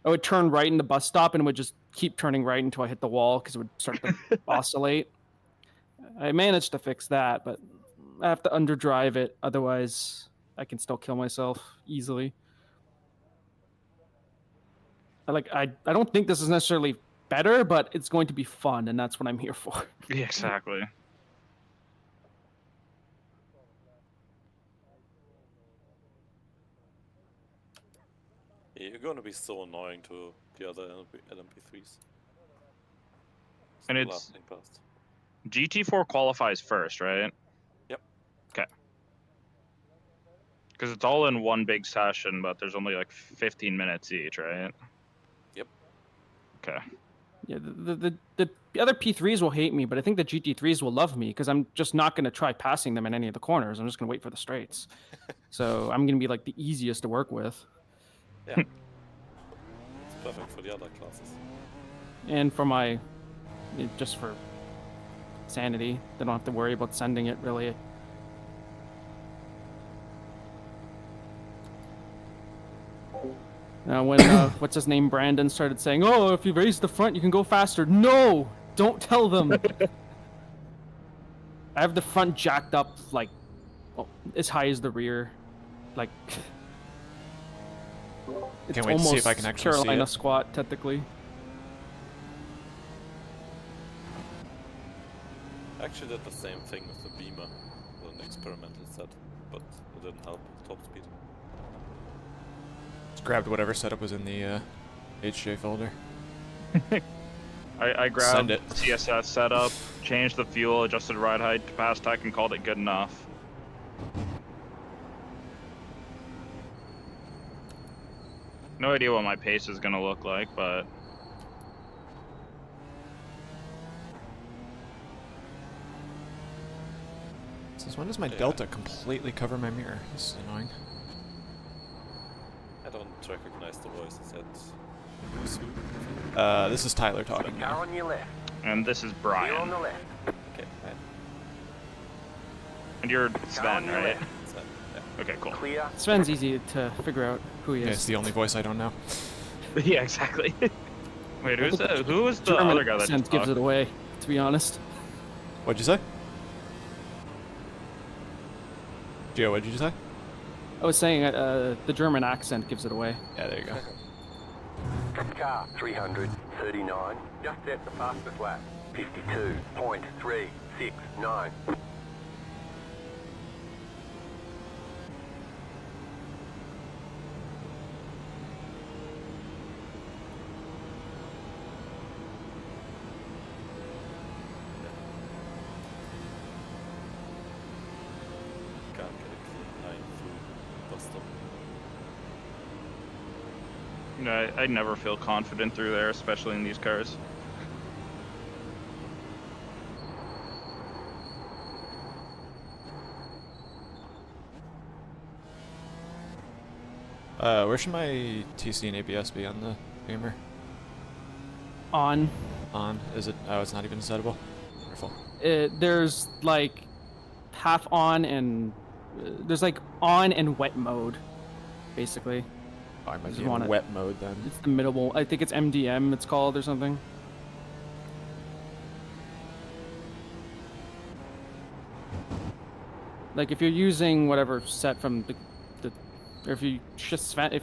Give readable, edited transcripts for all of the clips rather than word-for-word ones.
I would turn right in the bus stop and it would just keep turning right until I hit the wall because it would start to oscillate. I managed to fix that, but I have to underdrive it. Otherwise, I can still kill myself easily. I don't think this is necessarily better, but it's going to be fun, and that's what I'm here for. Yeah, exactly. Yeah, you're going to be so annoying to the other LMP3s. And it's blasting past. GT4 qualifies first, right? Yep. Okay. Because it's all in one big session, but there's only like 15 minutes each, right? Yep. Okay. Yeah, the other P3s will hate me, but I think the GT3s will love me because I'm just not going to try passing them in any of the corners. I'm just going to wait for the straights. So I'm going to be like the easiest to work with. Yeah. It's perfect for the other classes. And for my, just for sanity, they don't have to worry about sending it really. When what's his name, Brandon, started saying, "Oh, if you raise the front, you can go faster." No, don't tell them. I have the front jacked up like as high as the rear, like. It's Can't wait to see if I can actually Carolina see it. squat, technically. I actually did the same thing with the Beamer, with an experimental set, but it didn't help with top speed. Just grabbed whatever setup was in the HJ folder. I grabbed Send it. CSS setup, changed the fuel, adjusted ride height to pass tech, and called it good enough. No idea what my pace is gonna look like, but Since when does my Delta completely cover my mirror? This is annoying. I don't recognize the voices yet. This is Tyler talking Car now. on your left. and this is You're on Brian, the left. Okay, right. and you're Car Sven, on your right? left. So, yeah. Okay, cool. Clear. Sven's easy to figure out who he Yeah, is. it's the only voice I don't know. Yeah, exactly. Wait, who's that? Who was the German other guy that accent just gives talked? it away, to be honest. What'd you say? Gio, what'd you say? I was saying the German accent gives it away. Yeah, there you go. Car 339. Just set the fastest lap. 52.369. Can't get a clean line through bus stop. You know, I never feel confident through there, especially in these cars. Where should my TC and ABS be on the Beamer? On. On? Is it? Oh, it's not even settable. Wonderful. There's like half on and there's like on and wet mode, basically. Oh, I might Just be in want it- wet mode then. It's the middle. I think it's MDM. It's called or something. Like if you're using whatever set from the or if you just Sven, if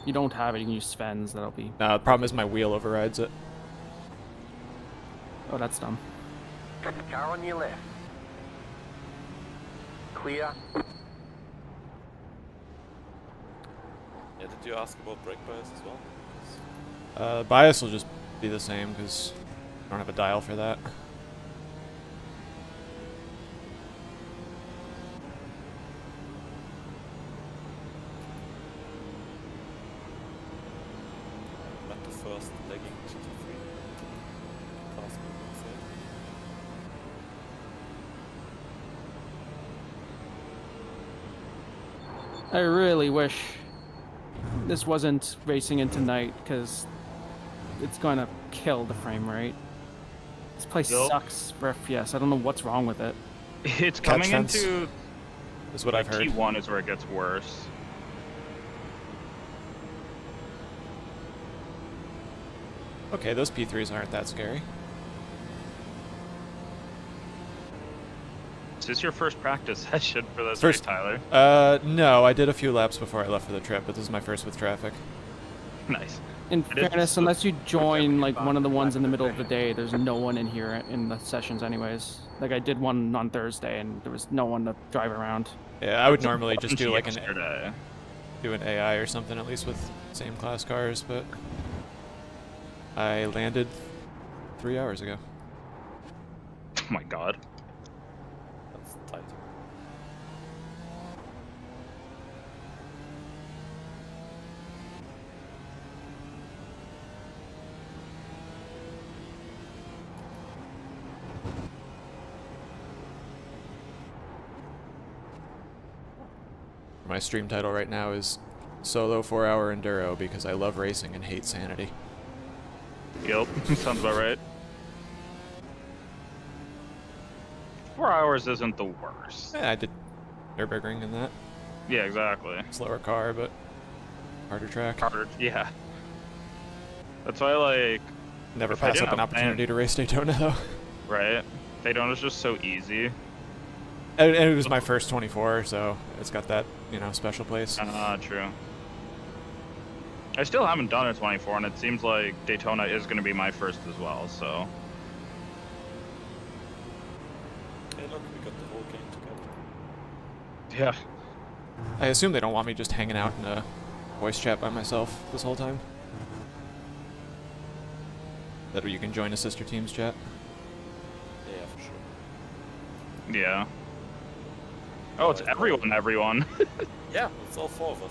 you don't have it, you can use Sven's. That'll be. No, the problem is my wheel overrides it. Oh, that's dumb. Car on your left. Clear. Yeah, did you ask about brake bias as well? 'Cause Bias will just be the same because I don't have a dial for that. I'm at the first lagging GT3 pass me, let's say. I really wish this wasn't racing into night because it's going to kill the frame rate. This place Yup. sucks for FPS. I don't know what's wrong with it. It's Catch coming fence into is what I've heard. T1 is where it gets worse. Okay, those P3s aren't that scary. Is this your first practice session for this, First- right, Tyler? No, I did a few laps before I left for the trip, but this is my first with traffic. Nice. In I did fairness, the- unless you join like one of the ones in the middle of the day, there's no one in here in the sessions anyways. Like I did one on Thursday and there was no one to drive around. Yeah, I would normally just do like yesterday. an AI or something, at least with same class cars, but I landed 3 hours ago. Oh my god. That's tight. My stream title right now is Solo 4-Hour Enduro because I love racing and hate sanity. Yep, sounds about right. 4 hours isn't the worst. Yeah, I did Nürburgring in that. Yeah, exactly. Slower car, but harder track. Harder, yeah. That's why, like, Never if I pass didn't up an have opportunity to race Daytona, though. right? Daytona's just so easy. And it was my first 24, so it's got that, you know, special place. True. I still haven't done a 24, and it seems like Daytona is going to be my first as well, so... Hey, look, we got the whole game together. Yeah. I assume they don't want me just hanging out in a voice chat by myself this whole time. That way you can join a sister team's chat. Yeah, for sure. Yeah. Oh, it's everyone. Yeah, it's all four of us.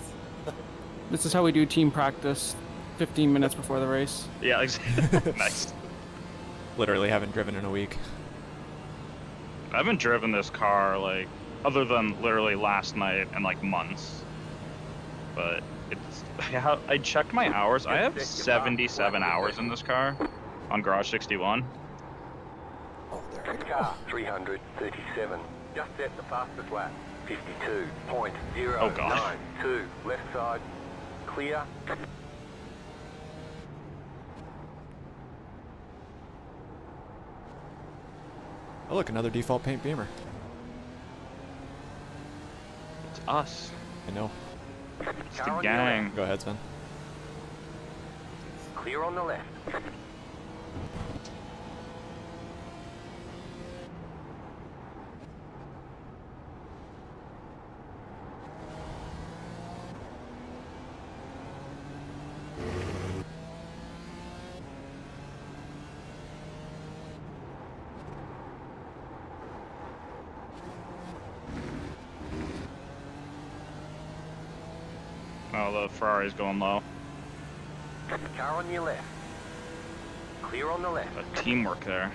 This is how we do team practice 15 minutes before the race. Yeah, exactly. Nice. Literally haven't driven in a week. I haven't driven this car, like, other than literally last night and, like, months. But it's... I checked my hours. I have 77 hours in this car on Garage 61. Oh, there I Car 337. Just set the fastest lap. 52.092. Oh, gosh. Left side. Clear. Oh, look, another default paint Beamer. It's us. I know. It's Car the on your gang. Go ahead, Sven. Clear on the left. Oh, the Ferrari's going low. Car on your left. Clear on the left. Teamwork there.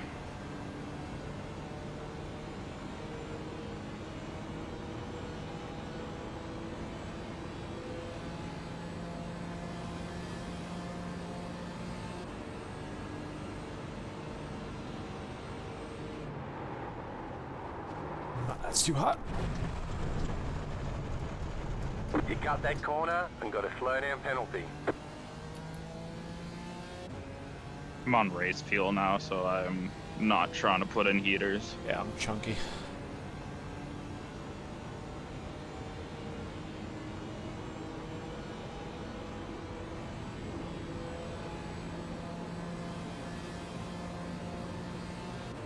That's too hot. You cut that corner and got a slow down penalty. I'm on race fuel now, so I'm not trying to put in heaters. Yeah, I'm chunky.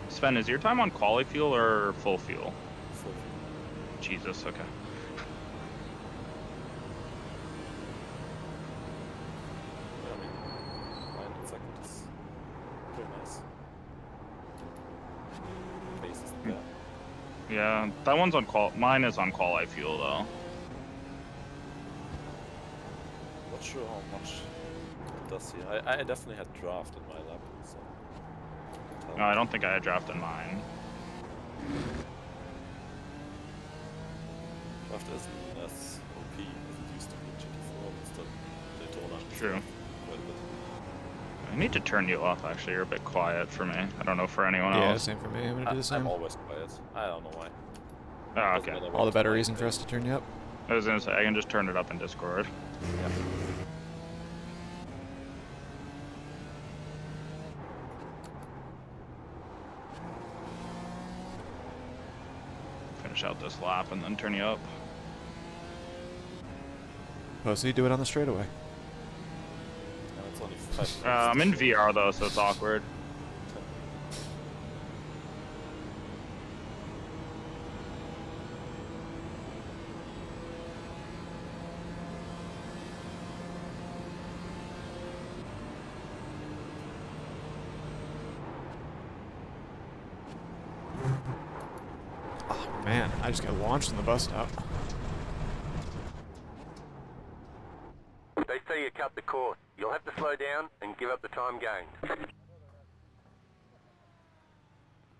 Sven, is your time on quali fuel or full fuel? Full. Jesus, okay. I mean, 9 seconds is pretty nice. Pace is there. Yeah, that one's on qual. Mine is on quali fuel though. Not sure how much it does here. I definitely had draft in my lap, so. can't tell. No, I don't think I had draft in mine. Draft isn't as OP as it used to be in GT4, but still Daytona. is True. quite a bit. I need to turn you off. Actually, you're a bit quiet for me. I don't know for anyone Yeah, else. same for me. I'm gonna do the I'm same. always quiet. I don't know why. Oh, Doesn't okay. matter All what the better time reason it for is. us to turn you up. I was gonna say I can just turn it up in Discord. Yeah. finish out this lap and then turn you up. Oh, so you do it on the straightaway. No, it's only 5 minutes. I'm in VR though, so it's awkward. Oh man, I just got launched in the bus stop. They say you cut the course. You'll have to slow down and give up the time gained.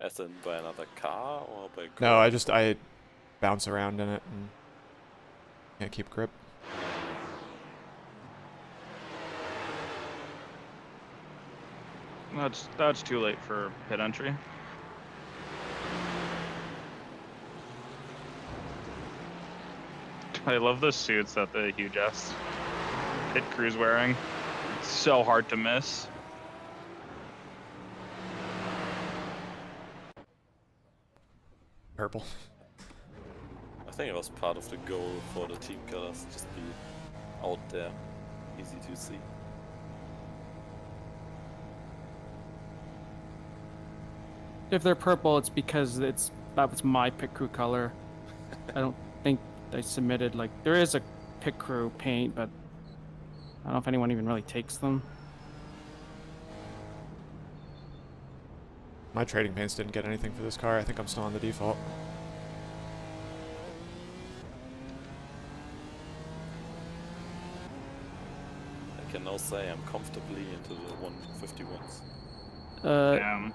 As in by another car or by No, I bounce around in it and can't keep grip. That's too late for pit entry. I love the suits that the huge S pit crew's wearing. It's so hard to miss. Purple. I think it was part of the goal for the team colors, just be out there, easy to see. If they're purple, it's because that was my pit crew color. I don't think they submitted, like, there is a pit crew paint, but I don't know if anyone even really takes them. My trading paints didn't get anything for this car. I think I'm still on the default. I can now say I'm comfortably into the 151s. Damn.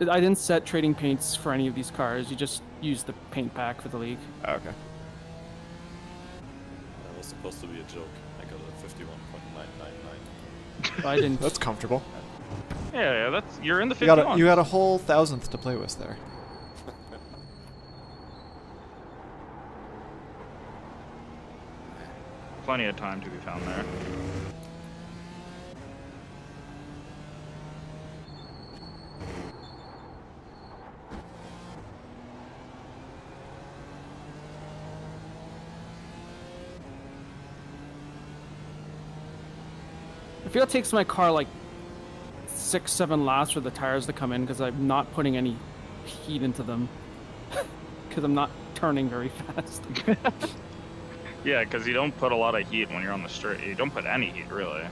I didn't set trading paints for any of these cars. You just use the paint pack for the league. Oh, okay. That was supposed to be a joke. I got a 51.999. I didn't. That's comfortable. Yeah, you're in the You 51. got a whole thousandth to play with there. Plenty of time to be found there. I feel it takes my car like 6-7 laps for the tires to come in because I'm not putting any heat into them because I'm not turning very fast. Yeah, because you don't put a lot of heat when you're on the straight. You don't put any heat, really.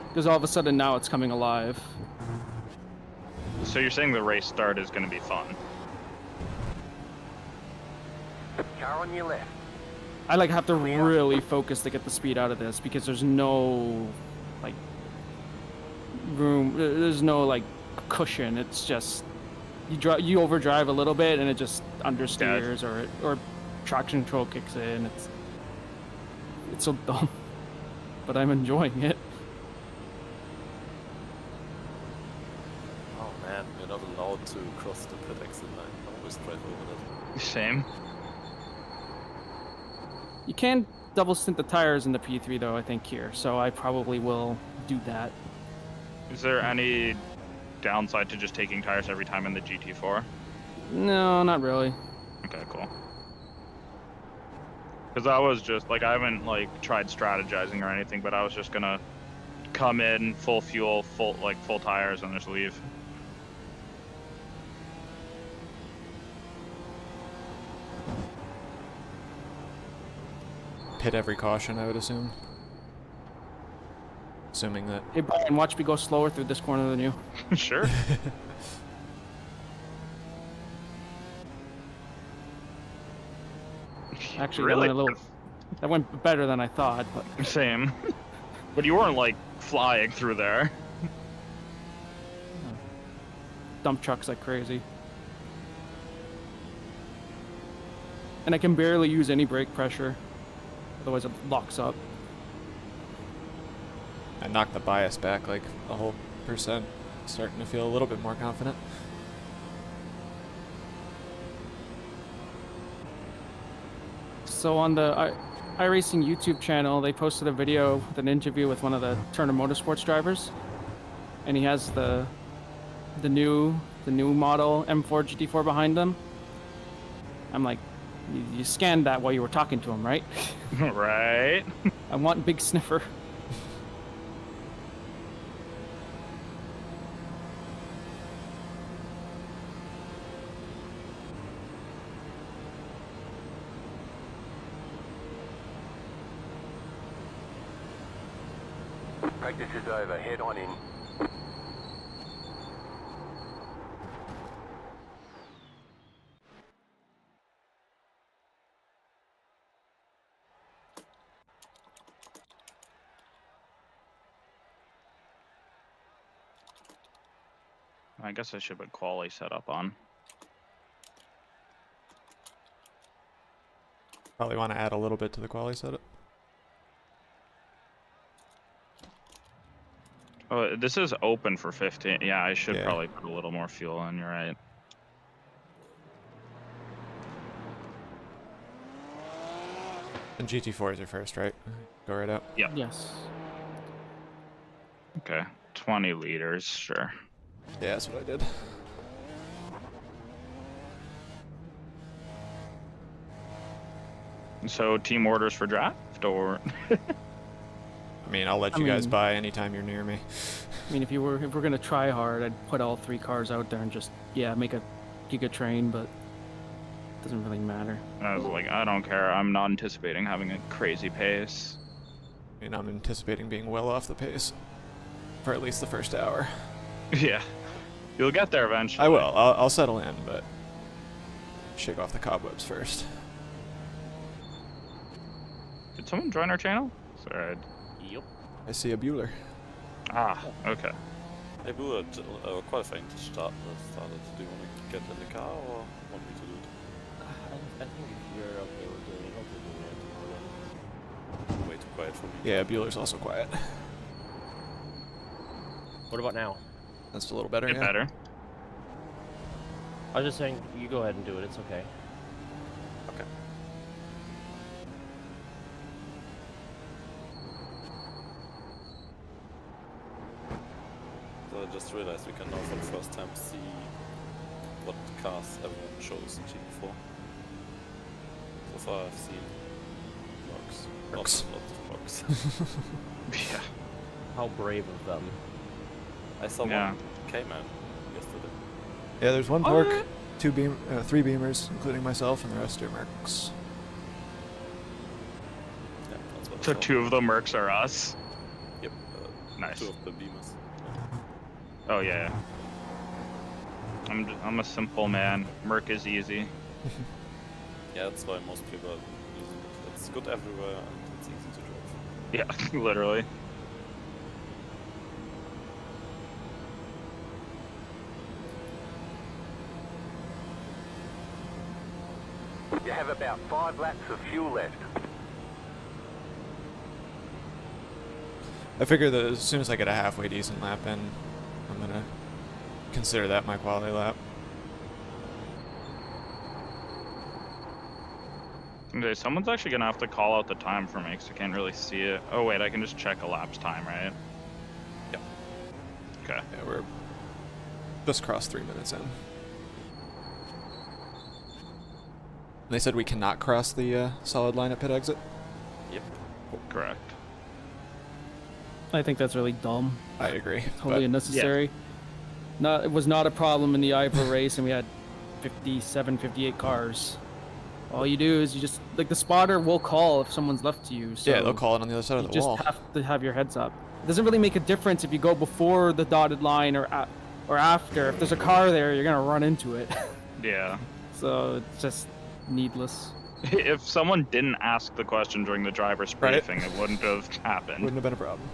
Because all of a sudden now it's coming alive. So you're saying the race start is going to be fun? Car on your left. I like have to really focus to get the speed out of this because there's no like room. There's no like cushion. It's just you overdrive a little bit and it just understeers or traction control kicks in. It's so dumb, but I'm enjoying it. Oh man, you're not allowed to cross the pit exit line. I always drive over that. Same. You can double stint the tires in the P3 though, I think here, so I probably will do that. Is there any downside to just taking tires every time in the GT4? No, not really. Okay, cool. Because I was just like, I haven't like tried strategizing or anything, but I was just gonna come in full fuel, full tires, and just leave. Hit every caution, I would assume. Assuming that. Hey Brian, watch me go slower through this corner than you. Sure. Actually, Really? that went better than I thought, but Same. But you weren't like flying through there. dump trucks like crazy. And I can barely use any brake pressure, otherwise it locks up. I knocked the bias back like a whole %. Starting to feel a little bit more confident. So on the iRacing YouTube channel, they posted a video with an interview with one of the Turner Motorsports drivers, and he has the new the new model M4 GT4 behind them. I'm like, you scanned that while you were talking to him, right? Right. I want big sniffer. Practice is over. Head on in. I guess I should put quali set up on. Probably want to add a little bit to the quali setup. Oh, this is open for 15. Yeah, I should Yeah. probably put a little more fuel in. You're right. And GT4s are first, right? Go right up. Yep. Yes. Okay. 20 liters, sure. Yeah, that's what I did. So team orders for draft, or I mean, I'll let I you guys mean- buy anytime you're near me. I mean, if we're gonna try hard, I'd put all 3 cars out there and just make a giga train, but it doesn't really matter. I was like, I don't care. I'm not anticipating having a crazy pace. I mean, I'm anticipating being well off the pace for at least the first hour. Yeah, you'll get there eventually. I will. I'll settle in, but shake off the cobwebs first. Did someone join our channel? Sorry. Yep. I see a Bueller. Ah, okay. Hey, we were qualifying to start. Do you want to get in the car or want me to do it? I think if you're okay with doing it, I'll do it. Way too quiet for me. Yeah, Bueller's also quiet. What about now? That's a little better. Get Yeah. better. I was just saying, you go ahead and do it. It's okay. Okay. So I just realized we can now for the first time see what cars everyone shows in GT4. So far I've seen Mercs. Mercs. Lots of Mercs. Yeah. How brave of them. I saw Yeah. one Cayman yesterday. Yeah, there's one Pork, 3 Beamers, including myself, and the rest are Mercs. Yeah, that's what I So saw. 2 of the Mercs are us. Yep. Nice. 2 of the Beamers. Oh yeah. I'm a simple man. Merc is easy. Yeah, that's why most people are using it. It's good everywhere and it's easy to drive. Yeah, literally. You have about 5 laps of fuel left. I figure that as soon as I get a halfway decent lap in, I'm gonna consider that my quality lap. Okay, someone's actually gonna have to call out the time for me because I can't really see it. Oh wait, I can just check a lapse time, right? Yep. Okay. Yeah, we're just crossed 3 minutes in. They said we cannot cross the solid line at pit exit. Yep. Correct. I think that's really dumb. I agree. Totally unnecessary. It was not a problem in the Ivor race, and we had 57, 58 cars. All you do is you just the spotter will call if someone's left to you. So Yeah, they'll call it on the other side you of the just wall. have to have your heads up. It doesn't really make a difference if you go before the dotted line or after. If there's a car there, you're gonna run into it. Yeah. So it's just needless. If someone didn't ask the question during the driver's Right. briefing, it wouldn't have happened. Wouldn't have been a problem.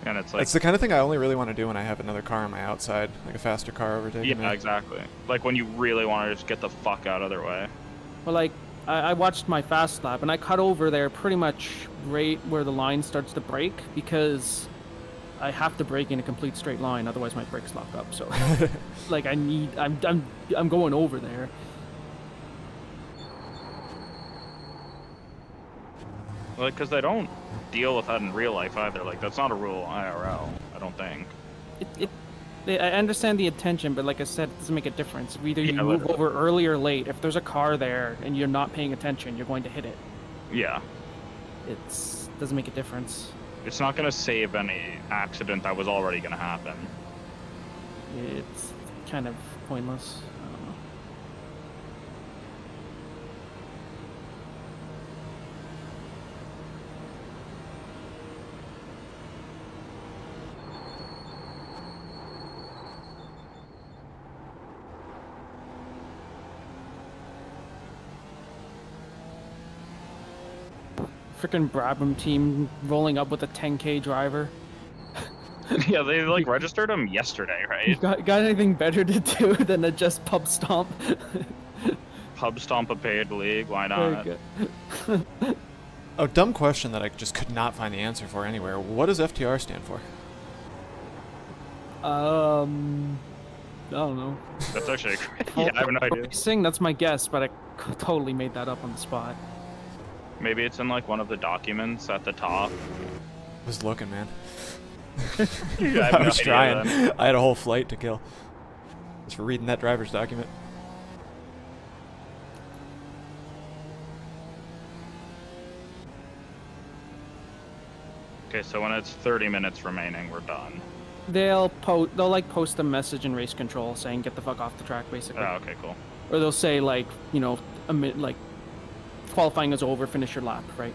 And it's like, It's the kind of thing I only really want to do when I have another car on my outside, like a faster car overtaking me. yeah, exactly. Like when you really want to just get the fuck out of their way. Well, like I watched my fast lap and I cut over there pretty much right where the line starts to break because I have to brake in a complete straight line, otherwise my brakes lock up. So, like I'm going over there. Like, because they don't deal with that in real life either. Like, that's not a rule IRL, I don't think. I understand the intention, but like I said, it doesn't make a difference. Either you Yeah, move literally. over early or late. If there's a car there and you're not paying attention, you're going to hit it. Yeah. It doesn't make a difference. It's not going to save any accident that was already going to happen. It's kind of pointless. I don't know. Freaking Brabham team rolling up with a 10K driver. Yeah, they like registered him yesterday, You right? got anything better to do than to just pub stomp? Pub stomp a paid league, why Very not? good. Oh, dumb question that I just could not find the answer for anywhere. What does FTR stand for? I don't know. That's actually great. Yeah, I have no idea. Racing, that's my guess, but I totally made that up on the spot. Maybe it's in like one of the documents at the top. I was looking, man. Yeah, I have I no was idea trying. then. I had a whole flight to kill. Just for reading that driver's document. Okay, so when it's 30 minutes remaining, we're done. They'll like post a message in race control saying get the fuck off the track, basically. Oh, okay, cool. Or they'll say like, you know, like qualifying is over, finish your lap, right?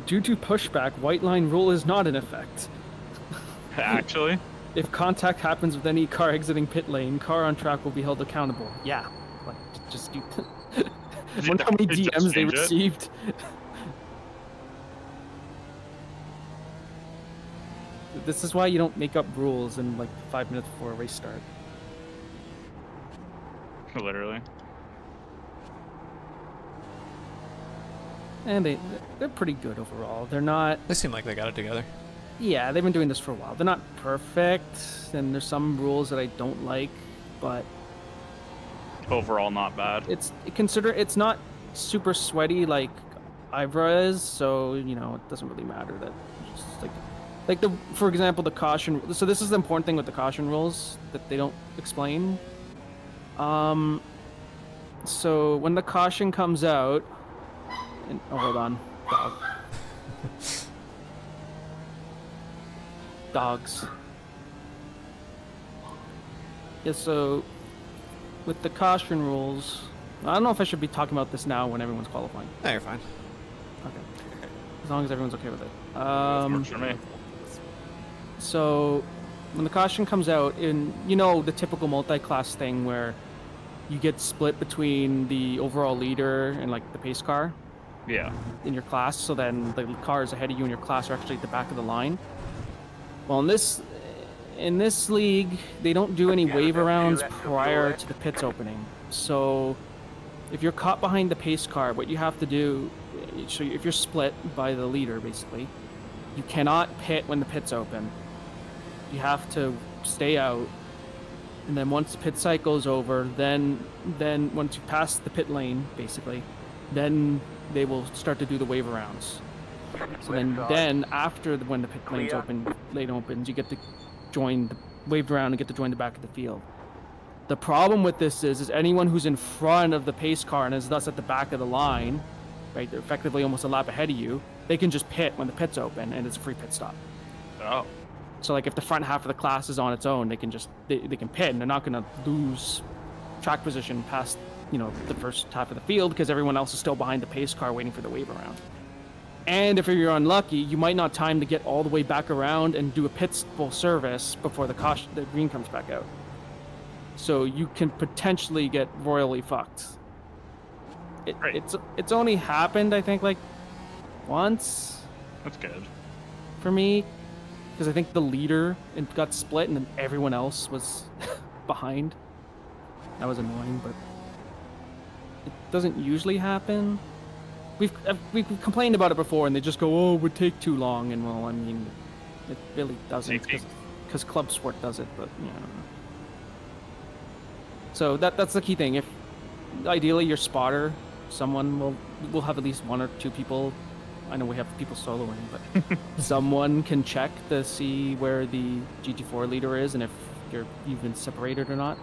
Due to pushback, white line rule is not in effect. Actually, If contact happens with any car exiting pit lane, car on track will be held accountable. Yeah, like just do. Wonder how many Just DMs they change it. received. This is why you don't make up rules in like 5 minutes before a race start. literally. And they're pretty good overall. They're not. They seem like they got it together. Yeah, they've been doing this for a while. They're not perfect, and there's some rules that I don't like, but Overall, not bad. it's not super sweaty like Ivra is, so you know it doesn't really matter that it's just like the for example the caution. So this is the important thing with the caution rules that they don't explain. So when the caution comes out, and, oh hold on, dog. Dogs. Yeah, so with the caution rules, I don't know if I should be talking about this now when everyone's qualifying. No, you're fine. Okay. As long as everyone's okay with it. Works for me. So when the caution comes out, in you know the typical multi-class thing where you get split between the overall leader and like the pace car Yeah. in your class, so then the cars ahead of you in your class are actually at the back of the line. Well, in this league, they don't do any wave arounds prior to the pits opening. So if you're caught behind the pace car, what you have to do, so if you're split by the leader, basically, you cannot pit when the pits open. You have to stay out, and then once the pit cycle is over, then once you pass the pit lane, basically, then they will start to do the wave arounds. So then after when the pit lane's lane opens, you get to join the waved around and get to join the back of the field. The problem with this is anyone who's in front of the pace car and is thus at the back of the line, right, they're effectively almost a lap ahead of you, they can just pit when the pit's open and it's a free pit stop. Oh. So like if the front half of the class is on its own, they can just they can pit and they're not going to lose track position past, you know, the first half of the field because everyone else is still behind the pace car waiting for the wave around. And if you're unlucky, you might not time to get all the way back around and do a pit full service before the green comes back out. So you can potentially get royally fucked. Right. It's only happened, I think, like once. That's good. for me, because I think the leader got split and then everyone else was behind. That was annoying, but it doesn't usually happen. We've complained about it before, and they just go, "Oh, it would take too long." And well, I mean, it really doesn't Safety. because club sport does it, but you know. So that's the key thing. If ideally your spotter, someone will have at least one or two people. I know we have people soloing, but someone can check to see where the GT4 leader is and if you've been separated or not,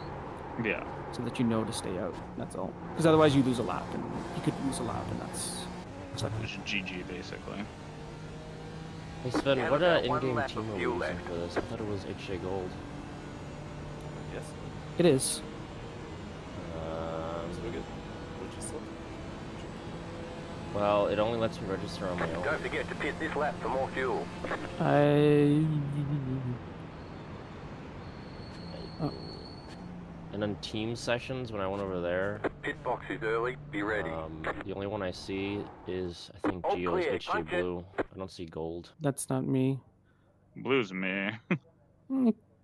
Yeah. so that you know to stay out. That's all. Because otherwise you lose a lap, and you could lose a lap, and that's sucky. Just GG basically. Hey Sven, Yeah, what about one in-game lap team of are we fuel using left. for this? I thought it was HJ Gold. Yes. It is. So we get registered. Well, it only lets me register on my own. Don't forget to pit this lap for more fuel. Oh. And then team sessions, when I went over there, Pit box is early. Be ready. the only one I see is, I think, All Geo's clear, HJ punch it. Blue. I don't see Gold. That's not me. Blue's me.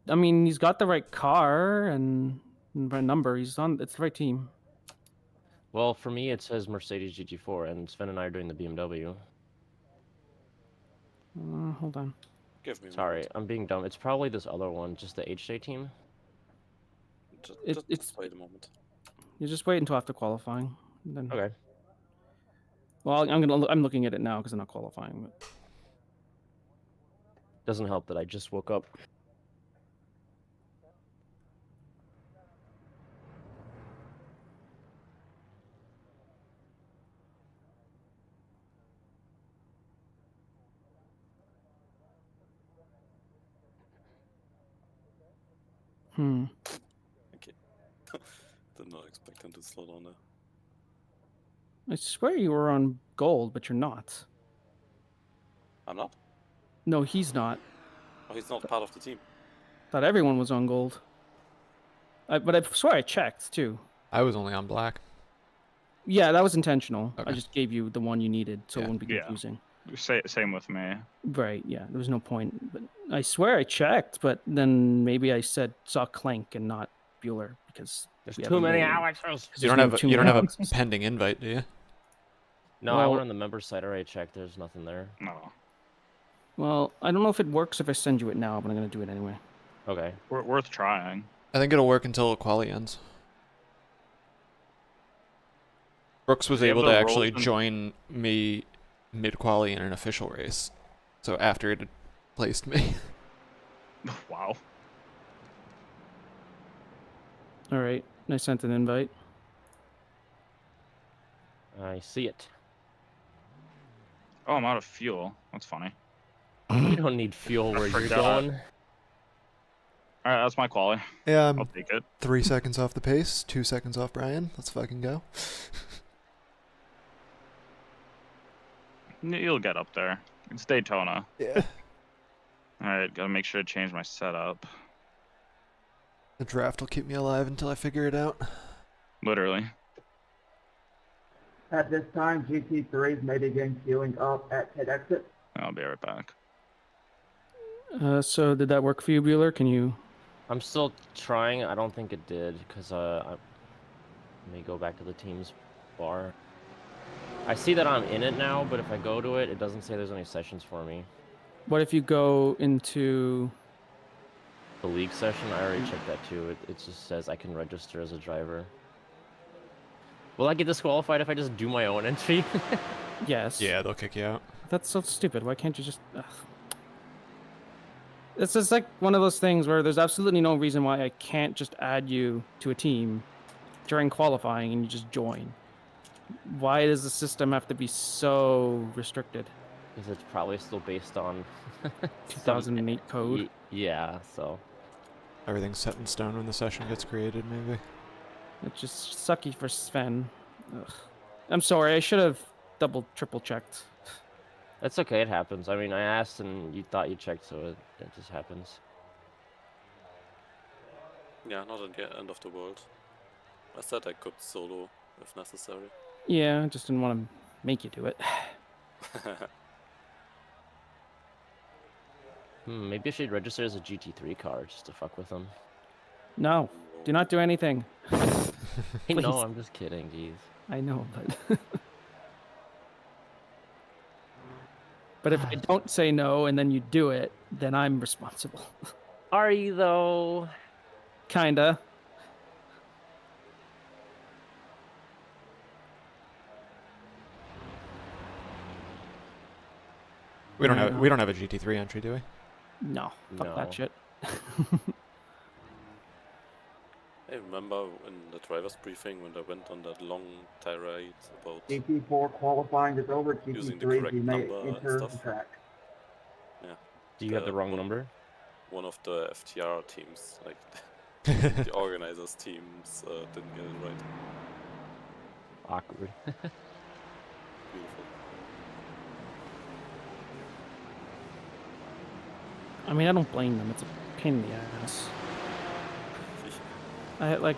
I mean, he's got the right car and the right number. It's the right team. Well, for me, it says Mercedes GT4, and Sven and I are doing the BMW. Hold on. Give me a Sorry, moment. I'm being dumb. It's probably this other one, just the HJ team. Just It's wait a moment. you just wait until after qualifying. Then, Okay. well, I'm looking at it now because I'm not qualifying. But Doesn't help that I just woke up. Okay. Did not expect him to slow down there. I swear you were on gold, but you're not. I'm not? No, he's not. Oh, he's not part of the team. Thought everyone was on gold. But I swear I checked too. I was only on black. Yeah, that was intentional. I Okay. just gave you the one you needed, so it Yeah. wouldn't be Yeah. confusing. Same with me. Right, yeah, there was no point. But I swear I checked, but then maybe I saw Clank and not Bueller because There's we have too a many million. Alexes. You don't have a pending invite, do you? No, I Well- went on the member site. Already checked. There's nothing there. No. Well, I don't know if it works if I send you it now, but I'm gonna do it anyway. Okay. Worth trying. I think it'll work until quali ends. Brooks was Do you have able the to roles actually in- join me mid-quali in an official race. So after it had placed me. Wow. All right, I sent an invite. I see it. Oh, I'm out of fuel. That's funny. You don't need fuel where you're forgot. going. All right, that's my quality. Yeah, I'll take it. 3 seconds off the pace, 2 seconds off Brian. Let's fucking go. You'll get up there. It's Daytona. Yeah. All right, gotta make sure to change my setup. The draft will keep me alive until I figure it out. Literally. At this time, GT3s may begin queuing up at pit exit. I'll be right back. So did that work for you, Bueller? Can you? I'm still trying. I don't think it did because let me go back to the teams bar. I see that I'm in it now, but if I go to it, it doesn't say there's any sessions for me. What if you go into? The league session, I already checked that too. It just says I can register as a driver. Will I get disqualified if I just do my own entry? Yes. Yeah, they'll kick you out. That's so stupid. Why can't you just? Ugh. It's just like one of those things where there's absolutely no reason why I can't just add you to a team during qualifying and you just join. Why does the system have to be so restricted? Because it's probably still based on 2008 code. Yeah, so. Everything's set in stone when the session gets created, maybe. It's just sucky for Sven. Ugh. I'm sorry. I should have double, triple checked. That's okay, it happens. I mean, I asked and you thought you checked, so it just happens. Yeah, not at the end of the world. I said I could solo if necessary. Yeah, I just didn't want to make you do it. Maybe I should register as a GT3 car just to fuck with them. No, do not do anything. Hey, no, Please. I'm just kidding, jeez. I know, but but if I don't say no and then you do it, then I'm responsible. Are you though? Kinda. We don't Yeah. have a GT3 entry, do we? No, fuck No. that shit. I remember in the driver's briefing when they went on that long tirade about GT4 qualifying is over. using the GT3, correct you may number and enter the stuff. track. Do you have the wrong one, number? One of the FTR teams, like the organizers teams, didn't get it right. Awkward. Beautiful. I mean, I don't blame them. It's a pain in the ass. I like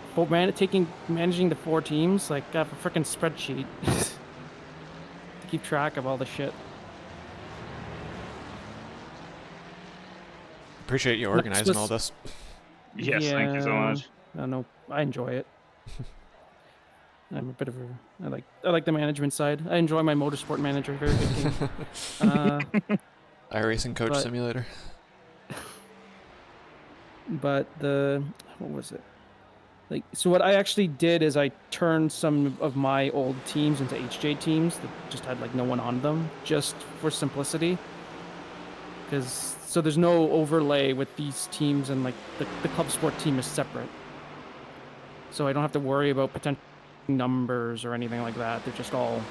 managing the 4 teams. Like, I have a freaking spreadsheet to keep track of all the shit. Appreciate you organizing all this. Yes, thank you so much. I know. I enjoy it. I'm a bit of a. I like the management side. I enjoy my motorsport manager. Very good game. iRacing Coach but- Simulator. But what was it? Like, so what I actually did is I turned some of my old teams into HJ teams that just had like no one on them, just for simplicity. Because so there's no overlay with these teams, and like the club sport team is separate. So I don't have to worry about potential numbers or anything like that. They're just all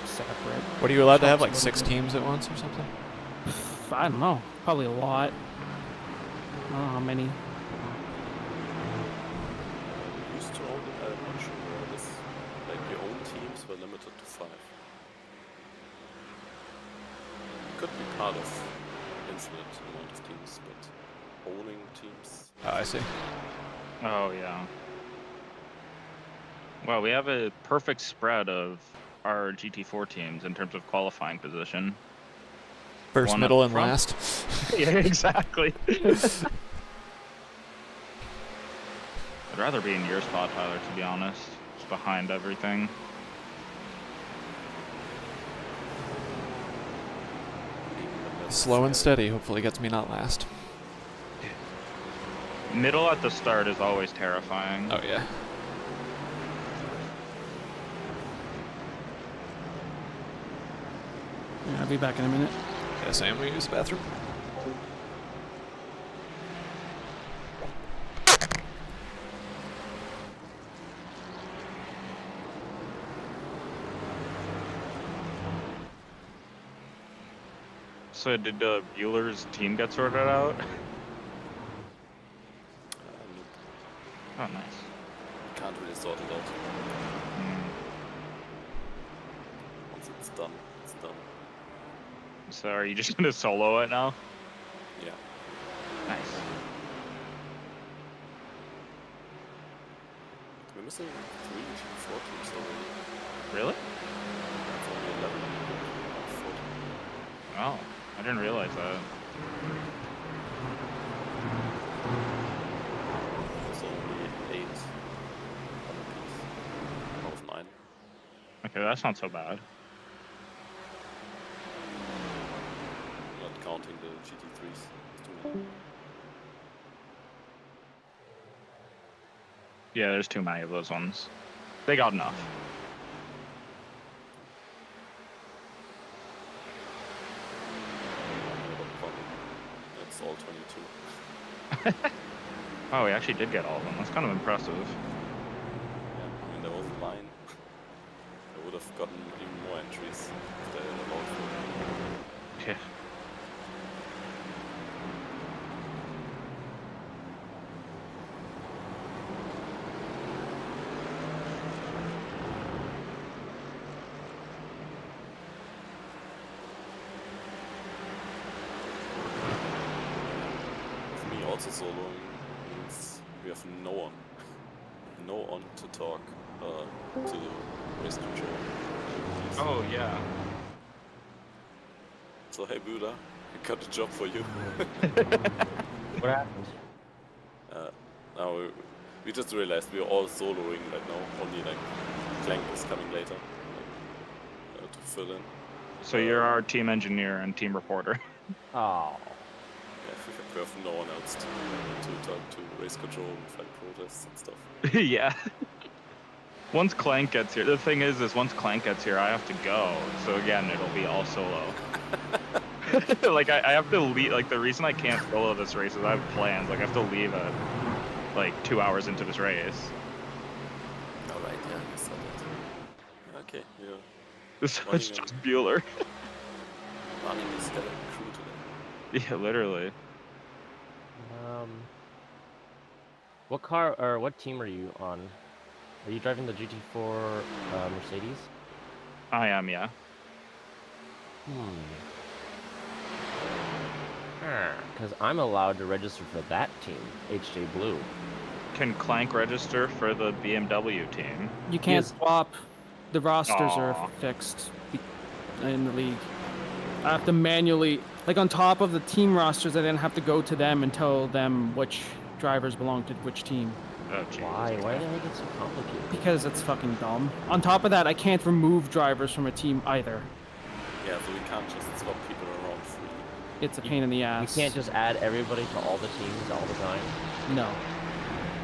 separate. What are you allowed to have, Chops a like little 6 bit. teams at once or something? I don't know. Probably a lot. I don't know how many. Used to own it, I'm not sure where it is. Like your own teams were limited to 5. Could be part of infinite amount of teams, but owning teams. Oh, I see. Oh yeah. Well, we have a perfect spread of our GT4 teams in terms of qualifying position. First, One middle, up and front. last. Yeah, exactly. I'd rather be in your spot, Tyler, to be honest. Just behind everything. Slow and steady. Hopefully gets me not last. Middle at the start is always terrifying. Oh, yeah. Yeah, I'll be back in a minute. Yes, I am going to use the bathroom. So did Bueller's team get sorted out? Oh, nice. Can't really sort it out. Mm. Once it's done, it's done. So are you just gonna solo it now? Yeah. Nice. We're missing 3 4 teams already. Really? It's only 11. Not 40. Oh, I didn't realize that. It's only 8 on a piece. Out of 9. Okay, that's not so bad. Not counting the GT3s. It's too many. Yeah, there's too many of those ones. They got enough. That's all 22. Oh, we actually did get all of them. That's kind of impressive. Yeah, I mean, there was a line. I would have gotten even more entries if they had allowed for it. Yeah. For me, also soloing means we have no one to talk to race control. Oh, yeah. So hey Buddha, I got a job for you. What happened? Now we just realized we are all soloing right now. Only like Clank is coming later to fill in. So you're our team engineer and team reporter. Oh. Yeah, we have no one else to talk to, race control, fight protests and stuff. Yeah. Once Clank gets here, the thing is once Clank gets here, I have to go. So again, it'll be all solo. Like I have to leave. Like the reason I can't solo this race is I have plans. Like I have to leave at like 2 hours into this race. Alright, yeah, I saw that. Okay, yeah. It's Running just Bueller. Running is the crew today. Yeah, literally. What car or what team are you on? Are you driving the GT4 Mercedes? I am, yeah. Because I'm allowed to register for that team, HJ Blue. Can Clank register for the BMW team? You can't Yes. swap. The rosters Aw. are fixed in the league. I have to manually, like on top of the team rosters, I then have to go to them and tell them which drivers belong to which team. Oh, Jesus. Why? Why did it make it so complicated? Because it's fucking dumb. On top of that, I can't remove drivers from a team either. Yeah, so we can't just swap people around freely. It's a pain in the You ass. can't just add everybody to all the teams all the time. No.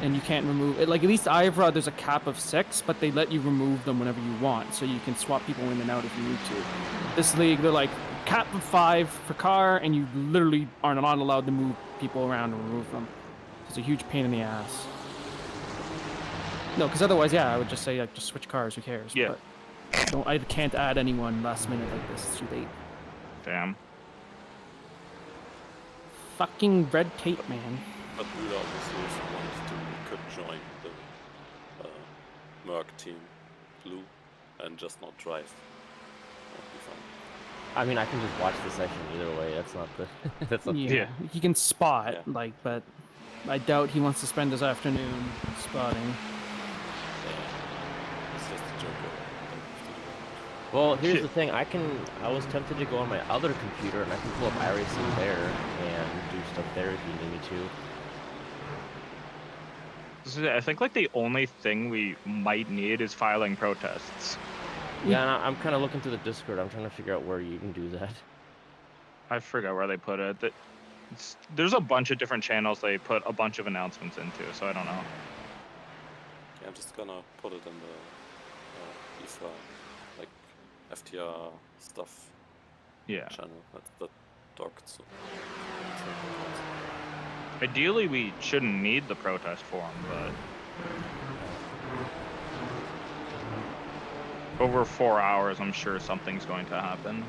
And you can't remove it. Like at least Ivra, there's a cap of 6, but they let you remove them whenever you want, so you can swap people in and out if you need to. This league, they're like cap of 5 for car, and you literally are not allowed to move people around and remove them. It's a huge pain in the ass. No, because otherwise, yeah, I would just say like just switch cars. Who cares? Yeah. But I can't add anyone last minute like this. It's too late. Damn. Fucking red tape, man. But Müller obviously, if you want to, could join the Merc team, Blue, and just not drive. That'd be fun. I mean, I can just watch the session either way. That's not the. That's not. Yeah. He can spot, Yeah. like, but I doubt he wants to spend his afternoon spotting. Yeah. It's just a joke. Well, here's Shit. the thing. I was tempted to go on my other computer and I can pull up iRacing there and do stuff there if you need me to. I think like the only thing we might need is filing protests. Yeah, and I'm kind of looking through the Discord. I'm trying to figure out where you can do that. I forgot where they put it. There's a bunch of different channels they put a bunch of announcements into, so I don't know. Yeah, I'm just gonna put it in the IFA, like FTR stuff Yeah. channel. That's the docked. So. Ideally, we shouldn't need the protest form, but over 4 hours, I'm sure something's going to happen.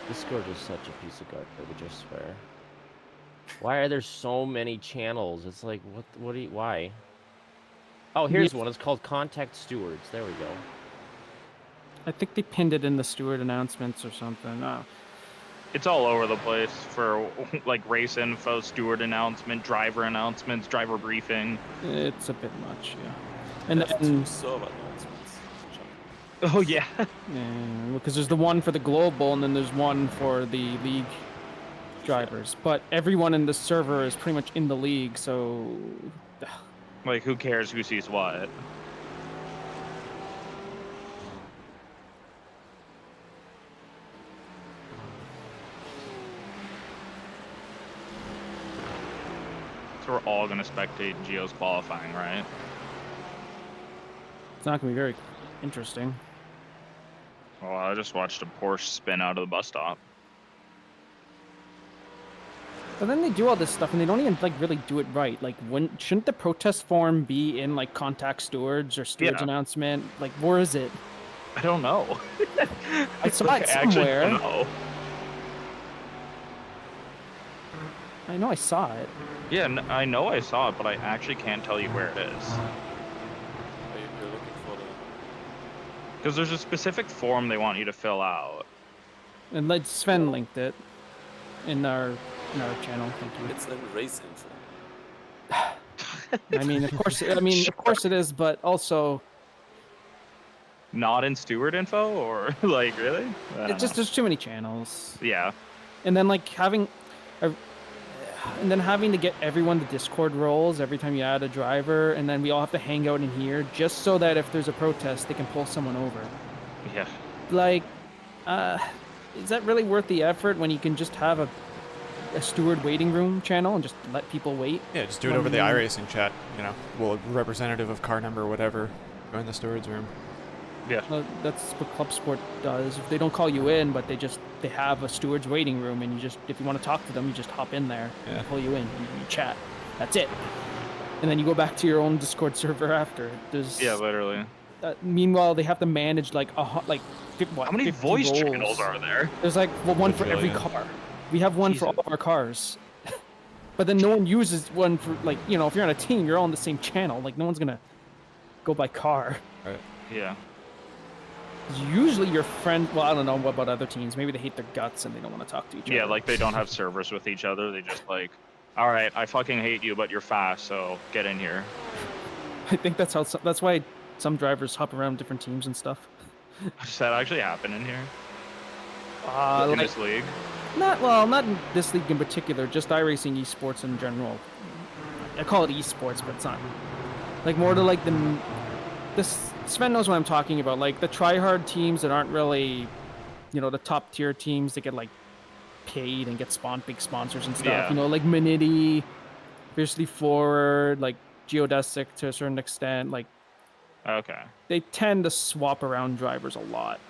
Discord is such a piece of garbage, I swear. Why are there so many channels? It's like, why? Oh, here's one. It's called Contact Stewards. There we go. I think they pinned it in the steward announcements or something. It's all over the place for like race info, steward announcement, driver announcements, driver briefing. It's a bit much, yeah. And There's then, 2 server announcements. Oh yeah. because there's the one for the global, and then there's one for the league drivers. But everyone in the server is pretty much in the league, so Like who cares who sees what? So we're all gonna spectate Gio's qualifying, right? it's not gonna be very interesting. Well, I just watched a Porsche spin out of the bus stop. But then they do all this stuff, and they don't even like really do it right. Like, shouldn't the protest form be in like contact stewards or stewards Yeah. announcement? Like, where is it? I don't know. I saw Like, it I actually somewhere. don't know. I know I saw it. Yeah, I know I saw it, but I actually can't tell you where it is. You're looking for the. Because there's a specific form they want you to fill out. And like Sven linked it in our channel. Thank you. It's in race info. I mean, of course. I mean, of course it is, but also, not in steward info, or like really? I don't Just know. there's too many channels, Yeah. and then like having to get everyone to Discord roles every time you add a driver, and then we all have to hang out in here just so that if there's a protest, they can pull someone over. Yeah. Like, is that really worth the effort when you can just have a steward waiting room channel and just let people wait? Yeah, just do it over the iRacing chat. You know, well, a representative of car number, whatever, join the steward's room. Yeah. That's what Club Sport does. If they don't call you in, but they have a steward's waiting room, and you just, if you want to talk to them, you just hop in there and they pull you in. You chat. That's it. And then you go back to your own Discord server after. Yeah, literally. Meanwhile, they have to manage like How many 50 voice roles. channels are there? There's like one for every Bajillion. car. We have one for all of our cars. But then no one uses one for, like, you know, if you're on a team, you're all on the same channel. Like, no one's gonna go by car. Right. Yeah. Usually your friend, well, I don't know what about other teams. Maybe they hate their guts and they don't want to talk to each other. Yeah, like they don't have servers with each other. They just like, all right, I fucking hate you, but you're fast, so get in here. I think that's why some drivers hop around different teams and stuff. Does that actually happen in here? In Like, this league? not in this league in particular, just iRacing esports in general. I call it esports, but it's not. Like, more to like this Sven knows what I'm talking about. Like the try-hard teams that aren't really, you know, the top tier teams that get like paid and get big sponsors and stuff. Yeah. You know, like Manity, Fiercely Forward, like Geodesic to a certain extent. Like, Okay. they tend to swap around drivers a lot.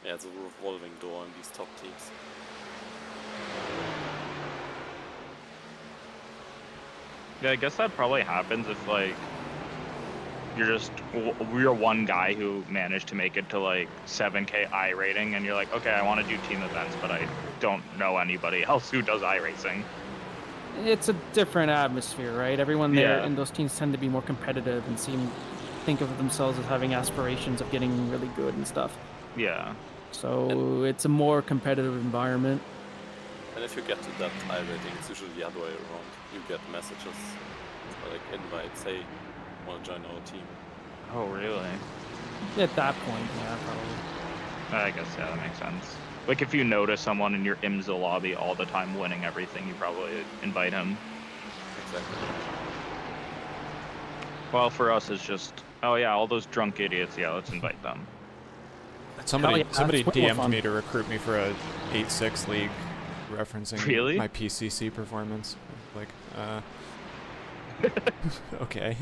Yeah, it's a revolving door in these top teams. Yeah, I guess that probably happens if like you're one guy who managed to make it to like 7K I rating, and you're like, okay, I want to do team events, but I don't know anybody else who does iRacing. It's a different atmosphere, right? Everyone there Yeah. in those teams tend to be more competitive and think of themselves as having aspirations of getting really good and stuff. Yeah. So it's a more competitive environment. And if you get to that I rating, it's usually the other way around. You get messages, like invites, hey, want to join our team? Oh, really? At that point, yeah, probably. I guess, yeah, that makes sense. Like, if you notice someone in your IMSA lobby all the time winning everything, you probably invite him. Exactly. Well, for us, it's just, oh yeah, all those drunk idiots, yeah, let's invite them. Somebody yeah, somebody that's way more DM'd fun. me to recruit me for a 8-6 league, referencing Really? my PCC performance. Like, okay.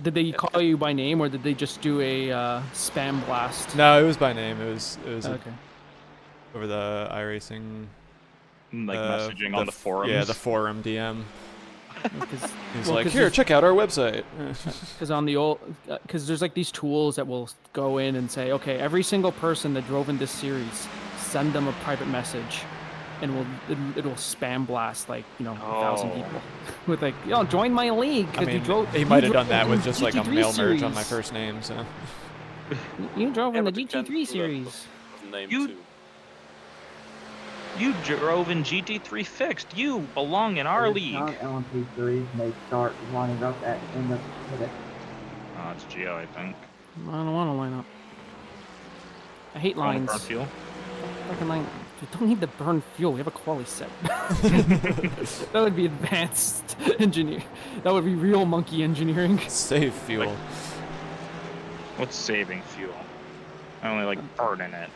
Did they call you by name, or did they just do a spam blast? No, it was by name. It was Okay. over the iRacing. Like, messaging on the forums. Yeah, the forum DM. He's Well, like, 'cause here, there's- check out our website. Because on the old, because there's like these tools that will go in and say, okay, every single person that drove in this series, send them a private message, and it'll spam blast like, you know, 1,000 Oh. people with like, yo, join my league. I 'cause mean, you drove. he you might have drove done that in with just like a GT3 mail merge on my series. first name. So You drove Yeah, in the but you can't GT3 do that series. with name You- too. You drove in GT3 fixed. You belong in our league. LMP3 may start lining up at end of minute. Oh, it's Geo, I think. I don't want to line up. I hate Wanna lines. burn fuel? Fucking line. We don't need to burn fuel. We have a quality set. That would be advanced engineer. That would be real monkey engineering. save fuel. What's saving fuel? I only like burning it.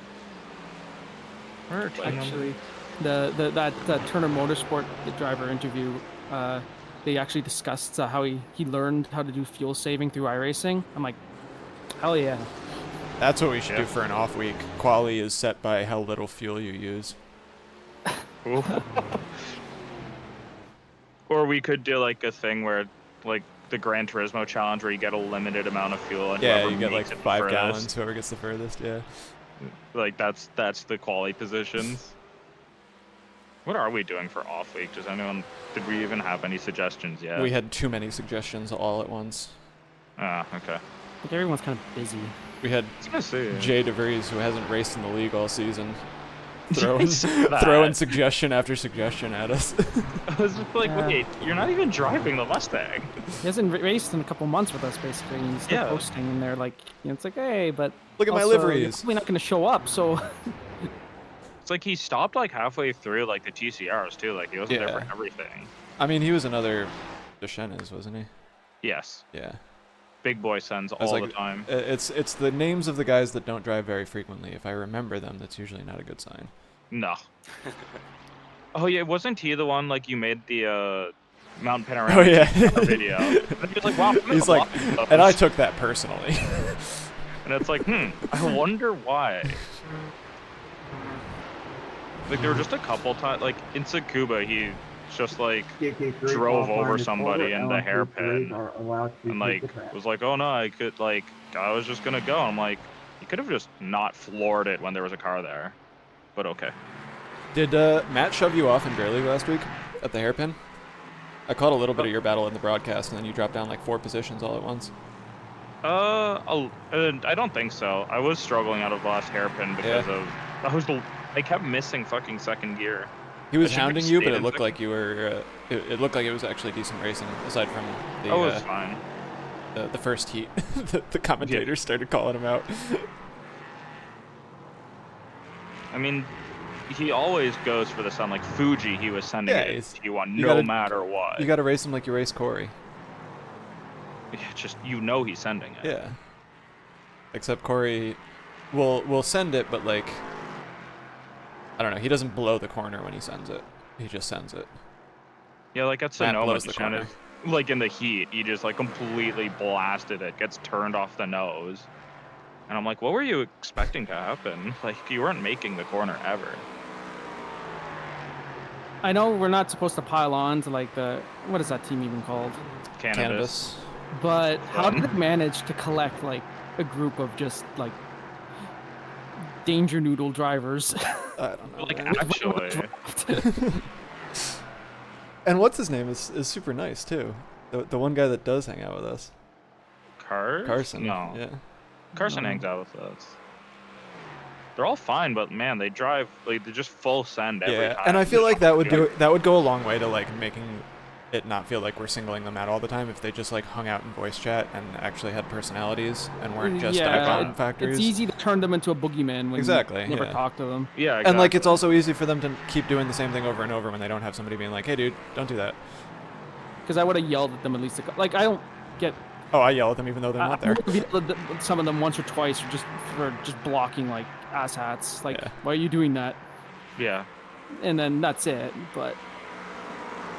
Where are team numbers? Actually, that Turner Motorsport the driver interview, they actually discussed how he learned how to do fuel saving through iRacing. I'm like, hell yeah. That's what we should Yeah. do for an off week. Quali is set by how little fuel you use. Ooh. Or we could do like a thing where, like, the Gran Turismo challenge where you get a limited amount of fuel and Yeah, whoever you get like makes it the 5 furthest, gallons. Whoever gets the furthest. Yeah. Like that's the quality positions. What are we doing for off week? Did we even have any suggestions yet? We had too many suggestions all at once. Ah, okay. Like everyone's kind of busy. We had I was gonna say. Jay DeVries, who hasn't raced in the league all season, throwing suggestion after suggestion at us. I was just like, Yeah. wait, you're not even driving the Mustang. He hasn't raced in a couple months with us, basically. And he's still Yeah. posting, and they're like, it's like, hey, but Look at my also, liveries. You're probably not going to show up, so. It's like he stopped like halfway through like the TCRs too. Like he wasn't there Yeah. for everything. I mean, he was another Deschenes, wasn't he? Yes. Yeah. Big boy sends all like, the time. It's the names of the guys that don't drive very frequently. If I remember them, that's usually not a good sign. No. Oh yeah, wasn't he the one like you made the Mountain Panorama Oh yeah. video? And he was like, wow. He's like, and I took that personally. And it's like, I wonder why. Like there were just a couple times, like in Tsukuba, he just like drove over somebody in the hairpin, and like was like, oh no, I was just gonna go. I'm like, you could have just not floored it when there was a car there, but okay. Did Matt shove you off in Bear League last week at the hairpin? I caught a little bit of your battle in the broadcast, and then you dropped down like 4 positions all at once. I don't think so. I was struggling out of the last hairpin because I kept missing fucking second gear. He was I should have hounding you, but stayed it in looked second. like you were. It looked like it was actually decent racing, aside from the Oh, it was fine. the first heat. the commentators started calling him out. I mean, he always goes for the sun. Like Fuji, he was sending Yeah, it to T1 you no gotta- matter what. You got to race him like you race Corey. Yeah, just he's sending it. Yeah. Except Corey will send it, but like, I don't know. He doesn't blow the corner when he sends it. He just sends it. Yeah, like at Matt Sonoma, blows the just kind corner. of like in the heat, he just like completely blasted it, gets turned off the nose. And I'm like, what were you expecting to happen? Like, you weren't making the corner ever. I know we're not supposed to pile on to like what is that team even called? Cannabis. But how did they manage to collect like a group of just like danger noodle drivers? I don't know. Like, man. actually, And what's his name is super nice too. The one guy that does hang out with us. Carson. No. Yeah. Carson hangs out with us. They're all fine, but man, they drive like they just full send every time. And I feel like that would go a long way to like making it not feel like we're singling them out all the time if they just like hung out in voice chat and actually had personalities and weren't just icon factories. It's easy to turn them into a boogeyman when Exactly, you never yeah. talk to them. Yeah, exactly. And like it's also easy for them to keep doing the same thing over and over when they don't have somebody being like, "Hey, dude, don't do that." Because I would have yelled at them at least. Like I don't get. Oh, I yell at them even though they're not there. I've yelled at some of them once or twice for just blocking like asshats. Like, Yeah. why are you doing that? Yeah. And then that's it. But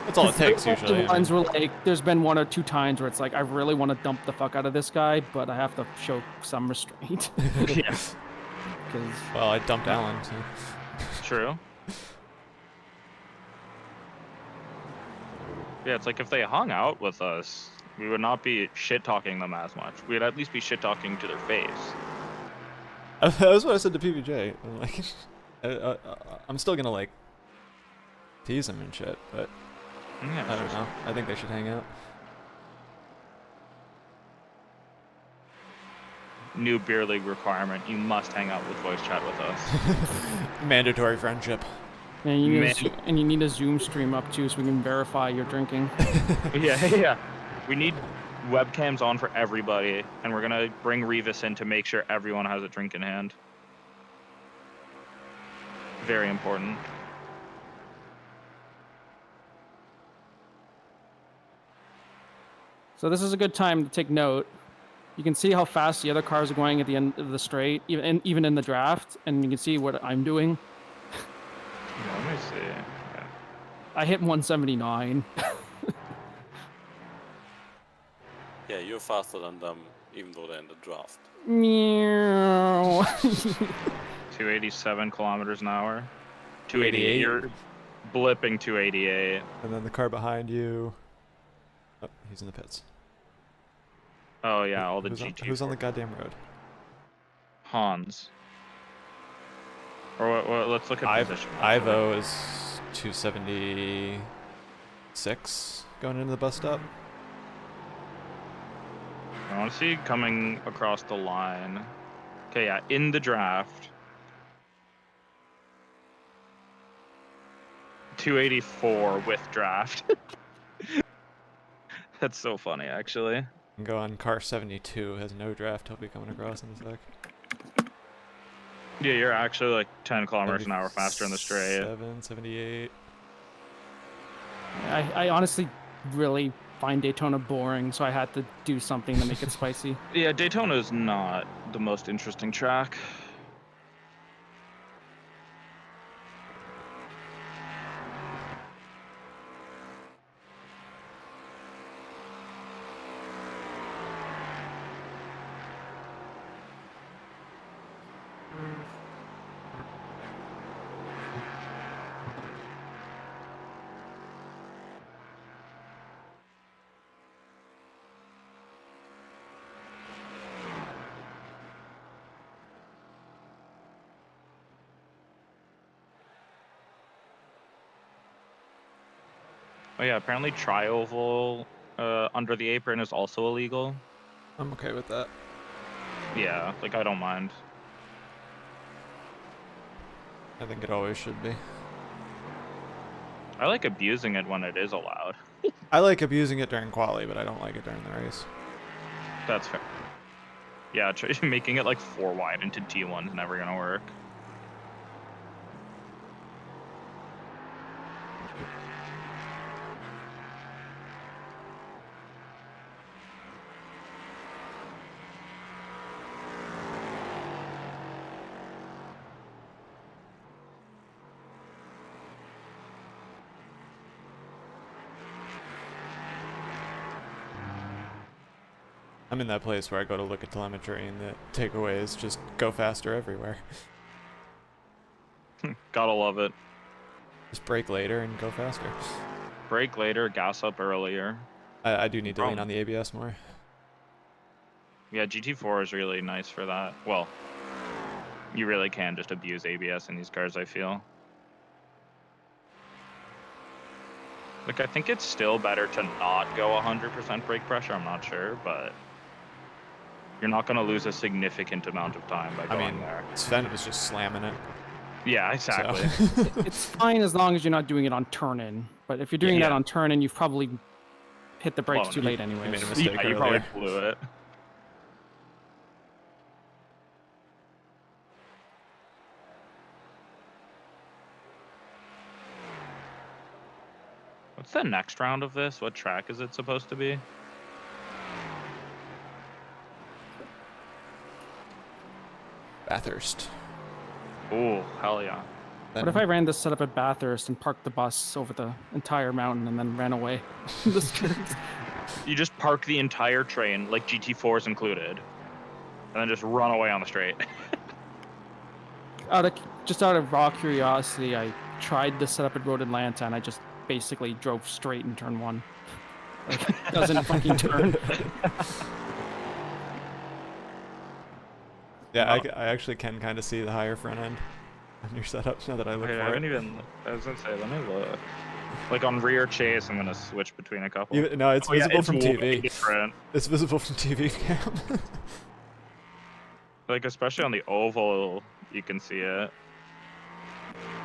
That's all it takes the usually. I mean. ones were like, there's been 1 or 2 times where it's like I really want to dump the fuck out of this guy, but I have to show some restraint. Yeah. Because Well, I dumped Alan. So. True. Yeah, it's like if they hung out with us, we would not be shit talking them as much. We'd at least be shit talking to their face. That was what I said to PBJ. I'm like, I'm still gonna like tease him and shit, but Yeah, I don't know. I think they should hang out. New beer league requirement: you must hang out with voice chat with us. Mandatory friendship. and you need a Zoom stream up too, so we can verify you're drinking. Yeah. We need webcams on for everybody, and we're gonna bring Revis in to make sure everyone has a drink in hand. Very important. So this is a good time to take note. You can see how fast the other cars are going at the end of the straight, even in the draft, and you can see what I'm doing. Yeah, let me see. Yeah. I hit 179. Yeah, you're faster than them, even though they're in the draft. Meow. 287 kilometers an hour. 288. 288. You're blipping 288. And then the car behind you. Oh, he's in the pits. Oh yeah, all the who's GT. who's on the goddamn road? Hans. Or what, let's look at position. Ivo is 276 going into the bus stop. I want to see coming across the line. Okay, yeah, in the draft. 284 with draft. That's so funny, actually. And go on car 72, has no draft, he'll be coming across in a sec. Yeah, you're actually like 10 kilometers an hour faster in the straight. 78. I honestly really find Daytona boring, so I had to do something to make it spicy. Yeah, Daytona is not the most interesting track. Oh yeah, apparently tri-oval under the apron is also illegal. I'm okay with that. Yeah, like I don't mind. I think it always should be. I like abusing it when it is allowed. I like abusing it during quali, but I don't like it during the race. That's fair. Yeah, making it like 4 wide into T1 is never gonna work. I'm in that place where I go to look at telemetry and the takeaway is just go faster everywhere. Gotta love it. Just brake later and go faster. Brake later, gas up earlier. I do need to lean on the ABS more. Yeah, GT4 is really nice for that. Well, you really can just abuse ABS in these cars, I feel. Like, I think it's still better to not go 100% brake pressure, I'm not sure, but you're not going to lose a significant amount of time by going there. Sven was just slamming it. Yeah, exactly. So. It's fine as long as you're not doing it on turn-in, but if you're doing that on turn-in, you've probably hit the brakes too late anyway. You made a mistake Yeah, you probably blew it. What's the next round of this? What track is it supposed to be? Bathurst. Oh, hell yeah. What if I ran this setup at Bathurst and parked the bus over the entire mountain and then ran away? You just park the entire train, like GT4s included, and then just run away on the straight. Just out of raw curiosity, I tried the setup at Road Atlanta and I just basically drove straight in turn 1. Like, it doesn't fucking turn. Yeah, I actually can kind of see the higher front end on your setup now that I look Wait, for I haven't even. I was gonna say, let me look. Like on rear chase, I'm gonna switch between a couple. No, it's visible it's from TV. Different. It's visible from TV cam. Like especially on the oval, you can see it.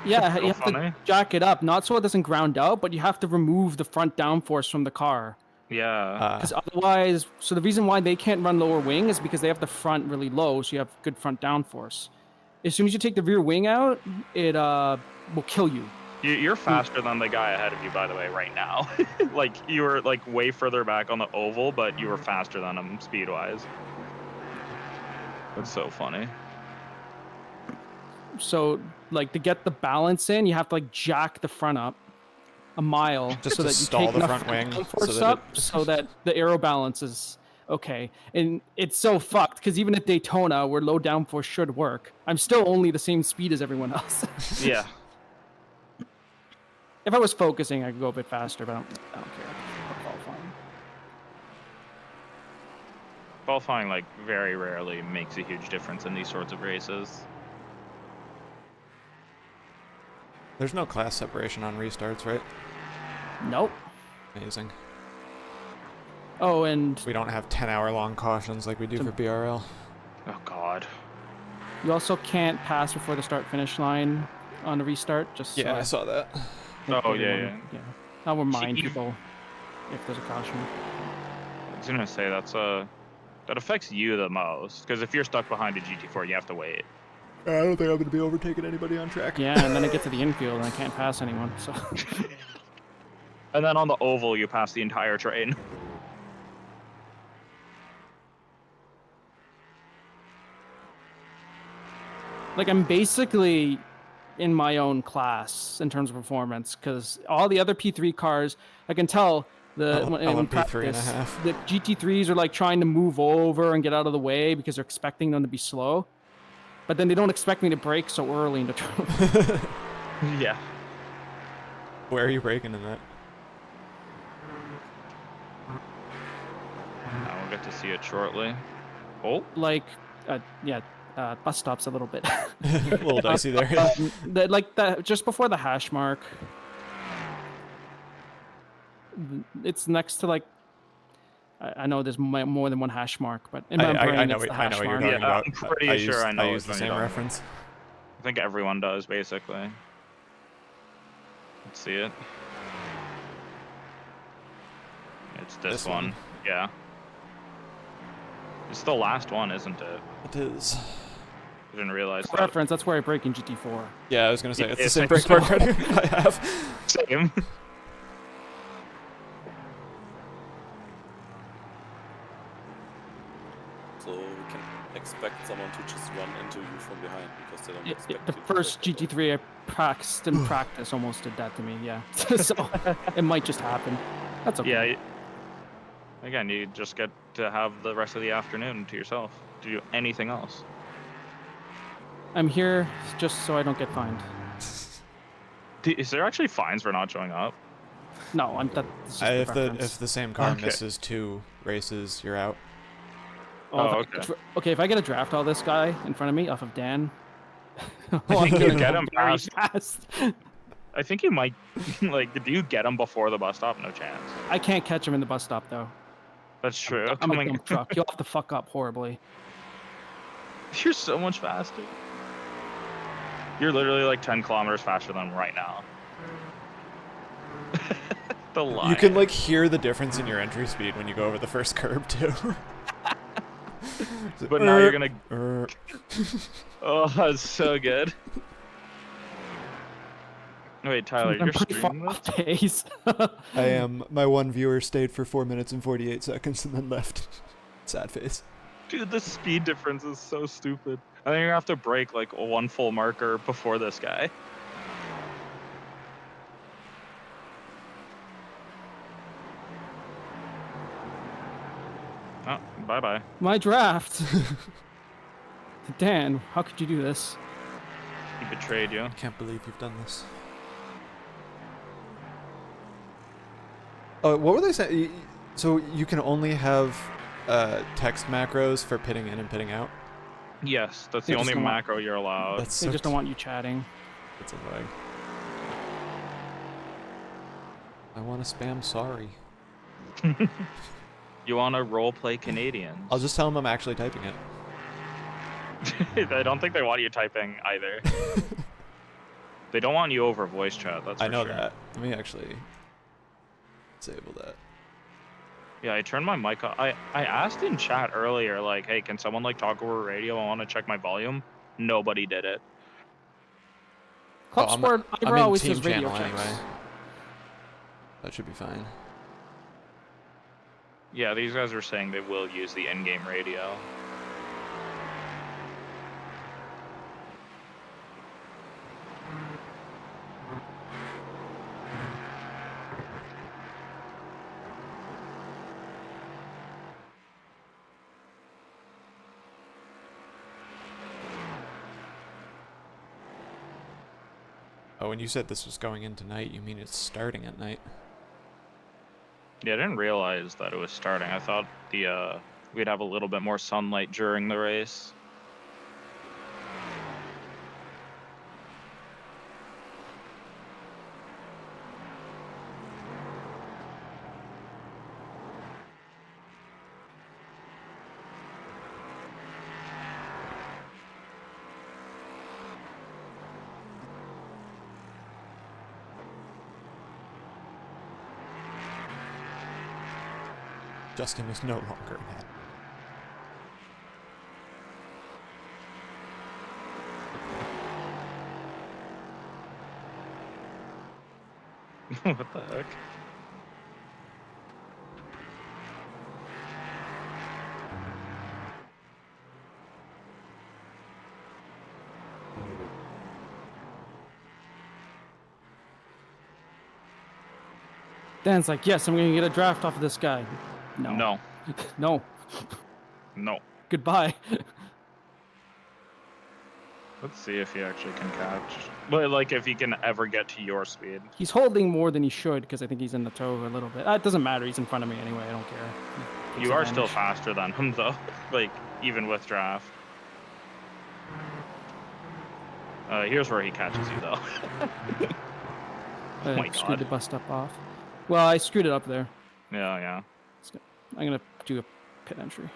Yeah, so you have to jack it up, not so it doesn't ground out, but you have to remove the front downforce from the car. Yeah. Because otherwise, so the reason why they can't run lower wing is because they have the front really low, so you have good front downforce. As soon as you take the rear wing out, it will kill you. You're faster than the guy ahead of you, by the way, right now. Like you were like way further back on the oval, but you were faster than him speed-wise. That's so funny. So, like, to get the balance in, you have to like jack the front up a mile just so to that you stall take the enough front wing downforce up so that the aero balance is okay. And it's so fucked because even at Daytona, where low downforce should work, I'm still only the same speed as everyone else. Yeah. If I was focusing, I could go a bit faster, but I don't care. I'm qualifying. Qualifying like very rarely makes a huge difference in these sorts of races. There's no class separation on restarts, right? Nope. Amazing. Oh, and We don't have 10-hour-long cautions like we do for BRL. Oh God. you also can't pass before the start-finish line on a restart. Just Yeah, I saw that. Like, Oh, everyone, yeah. yeah. I'll remind See, people if there's a caution. I was gonna say that affects you the most because if you're stuck behind a GT4, you have to wait. I don't think I'm gonna be overtaking anybody on track. Yeah, and then I get to the infield and I can't pass anyone. So And then on the oval, you pass the entire train. like I'm basically in my own class in terms of performance because all the other P3 cars, I can tell I'm a in P3 and a practice, half. the GT3s are like trying to move over and get out of the way because they're expecting them to be slow. But then they don't expect me to brake so early in the turn. Yeah. Where are you braking in that? Now we'll get to see it shortly. Oh, like, bus stops a little bit. A little dicey there. Just before the hash mark. It's next to like. I know there's more than one hash mark, but in my brain, I know it's the I hash know what you're mark. talking yeah, about. I'm pretty sure I know I which use the one same you're talking reference. I think everyone does, basically. Let's see it. It's this one. Yeah. It's the last one, isn't it? It is. I didn't realize For that. reference, that's where I brake in GT4. Yeah, I was gonna say it's the It's same like brake so- pattern I have. Same. So we can expect someone to just run into you from behind because they don't expect The you to first take the GT3 I practiced in practice almost did that to me. Yeah, so it might just happen. That's okay. Yeah. Again, you just get to have the rest of the afternoon to yourself to do anything else. I'm here just so I don't get fined. Is there actually fines for not showing up? No, I'm that. If the same car Okay. misses 2 races, you're out. Oh, Okay, if I get to draft all this guy in front of me off of Dan, I think I'm you gonna get go him very past. fast. I think you might, like, do you get him before the bus stop? No chance. I can't catch him in the bus stop though. That's true. I'm a dump truck. You'll have to fuck up horribly. You're so much faster. You're literally like 10 kilometers faster than him right now. The line. You can like hear the difference in your entry speed when you go over the first curb too. But now you're gonna. Oh, that's so good. Wait, Tyler, I'm you're pretty far streaming this? off pace. I am. My one viewer stayed for 4 minutes and 48 seconds and then left. Sad face. Dude, the speed difference is so stupid. I think you're gonna have to break like one full marker before this guy. Oh, bye-bye. My draft. Dan, how could you do this? He betrayed you. I can't believe you've done this. Oh, what were they saying? So you can only have text macros for pitting in and pitting out? Yes, that's They the just only don't want- macro you're allowed. That's They just don't want you chatting. That's annoying. I want to spam sorry. You want to roleplay Canadians? I'll just tell them I'm actually typing it. I don't think they want you typing either. They don't want you over voice chat, that's for I know sure. that. Let me actually disable that. Yeah, I turned my mic off. I asked in chat earlier, like, hey, can someone like talk over radio? I want to check my volume. Nobody did it. Club I'm Sport in Ivor always team does radio channel checks. anyway. That should be fine. Yeah, these guys were saying they will use the in-game radio. Oh, when you said this was going in tonight, you mean it's starting at night? Yeah, I didn't realize that it was starting. I thought we'd have a little bit more sunlight during the race. Justin is no longer in it. What the heck? Dan's like, yes, I'm gonna get a draft off of this guy. No. No. No. No. Goodbye. Let's see if he actually can catch. But like, if he can ever get to your speed. He's holding more than he should because I think he's in the toe a little bit. It doesn't matter. He's in front of me anyway. I don't care. He takes You are still advantage. faster than him, though. Like, even with draft. Here's where he catches you, though. Oh my Screwed God. the bus stop off. Well, I screwed it up there. Yeah. I'm gonna do a pit entry.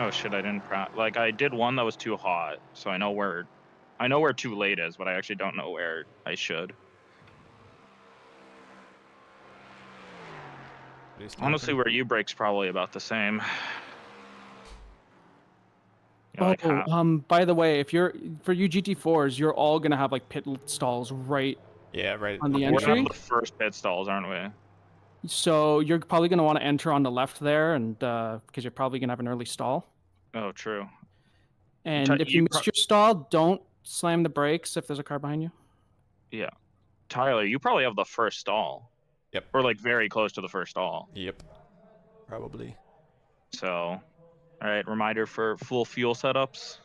Oh shit, I didn't like I did one that was too hot, so I know where too late is, but I actually don't know where I should. Honestly, where you brake's probably about the same. Yeah, like half. By the way, if you're for you GT4s, you're all gonna have like pit stalls right Yeah, right. on the We're entry. on the first pit stalls, aren't we? So you're probably gonna want to enter on the left there, and because you're probably gonna have an early stall. Oh, true. And if you missed your stall, don't slam the brakes if there's a car behind you. Yeah. Tyler, you probably have the first stall. Yep. Or like very close to the first stall. Yep. Probably. So, all right, reminder for full fuel setups.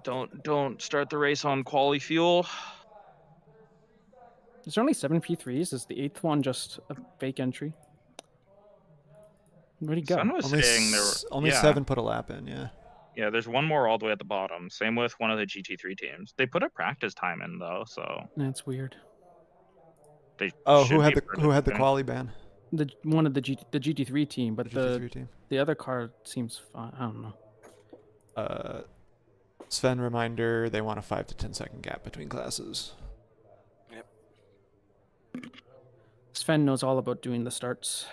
Don't start the race on quality fuel. Is there only 7 P3s? Is the 8th one just a fake entry? Where'd he go? Sun was saying there were only 7 put a lap in, yeah. Yeah, there's one more all the way at the bottom. Same with one of the GT3 teams. They put a practice time in though, so That's weird. they who had should be the participating. quali ban? The one of the GT3 team, but The GT3 team. the other car seems fine. I don't know. Sven, reminder, they want a 5 to 10 second gap between classes. Sven knows all about doing the starts.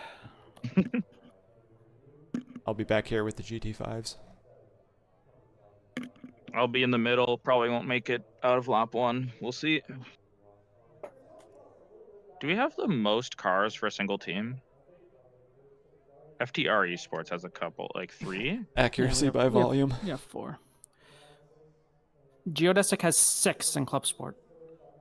I'll be back here with the GT5s. I'll be in the middle. Probably won't make it out of lap 1. We'll see. Do we have the most cars for a single team? FTR Esports has a couple, like 3. Accuracy Yeah, by volume. Yeah, 4. Geodesic has 6 in Club Sport.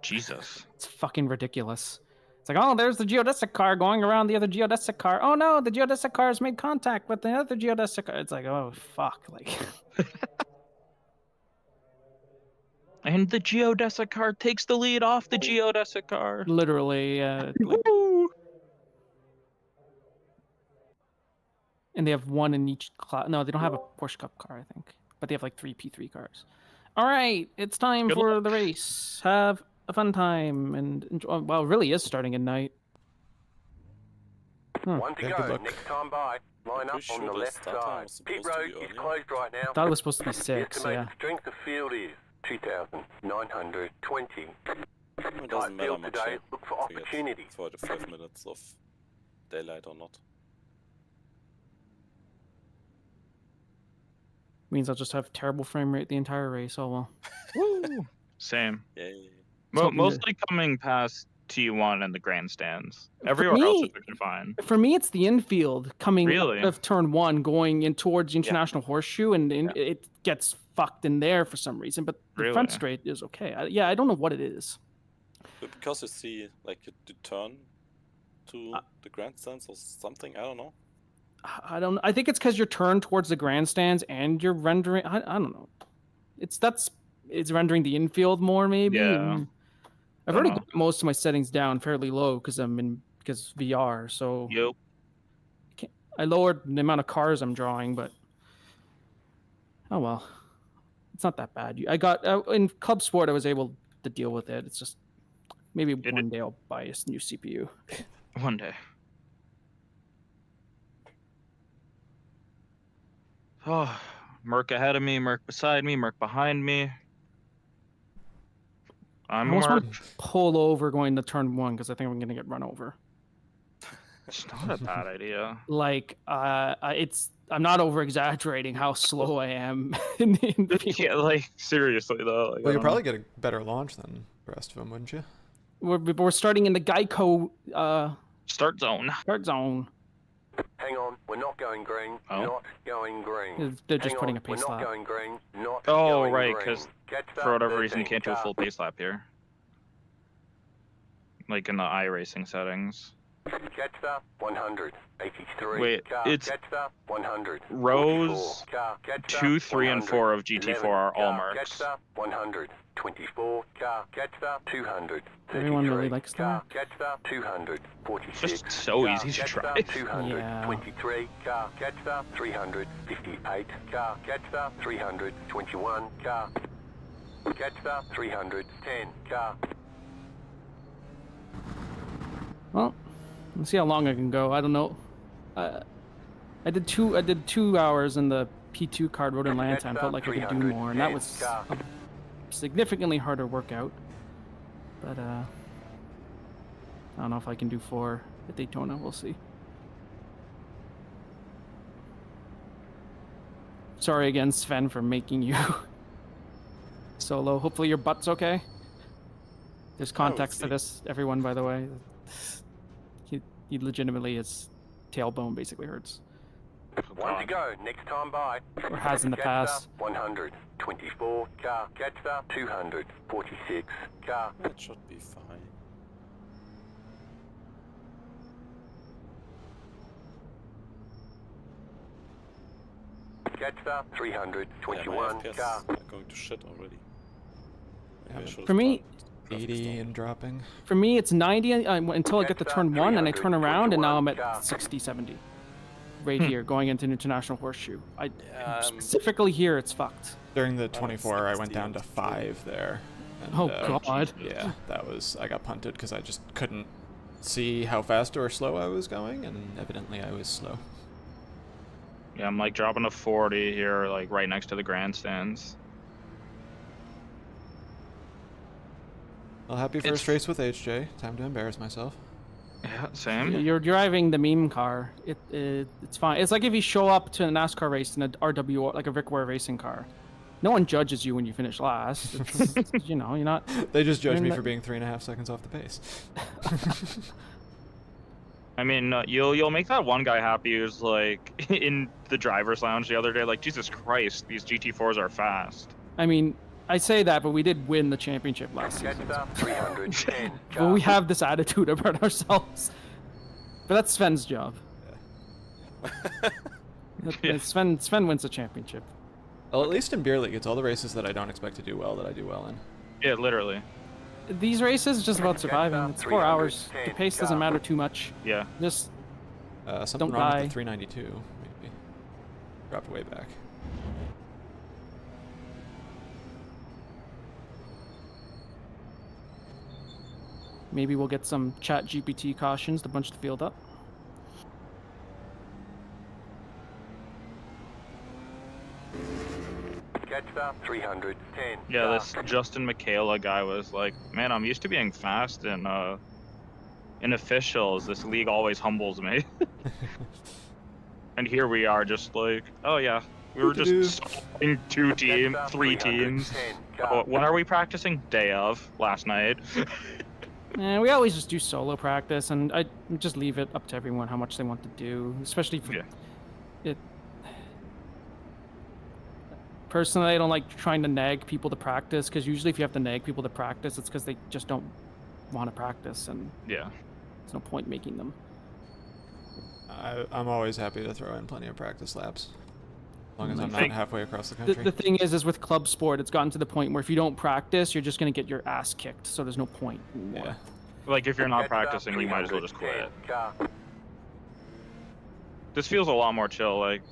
Jesus. It's fucking ridiculous. It's like, oh, there's the geodesic car going around the other geodesic car. Oh no, the geodesic car has made contact with the other geodesic car. It's like, oh fuck, like. And the geodesic car takes the lead off the geodesic car. Literally, like, and they have 1 in each class. No, they don't have a Porsche Cup car, I think, but they have like 3 P3 cars. All right, it's time Good for luck. the race. Have a fun time and enjoy. Well, it really is starting at night. One to Yeah, good go. luck. Next time by. Line up Pretty on the sure the left start time side. was Pit supposed to road be is earlier. closed right now. I thought it was supposed to be The 6. estimated Yeah. strength of field is 2,920. It doesn't matter field much. today. I Look for forget opportunity. 4 to 5 minutes of daylight or not. Means I'll just have terrible frame rate the entire race. Oh well. Woo. Same. Yay. Something to- Mostly coming past T1 and the grandstands. Everywhere else is looking fine. For me, it's the infield coming Really? out of turn 1, going in towards the international horseshoe, and it gets fucked in there for some reason. But the front Really? straight is okay. I don't know what it is. But because you see, like, you turn to the grandstands or something, I don't know. I don't. I think it's because you're turned towards the grandstands and you're rendering. I don't know. It's rendering the infield more maybe. Yeah. and I've Don't already know. got most of my settings down fairly low because VR. So Yep. I lowered the amount of cars I'm drawing, but oh well, it's not that bad. I got in Club Sport, I was able to deal with it. It's just maybe one day I'll buy a new CPU. One day. Oh, Merc ahead of me, Merc beside me, Merc behind me. I I'm almost more. want to pull over going to turn 1 because I think I'm going to get run over. It's not a bad idea. Like, I'm not over exaggerating how slow I am in the field. Yeah, like seriously though. Like, Well, I you'll don't probably know. get a better launch than the rest of them, wouldn't you? We're starting in the Geico Start zone. start zone. Hang on, we're not going green. Oh. Not going green. They're just Hang putting on, a pace we're not lap. going green. Not Oh, going right, green. 'cause Catch For that whatever reason, 13 you can't do a car. full pace lap here. Like in the iRacing settings. Catch that 183 Wait, car. it's Catch that 100. rows 2, 3, and 4 of GT4 are all Catch marks. that 124 car. Catch that 200. Everyone really likes car. that. Catch that 246. It's just so car. easy to Catch drive. that 223 Yeah. car. Catch that 358 car. Catch that 321 car. Catch that 310 car. Well, let's see how long I can go. I don't know. I did 2 hours in the P2 card road in land time. Felt like I could do more, and that was a significantly harder workout. But I don't know if I can do 4 at Daytona. We'll see. Sorry again, Sven, for making you solo. Hopefully your butt's okay. There's context to see. this, everyone, by the way. He legitimately, his tailbone basically hurts. One to go. Next time by. Or has in the Catch past. that 124 car. Catch that 246 car. That should be fine. Catch that Yeah, 321 my FPS car. are going to shit already. Maybe I Yeah, should've for me- started 80 graphics and dropping. For me, it's 90 until I get to Catch turn that 1, and I turn around, and now I'm 321 at 60, 70. Right here, going into International Horseshoe. Yeah, Specifically here, it's fucked. During the was 24, I went 60 down to and 5 there. And, Oh, God. Yeah, that was... I got punted because I just couldn't see how fast or slow I was going, and evidently I was slow. Yeah, I'm like dropping to 40 here, like right next to the grandstands. Well, happy first race with HJ. Time to embarrass myself. Yeah, same. You're driving the meme car. It's fine. It's like if you show up to a NASCAR race in a RW, like a Rick Ware racing car. No one judges you when you finish last. It's, you know, you're not. They just judge You're me not- for being 3.5 seconds off the pace. I mean, you'll make that one guy happy who's like in the driver's lounge the other day, like, Jesus Christ, these GT4s are fast. I mean, I say that, but we did win the championship last Catch season. that 310 Well, car. we have this attitude about ourselves. But that's Sven's job. Yeah. Sven wins the championship. Well, at least in beer league, it's all the races that I don't expect to do well that I do well in. Yeah, literally. These races is just about surviving. It's 4 hours. The pace doesn't matter too much. Yeah. Just Something Don't wrong die. with the 392, maybe. Drop way back. maybe we'll get some chat GPT cautions to bunch the field up. Catch that 310 Yeah, car. this Justin Michaela guy was like, man, I'm used to being fast in officials. This league always humbles me. And here we are, just like, oh yeah, we were just in 2 teams, 3 teams. Oh, when are we practicing? Day of, last night. And we always just do solo practice, and I just leave it up to everyone how much they want to do, especially for Yeah. it. Personally, I don't like trying to nag people to practice, because usually if you have to nag people to practice, it's because they just don't want to practice, and Yeah. there's no point making them. I'm always happy to throw in plenty of practice laps. As long as I'm not think- halfway across the The, country. the thing is with club sport, it's gotten to the point where if you don't practice, you're just going to get your ass kicked, so there's no point anymore. Yeah. Like, if you're not Catch that practicing, you might as well just quit. 310 car. This feels a lot more chill. Like,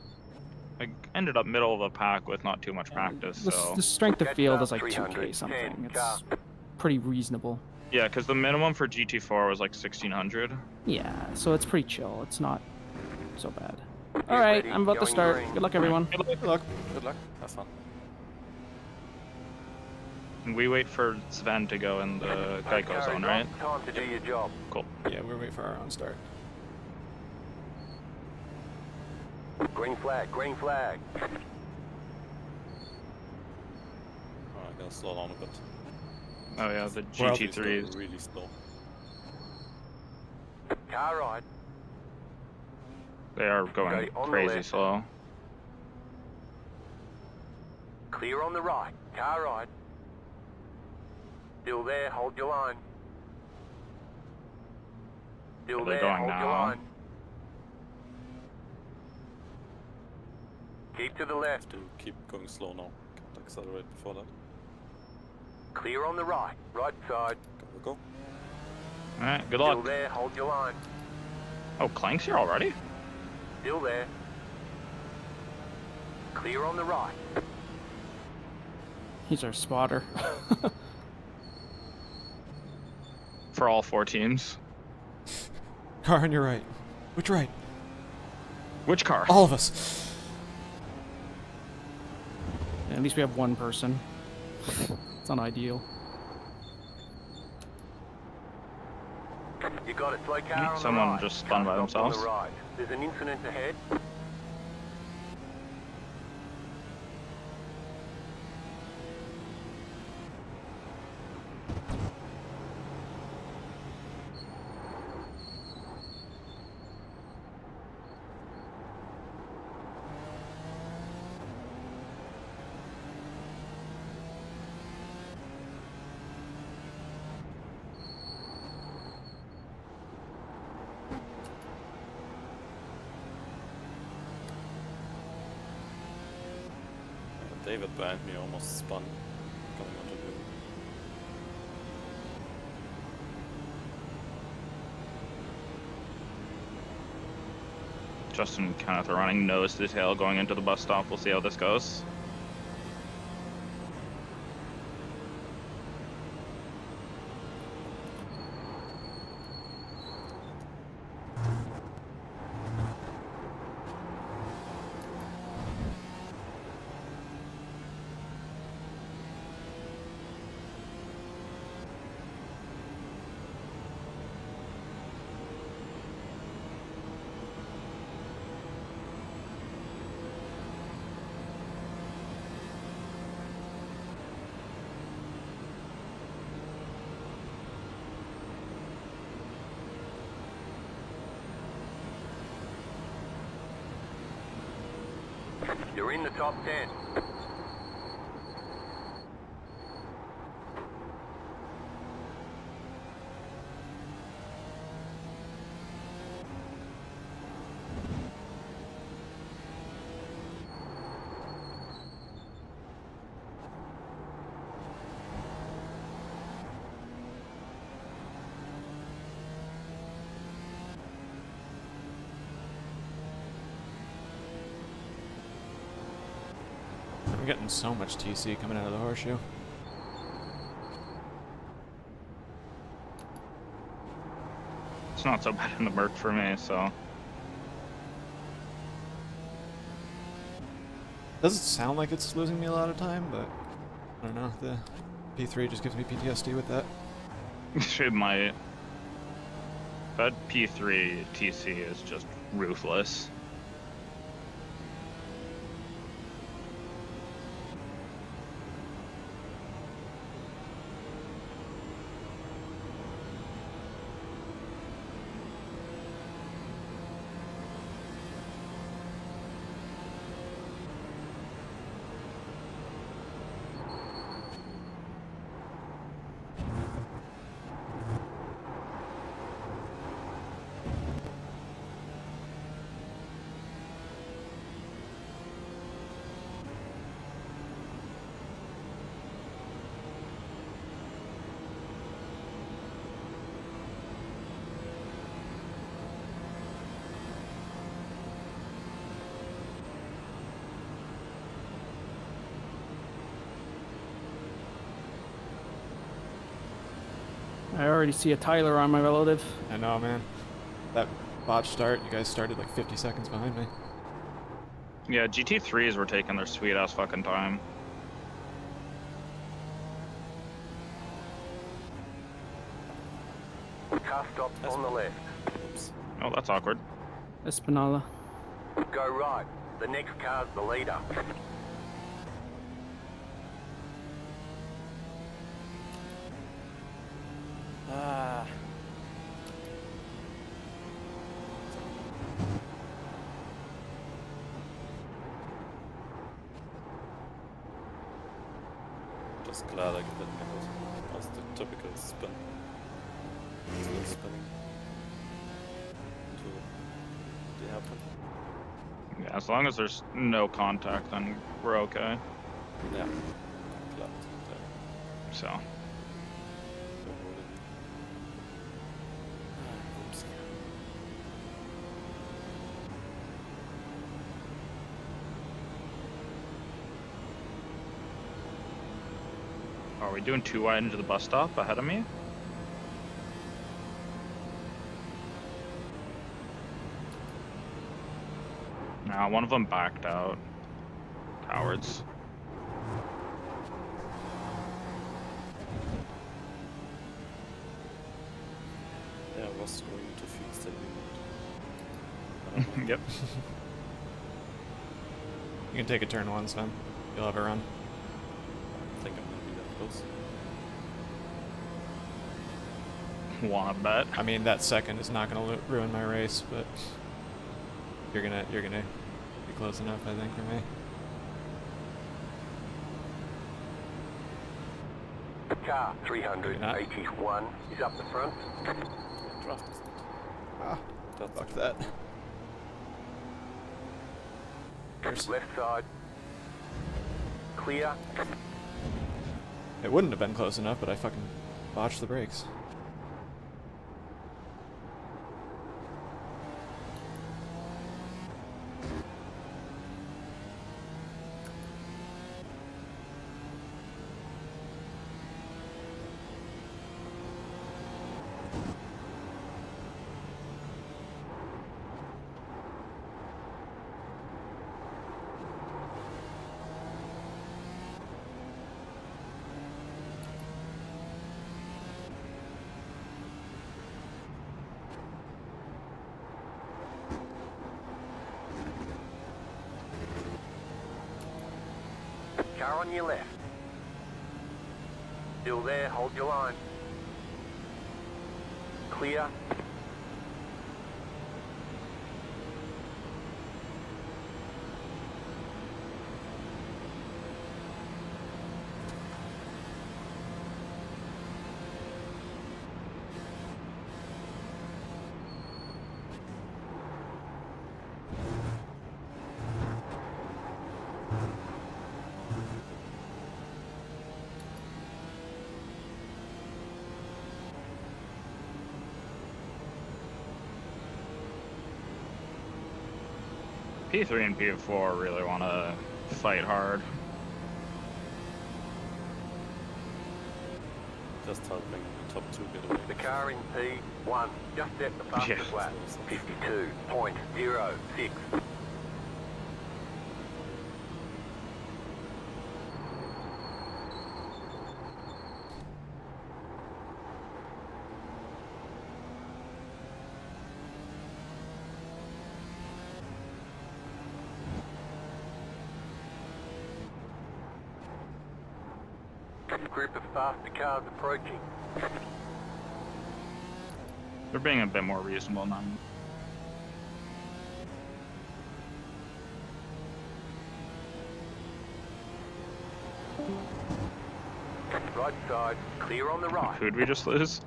I ended up middle of the pack with not too much practice, The, so... the strength of Catch field that is like 2K 310 something. car. It's pretty reasonable. Yeah, because the minimum for GT4 was like 1600. Yeah, so it's pretty chill. It's not so bad. Get All right, ready, I'm about to going start. green. Good luck, everyone. Good luck. Good luck. Have fun. And we wait for Sven to go in the Geico zone, right? Time to do your job. Cool. Yeah, we're waiting for our own start. Green flag, green flag. Alright, gotta slow down a bit. Oh yeah, the Well, GT3s. really slow. Car right. They are going Okay, on the crazy left. slow. Clear on the right. Car right. Still there, hold your line. Still Where there, they're going hold your now. line. Keep to the left. To keep going slow now. Can't accelerate before that. Clear on the right. Right side. Go. Alright, good Still luck. there, hold your line. Oh, Clank's here already? Still there. Clear on the right. He's our spotter. For all 4 teams. Car on your right. Which right? Which car? All of us. At least we have one person. It's not ideal. You got a slow car on Someone the right. just spun by Car stopped on themselves. the right. There's an incident ahead. David behind me almost spun. Coming onto the Justin and Kenneth are running nose to tail going into the bus stop. We'll see how this goes. You're in the top 10. I'm getting so much TC coming out of the horseshoe. It's not so bad in the Merc for me, so. Doesn't sound like it's losing me a lot of time, but I don't know. The P3 just gives me PTSD with that. It might. That P3 TC is just ruthless. I already see a Tyler on my relative. I know, man. That botch start, you guys started like 50 seconds behind me. Yeah, GT3s were taking their sweet ass fucking time. Car stop on the left. Oops. Oh, that's awkward. Espinala. Go right. The next car's the leader. Ah. Just glad I get that because that's the typical spin. Slow spinning. To the happen. Yeah, as long as there's no contact, then we're okay. Yeah. Glad there. So, Oops. are we doing too wide into the bus stop ahead of me? Nah, one of them backed out. Cowards. Yeah, I was going to fix that remote. Yep. You can take a turn once, Sven. You'll have a run. I think I'm gonna be that close. Wanna bet? I mean, that second is not gonna ruin my race, but you're gonna be close enough, I think, for me. Car 381 is up the front. Draft is not. Ah, That's fuck that. Left side. Clear. It wouldn't have been close enough, but I fucking botched the brakes. Car on your left. Still there, hold your line. Clear. P3 and P4 really want to fight hard. just helping the top two get away. The car in P1 just at the fastest lap. 52.06. Group of faster cars approaching. They're being a bit more reasonable now. Right side, clear on the right. Who'd we just lose?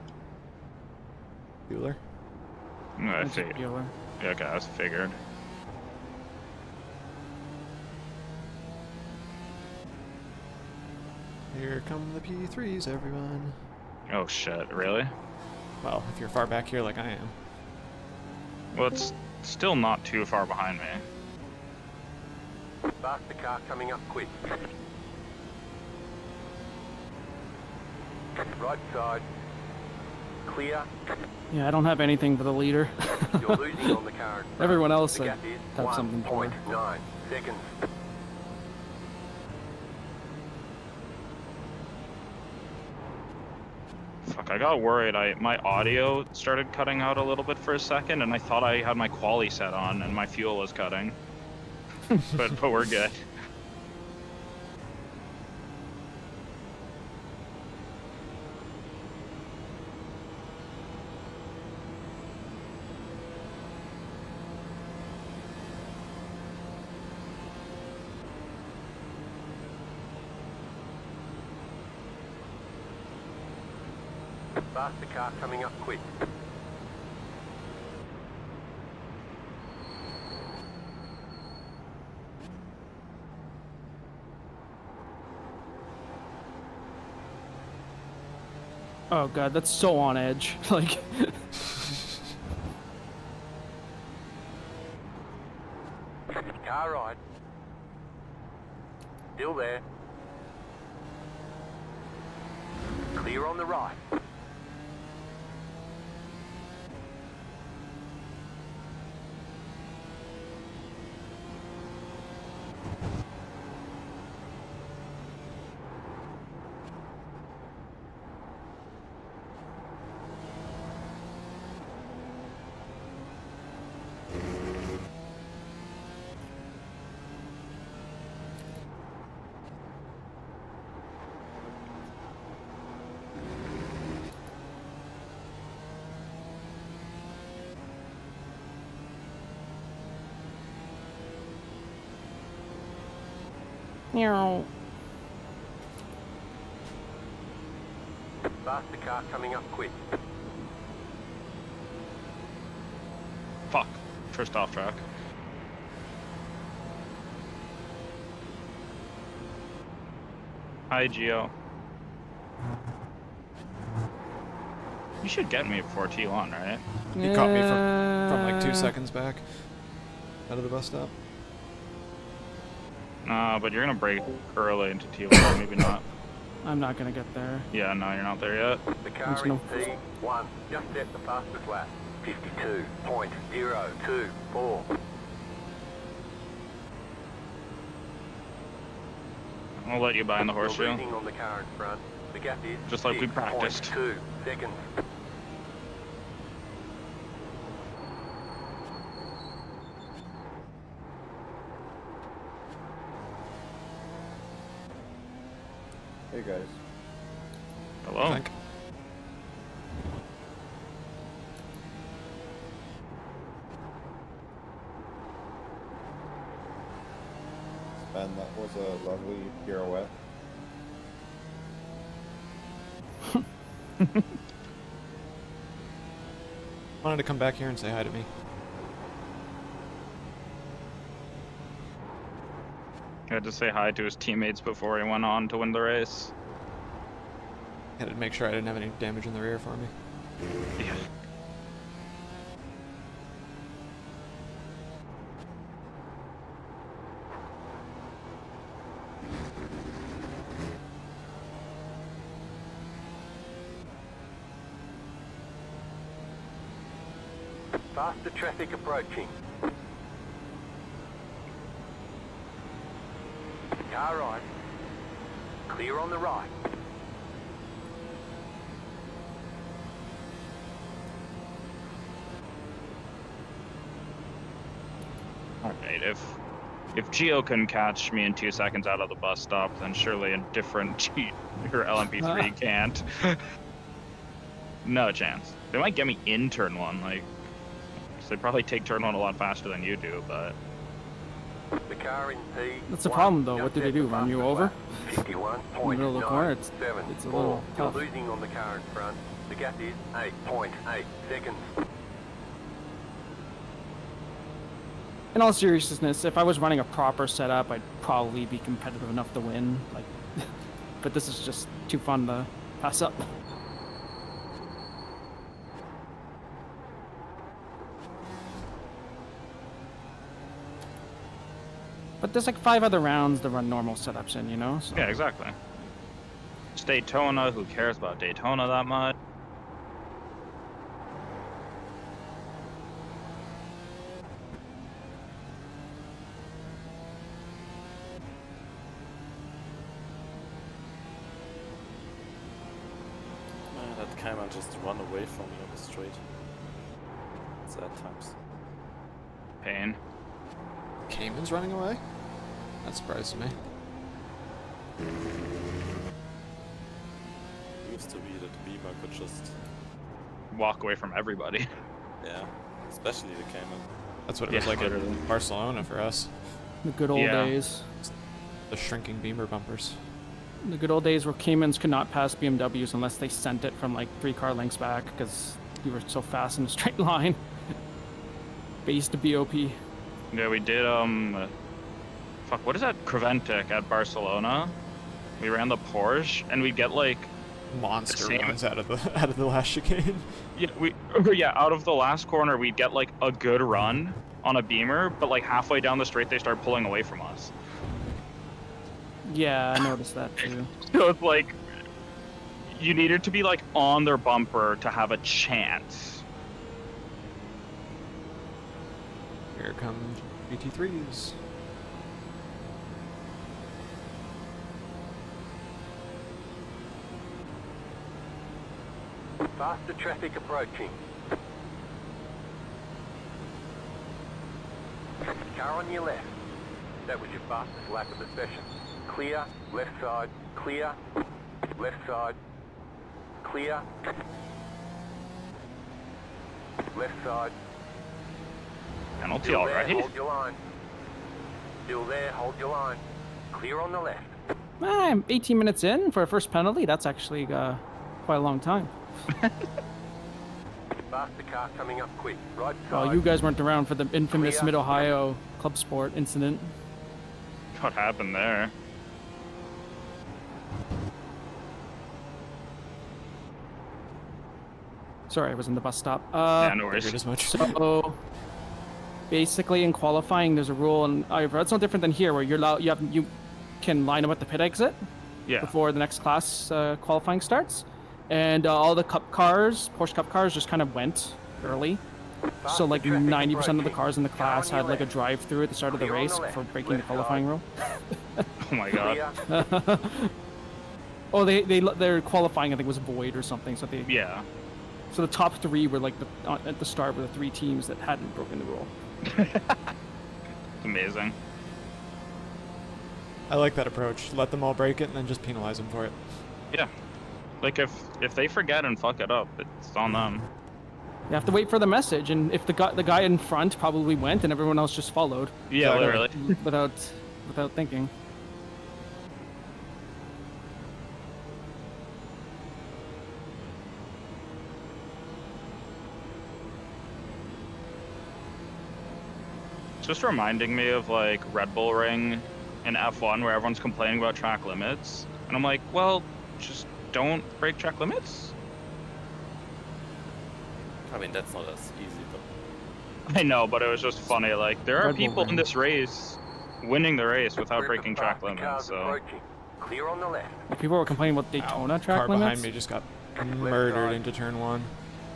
Bueller. No, I That's figured. Bueller. Yeah, okay, I was figured. Here come the P3s, everyone. Oh shit, really? Well, if you're far back here like I am. Well, it's still not too far behind me. Faster car coming up quick. Right side, clear. Yeah, I don't have anything for the leader. You're losing on the car. in front. Everyone else The I gap is have something for. 1.9 seconds. Fuck, I got worried. My audio started cutting out a little bit for a second, and I thought I had my quali set on, and my fuel was cutting. but we're good. Faster car coming up quick. Oh god, that's so on edge. Like, Car ride. Still there. Clear on the right. meow. Faster car coming up quick. Fuck. First off track. Hi, Geo. You should get me before T1, right? He caught me from like 2 seconds back out of the bus stop. But you're gonna break early into T1, maybe not. I'm not gonna get there. Yeah, no, you're not there yet. The car in P1 just set the fastest lap. 52.024. I'll let you behind the You're horseshoe. leading on the car in front. The gap is Just like we practiced. 6.2 seconds. Hey guys. Hello. I think. Ben, that was a lovely pirouette. Wanted to come back here and say hi to me. He had to say hi to his teammates before he went on to win the race. Had to make sure I didn't have any damage in the rear for me. Yeah. Faster traffic approaching. Car right. Clear on the right. Alright, if Geo can catch me in 2 seconds out of the bus stop, then surely a different G or LMP3 can't. No chance. They might get me in turn 1, like, 'cause they probably take turn 1 a lot faster than you do, but... The car in P. That's the problem, though. What did they do? Run you over? 51. In the middle of the corner, it's a little You're tough. losing on the car in front. The gap is 8.8 seconds. In all seriousness, if I was running a proper setup, I'd probably be competitive enough to win. Like, but this is just too fun to pass up. But there's like 5 other rounds to run normal setups in, you know? So. Yeah, exactly. It's Daytona, who cares about Daytona that much? That Cayman just run away from me on the straight. Sad times. Pain. Cayman's running away? That surprises me. Used to be that Beamer could just, Walk away from everybody. yeah, especially the Cayman. That's what it was Yeah, like literally. in Barcelona for us. The good old Yeah. days. The shrinking Beamer bumpers. The good old days where Caymans could not pass BMWs unless they sent it from like 3 car lengths back because you were so fast in a straight line. Base to BOP. Yeah, we did, fuck, what is that Creventic at Barcelona? We ran the Porsche, and we'd get, like, Monster Same. runs out of the last chicane. yeah, out of the last corner, we'd get, like, a good run on a Beamer, but, like, halfway down the straight, they start pulling away from us. Yeah, I noticed that too. So it's like, you needed to be, like, on their bumper to have a chance. Here come GT3s. Faster traffic approaching. Car on your left. That was your fastest lap of the session. Clear, left side, clear, left side, clear, left side. Penalty Still there, already? hold your line. Still there, hold your line. Clear on the left. I'm 18 minutes in for a first penalty. That's actually quite a long time. Faster car coming up quick. Right side. Well, you guys weren't around for the infamous Clear. Mid-Ohio Club Sport incident. What happened there? Sorry, I was in the bus stop. Yeah, no worries. Figured as much. So basically, in qualifying, there's a rule, and it's no different than here, where you can line up at the pit exit Yeah. before the next class qualifying starts, and all the Cup cars, Porsche Cup cars, just kind of went early. So like 90% of the cars in the class had like a drive-through at the start of the race before breaking the qualifying rule. Oh my god. Oh, their qualifying I think was void or something. So Yeah. so the top 3 were like at the start were the 3 teams that hadn't broken the rule. Amazing. I like that approach. Let them all break it and then just penalize them for it. Yeah. Like if they forget and fuck it up, it's on them. You have to wait for the message, and if the guy in front probably went, and everyone else just followed. Yeah, literally. without thinking. It's just reminding me of like Red Bull Ring in F1 where everyone's complaining about track limits. And I'm like, well, just don't break track limits. I mean, that's not as easy though. I know, but it was just funny. Like, there are Red Bull people in Ring. this race winning the race without Group of breaking track faster limits, cars so. approaching. Clear on the left. People were complaining about Daytona track Car limits. behind me just got murdered side. into turn 1.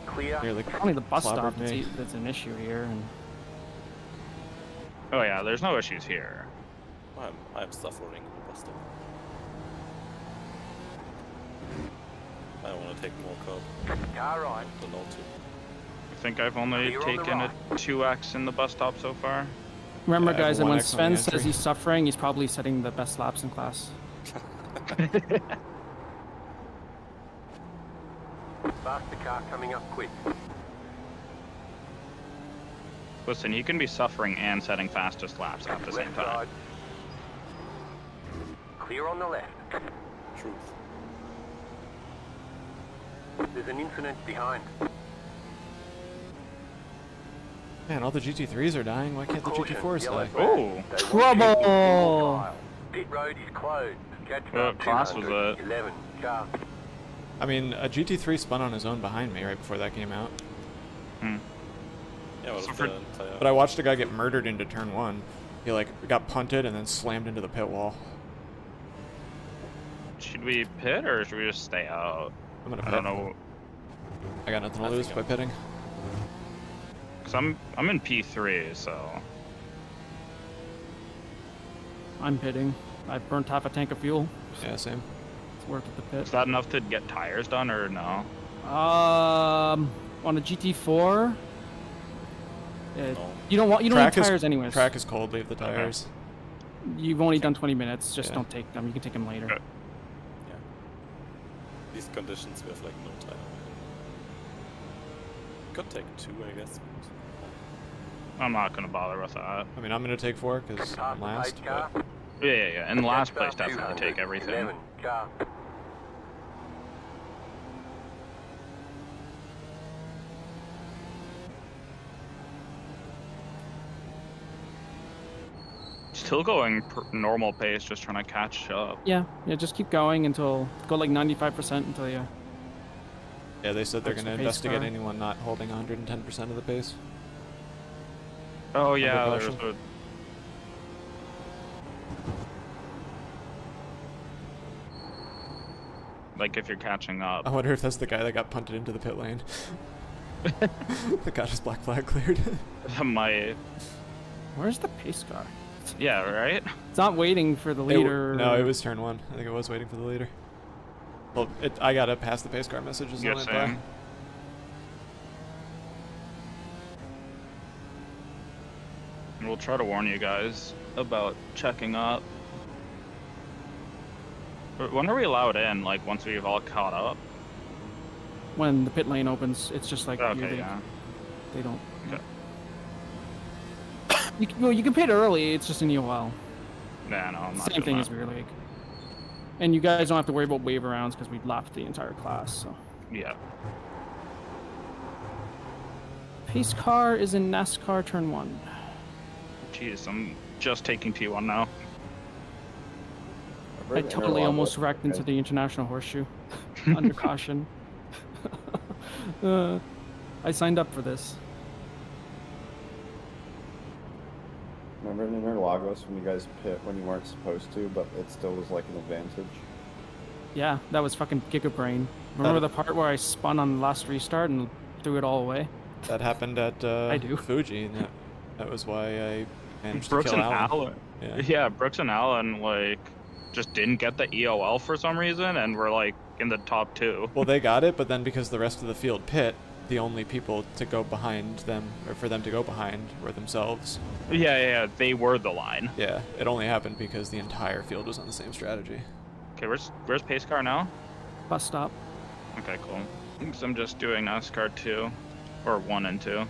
Clear. Nearly Only the bus clobbered stop me. that's an issue here. And Oh yeah, there's no issues here. I'm suffering in the bus stop. I want to take more curb Car right. than all two. I think I've only Clear on the taken a right. 2x in the bus stop so far. remember, I have guys, that when 1x on the Sven says entry. he's suffering, he's probably setting the best laps in class. Faster car coming up quick. Listen, you can be suffering and setting fastest laps at the same Left time. side. Clear on the left. Truth. There's an incident behind. Man, all the GT3s are dying. Why can't the Caution, GT4s yellow die? flag. Oh. They want you Trouble! in single file. Pit road is closed. Catch What class was it? 11 car. I mean, a GT3 spun on his own behind me right before that came out. Hmm. Yeah, what So if for- the entire... But I watched a guy get murdered into turn 1. He like got punted and then slammed into the pit wall. Should we pit or should we just stay out? I'm gonna I pit. don't know, I got nothing to I lose think by pitting. cause I'm in P3, so I'm pitting. I burnt half a tank of fuel. Yeah, same. It's worth at the pit. is that enough to get tires done or no? On a GT4, No. you don't need tires anyways. Track is cold. Leave the tires. You've only done 20 minutes. Just Yeah. don't take them. You can take them later. Okay. Yeah. These conditions we have like no time. Could take 2, I guess. I'm not gonna bother with that. I mean, I'm gonna take 4 because Pass I'm the last. pace car. But Yeah. In last place, Jetstar definitely 200, take everything. 11, car. Still going normal pace, just trying to catch up. Yeah. Just keep going until go like 95% until you. yeah, they said they're Push gonna the pace investigate car. anyone not holding 110% of the pace. Oh yeah, Under there's caution. a... Like if you're catching up. I wonder if that's the guy that got punted into the pit lane. that got his black flag cleared. My... Where's the pace car? Yeah, right? It's not waiting for the leader. No, it was turn 1. I think it was waiting for the leader. Well, I gotta pass the pace car messages Yeah, on it by. same. We'll try to warn you guys about checking up. But when are we allowed in? Like once we've all caught up? When the pit lane opens, it's just like Okay, yeah. they don't. Okay. You can pit early. It's just in EOL. Yeah, no, I'm not Same thing doing as that. rear league. And you guys don't have to worry about wave rounds because we lapped the entire class. So Yeah. pace car is in NASCAR turn 1. Jeez, I'm just taking T1 now. I totally almost wrecked into the international horseshoe under caution. I signed up for this. Remember in Interlagos when you guys pit when you weren't supposed to, but it still was like an advantage? Yeah, that was fucking gigabrain. Remember the part where I spun on the last restart and threw it all away? That happened at I do. Fuji, and that was why I managed Brooks to kill and Alan. Allen. Yeah, Brooks and Allen like just didn't get the EOL for some reason, and were like in the top 2. Well, they got it, but then because the rest of the field pit, the only people to go behind them, or for them to go behind, were themselves. Yeah, they were the line. Yeah, it only happened because the entire field was on the same strategy. Okay, where's pace car now? Bus stop. Okay, cool. So I'm just doing NASCAR 2, or 1 and 2.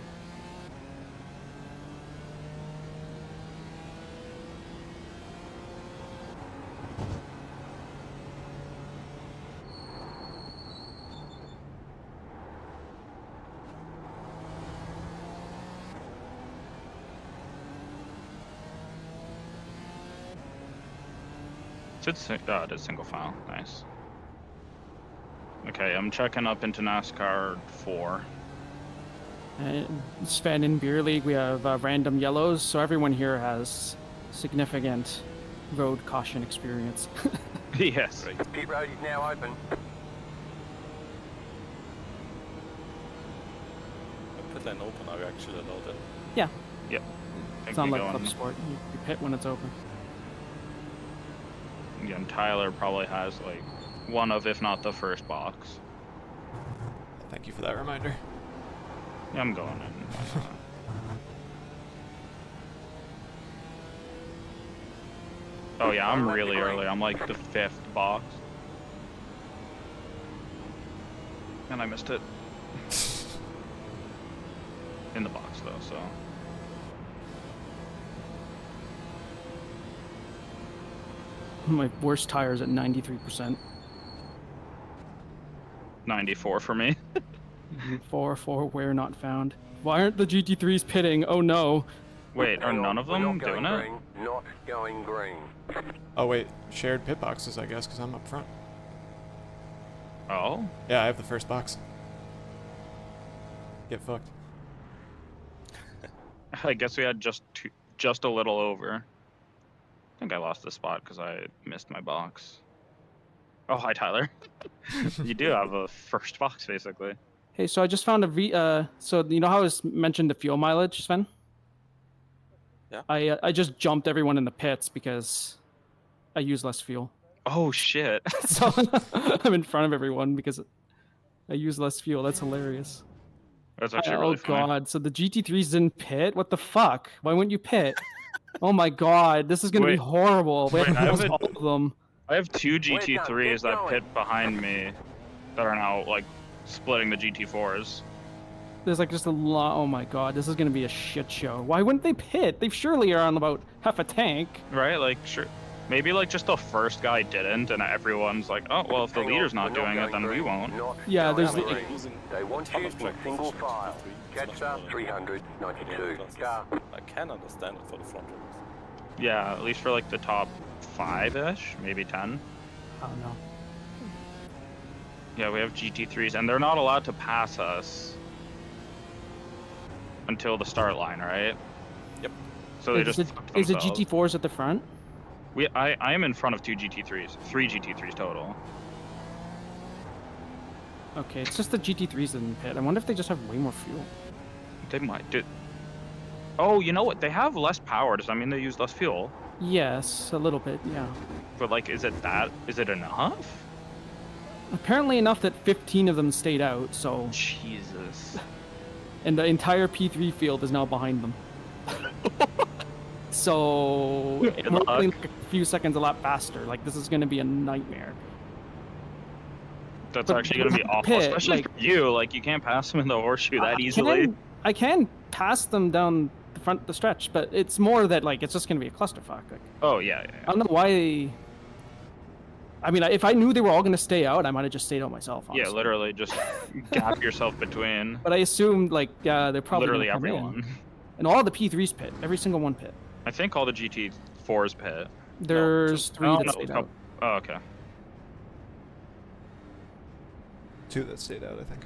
It is single file. Nice. Okay, I'm checking up into NASCAR 4. Sven in Beer League, we have random yellows, so everyone here has significant road caution experience. Yes. Pit road is now open. Pit lane open, are we actually allowed in? Yeah, Yep. it's not like club sport. You pit when it's open. Again, Tyler probably has like one of, if not the first box. Thank you for that reminder. Yeah, I'm going in. Oh yeah, I'm really early. I'm like the 5th box. And I missed it. In the box though, so. My worst tire's at 93%. 94 for me. 4 where not found. Why aren't the GT3s pitting? Oh no. Wait, are none of We're them not going doing it? green, not going green. Oh wait, shared pit boxes, I guess, because I'm up front. Oh? Yeah, I have the first box. Get fucked. I guess we had just a little over. I think I lost the spot because I missed my box. Oh, hi, Tyler. You do have a first box, basically. Hey, so I just found so you know how I was mentioned the fuel mileage, Sven? Yeah. I just jumped everyone in the pits because I use less fuel. Oh, shit. So I'm in front of everyone because I use less fuel. That's hilarious. That's actually really funny. Oh god, so the GT3s didn't pit? What the fuck? Why wouldn't you pit? Oh my god, this is gonna be Wait. horrible. We Wait, have I to have lose a- all of them. I have two We're done. GT3s Get that going. pit behind me that are now like splitting the GT4s. There's like just a lot. Oh my god, this is gonna be a shit show. Why wouldn't they pit? They surely are on about half a tank. Right? Like, sure. Maybe like just the first guy didn't, and everyone's like, oh well, if the Hang on, leader's not we're doing it, going then we green. won't. Not Yeah, going there's Yeah, the- green. losing They a want ton you of in track single position file. to 3. It's Catch much up, more 392. classes. Car. I can understand it for the front runners. Yeah, at least for like the top 5-ish, maybe 10. Oh no. Yeah, we have GT3s, and they're not allowed to pass us until the start line, right? Yep. So they Is just it, fucked is it themselves. GT4s at the front? I am in front of 2 GT3s, 3 GT3s total. Okay, it's just the GT3s that didn't pit. I wonder if they just have way more fuel. They might do. Oh, you know what? They have less power. Does that mean they use less fuel? Yes, a little bit, yeah. But like, is it that? Is it enough? Apparently enough that 15 of them stayed out, so... Jesus. And the entire P3 field is now behind them. So... Good we're luck. running like a few seconds a lot faster. Like, this is gonna be a nightmare. That's But actually gonna be awful, pit, especially like- for you. Like, you can't pass them in the horseshoe that I easily. I can pass them down the front of the stretch, but it's more that, like, it's just gonna be a clusterfuck. Like, Oh yeah, yeah, I yeah. don't know why... I mean, if I knew they were all gonna stay out, I might have just stayed out myself, Yeah, honestly. literally just gap yourself between But I assumed, like, they're probably literally gonna come in. everyone. And all the P3s pit. Every single one pit. I think all the GT4s pit. There's three Oh, that no, stayed couple- out. Oh, okay. 2 that stayed out, I think.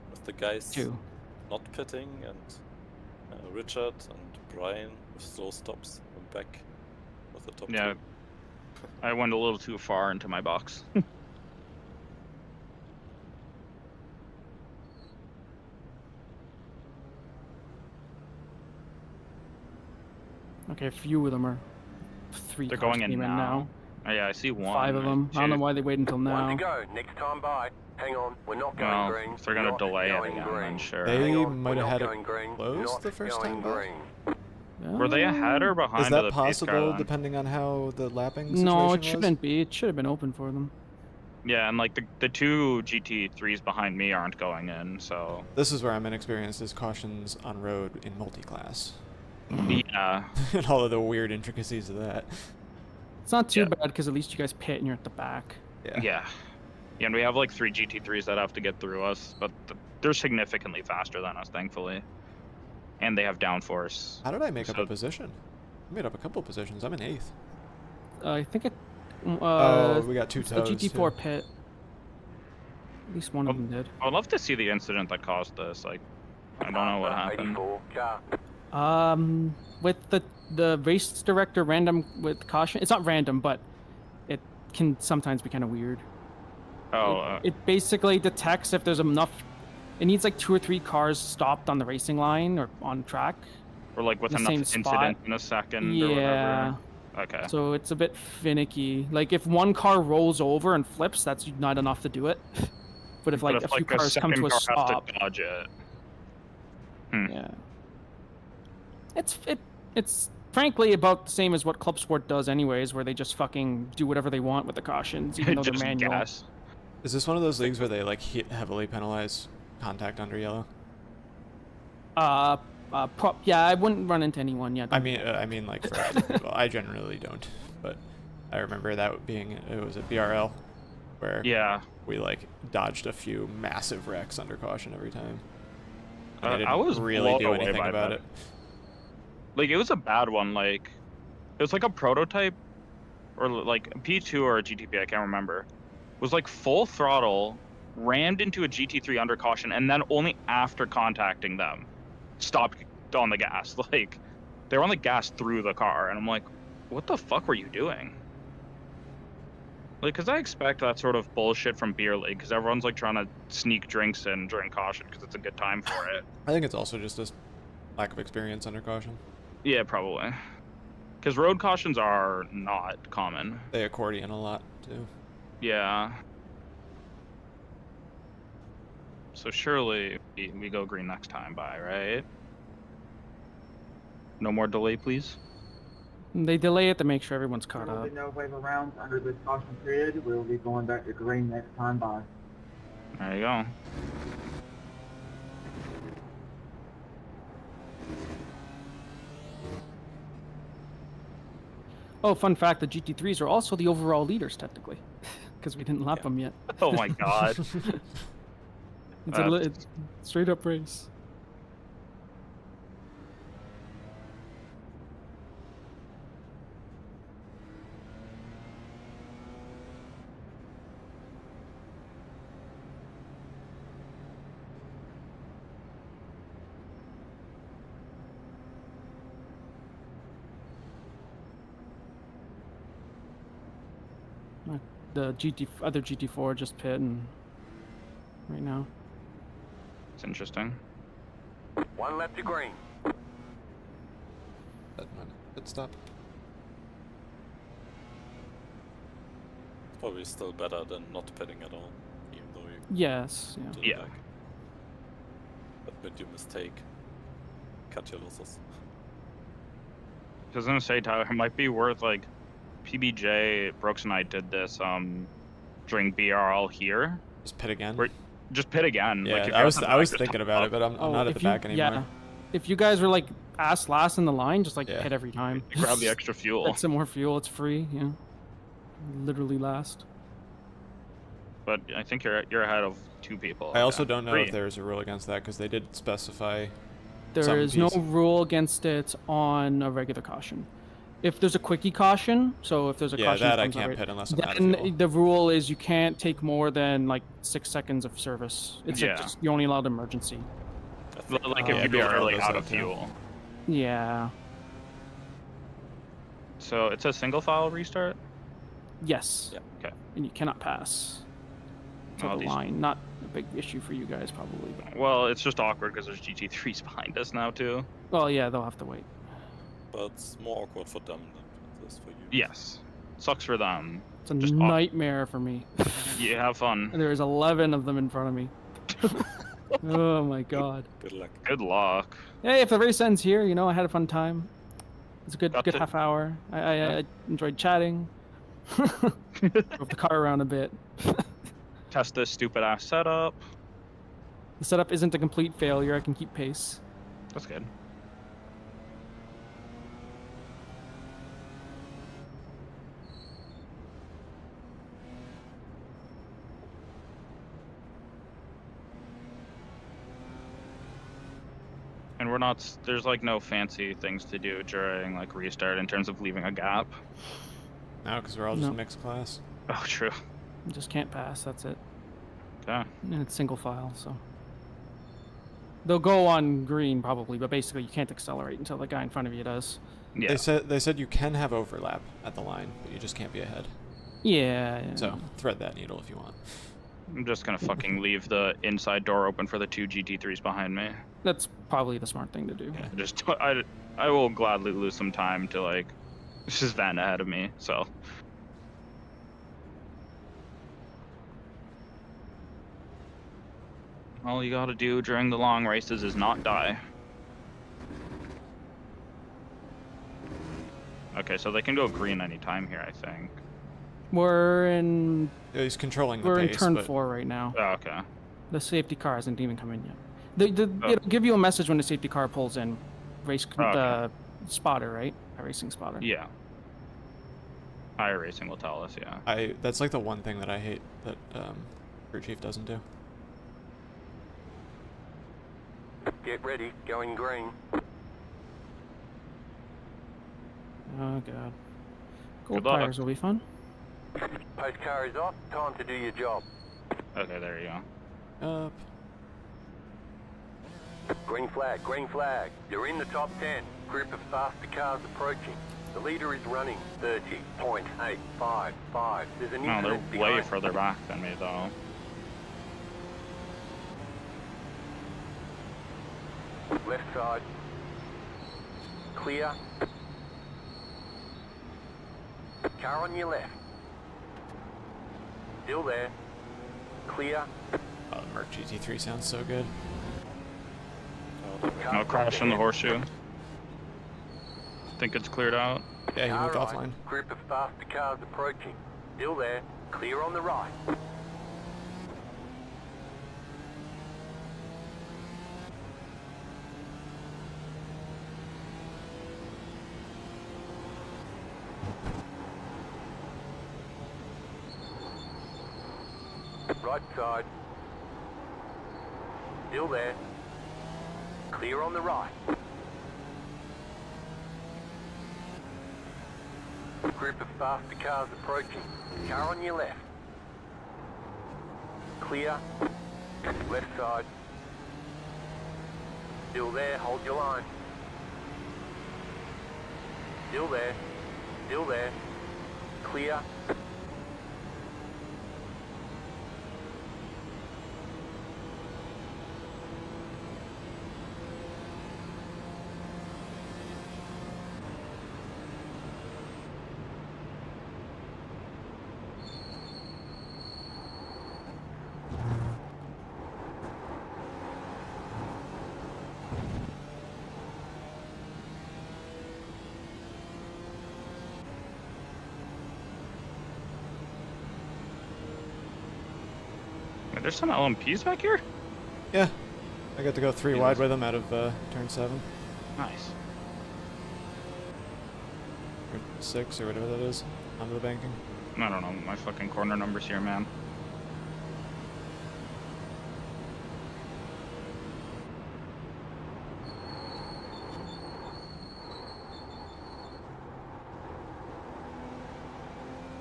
With the guys 2. not pitting and Richard and Brian with slow stops went back with the top Yeah. 2. I went a little too far into my box. Okay, a few of them are 3 They're cars going in came now. Oh, yeah, I see one. 5 of them. I don't know why they waited until One now. to go. Next time by. Hang on, we're not going Well, green. if they're gonna Not delay it going again, green. then sure. They Hang on, might we're have not had it going green. closed Not the first going time back? green. Were they ahead or behind Is of that the pace car possible, then? depending on how the lapping situation No, it was? shouldn't be. It should have been open for them. Yeah, and like the 2 GT3s behind me aren't going in, so This is where I'm inexperienced, is cautions on road in multi-class. yeah. And all of the weird intricacies of that. It's not too Yeah. bad because at least you guys pit and you're at the back. Yeah. Yeah, and we have like 3 GT3s that have to get through us, but they're significantly faster than us, thankfully. And they have downforce. How did I make up So- a position? I made up a couple positions. I'm in 8th. I think it. Oh, we got 2 it's the toes, GT4 too. pit. At least one of Oh. them did. I'd love to see the incident that caused this. Like, I don't know what happened. 84. Car. With the race director random with caution, it's not random, but it can sometimes be kind of weird. Oh, It basically detects if there's enough. It needs like 2 or 3 cars stopped on the racing line or on track. or like with the enough same incident spot. in a second or Yeah. whatever. Okay. So it's a bit finicky. Like if one car rolls over and flips, that's not enough to do it. But if like but a if few like cars come second to a car stop, has to dodge it. yeah. It's frankly about the same as what Club Sport does anyways, where they just fucking do whatever they want with the cautions, even though they're Just manual. gas. Is this one of those leagues where they like heavily penalize contact under yellow? Yeah, I wouldn't run into anyone yet. I mean like for other people. I generally don't, but I remember that being, it was a BRL where Yeah. we like dodged a few massive wrecks under caution every time. And they didn't I was really blown do away anything by about that. it. Like, it was a bad one. Like, it was like a prototype, or like a P2 or a GTP, I can't remember. Was like full throttle, rammed into a GT3 under caution, and then only after contacting them, stopped on the gas. Like, they were on the gas through the car, and I'm like, what the fuck were you doing? Like, because I expect that sort of bullshit from beer league, because everyone's like trying to sneak drinks in during caution because it's a good time for it. I think it's also just a lack of experience under caution. Yeah, probably. Because road cautions are not common. They accordion a lot too. Yeah. So surely we go green next time by, right? No more delay, please. They delay it to make sure everyone's caught There will up. be no waiver rounds under this caution period. We will be going back to green next time by. There you go. Oh, fun fact: the GT3s are also the overall leaders technically, because we didn't lap them yet. Oh my god. It's a it's straight up race. The other GT4 just pit and right now. It's interesting. 1 lap to green. That might pit stop. It's probably still better than not pitting at all, even though you Yes. Yeah. do the Yeah. back. But when you mistake, cut your losses. I was gonna say, Tyler, it might be worth like PBJ, Brooks and I did this during BRL here. Just pit again. Where just pit again. Yeah, like, if I you're was at the I was back, just thinking top about up. it, but I'm not at the back anymore. Yeah. If you guys were like ass last in the line, just like Yeah. pit every time. You grab the extra fuel. Get some more fuel. It's free. Yeah. Literally last. But I think you're ahead of 2 people. I also Okay. don't know 3. if there's a rule against that because they did specify. There Some is no piece. rule against it on a regular caution. If there's a quickie caution, so if there's a Yeah, caution that I comes out can't right- pit unless I'm out of then fuel. the rule is you can't take more than like 6 seconds of service. It's like Yeah. just, you're only allowed emergency. I think Like Yeah, if you're BRL early does out that of too. fuel. Yeah. So it's a single file restart. Yes. Yeah. Okay. And you cannot pass to Oh, the these- line. Not a big issue for you guys probably. But, Well, it's just awkward because there's GT3s behind us now too. well, yeah, they'll have to wait. but it's more awkward for them than it is for you. Yes. Sucks for them. It's a Just nightmare for me. You have fun. There's 11 of them in front of me. Oh my god. Good luck. Good luck. Hey, if the race ends here, you know, I had a fun time. It's a good Got good to- half hour. I enjoyed chatting. Drove the car around a bit. Test this stupid ass setup. The setup isn't a complete failure. I can keep pace. That's good. And we're not. There's like no fancy things to do during like restart in terms of leaving a gap. No, because we're all just No. mixed class. Oh, true. You just can't pass. That's it. Okay. And it's single file, so they'll go on green probably, but basically you can't accelerate until the guy in front of you does. Yeah. They said you can have overlap at the line, but you just can't be ahead. Yeah. So thread that needle if you want. I'm just gonna fucking leave the inside door open for the 2 GT3s behind me. That's probably the smart thing to do. Yeah. Just I will gladly lose some time to like just van ahead of me. So all you gotta do during the long races is not die. Okay, so they can go green anytime here, I think. We're in Yeah, he's controlling the we're pace, in turn but 4 right now. Oh, okay. The safety car hasn't even come in yet. Oh. It'll give you a message when the safety car pulls in. Race Okay. the spotter, right? A racing spotter. Yeah. Higher racing will tell us, yeah. that's like the one thing that I hate that crew chief doesn't do. Get ready, going green. Oh god. Gold Good luck. tires will be fun. Post car is off, time to do your job. Okay, there you go. Up. Green flag, green flag. You're in the top 10. Group of faster cars approaching. The leader is running 30.855. There's a new No, they're group way behind. further back than me though. Left side. Clear. Car on your left. Still there. Clear. Oh, the Merc GT3 sounds so good. No crash in the horseshoe. Think it's cleared out. Yeah, he moved Car right. offline. Group of faster cars approaching. Still there. Clear on the right. Right side. Still there. Clear on the right. Group of faster cars approaching. Car on your left. Clear. Left side. Still there, hold your line. Still there. Still there. Clear. There's some LMPs back here? Yeah, I got to go 3 wide with him out of turn 7. Nice. Or 6, or whatever that is, onto the banking. I don't know my fucking corner numbers here, man.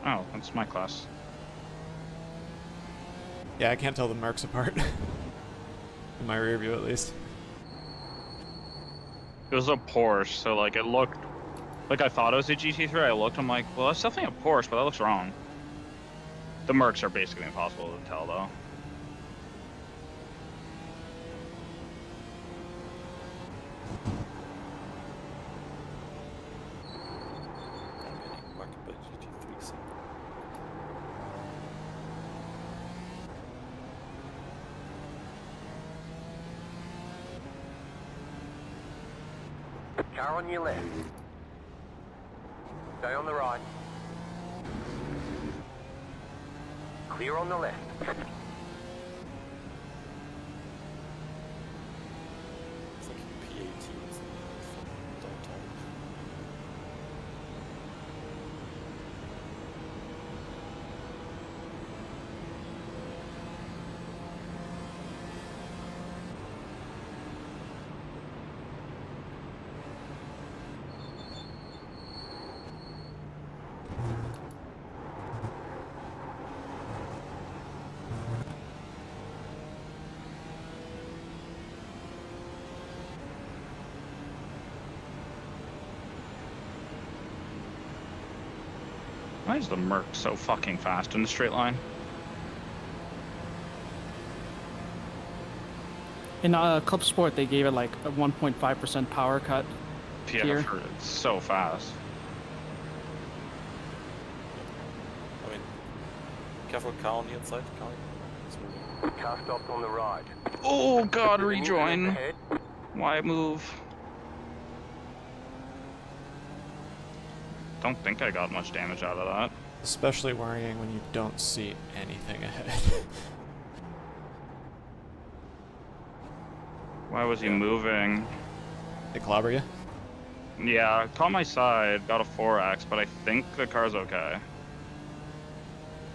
Oh, that's my class. Yeah, I can't tell the Mercs apart. In my rear view, at least. It was a Porsche, so like it looked like I thought it was a GT3. I looked, I'm like, well, that's definitely a Porsche, but that looks wrong. The Mercs are basically impossible to tell, though. I'm getting bugged by GT3 symbol. Car on your left. Stay on the right. Clear on the left. It's like P18 from Daytona. Why is the Merc so fucking fast in the straight line? In Club Sport, they gave it like a 1.5% power cut. Yeah, Here. it's so fast. I mean, careful car on the inside, car. It's moving. Car stopped on the right. Oh god, There's an incident rejoin. ahead. Why move? Don't think I got much damage out of that. Especially worrying when you don't see anything ahead. Why was he moving? They clobber you? Yeah, caught my side, got a 4X, but I think the car's okay.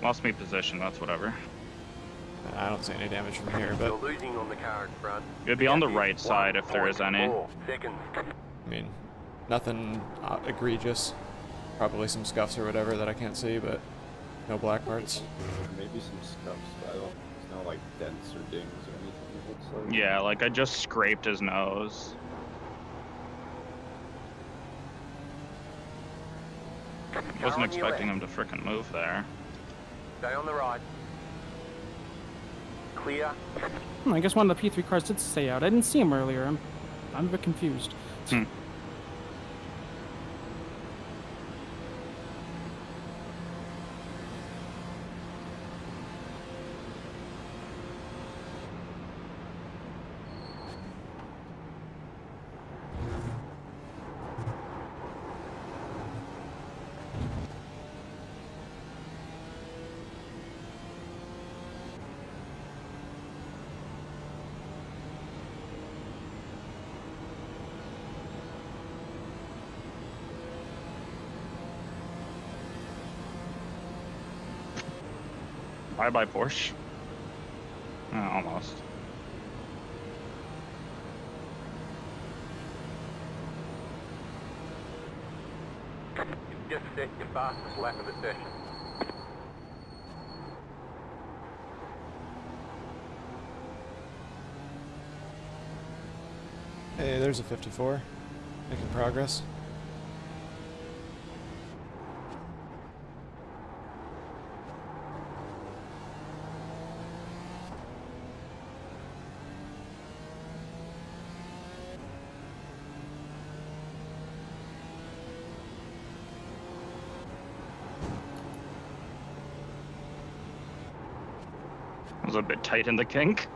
Lost me position, that's whatever. I don't see any damage from here, You're but losing on the car in front. It'd be on the right side if there is any. 1.4 seconds. I mean, nothing egregious. Probably some scuffs or whatever that I can't see, but no black parts. Maybe some scuffs, but there's no like dents or dings or anything, it looks like. Yeah, like I just scraped his nose. Wasn't on your expecting him to frickin' move there. Stay on the right. Clear. I guess one of the P3 cars did stay out. I didn't see him earlier. I'm a bit confused. Hmm. Bye-bye, Porsche. Almost. You've just set your fastest lap of the session. Hey, there's a 54. Making progress. I was a bit tight in the kink.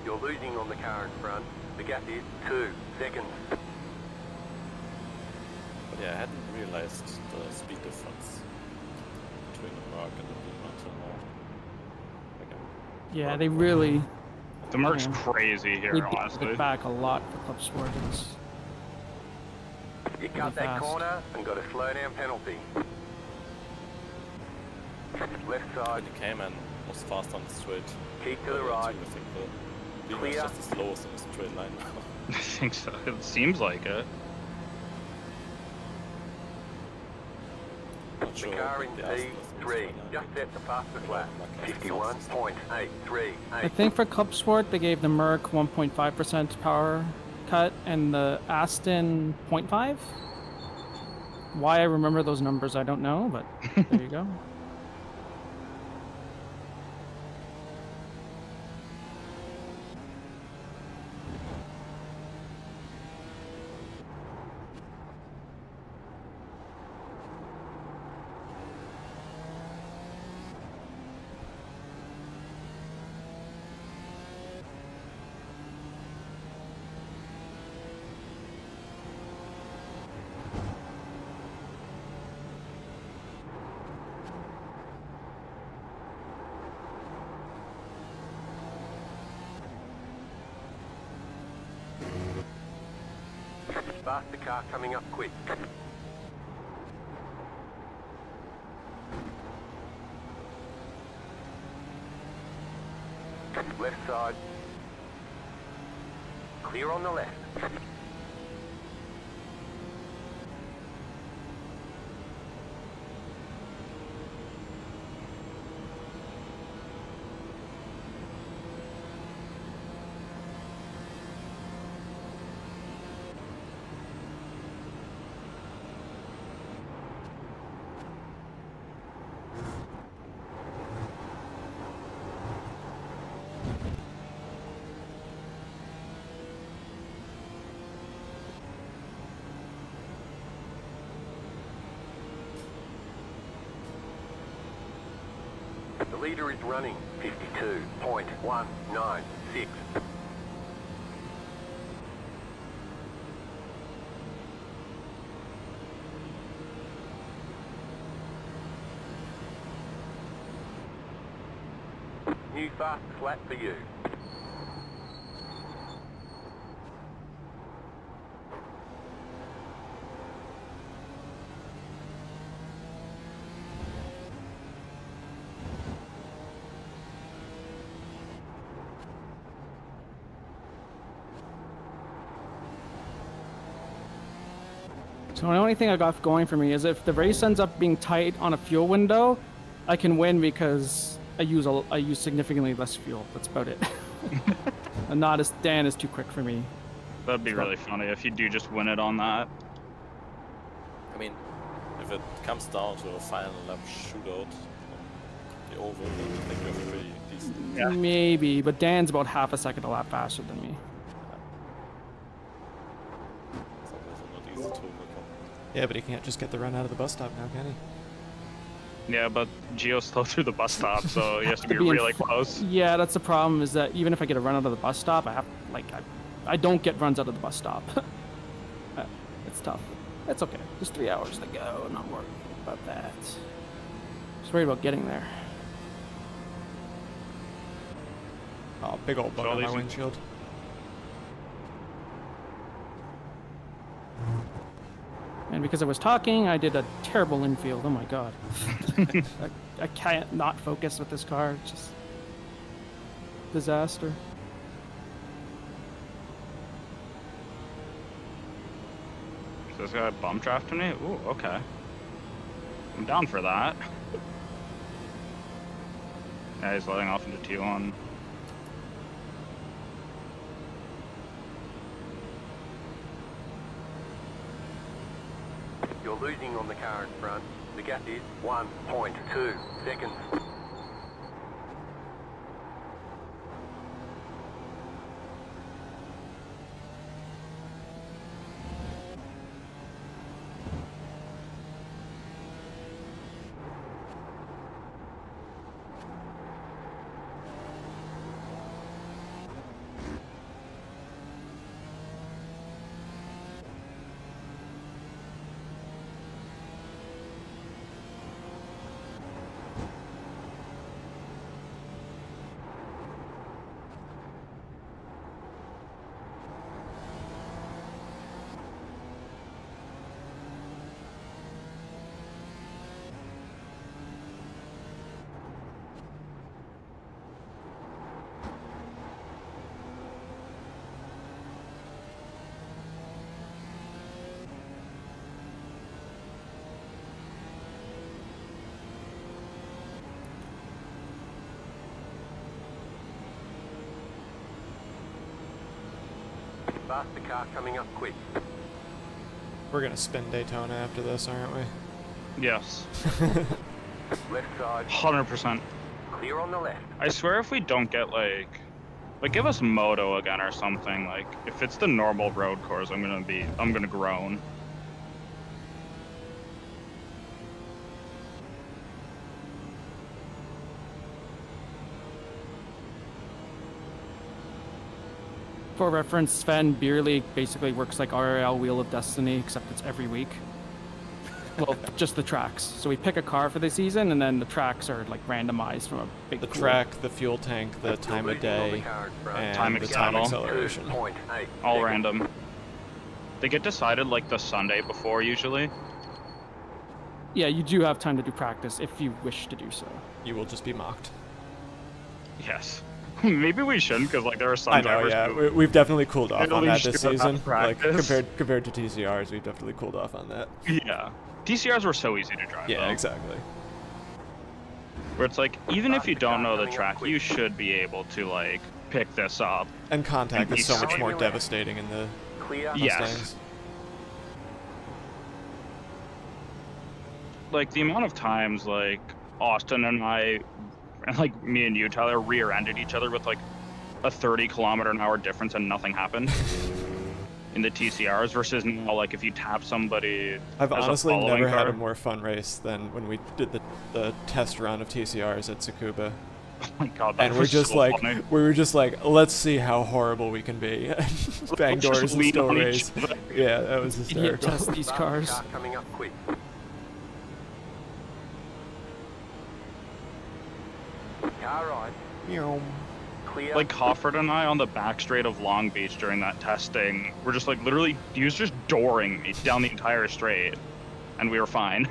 You're losing on the car in front. The gap is 2 seconds. But yeah, I hadn't realized the speed difference between the Merc and the Beam until now. Like, Yeah, they really The Merc's Yeah. crazy they here, beat honestly. it back a lot for Club Sport. It's You Really cut that fast. corner and got a slowdown penalty. Left when side, he came in, was fast on the straight. keep to the Too, right. I think the Beam is Clear. just the slowest in the straight line now. I think so. It seems like it. Not The sure car how in quick the Aston is in the P3 straight line. just set the fastest lap. Like the fastest. 51.838. I think for Club Sport they gave the Merc 1.5% power cut and the Aston 0.5. Why I remember those numbers, I don't know, but there you go. Faster car coming up quick. Left side. Clear on the left. The leader is running 52.196. New fastest lap for you. So the only thing I got going for me is if the race ends up being tight on a fuel window, I can win because I use significantly less fuel. That's about it. And not as Dan is too quick for me. That'd be really funny if you do just win it on that. I mean, if it comes down to a final lap shootout, the oval, then I think you're pretty decent. Yeah. Maybe, but Dan's about half a second a lap faster than me. It's also not easy to overcome. Yeah, but he can't just get the run out of the bus stop now, can he? Yeah, but Geo's slow through the bus stop, so he has to be in really fr- close. Yeah, that's the problem. Is that even if I get a run out of the bus stop, I don't get runs out of the bus stop. It's tough. It's okay. Just 3 hours to go. Not worried about that. Just worried about getting there. Oh, big old bug So on my these- windshield. And because I was talking, I did a terrible infield. Oh my god. I can't not focus with this car. It's just disaster. Is this guy bump drafting me? Ooh, okay. I'm down for that. Yeah, he's letting off into T1. You're losing on the car in front. The gap is 1.2 seconds. Faster car coming up quick. We're gonna spin Daytona after this, aren't we? Yes. Left side, 100%. clear on the left. I swear if we don't get like give us moto again or something, like if it's the normal road course, I'm gonna groan. For reference, Sven Beer League basically works like RL Wheel of Destiny, except it's every week. Well, just the tracks. So we pick a car for the season, and then the tracks are like randomized from a big The pool. track, the fuel tank, the You're time of losing on the day, car in front. and Time the time acceleration. acceleration. 2.8 All seconds. random. They get decided like the Sunday before usually. Yeah, you do have time to do practice if you wish to do so. You will just be mocked. Yes. Maybe we shouldn't, because like there are some I know, drivers yeah. who We've definitely cooled off At on that least this you're not season. Like practice. compared to TCRs, we've definitely cooled off on that. Yeah. TCRs were so easy to drive. Yeah, though. exactly. Where it's like, even if you Faster don't car know the coming up track, quick. you should be able to like pick this up. And contact is so much East. more devastating in the Clear. Yes. Mustangs. Like the amount of times like Austin and I, and like me and you, Tyler, rear-ended each other with like a 30-kilometer-an-hour difference and nothing happened in the TCRs versus now, like if you tap somebody. I've as a honestly following never had car- a more fun race than when we did the test run of TCRs at Tsukuba. Oh my god, that And we're was just so like, funny. we were just like, let's see how horrible we can be. Bang Let's just doors and lean still on each race. other. Yeah, that was Idiot hysterical. test these Faster cars. car coming up quick. Car right. Meow. Clear. Like Hofford and I on the back straight of Long Beach during that testing, we're just like literally, he was just dooring me down the entire straight, and we were fine.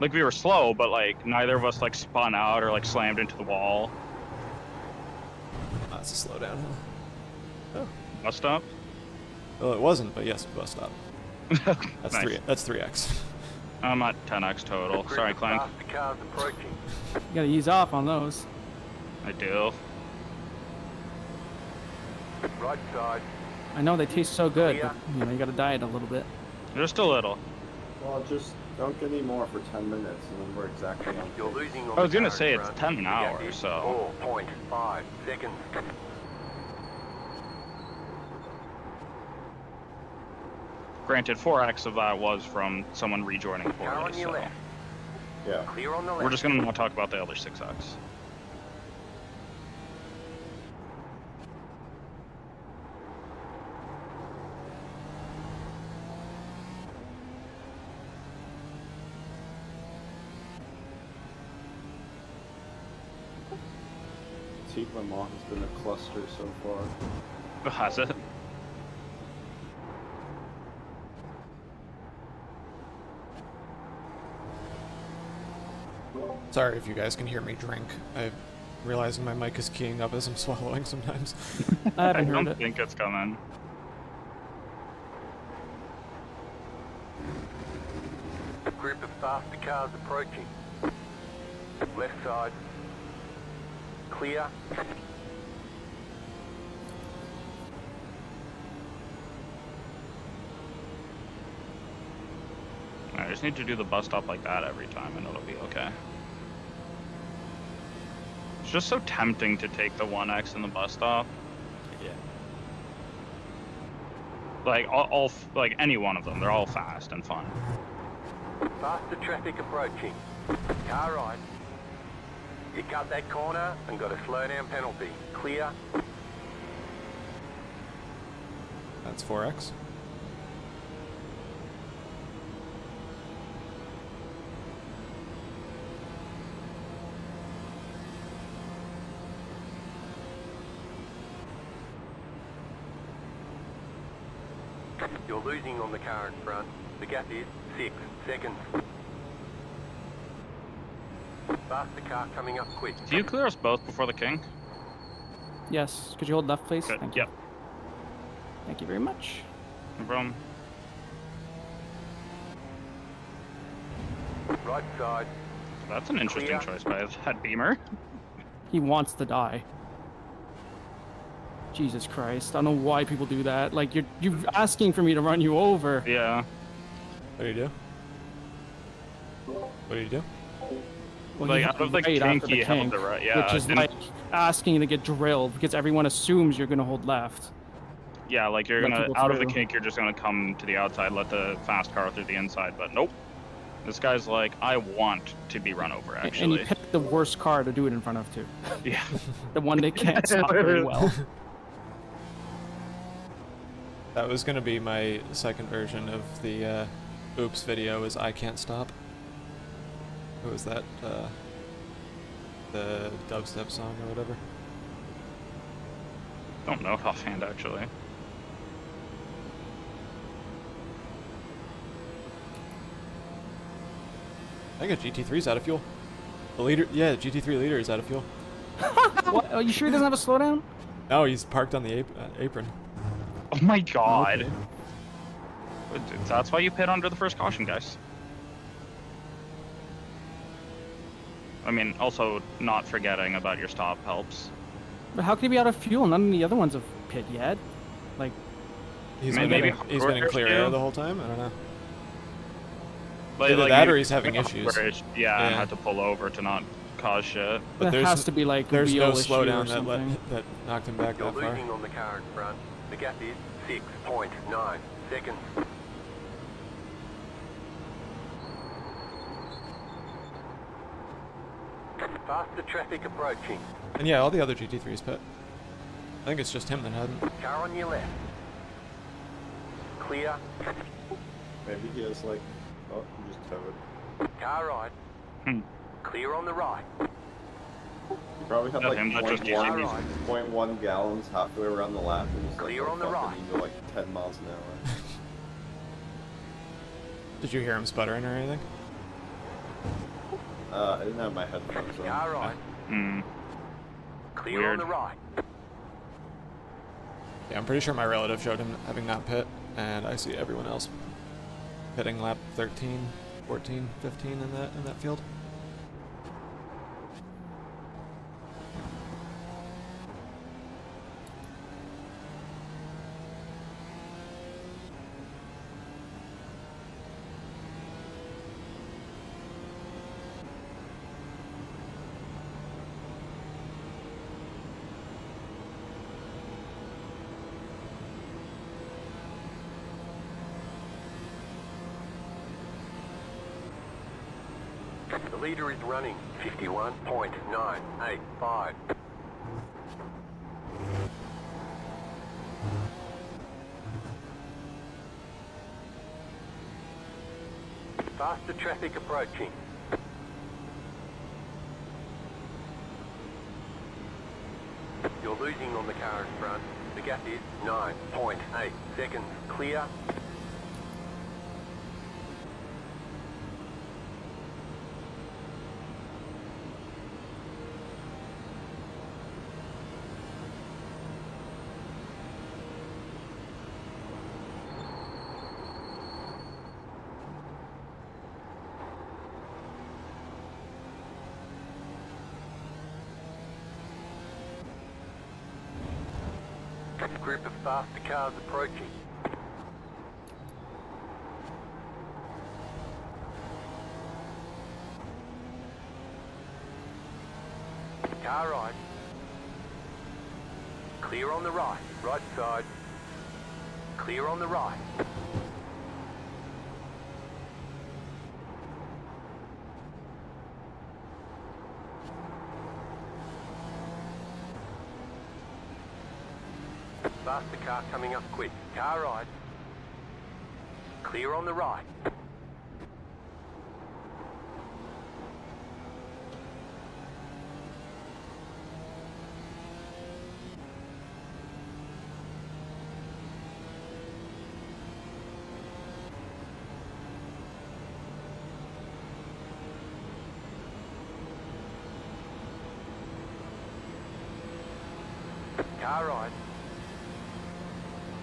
Like we were slow, but like neither of us like spun out or like slammed into the wall. That's a slowdown. Huh? Bus stop. Well, it wasn't, but yes, bus stop. That's Nice. That's 3x. I'm at 10x total. Group Sorry, of Clank. faster cars approaching. You gotta ease off on those. I do. Right side. I know they taste so good, but you gotta diet a little bit. Just a little. Well, just don't get any more for 10 minutes, and then we're exactly on You're pace. losing on I was the gonna car say in it's front. 10 an The hour, gap is so 4.5 seconds. granted 4x of that was from someone rejoining Car poorly, on your so left. Yeah. Clear on the left. We're just gonna not talk about the other 6X. Tifa Maw has been a cluster so far. Has it? Sorry if you guys can hear me drink. I'm realizing my mic is keying up as I'm swallowing sometimes. I haven't I heard don't it. think it's coming. Group of faster cars approaching. Left side. Clear. I just need to do the bus stop like that every time and it'll be okay. It's just so tempting to take the 1X in the bus stop. Yeah. Like, like any one of them, they're all fast and fun. Faster traffic approaching. Car right. You cut that corner and got a slow down penalty. Clear. That's 4X. You're losing on the car in front. The gap is 6 seconds. Faster car coming up quick. Do you clear us both before the king? Yes. Could you hold left, please? Good. Thank you. Yep. Thank you very much. No problem. Right side. That's an interesting Clear. choice by that Beamer. He wants to die. Jesus Christ. I don't know why people do that. Like, you're asking for me to run you over. Yeah. What do you do? What do you do? Well, Like, you out have of the right kink, after he held kink, the right. Yeah. which is and- like asking to get drilled because everyone assumes you're going to hold left. yeah, like you're let gonna, people out of the through. kink, you're just gonna come to the outside, let the fast car through the inside, but nope. This guy's like, I want to be run over, And actually. you picked the worst car to do it in front of, too. Yeah. The one that can't stop very well. That was gonna be my second version of the oops video is I can't stop. What was that? The dubstep song or whatever. Don't know it offhand, actually. I think a GT3's out of fuel. The leader, yeah, the GT3 leader is out of fuel. What? Are you sure he doesn't have a slowdown? No, he's parked on the apron. Oh my god. Okay. That's why you pit under the first caution, guys. I mean, also not forgetting about your stop helps. But how could he be out of fuel? None of the other ones have pit yet. Like, He's Maybe he's been in hardcore clear issue? air the whole time. I don't know. Like, Either that you- or he's having yeah, issues. where yeah, and Yeah. had to pull over to not cause shit. But there there's has to be like a there's wheel no issue or slowdown something. that knocked him back You're that far. losing on the car in front. The gap is 6.9 seconds. Faster traffic approaching. And yeah, all the other GT3s pit. I think it's just him that hadn't. Car on your left. Clear. Maybe he has like, oh, he just towed. Car right. Hmm. Clear on the right. He probably had Yeah, like him not just 0.1 gallons halfway around the lap. And was like, Clear oh, on the fuck, I right. need to go like 10 miles an hour. Did you hear him sputtering or anything? I didn't have my headphones on. Car right. Hmm. Clear Weird. on the right. Yeah, I'm pretty sure my relative showed him having not pit, and I see everyone else pitting lap 13, 14, 15 in that field. The leader is running 51.985. Faster traffic approaching. You're losing on the car in front. The gap is 9.8 seconds. Clear. Group of faster cars approaching. Car right. Clear on the right. Right side. Clear on the right. Faster car coming up quick. Car right. Clear on the right. Car right.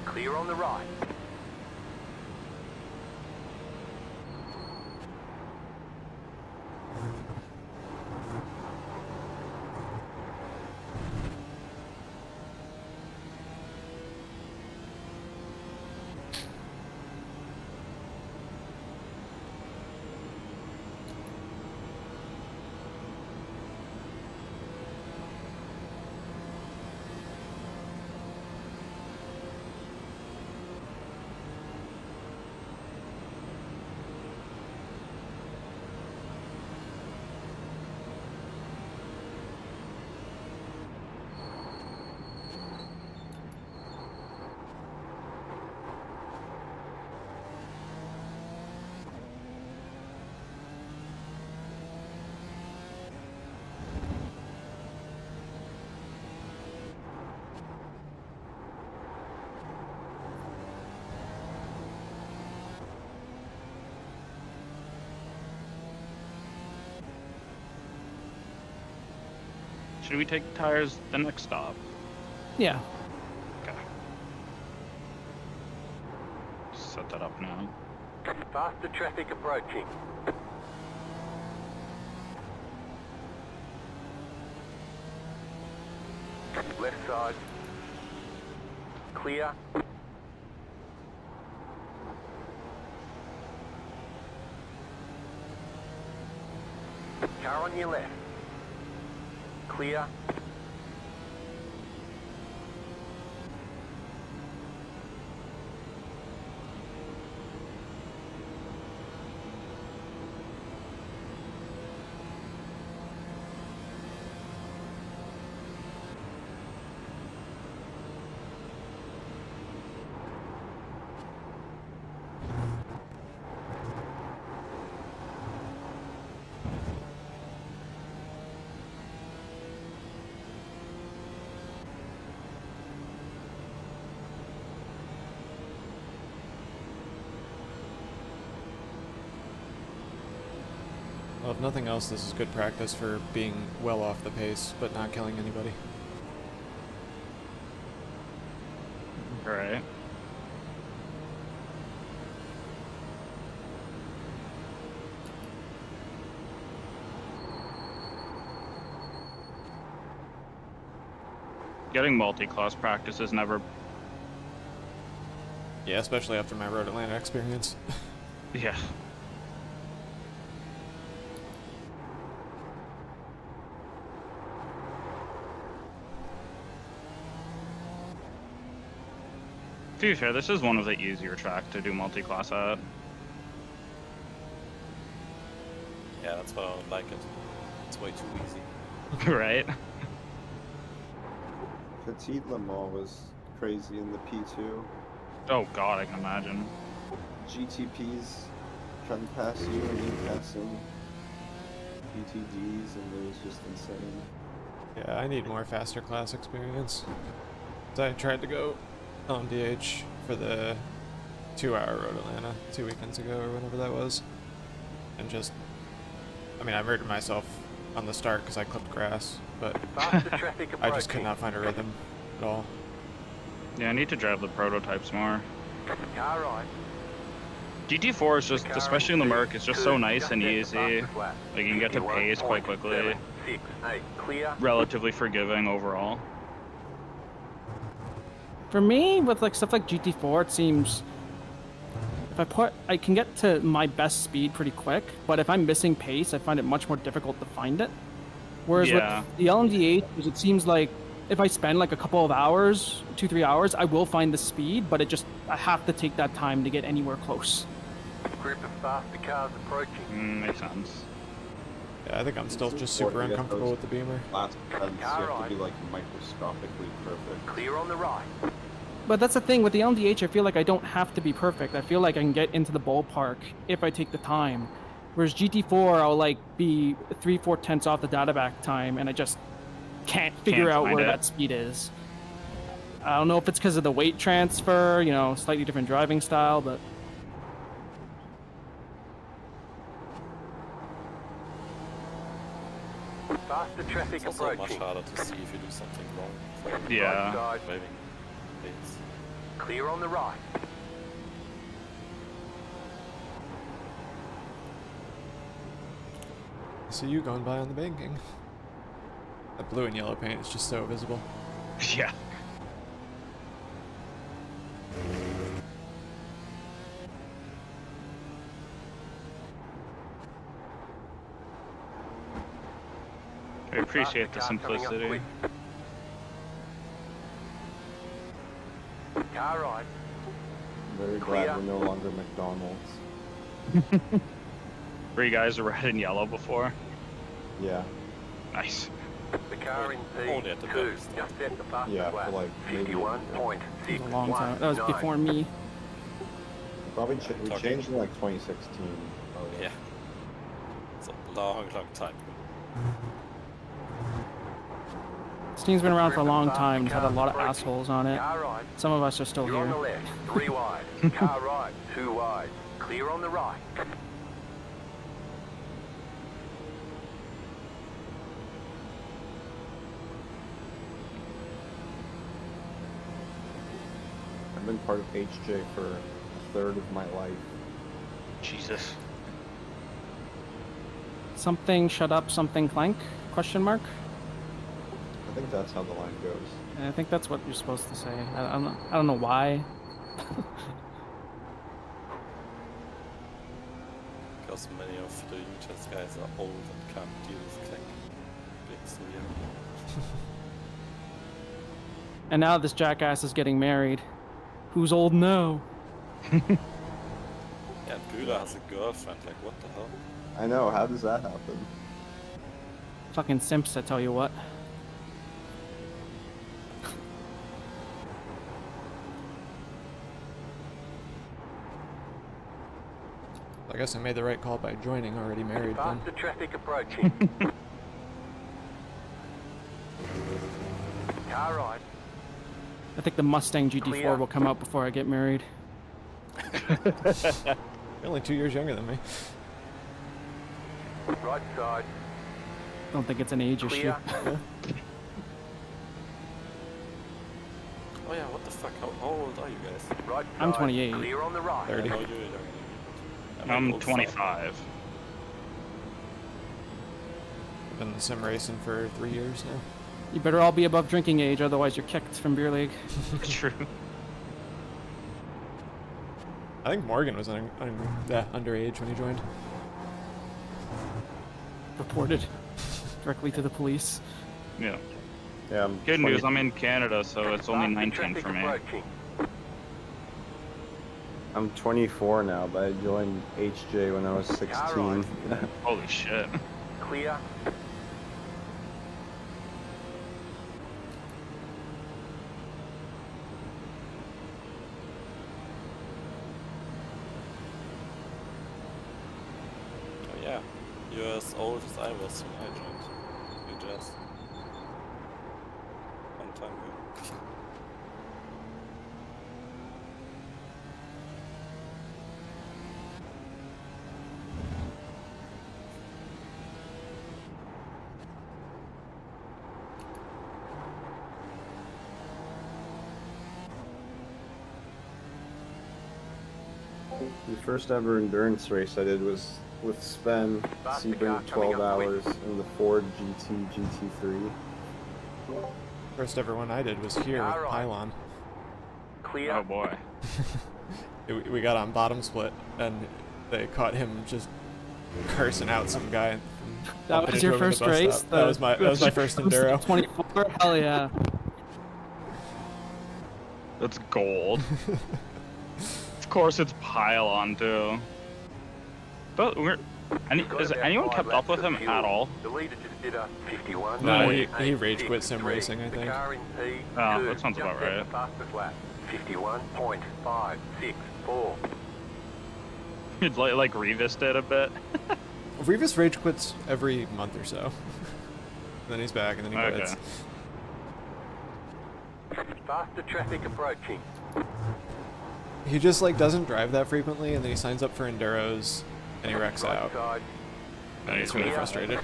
Clear on the right. Should we take tires the next stop? Yeah. Okay. Set that up now. Faster traffic approaching. Left side. Clear. Car on your left. Clear. Well, if nothing else, this is good practice for being well off the pace, but not killing anybody. Alright. Getting multi-class practice is never... Yeah, especially after my Road Atlanta experience. Yeah. To be fair, this is one of the easier tracks to do multi-class at. Yeah, That's why I don't like it. It's way too easy. Right? Petit Le Mans was crazy in the P2. Oh god, I can imagine. GTPs trying to pass you and you passing PTDs, and it was just insane. Yeah, I need more faster class experience. I tried to go on DH for the 2-hour Road Atlanta 2 weekends ago or whenever that was. And just, I mean, I murdered myself on the start because I clipped grass, but Faster traffic I just could approaching. not find a rhythm at all. Yeah, I need to drive the prototypes more. Car right. GT4 is just, The car especially in the in Merc, it's just so two, nice just and at the easy. fastest lap. Like, you can get to pace quite quickly. 51.768. Clear. Relatively forgiving overall. For me, with like stuff like GT4, it seems if I can get to my best speed pretty quick, but if I'm missing pace, I find it much more difficult to find it. Whereas Yeah. with the LMDH, it seems like if I spend like a couple of hours, 2-3 hours, I will find the speed, but I have to take that time to get anywhere close. Group of faster cars approaching. Makes sense. Yeah, I think I'm still just Or super to get uncomfortable those with the Beamer. Last events, you have Alright. to be like microscopically perfect. Clear on the right. But that's the thing with the LMDH, I feel like I don't have to be perfect. I feel like I can get into the ballpark if I take the time. Whereas GT4, I'll like be 3/4 tenths off the data back time, and I just can't figure out find where it. that speed is. I don't know if it's because of the weight transfer, slightly different driving style, but Faster traffic It's also much approaching. harder to see if you do something wrong. Right Yeah. side. Maybe it's Clear on the right. I see you going by on the banking. That blue and yellow paint is just so visible. Yeah. I appreciate the Faster car coming up simplicity. quick. Car right. Very Clear. glad we're no longer McDonald's. Were you guys red and yellow before? Yeah, Nice. The car in Only at the P2, very start. just at the fastest Yeah, for lap. like maybe- 51.619. it was a long time. That was before me. probably we Talking- changed in like 2016. yeah. It's a long time ago. This team's been around for a long time. It's had a lot of assholes on it. Car right. Some of us are still You're on the here. left. 3 wide. Car right. 2 wide. Clear on the right. I've been part of HJ for a third of my life. Jesus. Something shut up, something clank? Question mark? I think that's how the line goes. I think that's what you're supposed to say. I don't know why. Because many of the Utah's guys are old and can't deal with clank. Being so young. And now this jackass is getting married. Who's old now? Yeah, and Güler has a girlfriend, like what the hell? I know, how does that happen? Fucking simps, I tell you what. I guess I made the right call by joining already married then. Faster traffic approaching. Car right. I think the Mustang GT4 Clear. will come out before I get married. You're only 2 years younger than me. Right side. Don't think it's an age issue. Clear. Oh yeah, what the fuck? How old are you guys? Right I'm side. 28. Clear on the right. 30. Oh, you're younger. I'm old 25. I've been in the sim racing for 3 years now. You better all be above drinking age, otherwise you're kicked from beer league. True. I think Morgan was underage when he joined. Reported directly to the police. Yeah. Yeah, I'm Good 20 news, I'm in Canada, so it's only Faster 19 traffic for me. approaching. I'm 24 now, but I joined HJ when I was 16. Holy shit. Clear. Oh yeah, you're as old as I was when I joined UJS. Long time ago. The first ever endurance race I did was with Sven, Sebring 12 hours in the Ford GT GT3. First ever one I did was here with Pylon. Clear. Oh boy. We got on bottom split, and they caught him just cursing out some guy. And That bumping was into your him in the first bus race? stop. That was my first enduro. 24? Hell yeah. That's gold. Of course it's Pylon too. But has anyone kept up with him at all? The leader just did a 51. No, he rage quit sim racing, I think. Oh, that sounds about right. Fastest lap. 51.564. You'd like Revis did a bit. Revis rage quits every month or so. Then he's back, and then he quits. Faster traffic approaching. He just like doesn't drive that frequently, and then he signs up for enduros, and he wrecks out. Side. And he's really frustrated.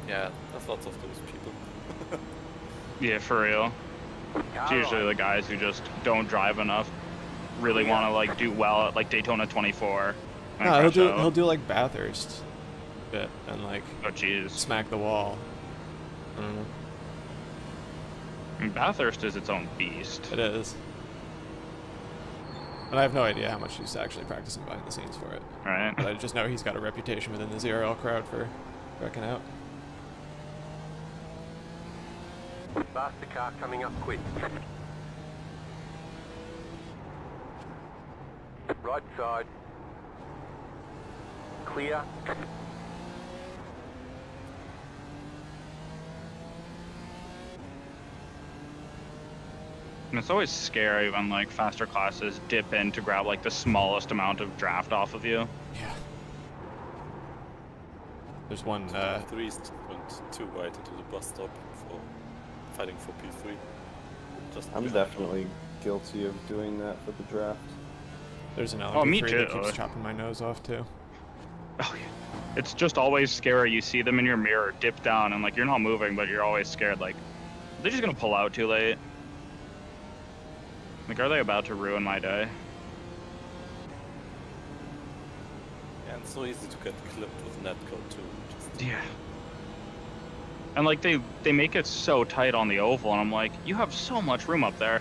Yeah, there's lots of those people. Yeah, for real. It's usually the guys who just don't drive enough, really want to like do well at like Daytona 24. and No, crash out. he'll do like Bathurst bit and like Oh jeez. smack the wall. I don't know. I mean, Bathurst is its own beast. It is. And I have no idea how much he's actually practicing behind the scenes for it. Right. But I just know he's got a reputation within the ZRL crowd for wrecking out. Faster car coming up quick. Right side. Clear. And it's always scary when like faster classes dip in to grab like the smallest amount of draft off of you. Yeah. There's one, Threes went too wide into the bus stop for fighting for P3. Just I'm behind definitely guilty of doing that for the draft. there's an Oh, me LMP3 that too. keeps chopping my nose off too. Oh, yeah. It's just always scary. You see them in your mirror dip down and like you're not moving, but you're always scared like, are they just gonna pull out too late? Like, are they about to ruin my day? Yeah, and it's so easy to get clipped with netcode too. Just Yeah. And like they make it so tight on the oval, and I'm like, you have so much room up there.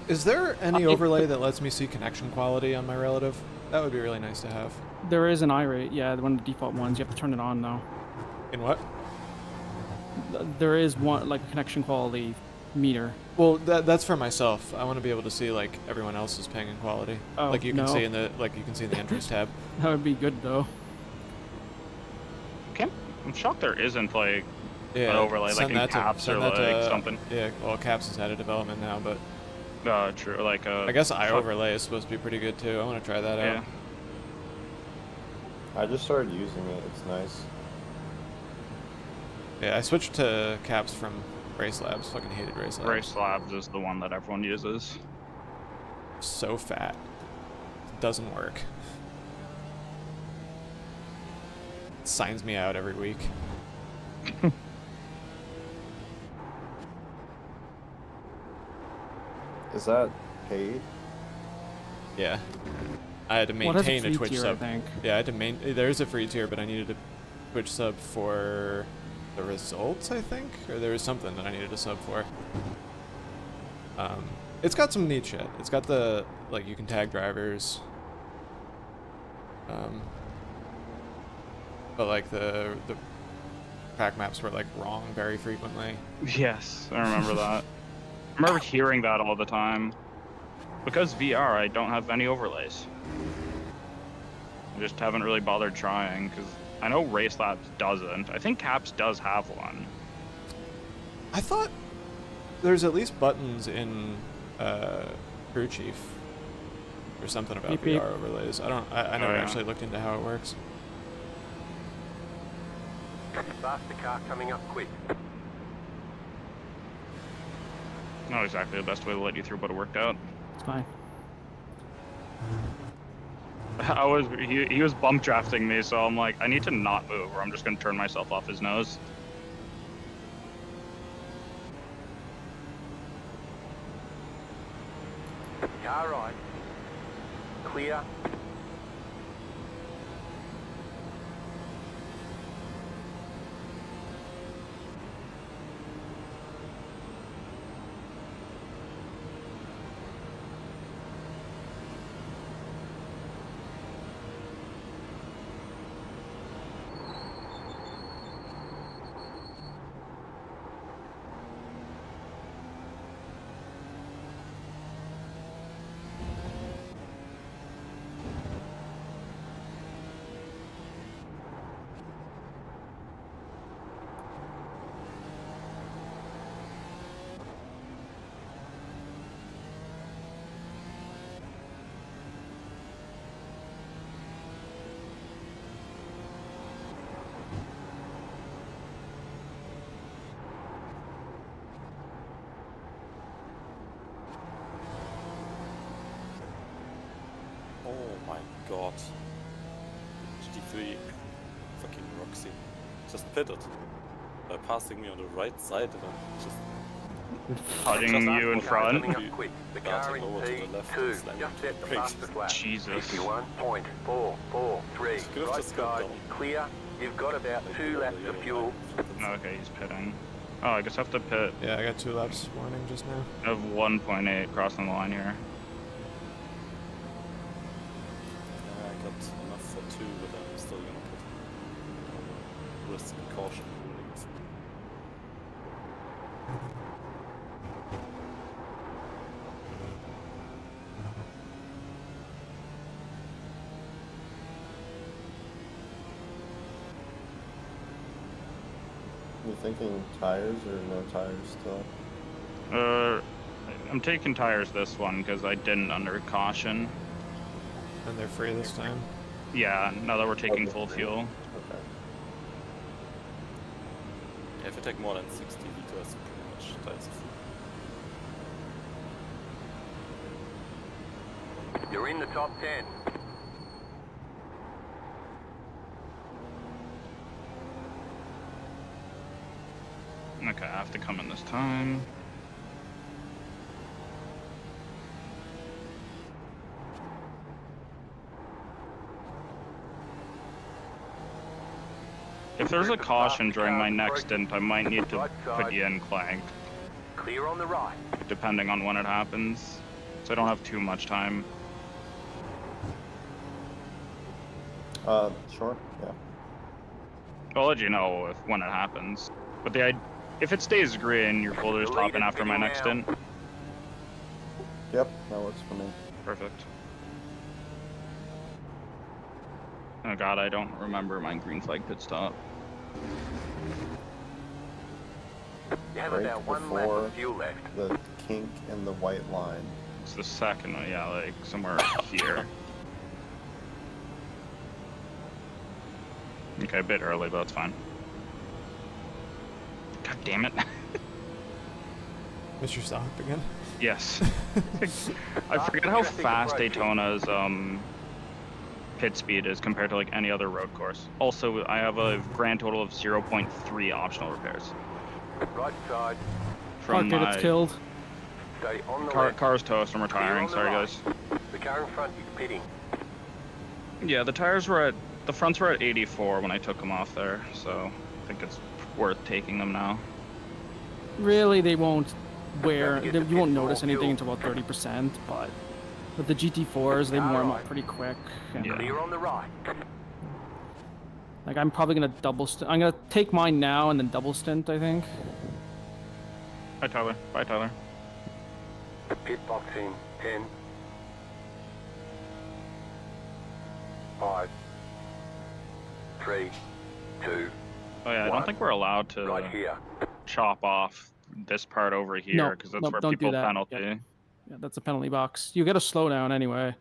Is there any overlay that lets me see connection quality on my relative? That would be really nice to have. There is an iRate, yeah, one of the default ones. You have to turn it on though. In what? There is one like a connection quality meter. Well, that's for myself. I want to be able to see like everyone else's ping and quality. Oh, like you can no. see in the entries tab. That would be good though. Okay, I'm shocked there isn't like Yeah. an overlay like send in that to- Caps or send that like to- something. Yeah, well, Caps is out of development now, but True, like I guess iOverlay is supposed to be pretty good too. I want to try that Yeah. out. I just started using it. It's nice. Yeah, I switched to Caps from Race Labs. Fucking hated Race Labs. Race Labs is the one that everyone uses. So fat. Doesn't work. Signs me out every week. Is that paid? Yeah. I had to Well, it has a maintain a free Twitch tier, I sub. think. Yeah, I had to there's a free tier, but I needed a Twitch sub for the results, I think? Or there was something that I needed a sub for. It's got some neat shit. It's got the, like, you can tag drivers. But, like, the track maps were, like, wrong very frequently. Yes, I remember that. I remember hearing that all the time. Because VR, I don't have any overlays. I just haven't really bothered trying, because I know Race Labs doesn't. I think Caps does have one. I thought there's at least buttons in Crew Chief or something about Beep, beep. VR overlays. I never yeah. actually looked into how it works. Faster car coming up quick. Not exactly the best way to let you through, but it worked out. It's fine. He was bump drafting me, so I'm like, I need to not move, or I'm just gonna turn myself off his nose. Car right. Clear. Oh my god. GT3 fucking Roxy just pitted by passing me on the right side and then just Putting you in front. Coming up quick. The car in darting over to the left P2. and slamming Just into set the the brakes. fastest lap. Jesus. 51.443. Could have Right just gone side. down. Clear. You've got about 2 laps of fuel. Okay, he's pitting. Oh, I guess I have to pit. Yeah, I got 2 laps warning just now. I have 1.8 crossing the line here. Yeah, I got enough for 2, but I'm still gonna put risk and caution warnings. You thinking tires or no tires still? I'm taking tires this one because I didn't under caution. And they're free this time. Yeah, now that we're taking Okay. full fuel. Okay. Yeah, if I take more than 60 liters, pretty much tires are full. You're in the top 10. Okay, I have to come in this time. If there's a caution during my next stint, I might need to put you in Clank, Clear on the right. depending on when it happens. So I don't have too much time. Sure, yeah. I'll let you know when it happens. But if it stays green, your folder's top in after my next stint. Yep, that works for me. Perfect. Oh god, I don't remember my green flag pit stop. You have Right about 1 lap before of fuel left. the kink in the white line. It's the second one, yeah, like somewhere here. Okay, a bit early, but that's fine. God damn it. Mr. Stop again? Yes. I forget how fast Daytona's pit speed is compared to like any other road course. Also, I have a grand total of 0.3 optional repairs. Right side. From Okay, my that's killed. Stay on the left. car's toast, I'm Clear retiring, on the sorry right. guys. The car in front is pitting. Yeah, the fronts were at 84 when I took them off there, so I think it's worth taking them now. Really, they won't wear. Gotta get the You won't pit notice full anything fuel. until about 30%. But with the GT4s, they warm up pretty quick. And, Yeah. Clear on the right. Like I'm probably gonna double. I'm gonna take mine now and then double stint. I think. Bye, Tyler. Bye, Tyler. Pit box in 10, 5, 3, 2, Oh yeah, I don't think we're allowed to right here. chop off this part over here No, because that's no, where don't do people that. penalty. Yeah, that's a penalty box. You get a slowdown anyway.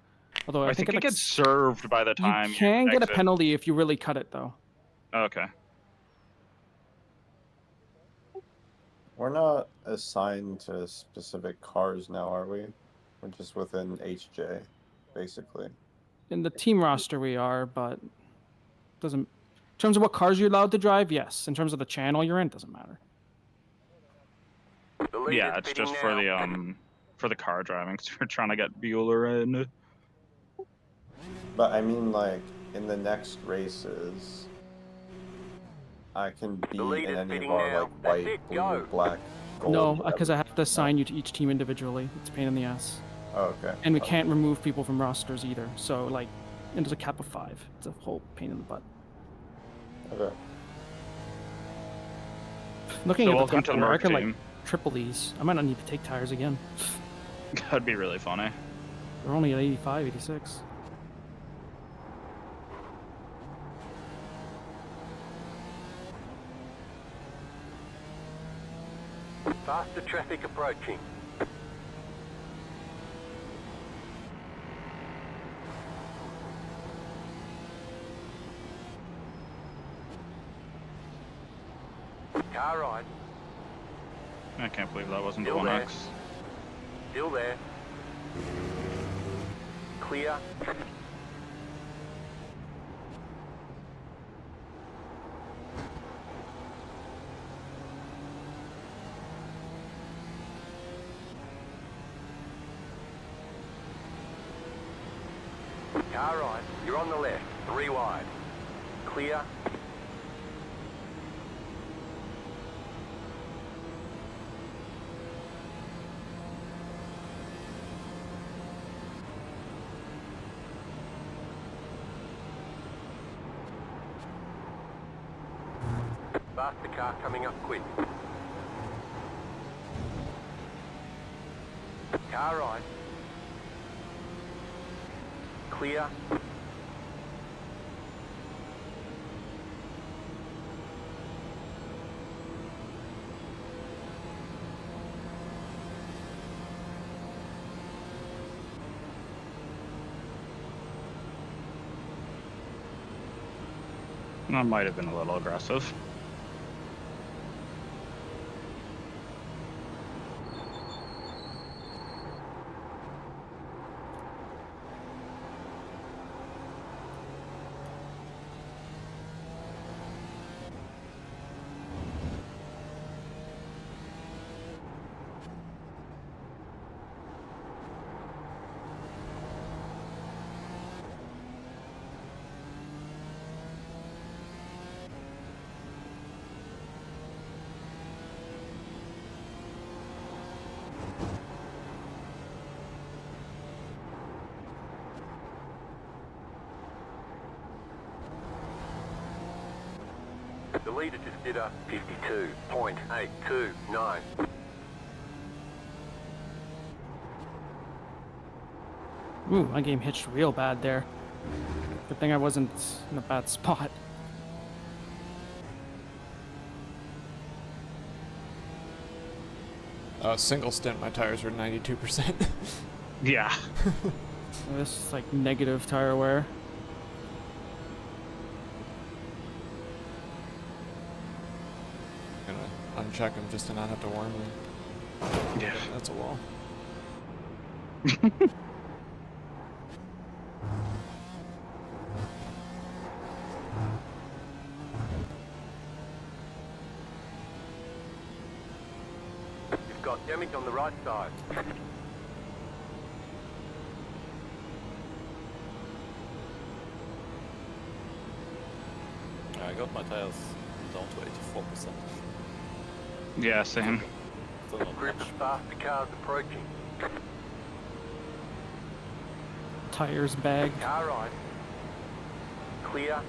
Although I I think it like gets served by the you time can get a exit. penalty if you really cut it though. Okay. We're not assigned to specific cars now, are we? We're just within HJ, basically. In the team roster we are, but doesn't. In terms of what cars you're allowed to drive, yes. In terms of the channel you're in, doesn't matter. The leader's Yeah, it's pitting just now. for the car driving because we're trying to get Bueller in. But I mean, like, in the next races, I can be in leader's any of pitting our, now. like, That's white, it, blue, go. black, gold. No, whatever. because I have to assign you to each team individually. It's a pain in the ass. Oh, okay. And we Oh, can't remove people from rosters either. So like, and there's a cap of 5. It's a whole pain in the butt. okay. Looking So at welcome the to the thing, I Merc could like team. triple these. I might not need to take tires again. That'd be really funny. They're only at 85, 86. Faster traffic approaching. Car ride. I can't believe that wasn't the Still there. 1X. Still there. Clear. Car right. You're on the left. 3 wide. Clear. Faster car coming up quick. Car right. Clear. That might have been a little aggressive. The leader just did a 52.829. Ooh, my game hitched real bad there. Good thing I wasn't in a bad spot. Single stint, my tires were 92%. Yeah. This is like negative tire wear. Gonna uncheck them just to not have to warn them. Yeah. That's a wall. You've got damage on the right side. I got my tires down to 84%. Yeah, same. Still not Group much. of faster cars approaching. Tires bagged. Car right. Clear.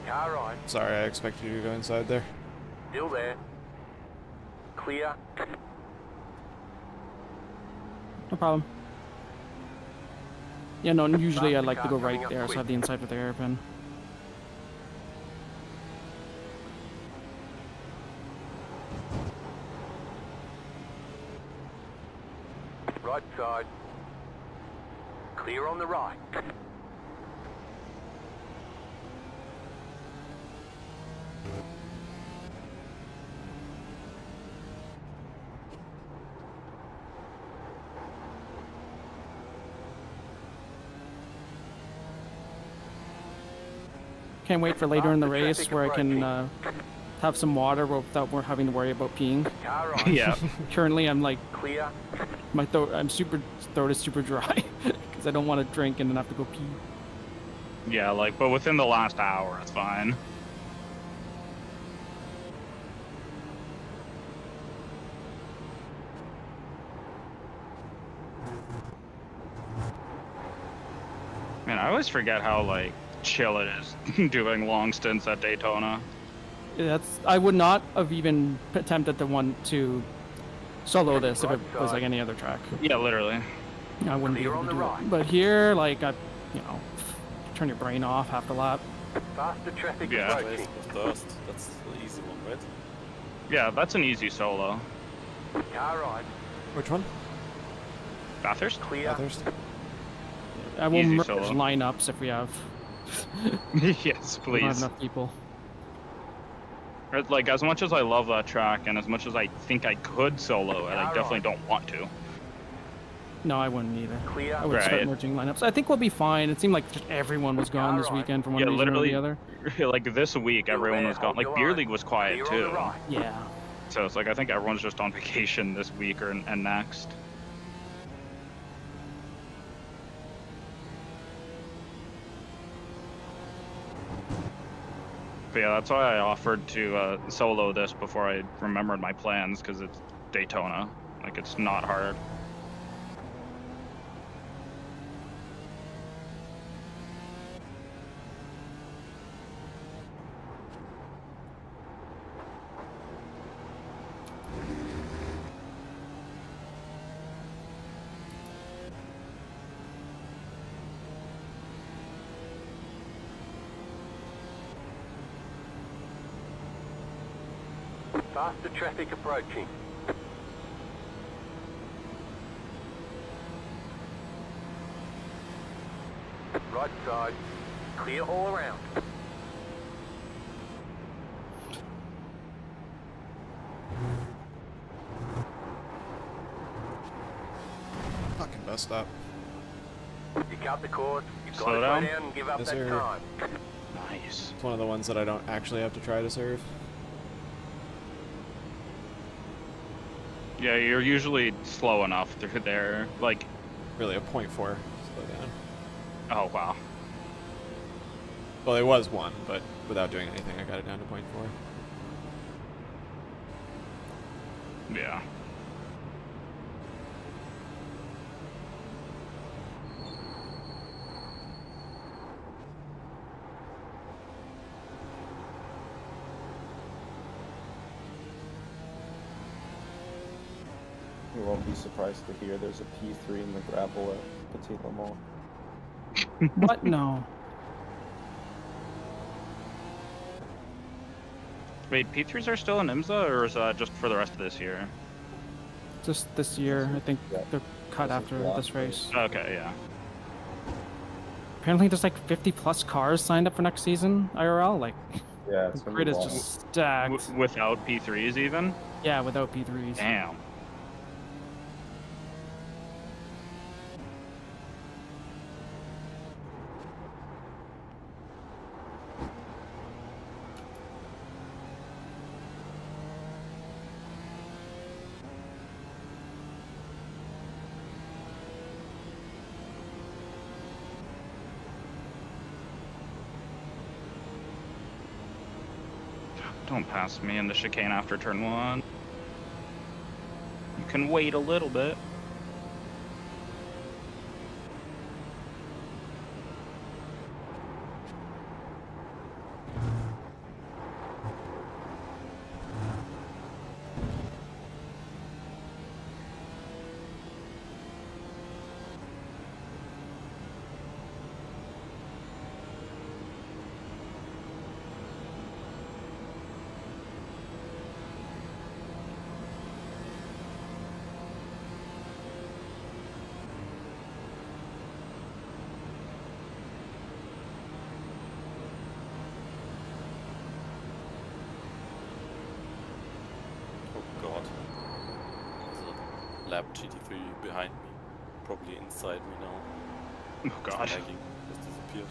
Car right. Sorry, I expected you to go inside there. Still there. Clear. No problem. Yeah, no, usually I like to go right there, so I have the inside with the hairpin. Right side. Clear on the right. Can't wait for later in the race where I can have some water without having to worry about peeing. Car right. Yeah. Currently, I'm like, Clear. my throat is super dry because I don't want to drink and then have to go pee. Yeah, like, but within the last hour, it's fine. Man, I always forget how, like, chill it is doing long stints at Daytona. I would not have even attempted to solo this if it was like any other track. Yeah, literally. I wouldn't be Clear able on to the do right. it. But here, like, turn your brain off half the lap. Faster traffic Yeah. Waste approaching. of dust. That's the easy one, right? Yeah, that's an easy solo. Car right. Which one? Bathurst? Clear. Bathurst? I will Easy merge solo. lineups if we have, Yes, we don't have please. enough people. Like, as much as I love that track and as much as I think I could solo it, I definitely don't want to. No, I wouldn't either. Clear. I would start Right. merging lineups. I think we'll be fine. It seemed like just everyone was gone this weekend for one Yeah, reason literally, or the other. like, this week, everyone was gone. Like, Beer League was quiet, Clear on the too. right. Yeah. So it's like, I think everyone's just on vacation this week and next. But yeah, that's why I offered to solo this before I remembered my plans, because it's Daytona. Like, it's not hard. Faster traffic approaching. Right side. Clear all around. Fucking bus stop. You cut the course. You've got Slow to down. slow down and give up Yes, that sir. time. Nice. It's one of the ones that I don't actually have to try to serve. Yeah, you're usually slow enough through there. Like, Really, a 0.4 slow down. oh, wow. Well, it was 1, but without doing anything, I got it down to 0.4. Yeah. You won't be surprised to hear there's a P3 in the gravel at Petit Le Mans. What? No. Wait, P3s are still in IMSA, or is that just for the rest of this year? Just this year, I think Yeah. they're cut This is after block this race. Okay, yeah. Apparently, there's like 50 plus cars signed up for next season IRL. Like, Yeah, the it's gonna grid be is long. just stacked. Without P3s even? Yeah, without P3s. Damn. Don't pass me in the chicane after turn 1. You can wait a little bit. lap GT3 behind me, probably inside me now. Oh god. The lagging just disappeared.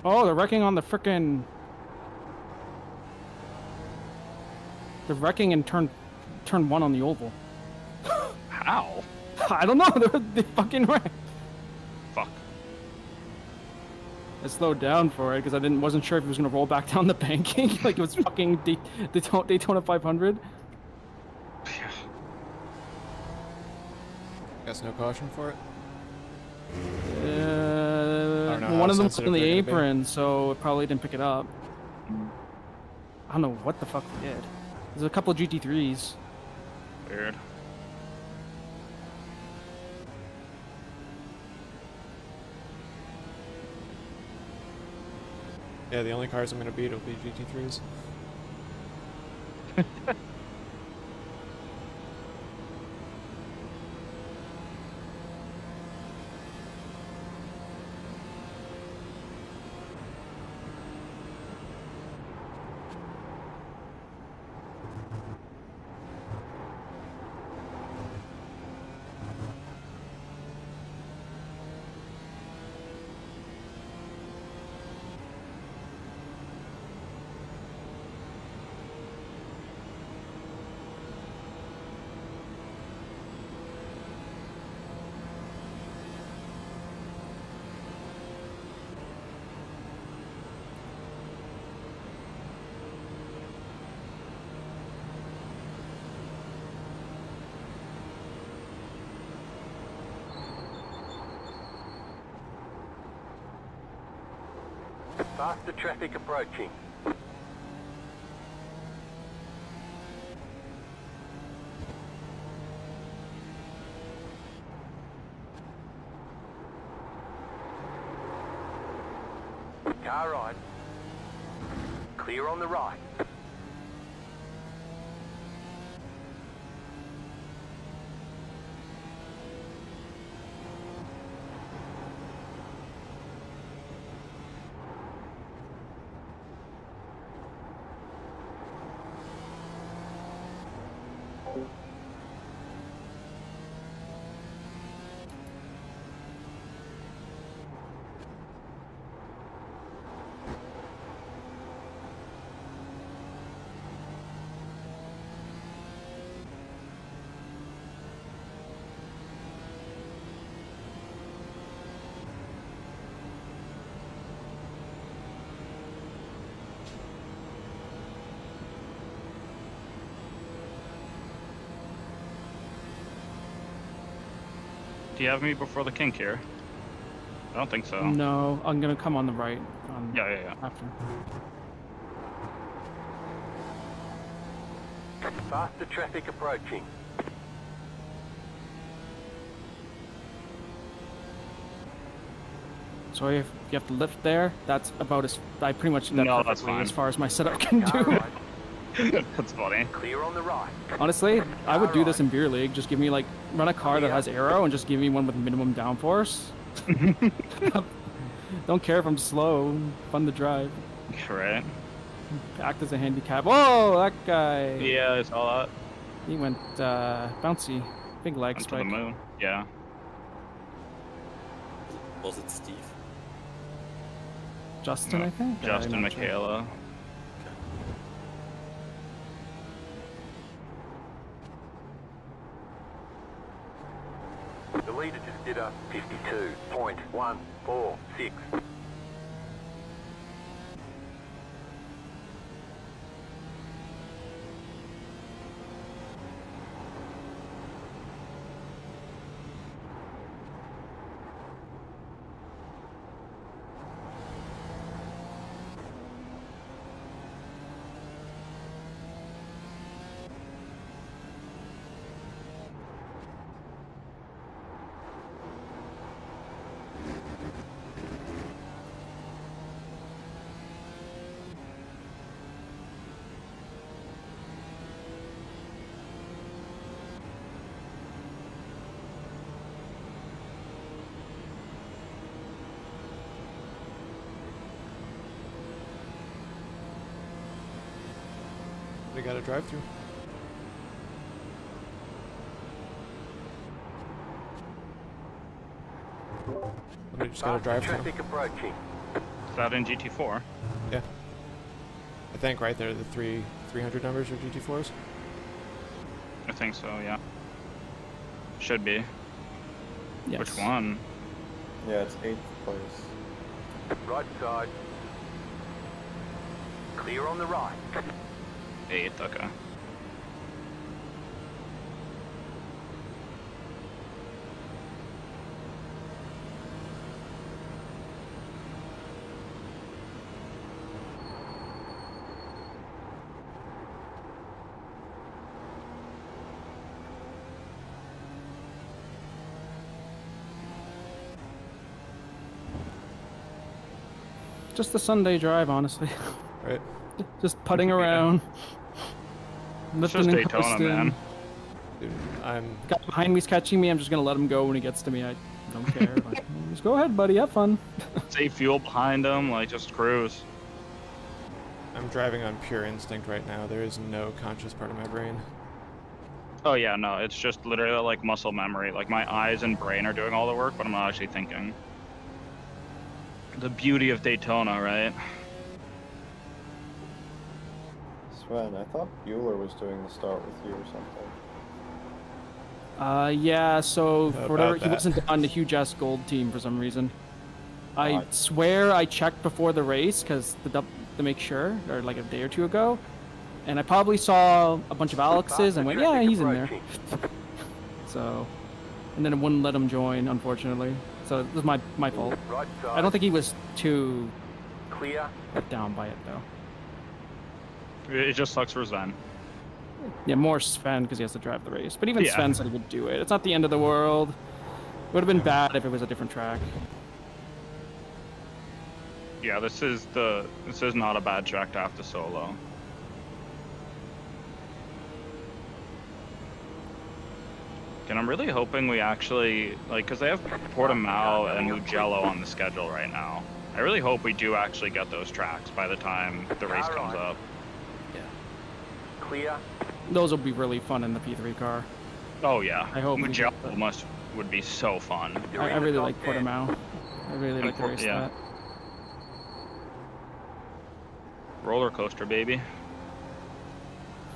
Oh, they're wrecking on the frickin'. They're wrecking in turn 1 on the oval. How? I don't know. They fucking wrecked. Fuck. I slowed down for it because I wasn't sure if it was gonna roll back down the banking like it was fucking Daytona 500. Yeah. Guess no caution for it. One how of them was sensitive in the they're gonna be. apron, so it probably didn't pick it up. I don't know what the fuck they did. There's a couple of GT3s. Weird. Yeah, the only cars I'm gonna beat will be GT3s. Faster traffic approaching. Car right. Clear on the right. Do you have me before the kink here? I don't think so. No, I'm gonna come on the right. Yeah. After. Faster traffic approaching. So if you have to lift there, that's about as I pretty much did that No, that's perfectly fine. as far as my setup can Car do. right. That's funny. Clear on the right. Honestly, I would do this Alright. in beer league. Just give me like run a car that has aero and just give me one with minimum downforce. Don't care if I'm slow. Fun to drive. Right. Act as a handicap. Oh, that guy. Yeah, I saw that. He went bouncy. Big leg Went to the spike. moon. Yeah. Was it Steve? Justin, No, I think. Justin, I'm not sure. Michaela. The leader just did a 52.146. We got a drive-through. We just got a Faster drive-through. traffic approaching. Is that in GT4? Yeah. I think right there, the 300 numbers are GT4s. I think so, yeah. Should be. Yes. Which one? Yeah, it's 8th place. Right side. Clear on the right. 8th, okay. Just a Sunday drive, honestly. Right. Just putting around. It's just Daytona, man. Dude, I'm Guy behind me's catching me. I'm just gonna let him go when he gets to me. I don't care. Like, just go ahead, buddy. Have fun. Save fuel behind him, like just cruise. driving on pure instinct right now. There is no conscious part of my brain. Oh yeah, no, it's just literally like muscle memory. Like my eyes and brain are doing all the work, but I'm not actually thinking. The beauty of Daytona, right? Sven, I thought Bueller was doing the start with you or something. Yeah, so About for whatever, he that. wasn't on the Huge S Gold team for some reason. I Odd. swear I checked before the race because to make sure, or like a day or two ago, and I probably saw a bunch of Alex's and went, yeah, he's in there. So, and then it wouldn't let him join, unfortunately. So it was my fault. Right side. I don't think he was too Clear. let down by it though. It just sucks for Sven. Yeah, more Sven because he has to drive the race. But even Yeah. Sven said he would do it. It's not the end of the world. It would have been bad if it was a different track. Yeah, this is not a bad track to have to solo. And I'm really hoping we actually, like, because they have Portimao and Mugello on the schedule right now. I really hope we do actually get those tracks by the time the race comes up. Clear. Those will be really fun in the P3 car. Oh yeah, I hope we Mugello get that. would be so fun. I really like Portimao. I really like to race Yeah. that. Roller coaster, baby.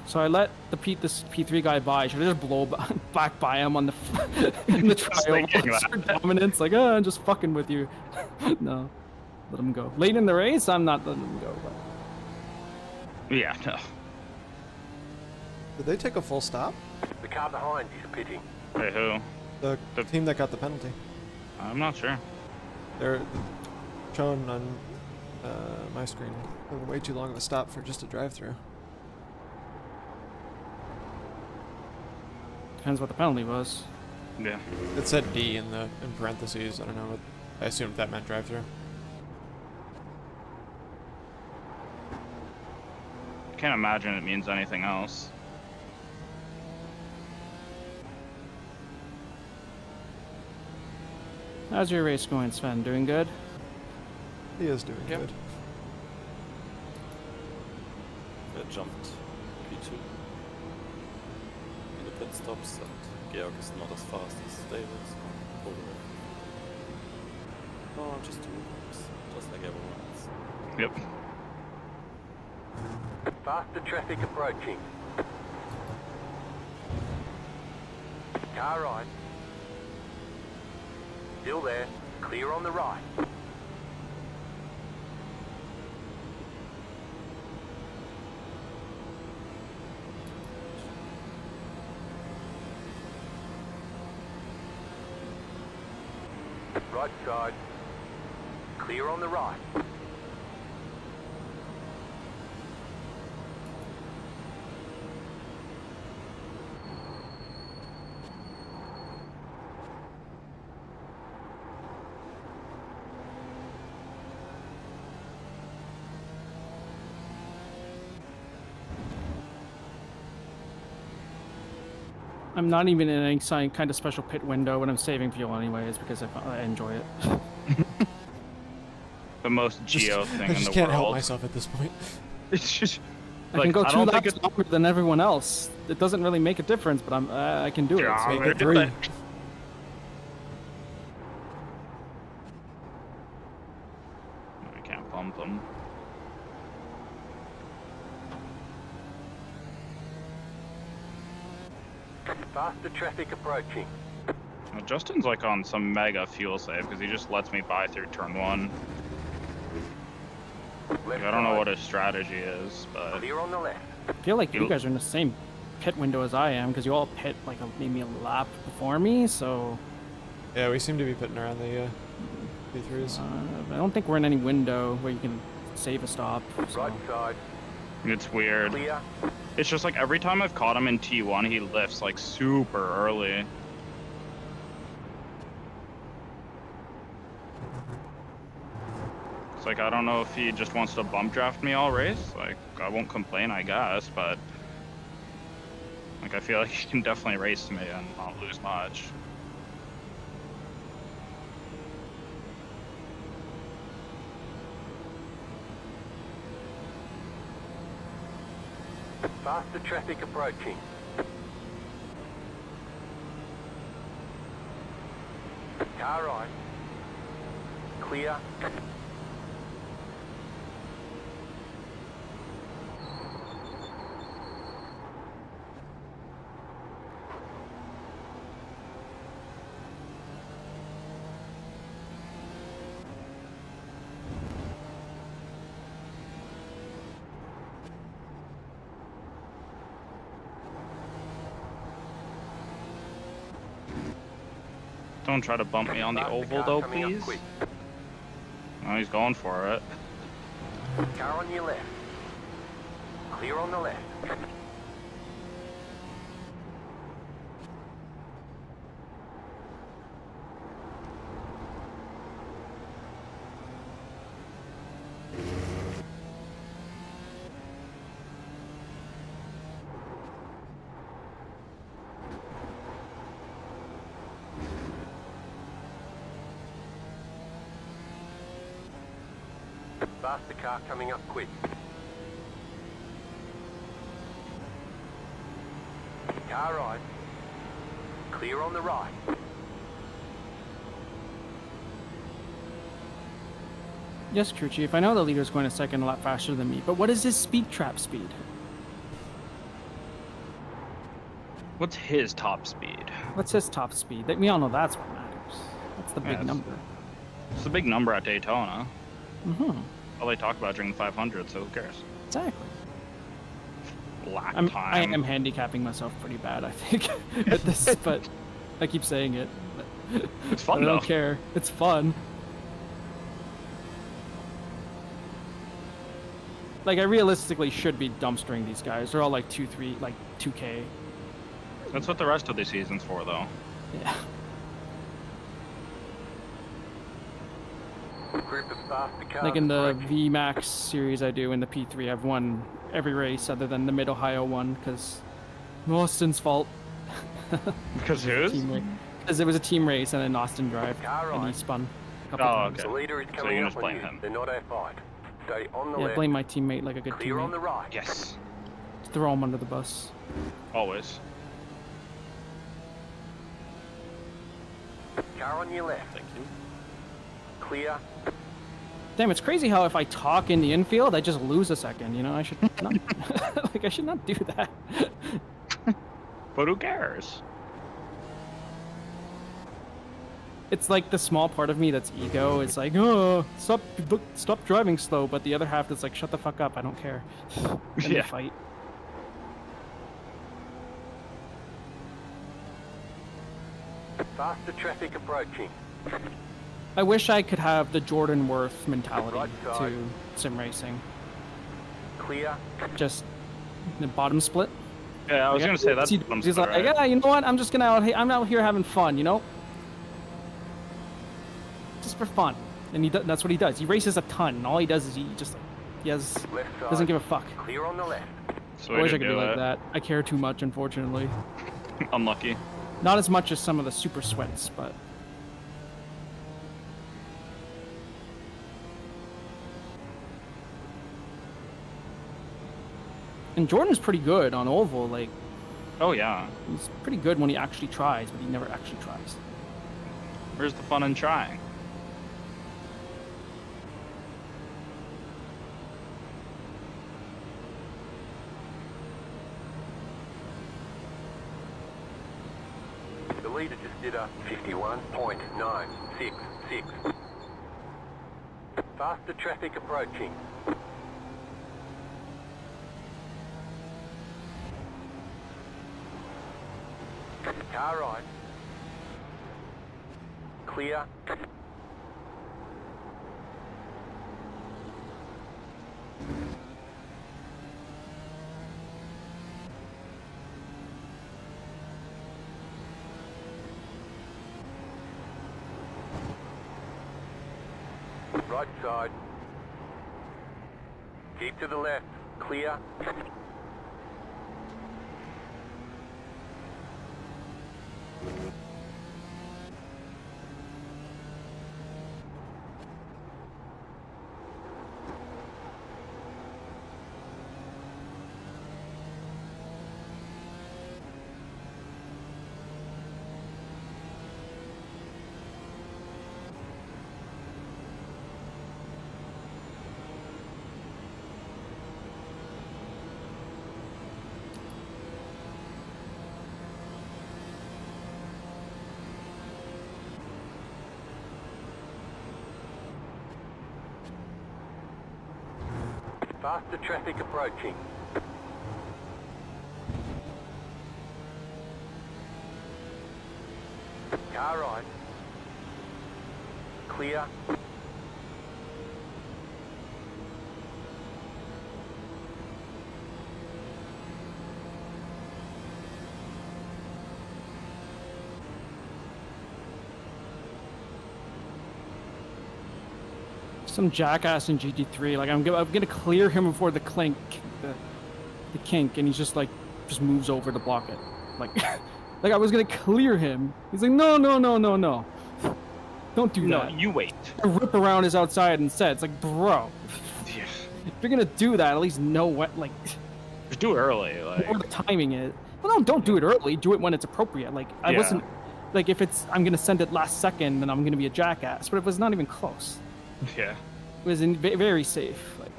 So I let this P3 guy by. Should I just blow back by him on the in the trial thinking that. for dominance? Like, I'm just fucking with you. No, let him go. Late in the race, I'm not letting him go. But Yeah, no. Did they take a full stop? The car behind is pitting. Hey, who? The team that got the penalty. I'm not sure. They're shown on my screen. They were way too long of a stop for just a drive-through. depends what the penalty was. Yeah. It said D in parentheses. I don't know what. I assumed that meant drive-through. Can't imagine it means anything else. How's your race going, Sven? Doing good? He is doing Yep. good. I jumped P2 in the pit stops, and Georg is not as fast as David, so overall. No, just 2 laps, just like everyone else. Yep. Faster traffic approaching. Car right. Still there. Clear on the right. Right side. Clear on the right. I'm not even in any kind of special pit window when I'm saving fuel anyways because I enjoy it. The most geo thing I in just the can't help world. myself at this point. It's just I can go I 2 don't think laps longer than everyone else. It doesn't really make a difference, but I can do it. Yeah, So. Make they it do 3. it. I can't bump them. Faster traffic approaching. Well, Justin's like on some mega fuel save because he just lets me buy through turn 1. Like, I don't know what his strategy is, but Clear on the left. I feel like you guys are in the same pit window as I am, because you all pit like maybe a lap before me, so... Yeah, we seem to be pitting around the P3s. I don't think we're in any window where you can save a stop. So. Right side. it's weird. Clear. It's just like every time I've caught him in T1, he lifts like super early. It's like, I don't know if he just wants to bump draft me all race. Like, I won't complain, I guess, but like, I feel like he can definitely race me and not lose much. Faster traffic approaching. Car right. Clear. Don't try to bump me on the Faster oval car though, coming up please. quick. Oh, he's going for it. Car on your left. Clear on the left. Faster car coming up quick. Car right. Clear on the right. Yes, crew chief, I know the leader's going a second a lot faster than me, but what is his speed trap speed? What's his top speed? What's his top speed? We all know that's what matters. That's the big Yes. number. It's a big number at Daytona. Mm-hmm. All they talk about during the 500, so who cares? Exactly. Lap I time. am handicapping myself pretty bad, I think, at this, but I keep saying it. But It's fun, I don't though. care. It's fun. Like, I realistically should be dumpstering these guys. They're all like 2-3, like 2K. That's what the rest of the season's for, though. Yeah. Group of faster cars Like in the approaching. VMAX series I do in the P3, I've won every race other than the Mid-Ohio one, because Austin's fault. Because whose? Because it was a team race and an Austin drive, Car and he right. spun a couple Oh, times. The okay. leader is So coming you up just on blame you. him. They're not our fight. Stay on the Yeah, left. blame my teammate like a good Clear on teammate. the right. Yes. Throw him under the bus. Always. Car on your left. Thank you. Clear. Damn, it's crazy how if I talk in the infield, I just lose a second. You know, I should not. Like, I should not do that. But who cares? It's like the small part of me that's ego. It's like, oh, stop driving slow. But the other half is like, shut the fuck up. I don't care. And they Yeah. fight. Faster traffic approaching. I wish I could have the Jordan Worth mentality Right side. to sim racing. Clear. Just the bottom split. Yeah, I was gonna say that's He's like, yeah, you know what? I'm just gonna I'm out here having fun, you know, just for fun. And that's what he does. He races a ton. And all he does is he Left side. doesn't give a fuck. Clear on the left. So I we wish I could could be do like it. that. I care too much, unfortunately. Unlucky. Not as much as some of the super sweats, but And Jordan's pretty good on oval. Like, Oh yeah. he's pretty good when he actually tries, but he never actually tries. Where's the fun in trying? The leader just did a 51.966. Faster traffic approaching. Car right. Clear. Right side. Keep to the left. Clear. Faster traffic approaching. Car right. Clear. Some jackass in GT3. Like, I'm gonna clear him before the kink, and he's just like, just moves over to block it. Like, like I was gonna clear him. He's like, no, no, no, no, no. Don't do No, that. you wait. A rip around his outside instead. It's like, bro, Yeah. if you're gonna do that, at least know what, like, Just do it early. Like, what the timing is. Well, no, don't do it early. Do it when it's appropriate. Like, I Yeah. wasn't, like, if it's, I'm gonna send it last second, then I'm gonna be a jackass. But it was not even close. yeah. It was very safe. Like,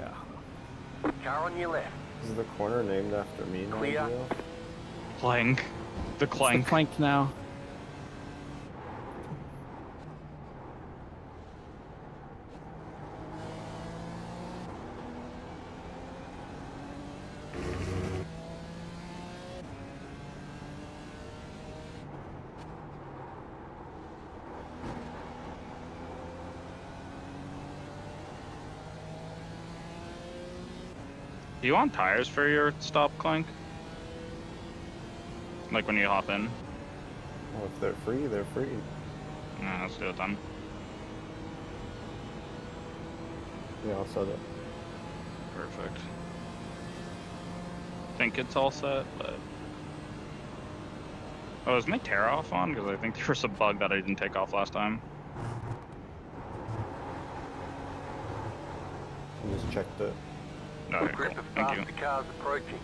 Car on your left. Is the corner named after me now? Clear. Gio? Clank. The it's the clank. clank now. Do you want tires for your stop, Clank? Like when you hop in? Well, if they're free, they're free. Nah, let's do it then. Yeah, I'll set it. Perfect. Think it's all set, but... Oh, is my tear off on? Because I think there was a bug that I didn't take off last time. I just checked it. No, okay, cool. Aggressive Thank you. faster cars approaching.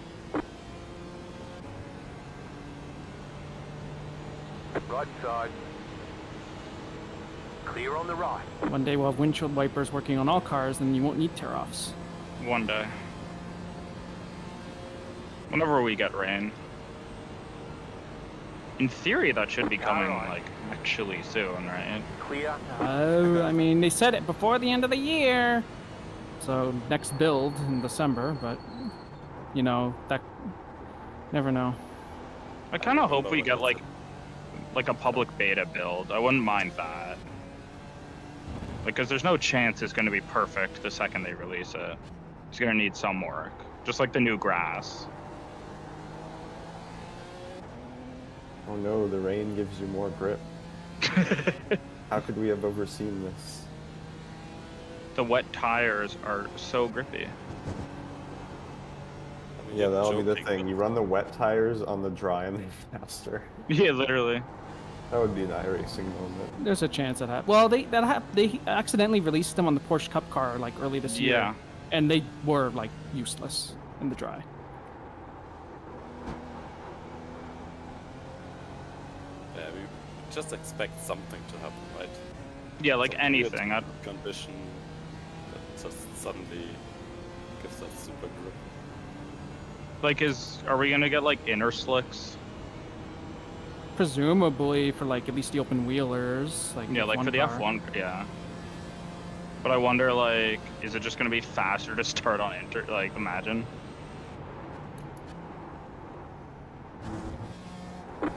Right side. Clear on the right. One day we'll have windshield wipers working on all cars, and you won't need tear-offs. One day. Whenever we get rain. In theory, that should be coming, like, actually soon, right? Clear. I mean, they said it before the end of the year. So next build in December, but you know, that never know. I kind of hope we get, like a public beta build. I wouldn't mind that. Because there's no chance it's going to be perfect the second they release it. It's going to need some work. Just like the new grass. Oh no, the rain gives you more grip. How could we have overseen this? The wet tires are so grippy. I mean, Yeah, you're that'll be the joking, thing. but You run the wet tires on the dry and they're faster. Yeah, literally. That would be an iRacing moment. There's a chance that happens. Well, they accidentally released them on the Porsche Cup car like early this year, Yeah. and they were like useless in the dry. Yeah, we just expect something to happen, right? Yeah, like Some anything. weird condition that just suddenly gives us super grip. Like, are we gonna get like inner slicks? Presumably for like at least the open wheelers, like Yeah, like F1 for the car. F1, yeah. But I wonder, like, is it just gonna be faster to start on inter? Like, imagine.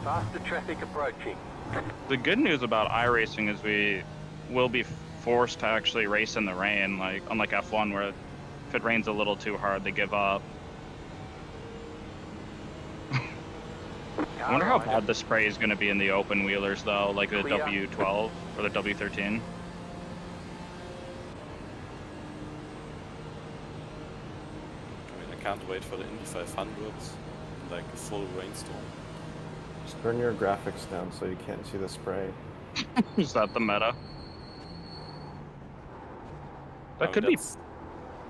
Faster traffic approaching. The good news about iRacing is we will be forced to actually race in the rain, like unlike F1, where if it rains a little too hard, they give up. I wonder how bad the spray is going to be in the open wheelers, though, like the Clear. W12 or the W13. I mean, I can't wait for the Indy 500, like a full rainstorm. Just turn your graphics down so you can't see the spray. Is that the meta? I That mean, could be.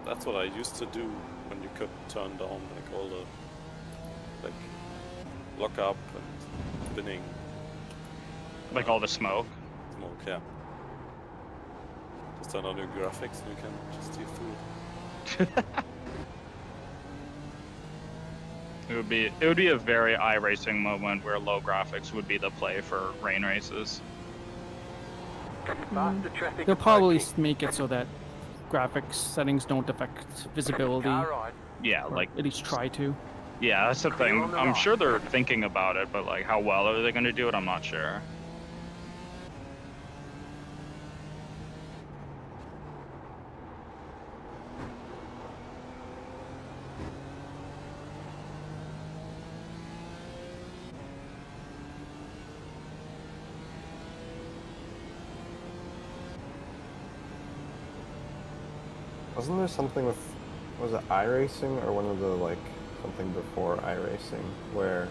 That's what I used to do when you could turn down like all the like lock up and spinning Like all the smoke. smoke. Yeah. Just turn on your graphics and you can just see through it. It would be a very iRacing moment where low graphics would be the play for rain races. Faster traffic They'll probably approaching. make it so that graphics settings don't affect visibility, Car right. Yeah, or like at least try to. yeah, that's the Clear thing. on the I'm right. sure they're thinking about it, but like how well are they going to do it? I'm not sure. Wasn't there something with, was it iRacing or one of the, like, something before iRacing where,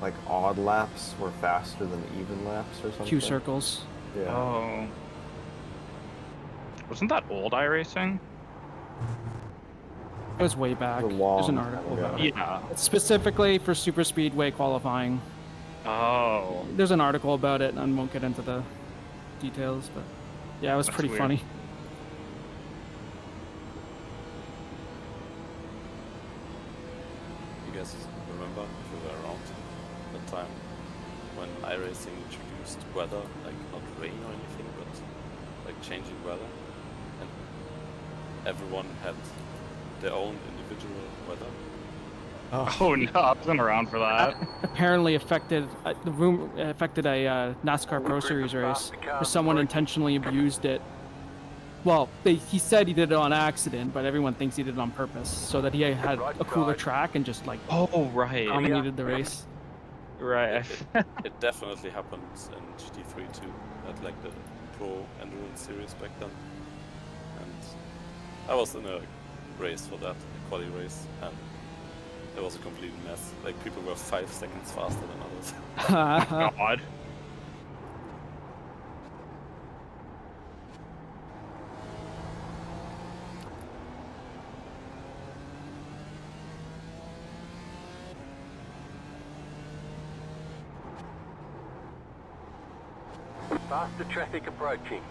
like, odd laps were faster than even laps or something? Q circles. Yeah. Oh. Wasn't that old iRacing? It was way back. A There's long an time article ago. about it. Yeah. It's specifically for super speedway qualifying. Oh. There's an article about it, and I won't get into the details, but yeah, it was That's pretty weird. funny. You guys remember if you were around the time when iRacing introduced weather, like not rain or anything, but like changing weather, and everyone had their own individual weather. Oh no, I wasn't around for that. Apparently affected the room affected a NASCAR Pro Series race where someone intentionally abused it. Well, he said he did it on accident, but everyone thinks he did it on purpose, so that he had a cooler track and just like Oh right. dominated the race. Right. It definitely happened in GT3 too, at like the Pro Endurance Series back then. And I was in a race for that, a quali race, and it was a complete mess. Like people were 5 seconds faster than others. God. Faster traffic approaching.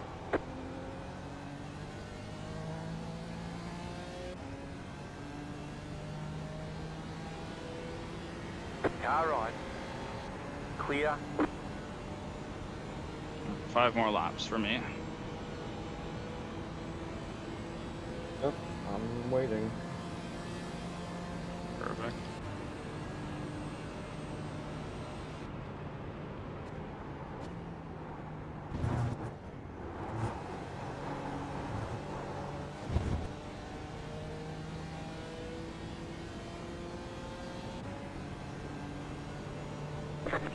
Car right. Clear. 5 more laps for me. Yep, I'm waiting. Perfect.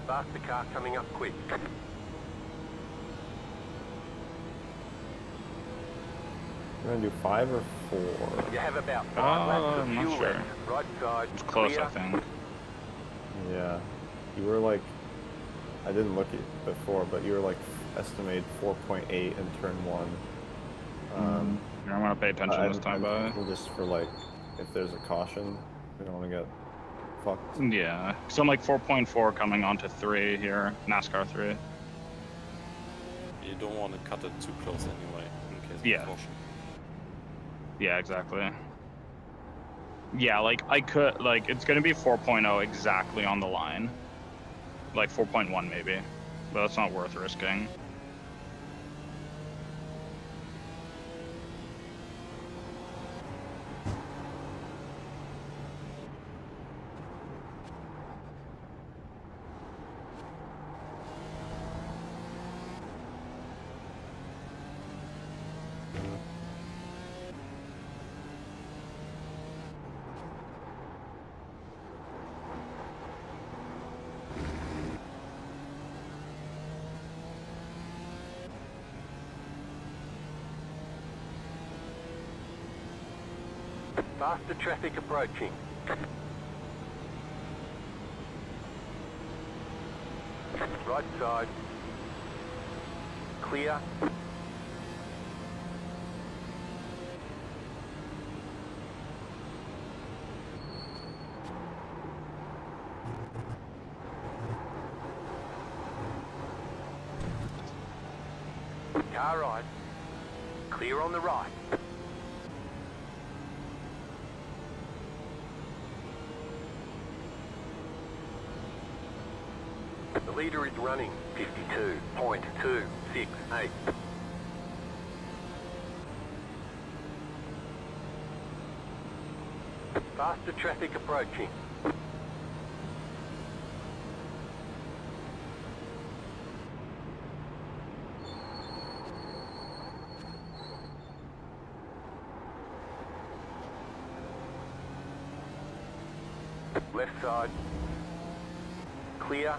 Faster car coming up quick. We're gonna do 5 or 4. You have about 5 laps of I'm not fuel sure. left. Right side. It's close, clear. I think. Yeah. You were like, I didn't look at before, but you were like estimated 4.8 in turn 1. Yeah, I'm gonna pay attention this time, but just for like, if there's a caution, we don't want to get fucked. Yeah. So I'm like 4.4 coming onto 3 here, NASCAR 3. You don't want to cut it too close anyway, in case of Yeah. caution. Yeah, exactly. Yeah, like I could, like it's gonna be 4.0 exactly on the line. Like 4.1 maybe, but that's not worth risking. Faster traffic approaching. Right side. Clear. Car right. Clear on the right. The leader is running 52.268. Faster traffic approaching. Left side. Clear.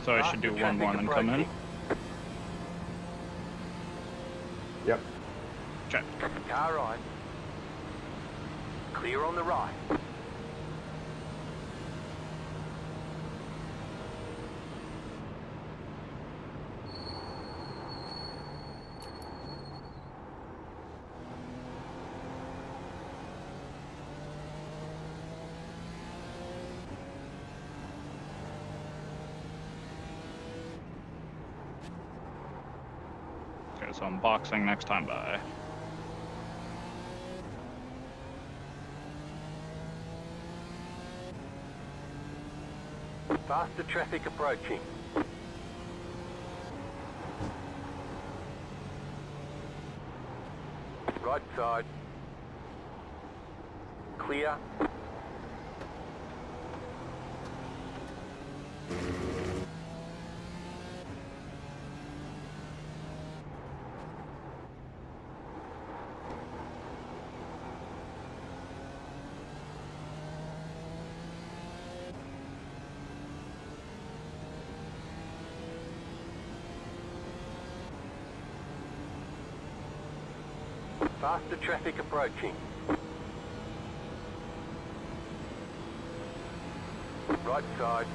So I should do Faster 1-1 and come in. traffic Yep. Check. approaching. Car right. Clear on the right. Okay, so I'm boxing next time by. Faster traffic approaching. Right side. Clear. Faster traffic approaching. Right side.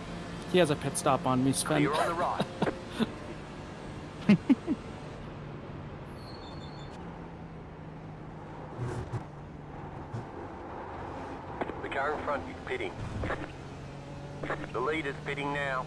He has a pit stop on me, Sven. Clear on the right. pitting. The leader's pitting now.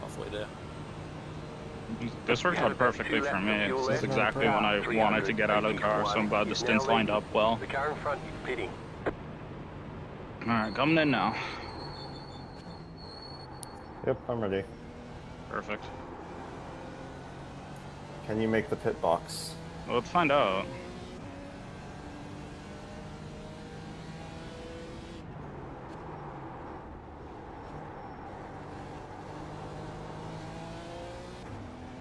Halfway there. This worked out perfectly for me. This is exactly when I wanted to get out of the car, so I'm glad the stints lined up well. The car in front is pitting. Alright, coming in now. Yep, I'm ready. Perfect. Can you make the pit box? Well, let's find out.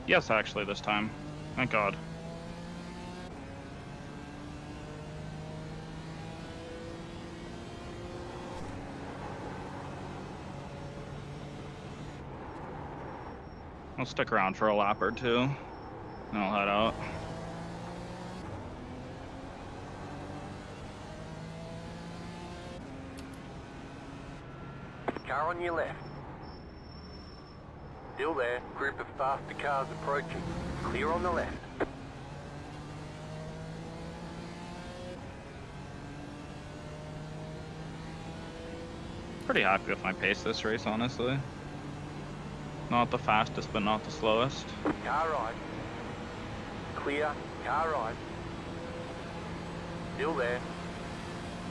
Yes, actually, this time. Thank God. I'll stick around for a lap or two, and I'll head out. Car on your left. Still there. Group of faster cars approaching. Clear on the left. Pretty happy with my pace this race, honestly. Not the fastest, but not the slowest. Car right. Clear. Car right. Still there.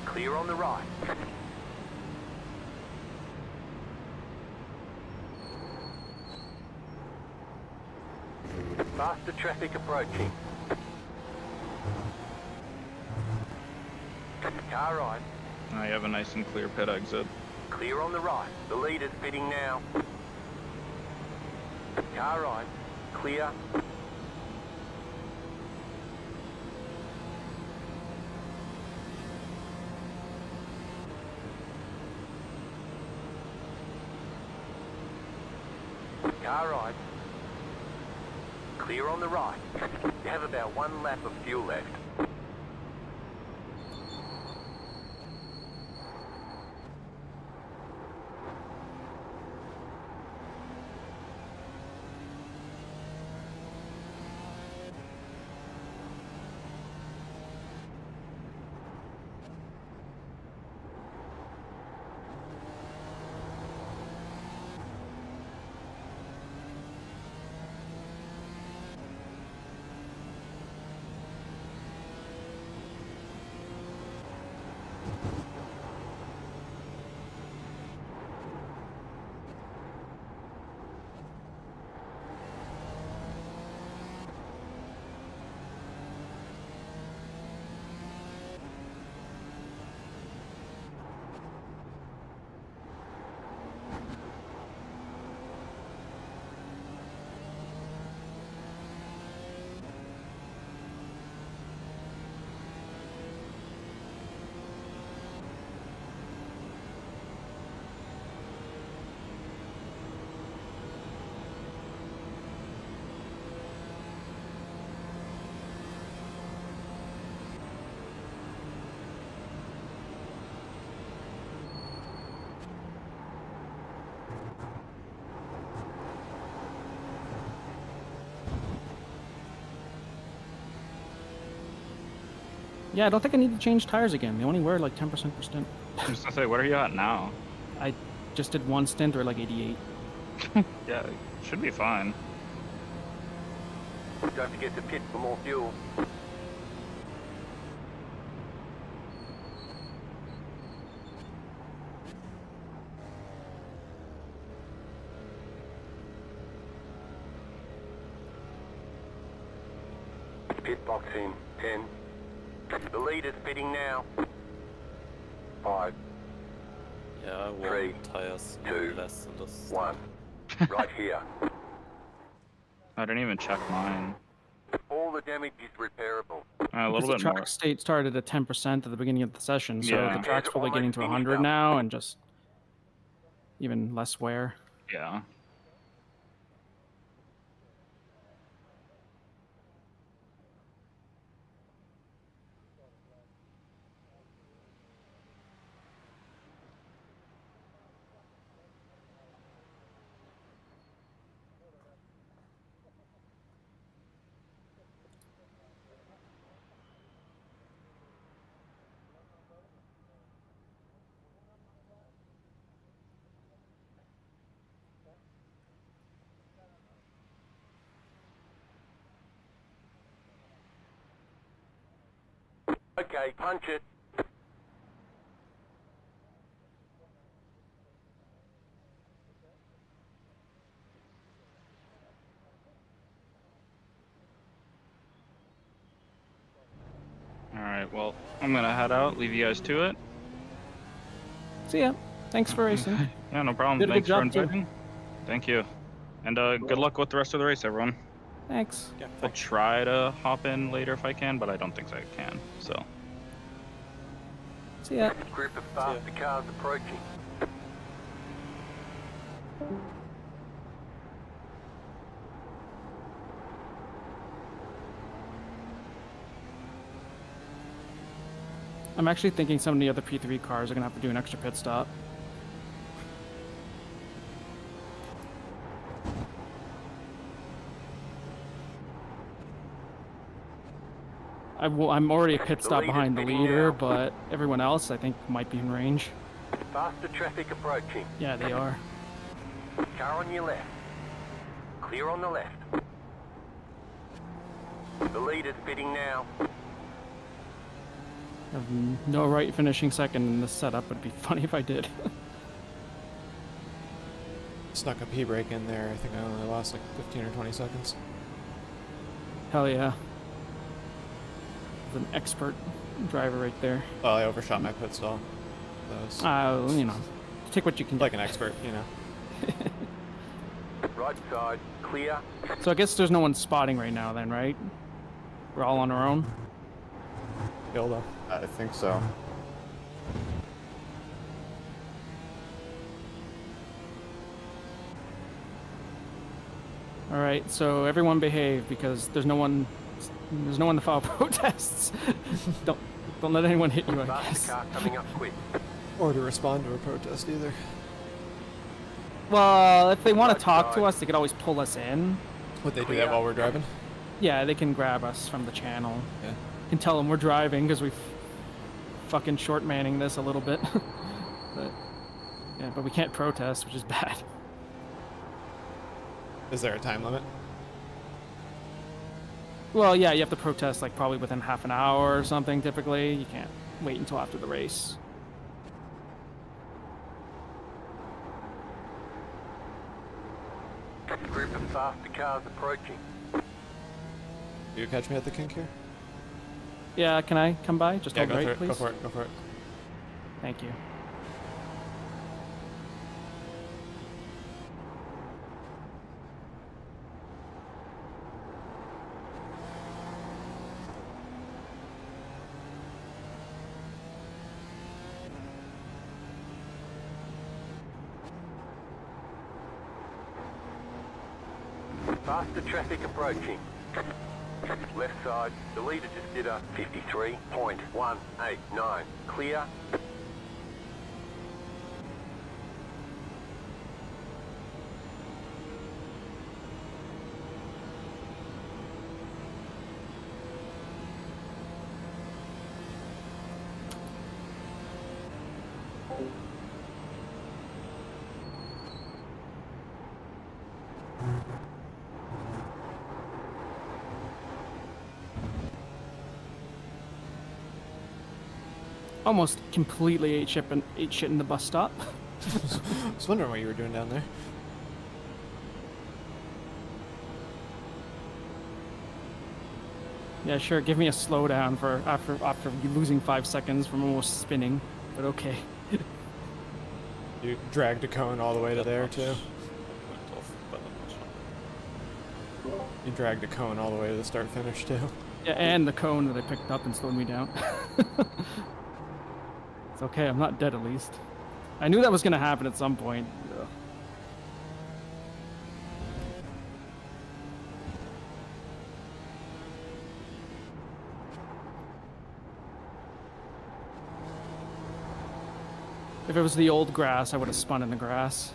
Clear on the right. Faster traffic approaching. Car right. I have a nice and clear pit exit. Clear on the right. The leader's pitting now. Car right. Clear. Car right. Clear on the right. You have about 1 lap of fuel left. Yeah, I don't think I need to change tires again. They only wear like 10% per stint. I was gonna say, what are you at now? I just did 1 stint or like 88. Yeah, it should be fine. Don't forget to pit for more fuel. Pit box in 10. The leader's pitting now. 5, Yeah, I want 3, tires 2, less than this. 1. Right here. I didn't even check mine. All the damage is repairable. A Because little the bit track more. state started at 10% at the beginning of the session, so Yeah. the track's probably getting to 100 now and just even less wear. Yeah. Okay, punch it. All right. Well, I'm gonna head out. Leave you guys to it. See ya. Thanks for racing. Yeah, no problem. Did a good Thanks for job, too. inviting. Thank you. And good luck with the rest of the race, everyone. Thanks. Yeah, I'll thanks. try to hop in later if I can, but I don't think I can. So. See ya. Group of faster cars approaching. I'm actually thinking some of the other P3 cars are gonna have to do an extra pit stop. I'm already a pit The stop leader's behind the pitting leader, now. but everyone else I think might be in range. Faster traffic approaching. Yeah, they are. Car on your left. Clear on the left. The leader's pitting now. I have no right finishing second in this setup, but it'd be funny if I did. Snuck a P break in there. I think I only lost like 15 or 20 seconds. Hell yeah. An expert driver right there. Well, I overshot my pit stall. That was You know, take what you can like get. an expert, you know. Right side, clear. So I guess there's no one spotting right now then, right? We're all on our own? Gilda. I think so. Alright, so everyone behave because there's no one to file protests. don't let anyone hit you, I Faster guess. car coming up quick. Or to respond to a protest either. Well, if they want Right to talk to side. us, they could always pull us in. Would they do Clear. that while we're driving? Yeah, they can grab us from the channel. Yeah. Can tell them we're driving because we fucking short manning this a little bit. But yeah, but we can't protest, which is bad. Is there a time limit? Well, yeah, you have to protest like probably within half an hour or something typically. You can't wait until after the race. Group of faster cars approaching. Do you catch me at the kink here? Yeah, can I come by? Just Yeah, hold go right, for it. please. Go for it. Go for it. Thank you. Faster traffic approaching. Left side, the leader just did a 53.189. Clear. Almost completely ate shit in the bus stop. I was wondering what you were doing down there. Yeah, sure. Give me a slowdown for after you losing 5 seconds from almost spinning, but okay. You dragged a cone all the way to there too. Went off, but not much. You dragged a cone all the way to the start finish too. Yeah, and the cone that I picked up and slowed me down. It's okay. I'm not dead at least. I knew that was gonna happen at some point. Ugh. If it was the old grass, I would have spun in the grass.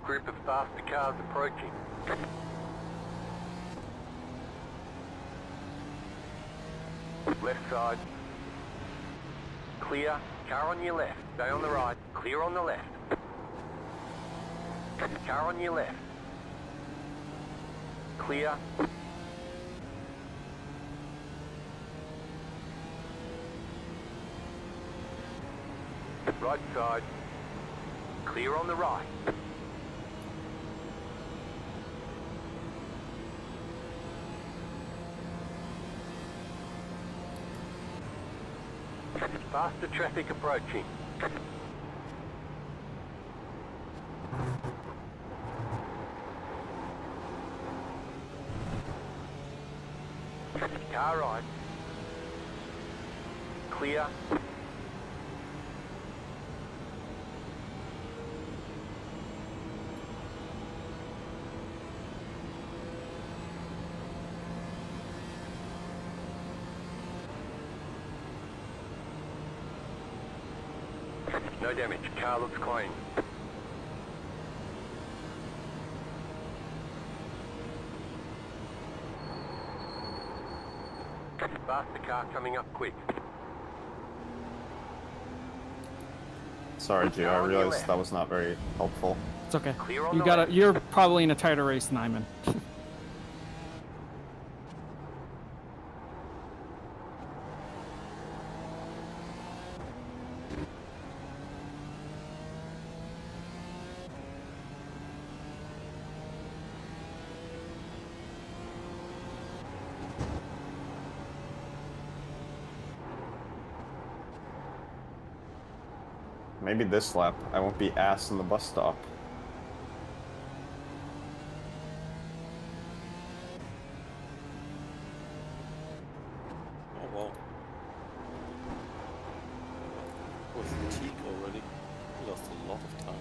Group of faster cars approaching. Left side. Clear. Car on your left. Stay on the right. Clear on the left. Car on your left. Clear. Right side. Clear on the right. Faster traffic approaching. Car right. Clear. No damage. Car looks clean. Faster car coming up quick. Sorry, Gio, I realized that was not very helpful. It's okay. Clear on You the got left. You're probably in a tighter race than I'm in. Maybe this lap, I won't be ass in the bus stop. Oh wow. With fatigue already. We lost a lot of time.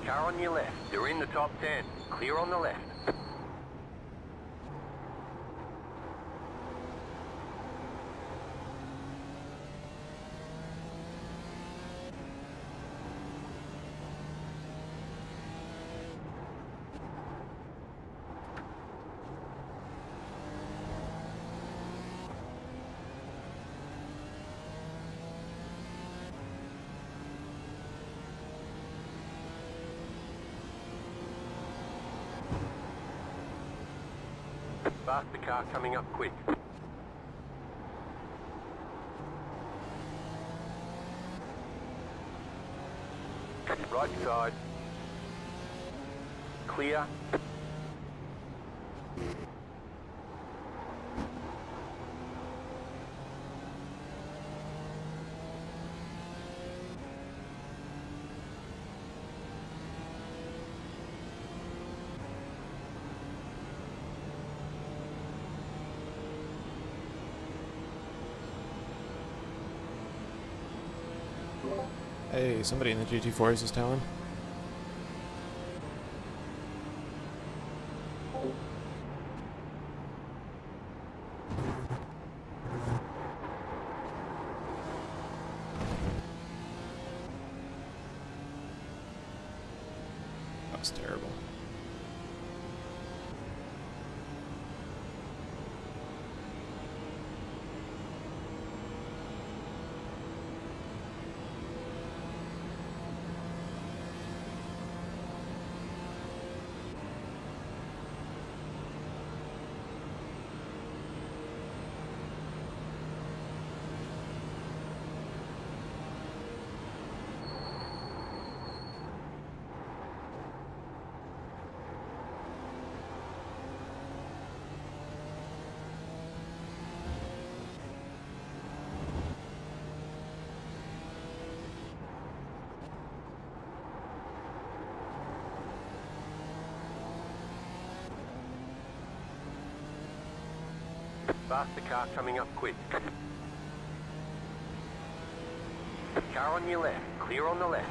Car on your left. You're in the top 10. Clear on the left. Faster car coming up quick. Right side. Clear. Hey, somebody in the GT4s is telling. That was terrible. Faster car coming up quick. Car on your left. Clear on the left.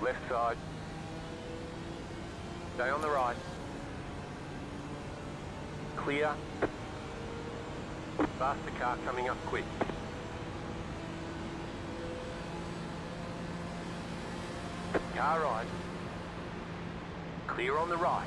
Left side. Stay on the right. Clear. Faster car coming up quick. Car right. Clear on the right.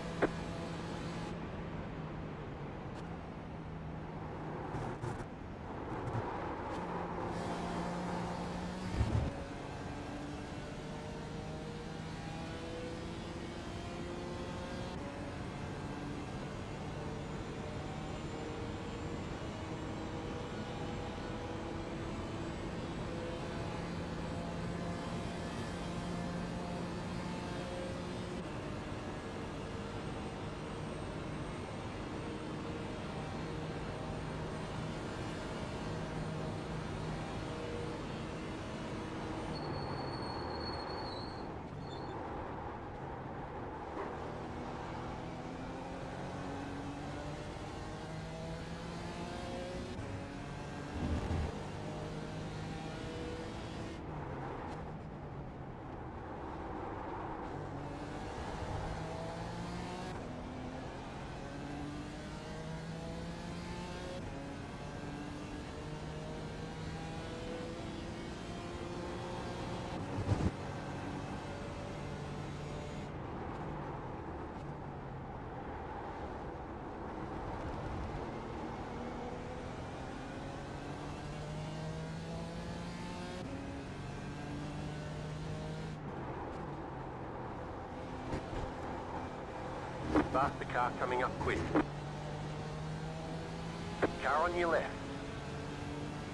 Faster car coming up quick. Car on your left.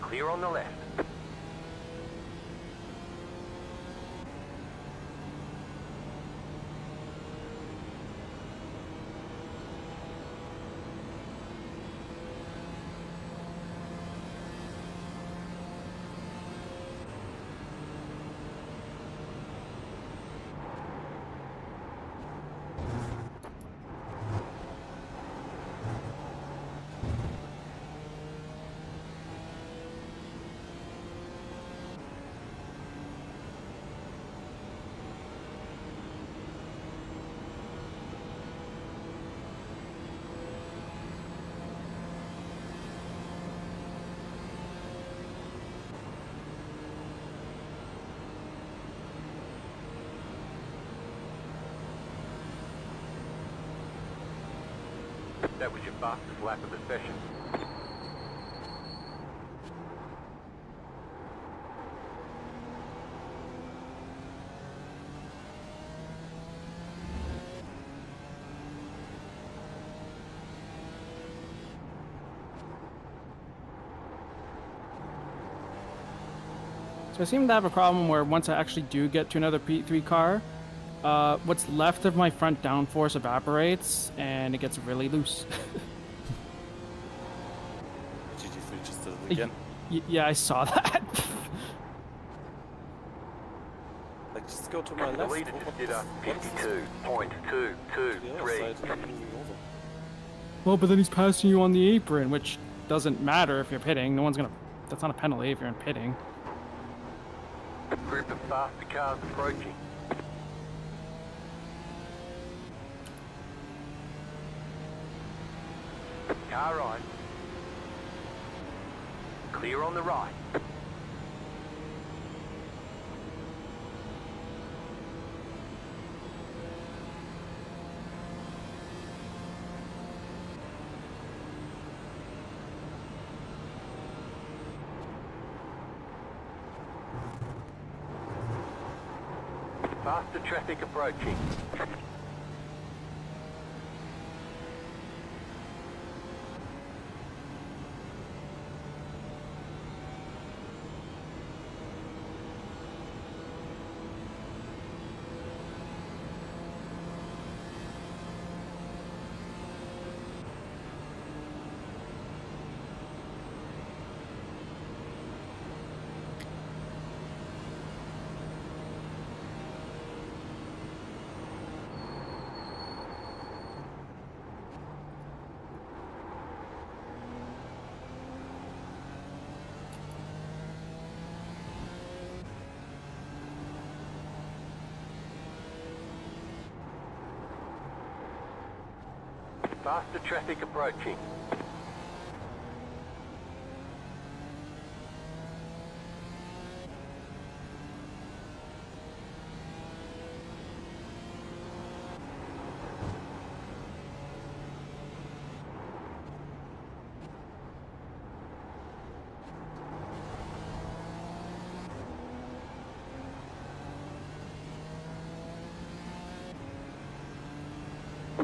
Clear on the left. That was your fastest lap of the session. So I seem to have a problem where once I actually do get to another P3 car, what's left of my front downforce evaporates and it gets really loose. GT3 just did it again. Yeah, I saw that. Like, just go to my The left. leader What just did is- a what is this? 52.223. The other side is moving over. Well, but then he's passing you on the apron, which doesn't matter if you're pitting. No one's gonna. That's not a penalty if you're in pitting. Group of faster cars approaching. Car right. Clear on the right. Faster traffic approaching. Faster traffic approaching.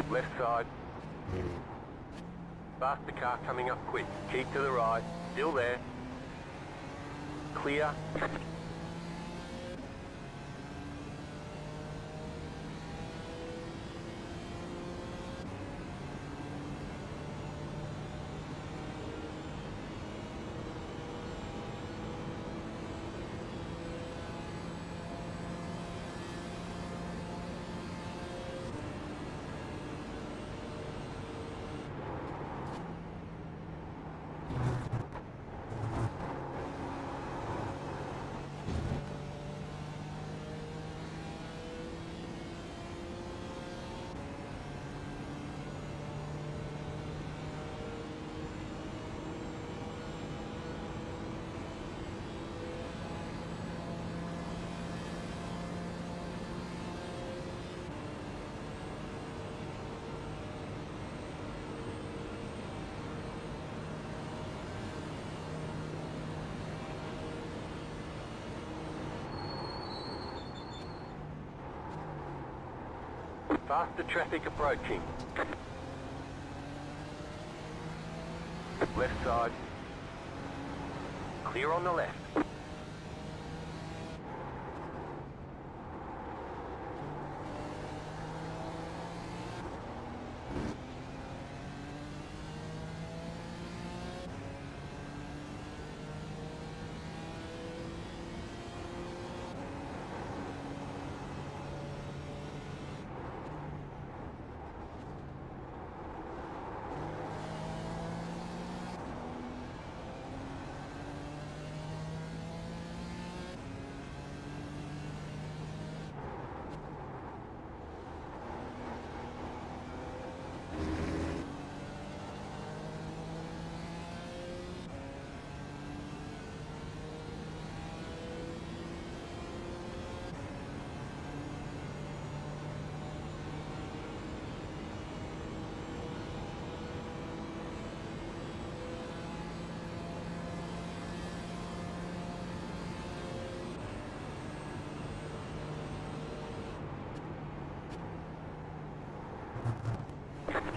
Left side. Faster car coming up quick. Keep to the right. Still there. Clear. Faster traffic approaching. Left side. Clear on the left.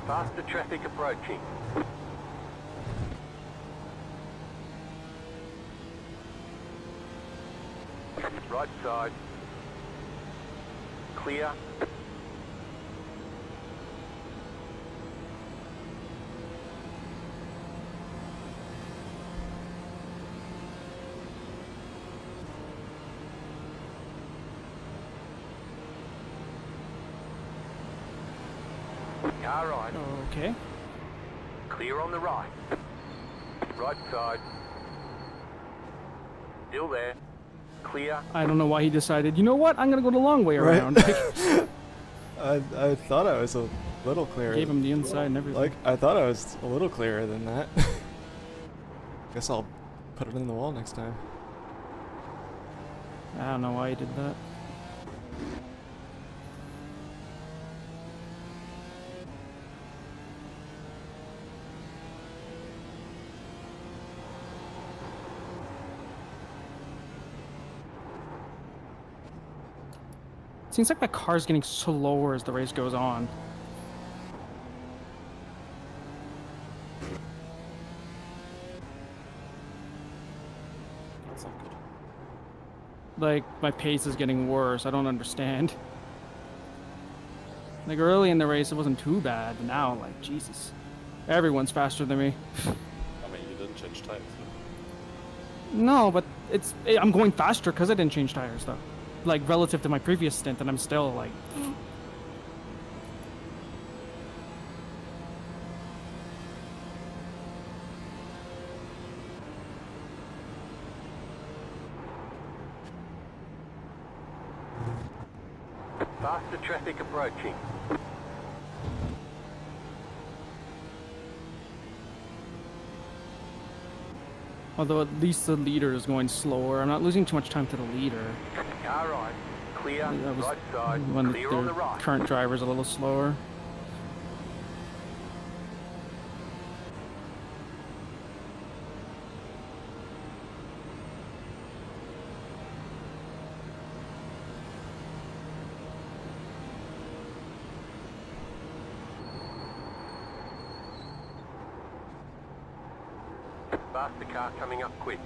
Faster traffic approaching. Right side. Clear. Car right. Okay. Clear on the right. Right side. Still there. Clear. I don't know why he decided, you know what, I'm gonna go the long way Right. around. I thought I was a little clearer. Gave him the inside and everything. Like, I thought I was a little clearer than that. Guess I'll put it in the wall next time. I don't know why he did that. Seems like my car's getting slower as the race goes on. That's not good. Like, my pace is getting worse. I don't understand. Like, early in the race, it wasn't too bad. But now, like, Jesus. Everyone's faster than me. I mean, you didn't change tires. No, but I'm going faster because I didn't change tires, though. Like, relative to my previous stint, and I'm still, like... Faster traffic approaching. Although at least the leader is going slower. I'm not losing too much time to the leader. Car right, clear, That was right side, when clear on their the right. current driver's a little slower. Faster car coming up quick.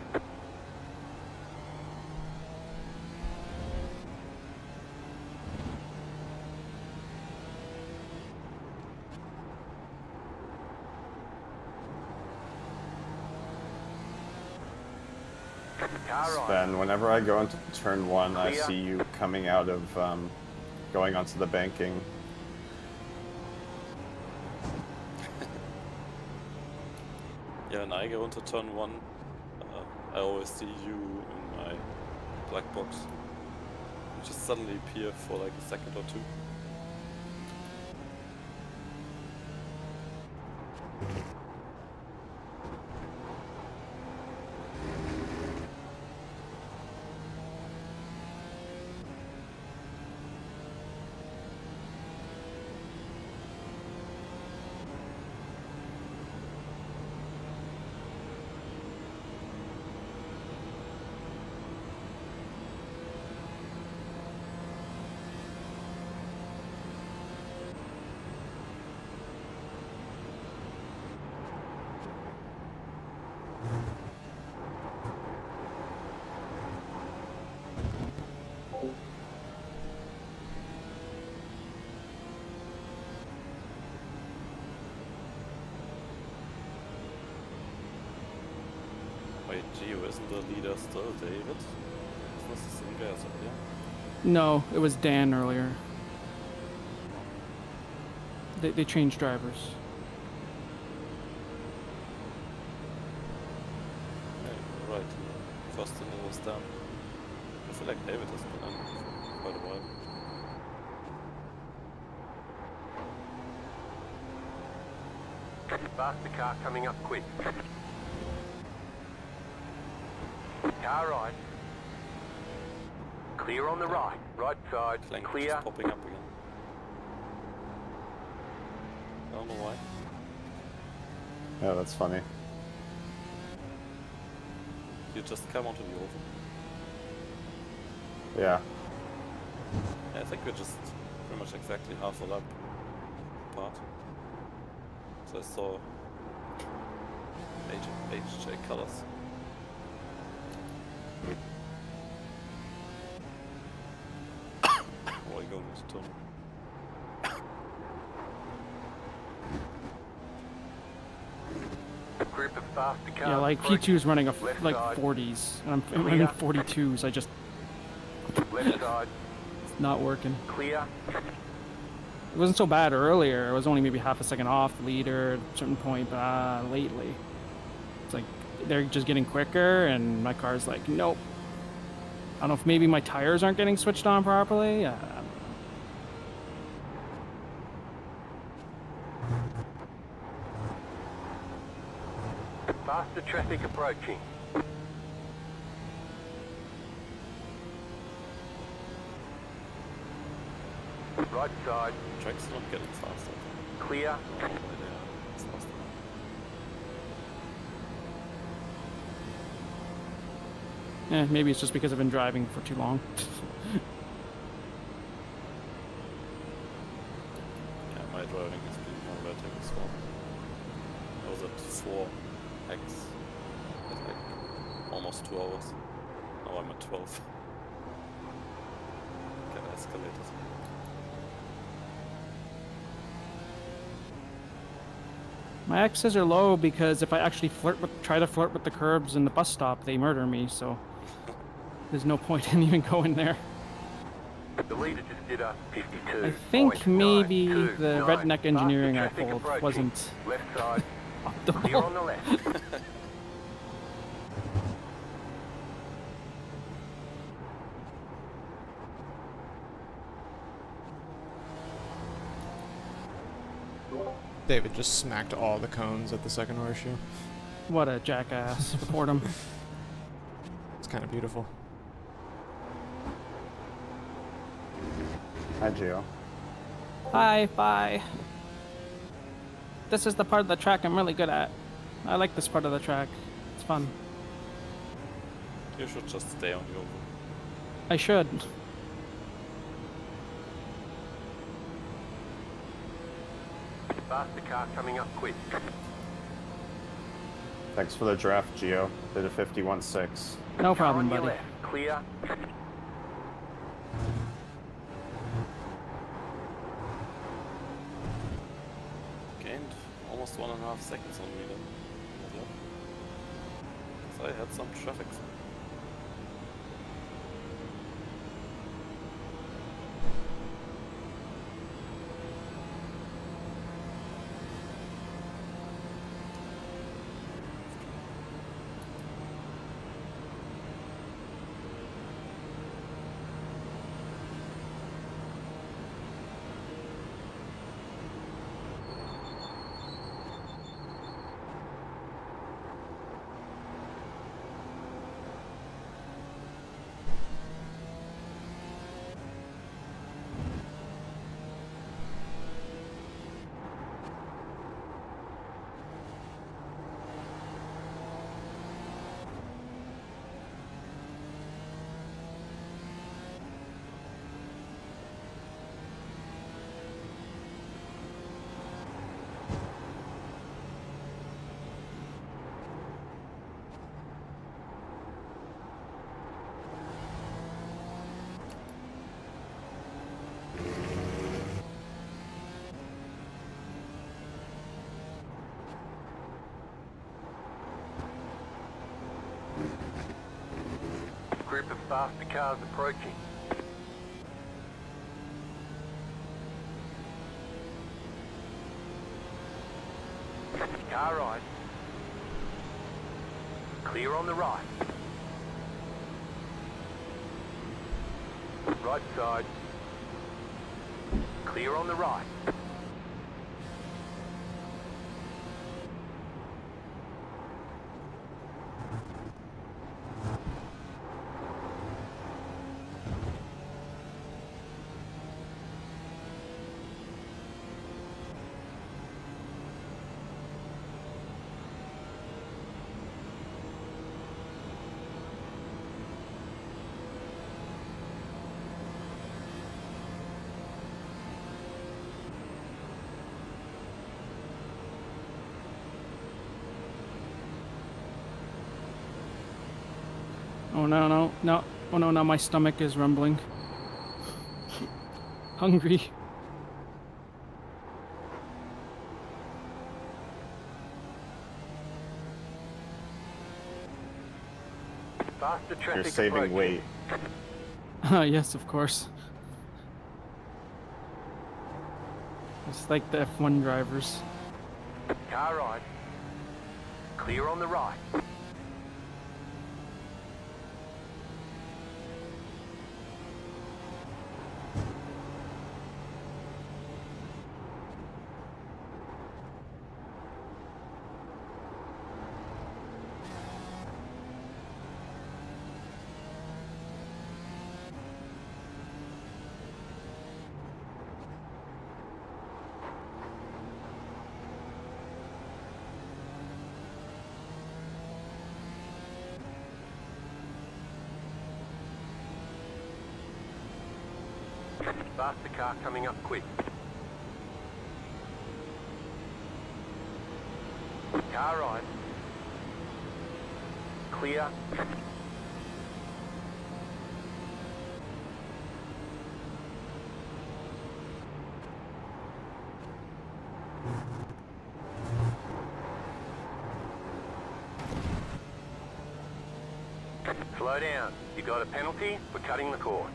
Car right. Sven, whenever I go into turn 1, I Clear. see you coming out of, going onto the banking. Yeah, when I go into turn 1, I always see you in my black box. You just suddenly appear for like a second or two. Wait, Gio, isn't the leader still David? Isn't this the same guy as earlier? No, it was Dan earlier. They changed drivers. Yeah, you're right. First thing it was done. I feel like David has been on for quite a while. Faster car coming up quick. Car right. Clear on the right. Right side, Clank clear. just popping up again. I don't know why. Yeah, that's funny. You just come onto the oval. Yeah. Yeah, I think we're just pretty much exactly half a lap apart. So I saw HJ colors. Oh, I go into tunnel. Group of faster cars. Yeah, like approaching. P2's running a Left like side. 40s, and I'm running 42s. I just Left side, it's not working. clear. It wasn't so bad earlier. It was only maybe half a second off the leader at a certain point, but lately, it's like they're just getting quicker, and my car's like, nope. I don't know if maybe my tires aren't getting switched on properly. I don't know. Faster traffic approaching. Right side, Track's not getting faster. clear. Oh, yeah, it's faster. Maybe it's just because I've been driving for too long. Yeah, my driving has been more erratic as well. I was at 4x at like almost 2 hours. Now I'm at 12. Kinda escalated. My X's are low because if I actually try to flirt with the curbs in the bus stop, they murder me. So there's no point in even going there. The leader just did a 52. I think maybe 0.929. the redneck engineering I Faster traffic pulled approaching. wasn't Left side, clear optimal. on the left. David just smacked all the cones at the second horseshoe. What a jackass. Report him. It's kind of beautiful. Hi, Gio. Hi, bye. This is the part of the track I'm really good at. I like this part of the track. It's fun. You should just stay on the oval. I should. Faster car coming up quick. Thanks for the draft, Gio. Did a 51.6. No Car problem, on your buddy. left. Clear. Gained almost 1.5 seconds on me then. in that lap. So I had some traffic. Group of faster cars approaching. Car right. Clear on the right. Right side. Clear on the right. Oh no, no, no. Oh no, now my stomach is rumbling. Hungry. Faster You're traffic saving approaching. weight. Yes, of course. It's like the F1 drivers. Car right. Clear on the right. Faster car coming up quick. Car right. Clear. Slow down. You got a penalty for cutting the cord.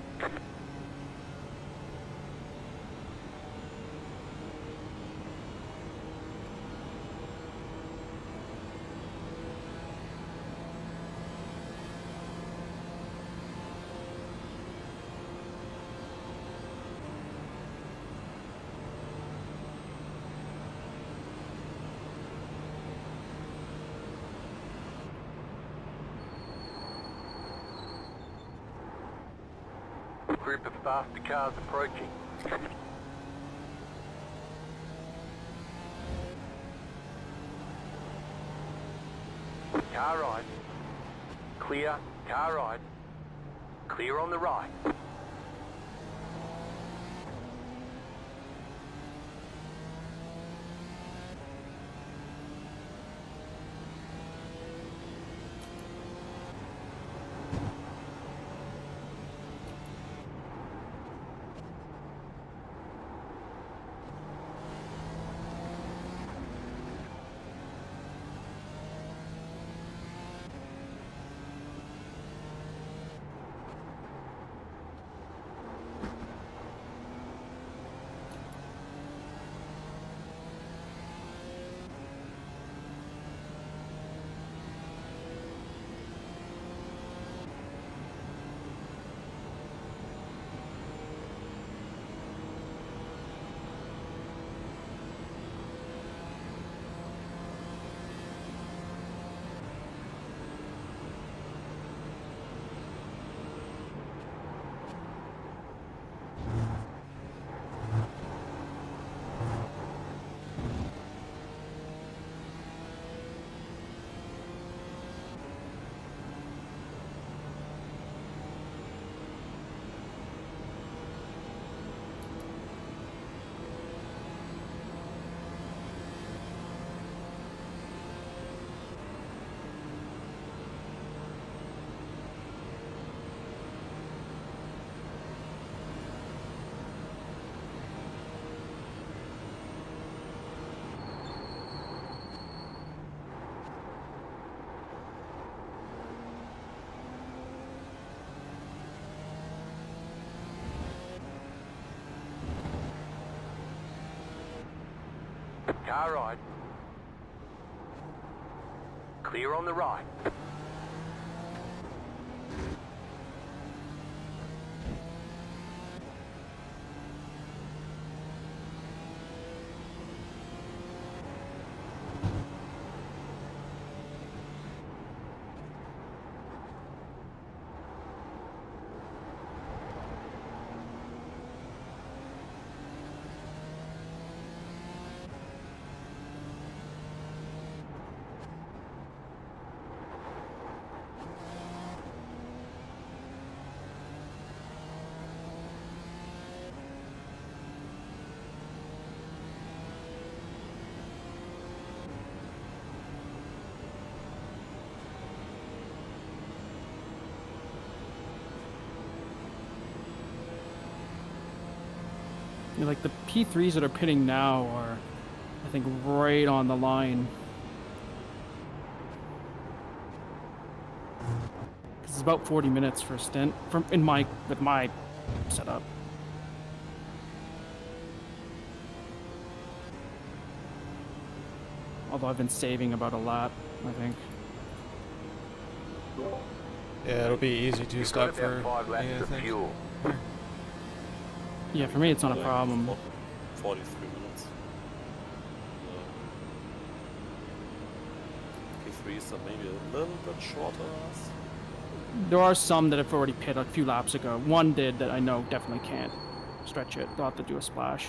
Group of faster cars approaching. Car right. Clear. Car right. Clear on the right. Car right. Clear on the right. You know, like the P3s that are pitting now are, I think, right on the line. It's about 40 minutes for a stint with my setup. Although I've been saving about a lap, I think. Yeah, it'll be easy to You've stop got about for 5 laps me, I of think. fuel. Yeah, for me it's not a problem. 43 minutes. P3s are maybe a little bit shorter than us. There are some that have already pit a few laps ago. One did that I know definitely can't stretch it. They'll have to do a splash.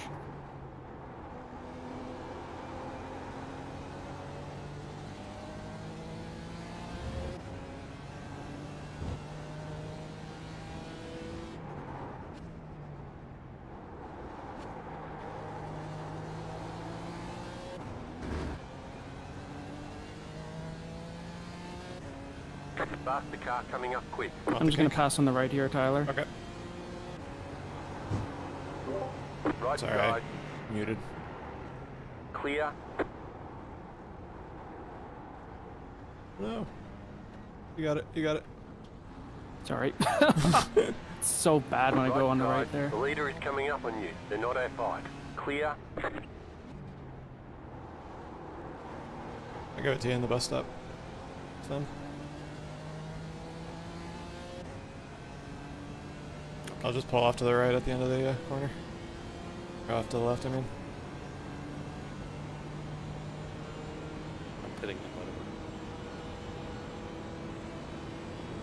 Faster car coming up quick. I'm just gonna pass on the right here, Tyler. Okay. Right Sorry, side. muted. Clear. No. You got it. You got it. It's alright. It's so bad when I go on the right side. there. The leader is coming up on you. They're not A5. Clear. I go to you in the bus stop. It's fun. I'll just pull off to the right at the end of the corner. Or off to the left, I mean. I'm pitting in, by the way.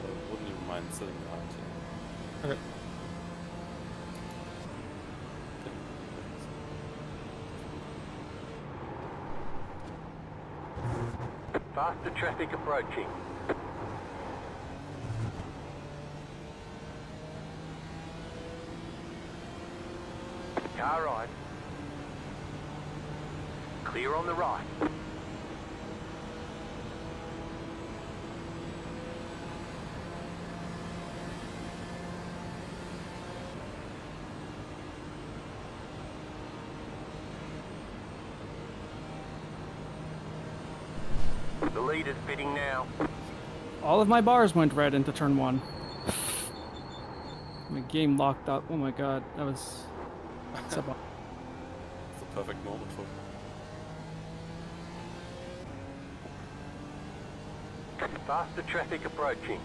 I wouldn't even mind sitting behind you. Okay. Faster traffic approaching. Car right. Clear on the right. The lead is fitting now. All of my bars went red into turn 1. My game locked up. Oh my god, that was... It's the perfect moment for Faster traffic approaching.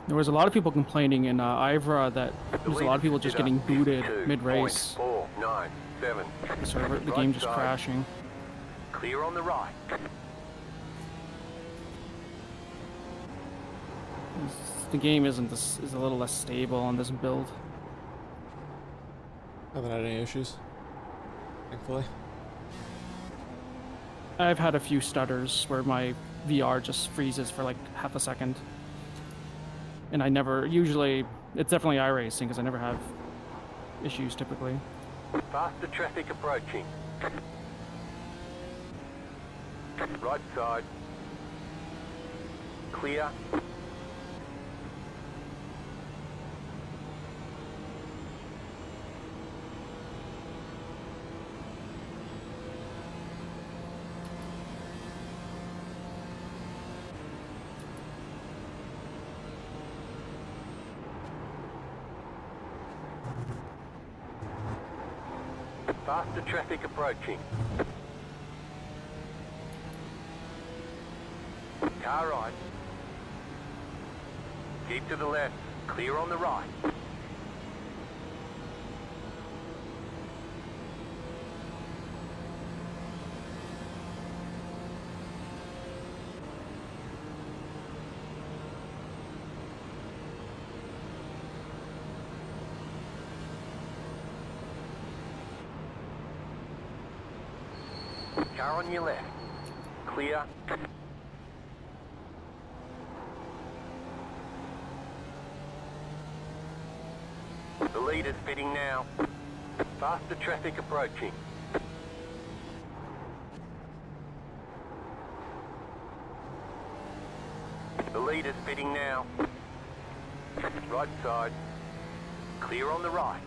There was a lot of people complaining in Ivra that there was a lot of people just getting booted mid-race. 497. The server, the game just crashing. Clear on the right. The game is a little less stable on this build. Haven't had any issues, thankfully. I've had a few stutters where my VR just freezes for like half a second. And I never, usually, it's definitely iRacing because I never have issues typically. Faster traffic approaching. Right side. Clear. Faster traffic approaching. Car right. Keep to the left. Clear on the right. Car on your left. Clear. The lead is fitting now. Faster traffic approaching. The lead is fitting now. Right side. Clear on the right.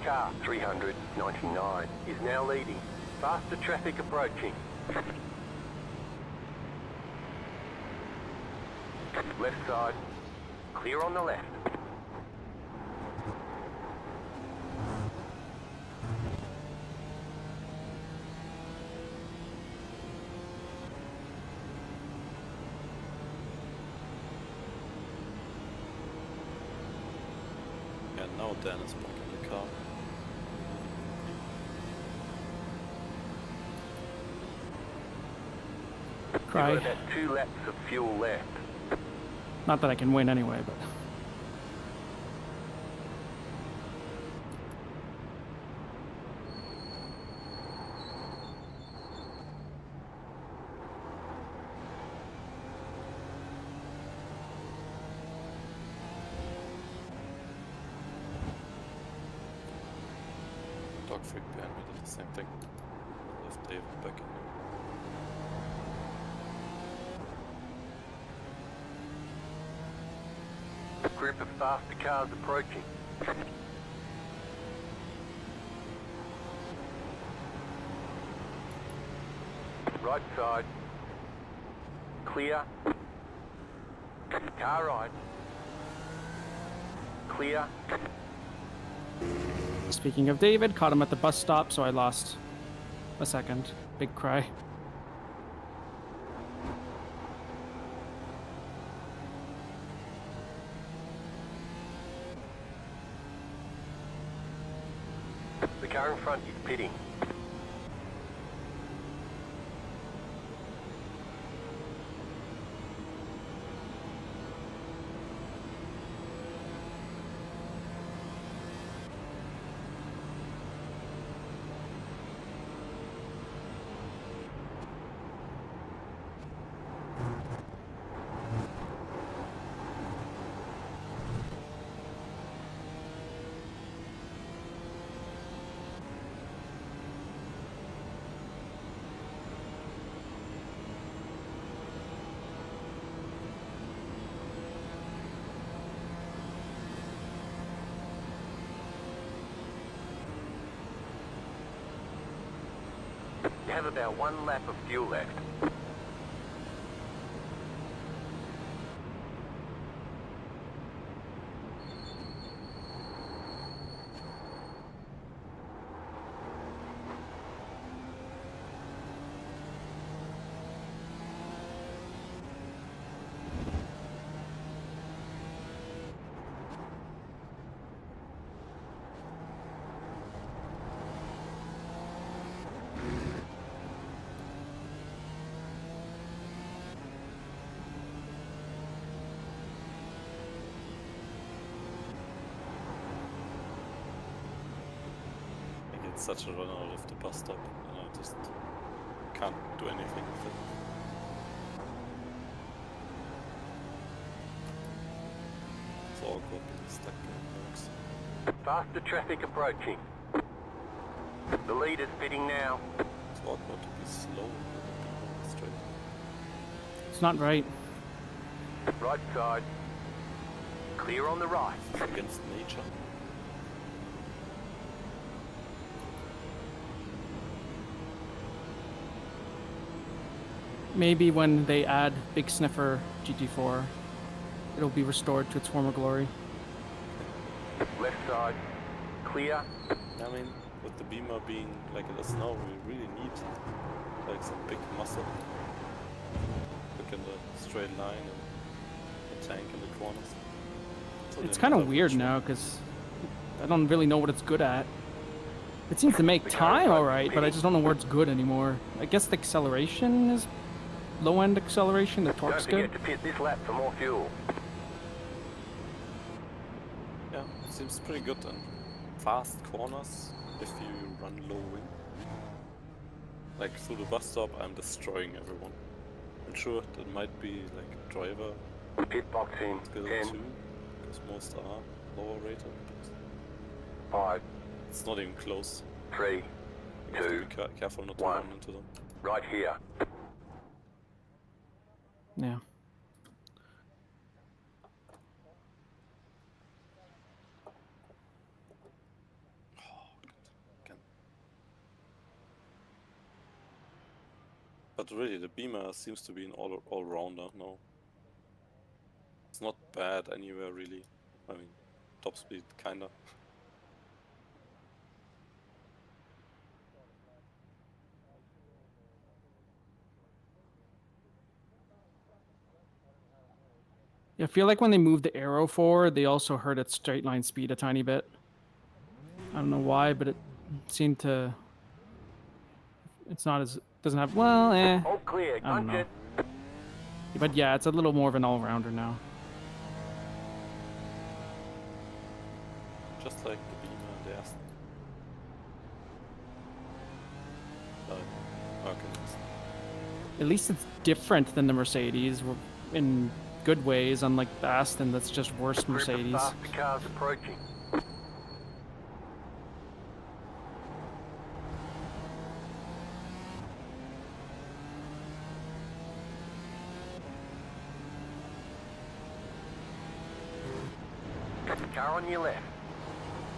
Car 399 is now leading. Faster traffic approaching. Left side. Clear on the left. Yeah, now Dan is blocking the car. Cry. You've got about 2 laps of fuel left. Not that I can win anyway, but... Dog freak behind me did the same thing. Left Dave back in there. Group of faster cars approaching. Right side. Clear. Car right. Clear. Speaking of David, caught him at the bus stop, so I lost a second. Big cry. The car in front is pitting. You have about 1 lap of fuel left. I get such a run out of the bus stop, and I just can't do anything with it. It's awkward being stuck in box. Faster traffic approaching. The leader's pitting now. It's awkward to be slow on the straight. It's not right. Right side. Clear on the right. It's against nature. Maybe when they add Big Sniffer GT4, it'll be restored to its former glory. Left side. Clear. I mean, with the Beamer being like it is now, we really need like some big muscle. Look in the straight line and the tank in the corners. So It's they kind never of weird reach now because I don't really know what it's good at. It seems to make time alright, but I just don't know where it's good anymore. I guess the acceleration is low-end acceleration, the Don't torque's forget good. to pit this lap for more fuel. Yeah, seems pretty good and fast corners if you run low wing. Like through the bus stop, I'm destroying everyone. I'm sure that might be like driver Pit box in. skill 10, 2, because most are lower rated. But 5, it's not even close. 3, You have to 2, be careful not to 1. run into them. right here. Yeah. Again. But really, the Beamer seems to be an all-rounder now. It's not bad anywhere really. I mean, top speed kinda. Yeah, I feel like when they moved the arrow forward, they also hurt its straight line speed a tiny bit. I don't know why, but it seemed to. It's not as doesn't have well, All clear. I don't Gun know. jet. But yeah, it's a little more of an all-rounder now. Just like the Beamer and the Aston. Okay. At least it's different than the Mercedes in good ways, unlike the Aston that's just worse Group of Mercedes. faster cars approaching. Car on your left.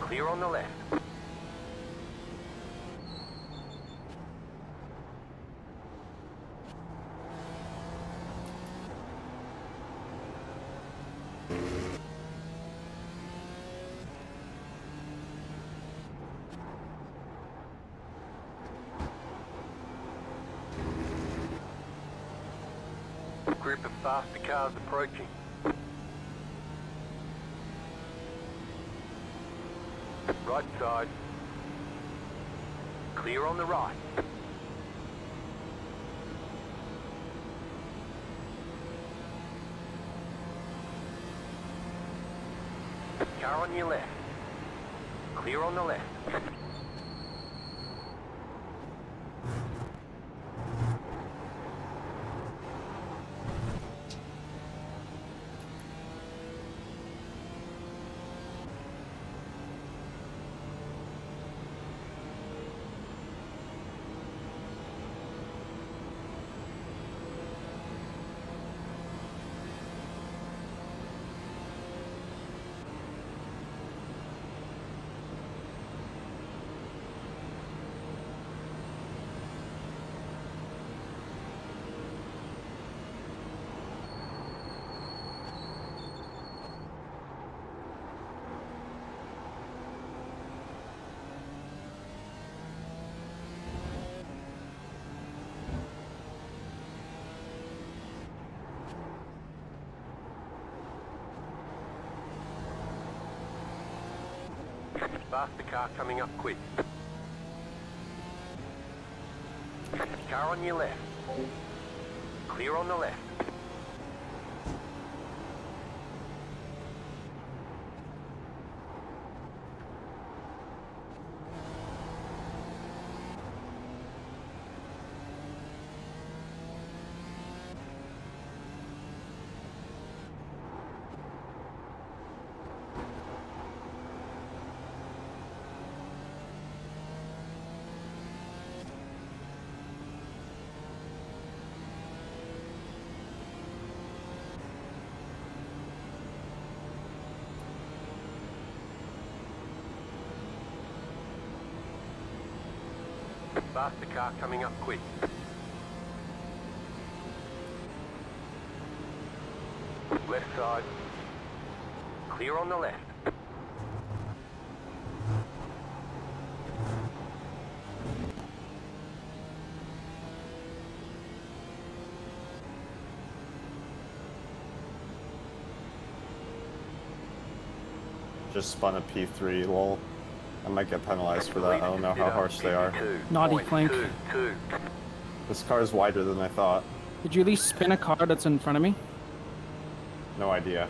Clear on the left. Group of faster cars approaching. Right side. Clear on the right. Car on your left. Clear on the left. Faster car coming up quick. Car on your left. Clear on the left. Faster car coming up quick. Left side. Clear on the left. Just spun a P3, lol. I might get penalized for that. I don't know how harsh they are. Naughty Clink. This car is wider than I thought. Did you at least spin a car that's in front of me? No idea.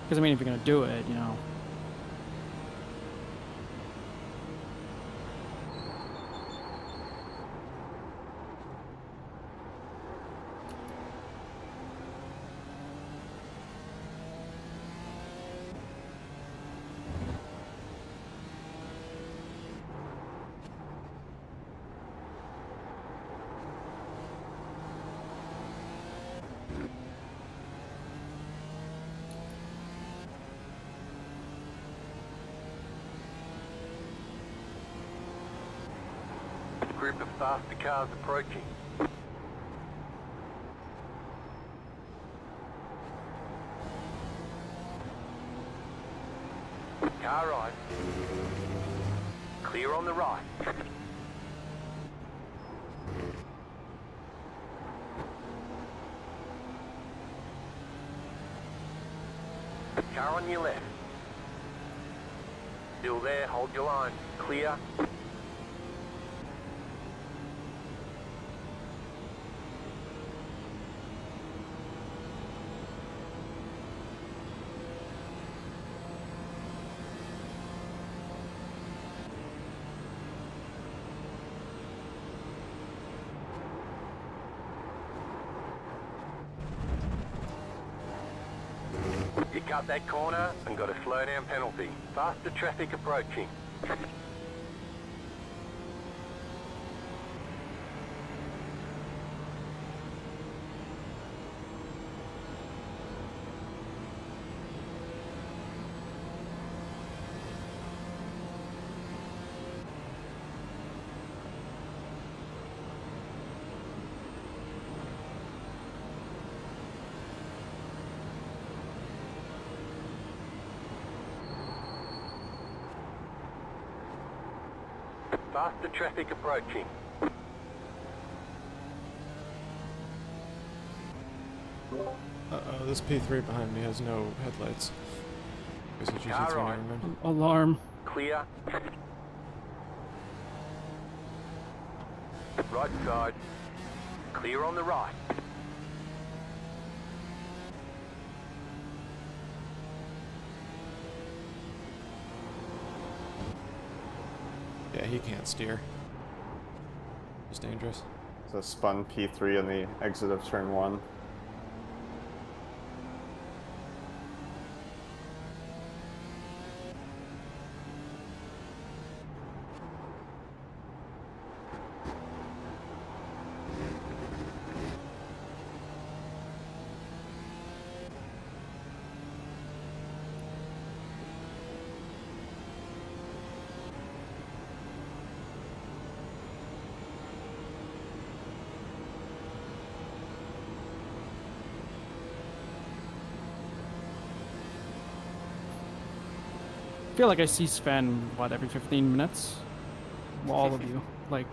Because I mean, if you're gonna do it, you know. Group of faster cars approaching. Car right. Clear on the right. Car on your left. Still there, hold your line. Clear. You cut that corner and got a slow down penalty. Faster traffic approaching. Faster traffic approaching. Uh-oh, this P3 behind me has no headlights. Is it GT3, Car never on. mind. Alarm. Clear. Right side. Clear on the right. Yeah, he can't steer. He's dangerous. So spun P3 on the exit of turn 1. I feel like I see Sven, what, every 15 minutes? Well, all of you. Like,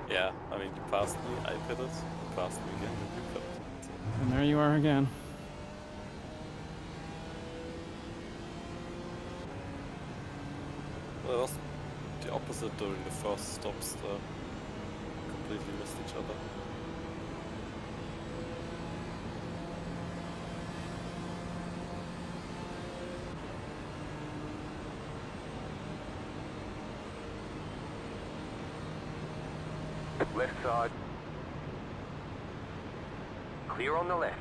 Yeah, I mean, you passed me, I pitted, you passed me again, and you pitted. So, and there you are again. well, it was the opposite during the first stops. Completely missed each other. Left side. Clear on the left.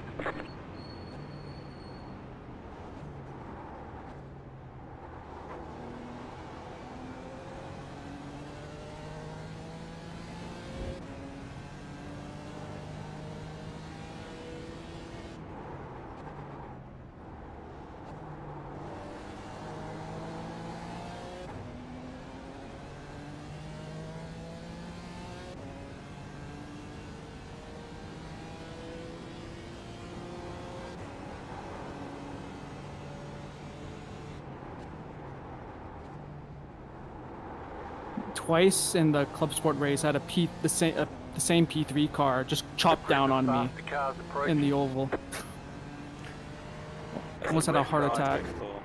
Twice in the club sport race, I had the same P3 car just chopped down on me Faster cars approaching. in the oval. Almost had a heart attack. So,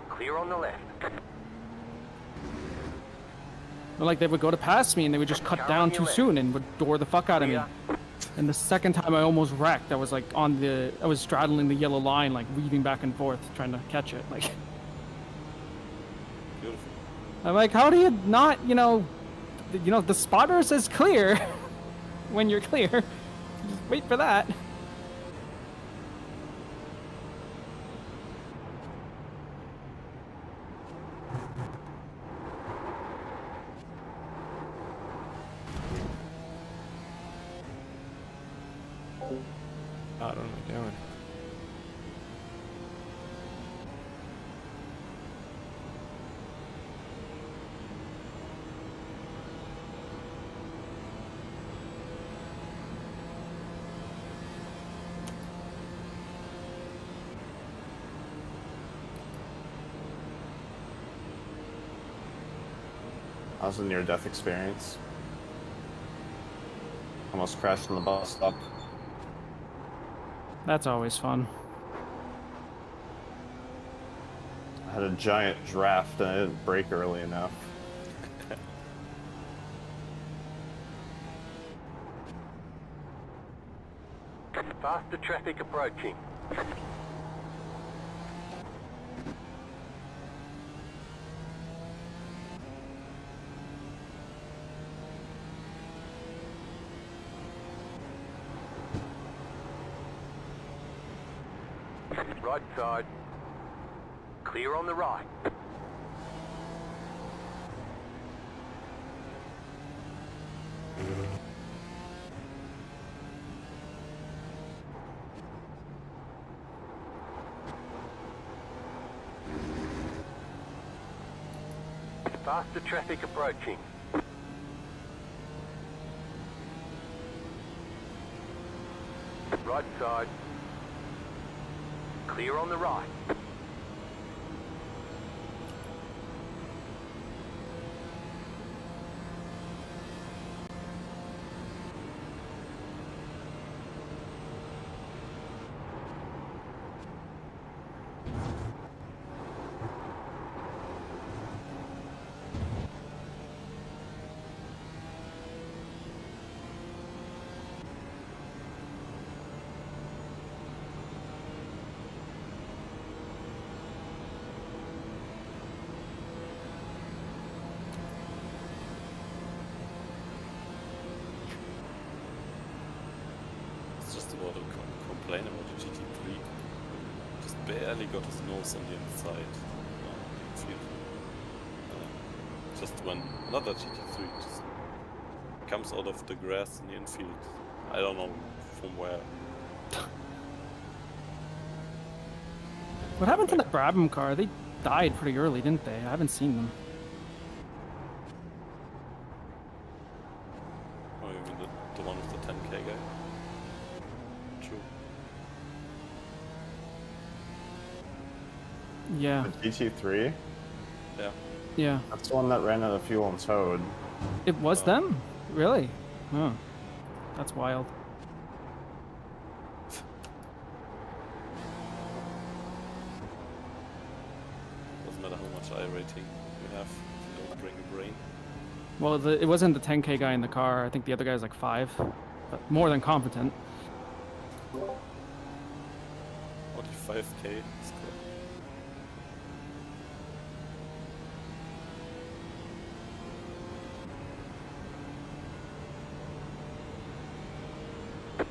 Clear on the left. Like, they would go to pass me and they would just cut down too soon and would door the fuck out of me. Clear. And the second time I almost wrecked, I was like I was straddling the yellow line, like weaving back and forth, trying to catch it. Like, beautiful. I'm like, how do you not, the spotter says clear when you're clear. Just wait for that. God, what am I doing? How's the near-death experience? Almost crashed on the bus stop. That's always fun. I had a giant draft and I didn't brake early enough. Faster traffic approaching. Right side. Clear on the right. Faster traffic approaching. Right side. Clear on the right. more to complain about the GT3. Just barely got his nose on the inside of the field. Just when another GT3 just comes out of the grass in the infield. I don't know from where. What happened to the Brabham car? They died pretty early, didn't they? I haven't seen them. Oh, you mean the one with the 10k guy? True. Yeah. The GT3? Yeah. Yeah. That's the one that ran out of fuel and towed. It was them? Really? Huh. That's wild. Doesn't matter how much I rating you have if you don't bring a brain. Well, it wasn't the 10k guy in the car. I think the other guy's like 5. But more than competent. Only 5k is good.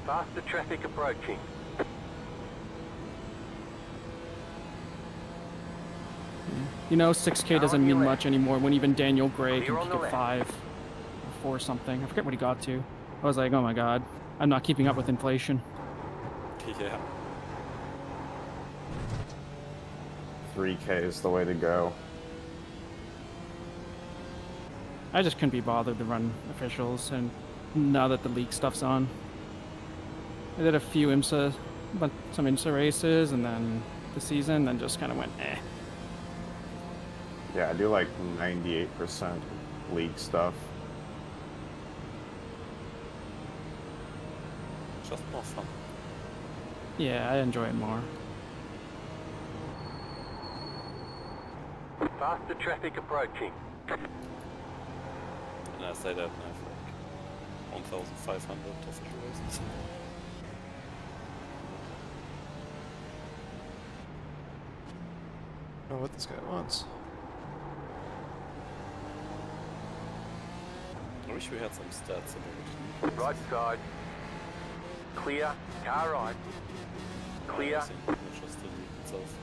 Faster traffic approaching. You know, 6k doesn't mean much anymore when even Daniel Gray can Clear on peak the at left. 5 or 4 something. I forget what he got to. I was like, oh my god, I'm not keeping up with inflation. Yeah. 3K is the way to go. I just couldn't be bothered to run officials, and now that the league stuff's on. I did a few IMSA, but some IMSA races, and then the season, then just kind of went, eh. Yeah, I do like 98% league stuff. Just more fun. Yeah, I enjoy it more. Faster traffic approaching. And I say that and I have like 1,500 official races. I don't know what this guy wants. I wish we had some stats about Right side. Clear. Car right. Clear. racing, not just the league itself.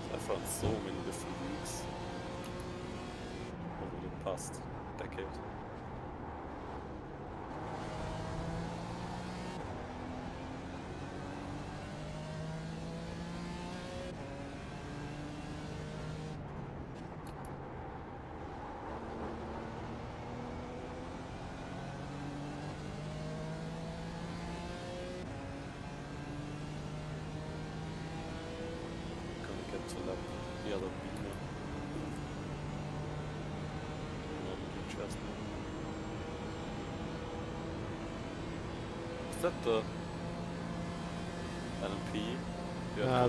So I found so many different leagues over the past decade. Gonna get to the other beamer. Is that the LMP?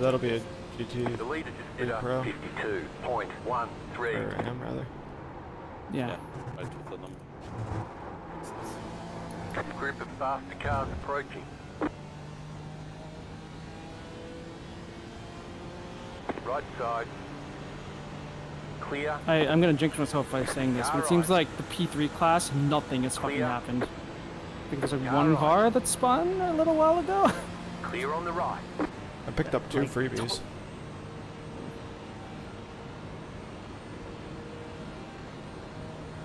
That'll be a GT The leader just did a Pro. 52.13. or AM rather. Yeah. Right with the number. Group of faster cars approaching. Right side. Clear. I'm gonna jinx myself by saying this, but it seems like the P3 class, nothing has fucking Clear. happened. I think there's like Car one right. car that spun a little while ago. Clear on the right. I picked up 2 freebies.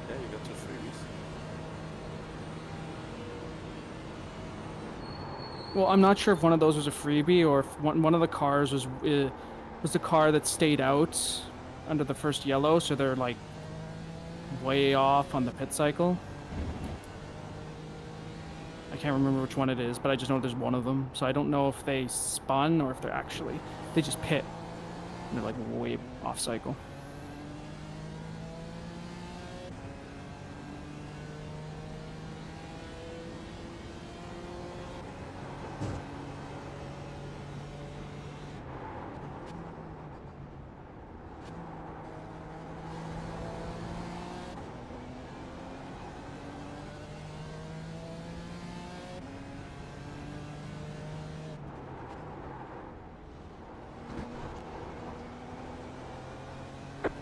Yeah, you got 2 freebies. Well, I'm not sure if one of those was a freebie or if one of the cars was the car that stayed out under the first yellow, so they're like way off on the pit cycle. I can't remember which one it is, but I just know there's one of them. So I don't know if they spun or if they just pit. And they're like way off cycle.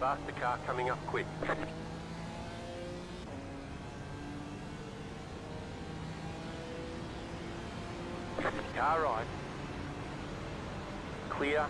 Faster car coming up quick. Car right. Clear.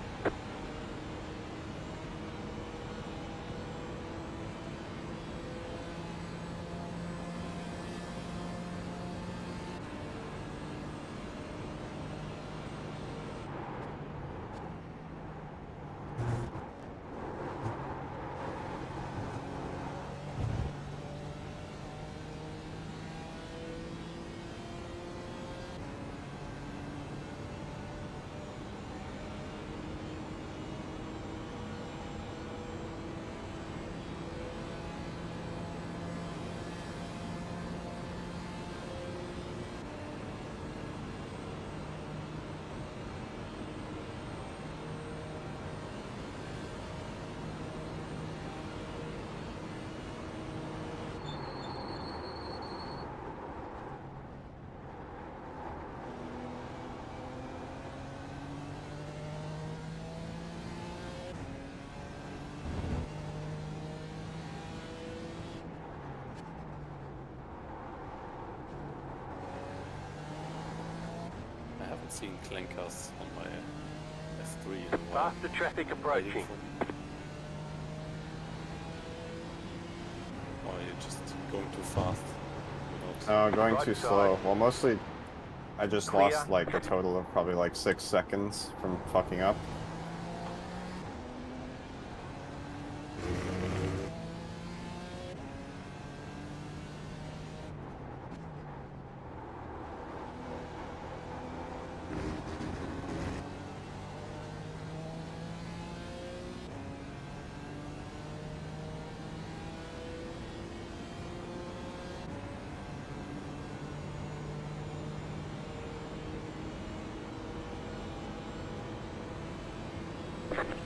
I haven't seen clankers on my F3 in a while. Faster traffic Waiting approaching. for me. Or are you just going too fast? Going Right too side. slow. Well, mostly I just Clear. lost like a total of probably like 6 seconds from fucking up.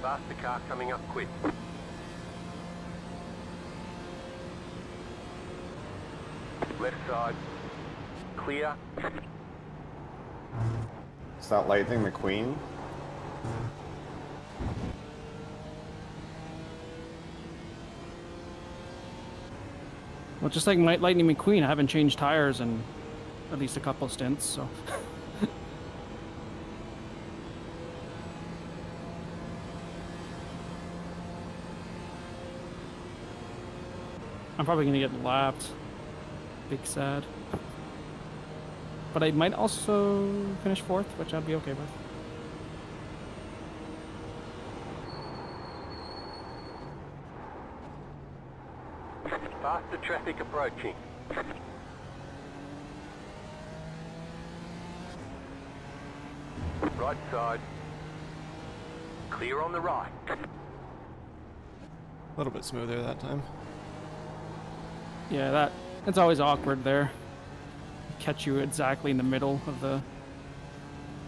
Faster car coming up quick. Left side. Clear. Is that Lightning McQueen? Well, just like Lightning McQueen, I haven't changed tires in at least a couple stints, so. I'm probably gonna get lapped. Big sad. But I might also finish 4th, which I'd be okay with. Faster traffic approaching. Right side. Clear on the right. A little bit smoother that time. Yeah, it's always awkward there. Catch you exactly in the middle of the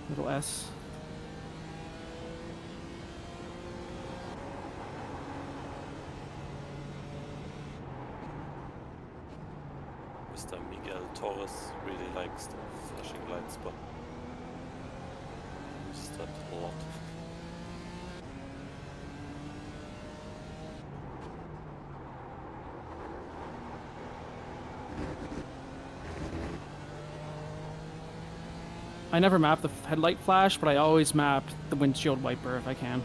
little S. Mr. Miguel Torres really likes the flashing lights, but I use that a lot. I never map the headlight flash, but I always map the windshield wiper if I can.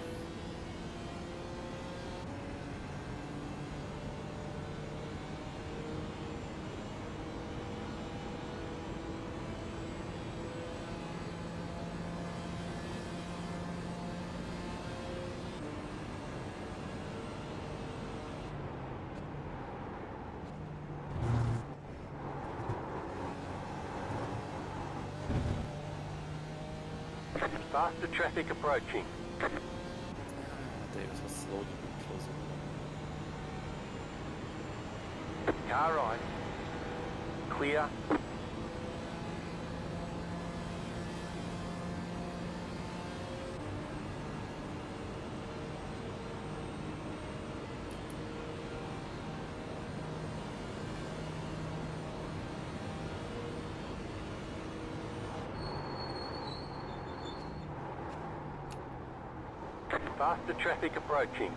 Faster traffic approaching. Davis was slowly closing. Car right. Clear. Faster traffic approaching.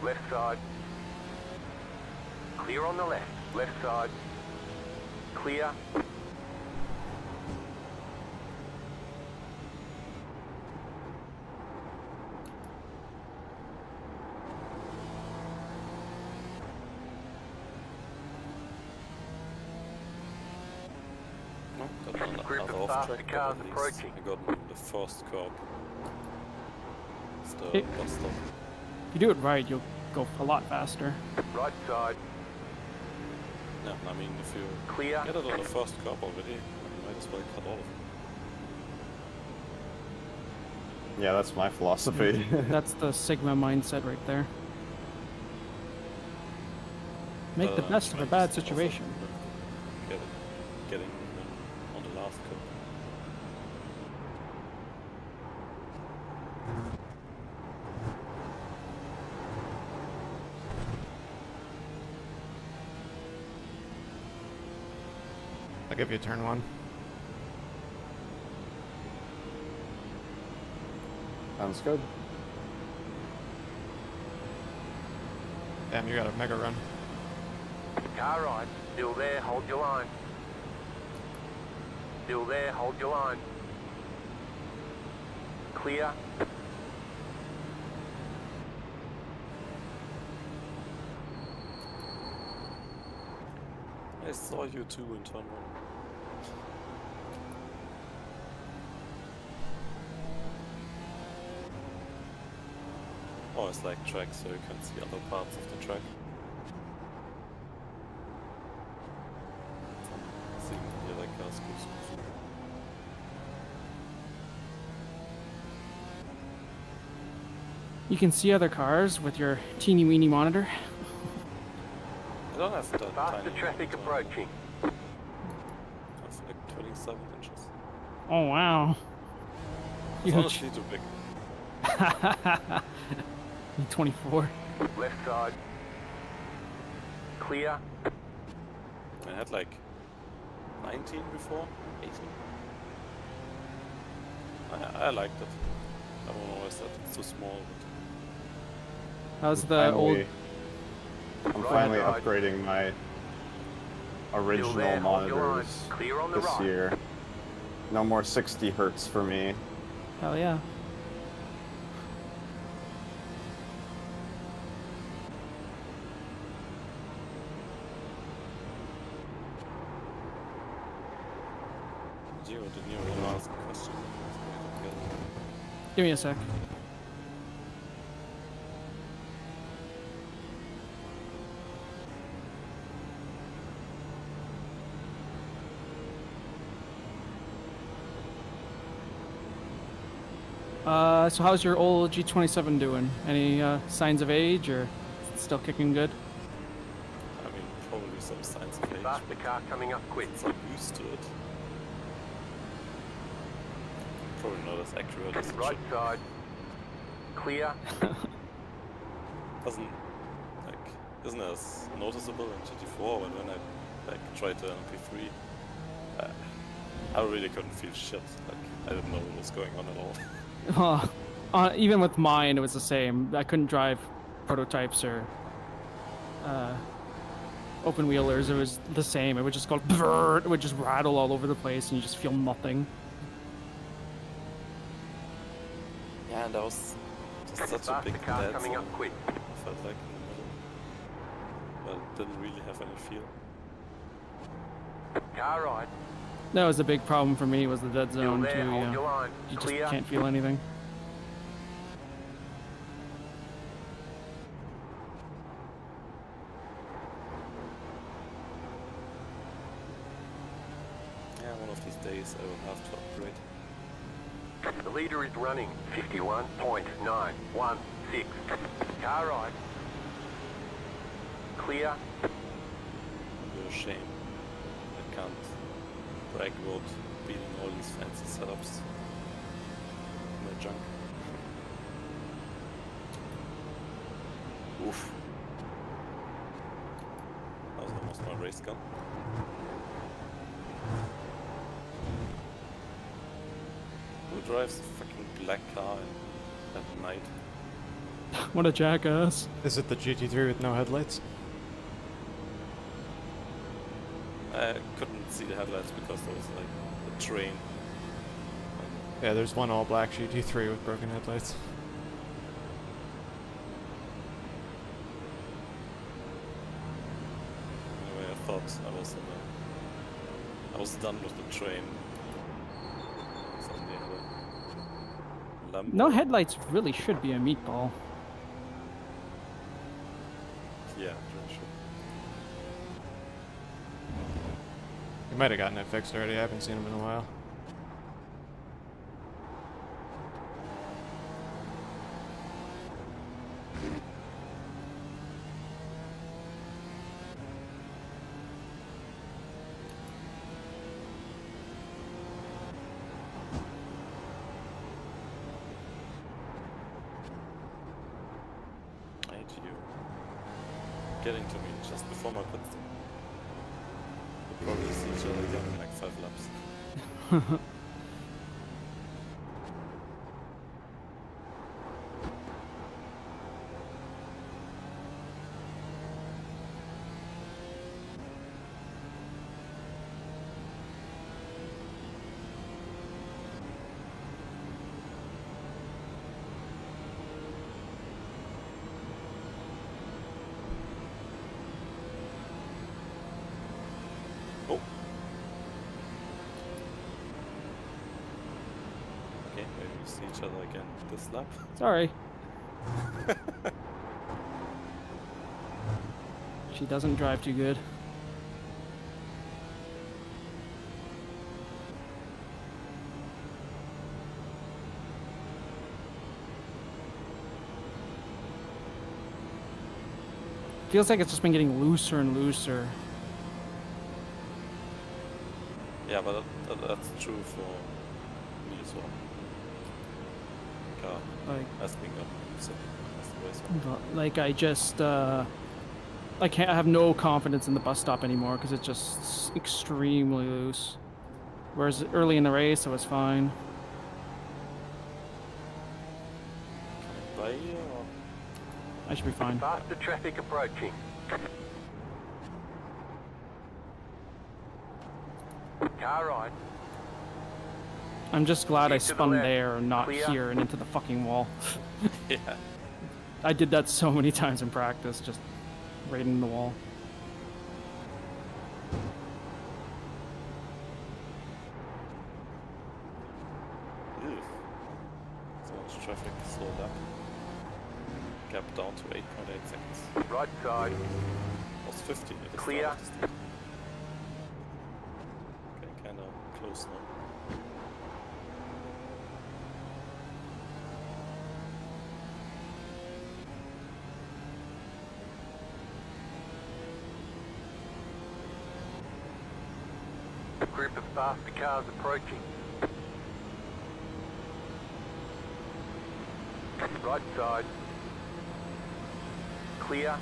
left side. Clear on the left, left side. Clear. No, got Group another of off faster track, cars but at least approaching. I got the first curb. It's the Hey. bus stop. If you do it right, you'll go a lot faster. Right side. Yeah, I mean, if you Clear. get it on the first curb already, you might as well cut all of it. Yeah, that's my philosophy. That's the Sigma mindset right there. Make the best of a might bad just also situation. Getting them on the last curb. I'll give you turn 1. Sounds good. Damn, you got a mega run. Car right. Still there, hold your line. Still there, hold your line. Clear. I saw you too in turn 1. Oh, it's like track, so you can see other parts of the track. Seeing the other cars go through. You can see other cars with your teeny weeny monitor. I don't have that Faster tiny traffic monitor. approaching. It's like 27 inches. Oh wow. It's Huge. honestly too big. 24. Left side. Clear. I had like 19 before, 18. I liked it. Everyone always said it's too small, How's the old? I'm finally side. upgrading my original there, hold your line. monitors Clear on the this right. year. No more 60 hertz for me. Hell yeah. but Gio, didn't you want to ask a question? Give me a sec. So how's your old G27 doing? Any signs of age, or still kicking good? I mean, probably some signs of age, Faster car coming up quick. since I'm used to it. Probably not as accurate as it Right should. side. Clear. Doesn't, like, isn't as noticeable in GT4 when I like tried the MP3. I really couldn't feel shit. Like, I didn't know what was going on at all. Even with mine, it was the same. I couldn't drive prototypes or open wheelers. It was the same. It would just go brrr, it would just rattle all over the place, and you just feel nothing. Yeah, and that was just such a Faster big car dead coming zone. up quick. I felt like in the middle, but didn't really have any feel. Car right. That was the big problem for me. Was the dead Still zone too. there, hold your line. You just Clear. can't feel anything. Yeah, one of these days I will have to upgrade. The leader is running 51.916. Car right. Clear. Real shame. I can't brag about beating all these fancy setups. My junk. Oof. That was almost my race gun. Who drives a fucking black car at night? What a jackass. Is it the GT3 with no headlights? I couldn't see the headlights because there was like a train. Yeah, there's one all black GT3 with broken headlights. Anyway, I thought I was done with the train. Suddenly I had a lamp. No headlights really should be a meatball. Yeah, it really should. You might have gotten it fixed already. I haven't seen him in a while. I hate you. Getting to me just before my pit stop. We'll probably see each other again in like 5 laps. Oh. Okay, maybe we see each other again this lap. Sorry. She doesn't drive too good. Feels like it's just been getting looser and looser. Yeah, but that's true for me as well. Car Like, asking up, so that's the way as well. but, like I just, I have no confidence in the bus stop anymore because it's just extremely loose. Whereas early in the race, it was fine. By you or? I should be fine. Faster traffic approaching. Car right. I'm just glad I Keep to the spun left. there and not Clear. here and into the fucking wall. Yeah. I did that so many times in practice, just right in the wall. Ew. So much traffic slowed up. Gap down to 8.8 seconds. Right side. Was 15 at the Clear. start of the stint. Okay, kinda close now. A group of faster cars approaching. Right side. Clear.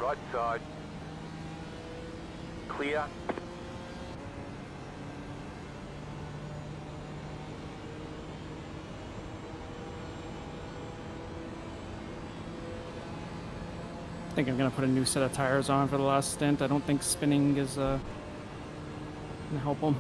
Right side. Clear. I think I'm gonna put a new set of tires on for the last stint. I don't think spinning is gonna help them.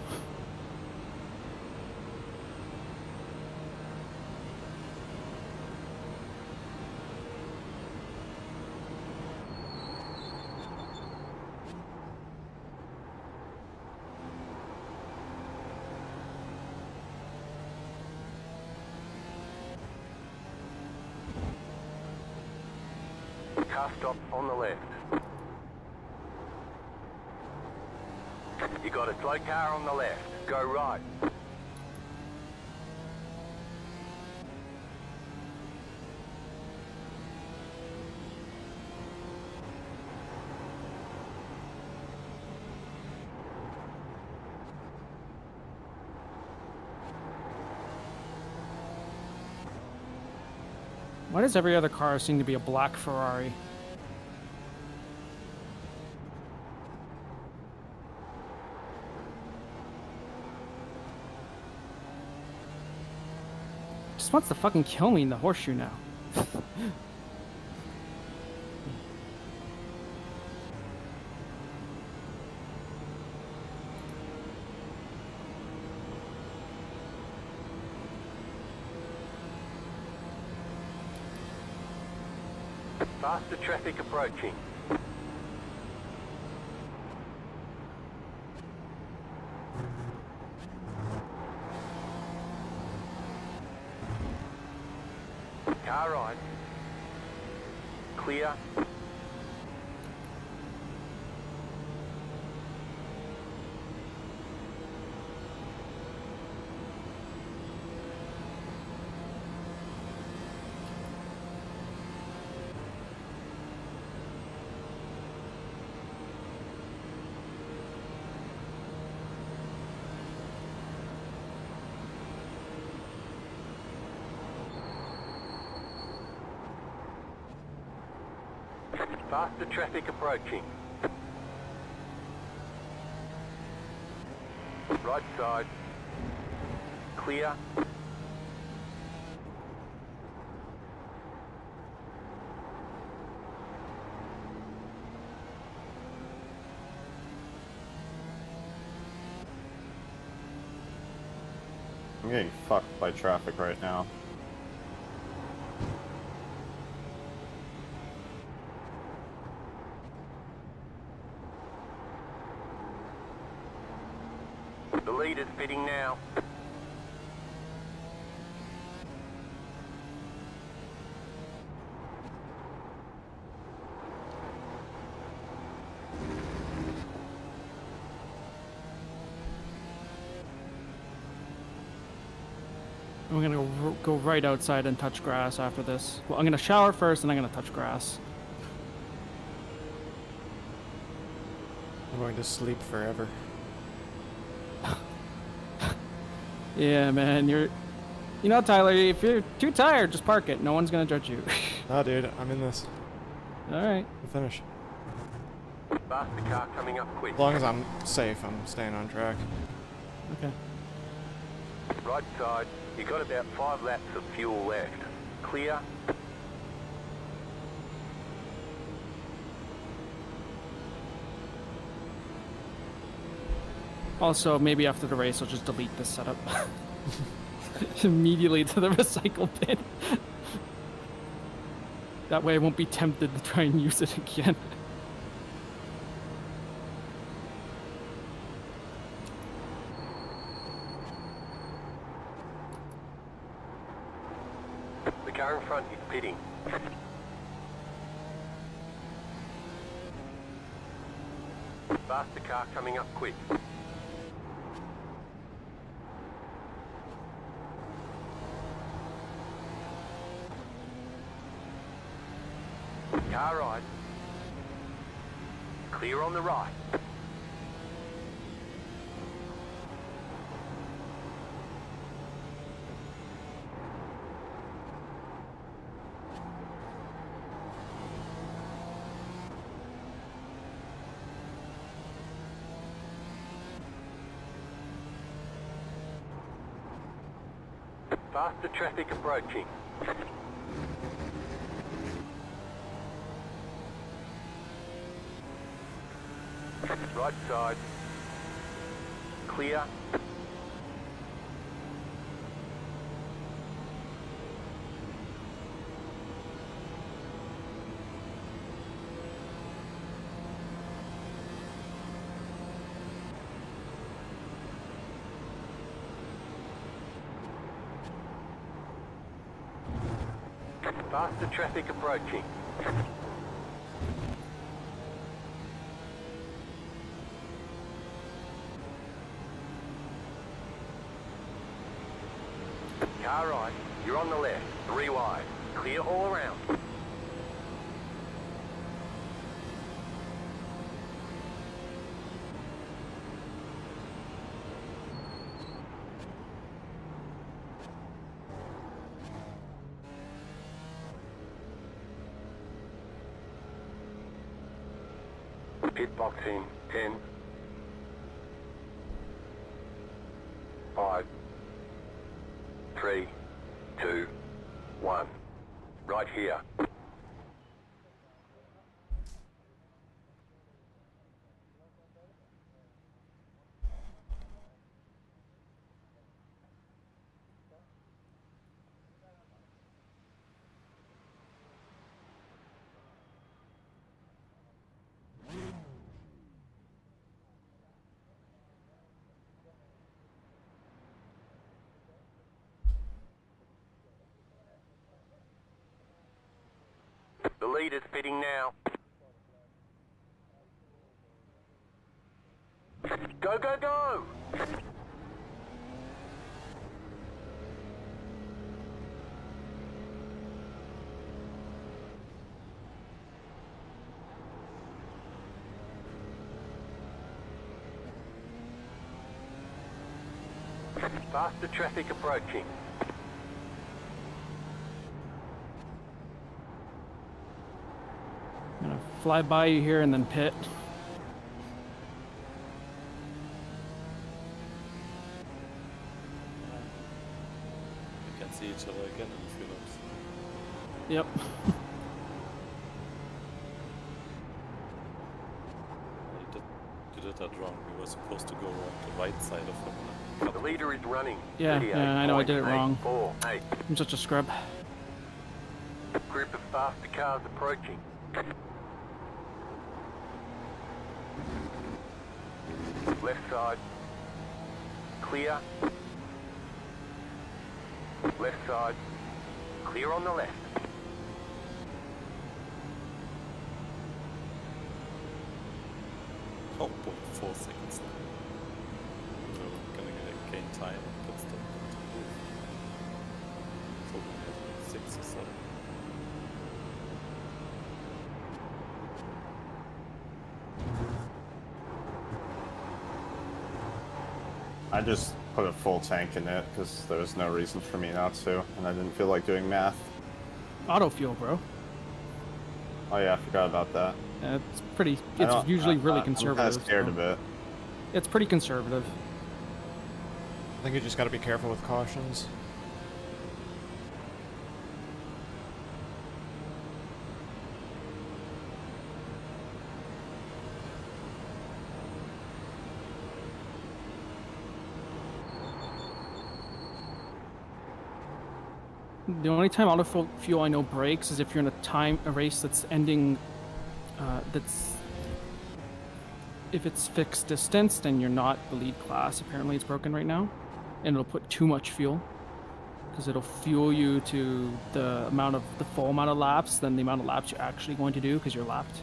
Car stop on the left. You got a slow car on the left. Go right. Why does every other car seem to be a black Ferrari? just wants to fucking kill me in the horseshoe now. Faster traffic approaching. Car right. Clear. Faster traffic approaching. Right side. Clear. I'm getting fucked by traffic right now. The lead is fitting now. I'm gonna go right outside and touch grass after this. Well, I'm gonna shower first, and I'm gonna touch grass. I'm going to sleep forever. Yeah, man, you know, Tyler, if you're too tired, just park it. No one's gonna judge you. Nah, dude, I'm in this. All right. We'll finish. Faster car coming up quick. As long as I'm safe, I'm staying on track. Okay. Right side. You got about 5 laps of fuel left. Clear. Also, maybe after the race, I'll just delete this setup immediately to the recycle bin. That way, I won't be tempted to try and use it again. The car in front is pitting. Faster car coming up quick. Car right. Clear on the right. Faster traffic approaching. Right side. Clear. Faster traffic approaching. Car right, you're on the left, 3 wide. Clear all around. Pit box in 10, 5, 3, 2, The leader's pitting now. Go, go, go! Faster traffic approaching. I'm gonna fly by you here and then pit. We can see each other again in a few laps. Yep. You did that wrong. We were supposed to go around the right side of him. The leader is running. Yeah, I know I did it wrong. 38.8. I'm such a scrub. Group of faster cars approaching. Left side. Clear. Left side. Clear on the left. Oh boy, 4 seconds now. We're gonna gain time and put stop them to move. So we have 6 or 7. I just put a full tank in it because there was no reason for me not to, and I didn't feel like doing math. Auto fuel, bro. Oh yeah, I forgot about that. It's pretty. It's usually really conservative. I'm kind of scared so. of it. It's pretty conservative. I think you just got to be careful with cautions. The only time auto fuel I know breaks is if you're in a race that's ending, if it's fixed distance, then you're not the lead class. Apparently it's broken right now, and it'll put too much fuel, because it'll fuel you to the full amount of laps than the amount of laps you're actually going to do because you're lapped.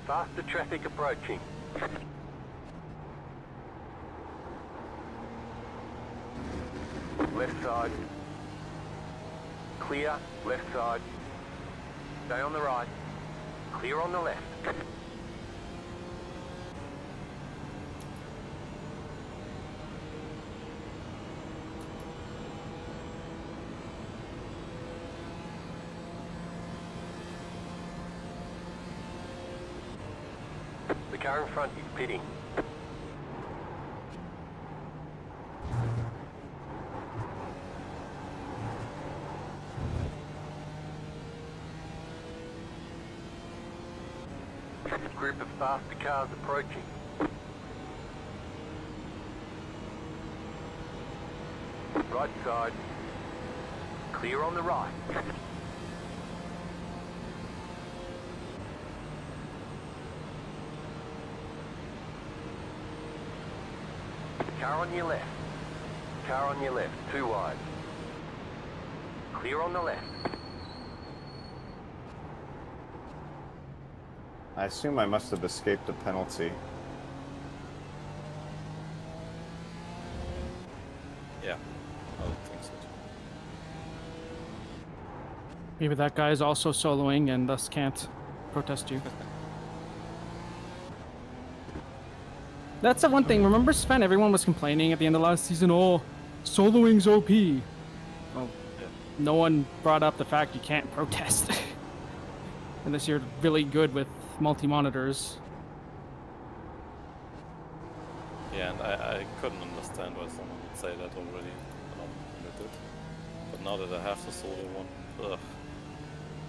Faster traffic approaching. Left side. Clear. Left side. Stay on the right. Clear on the left. The car in front is pitting. Group of faster cars approaching. Right side. Clear on the right. Car on your left. Car on your left. Too wide. Clear on the left. I assume I must have escaped a penalty. Yeah, I would think so too. Maybe that guy is also soloing and thus can't protest you. That's the one thing. Remember, Sven? Everyone was complaining at the end of last season. Oh, soloing's OP. Well, Yeah. no one brought up the fact you can't protest unless you're really good with multi-monitors. Yeah, and I couldn't understand why someone would say that already when it did. But now that I have the solo one, ugh.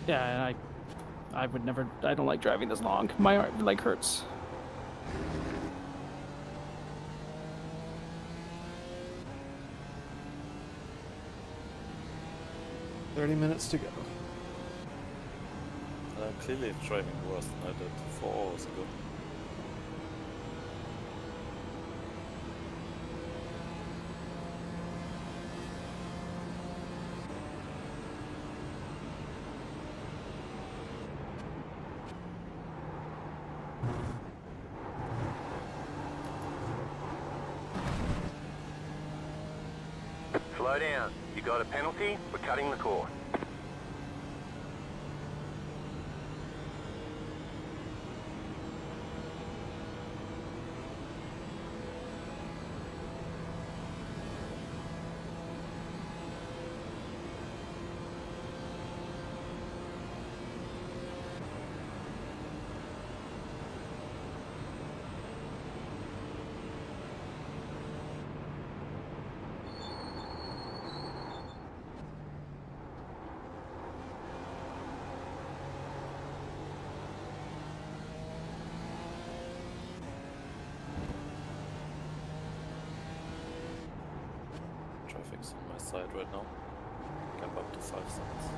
Yeah, and I would never. I don't like driving this long. My leg hurts. 30 minutes to go. And I'm clearly driving worse than I did 4 hours ago. Slow down. You got a penalty? We're cutting the course. Traffic's on my side right now. Gap up to 5 seconds.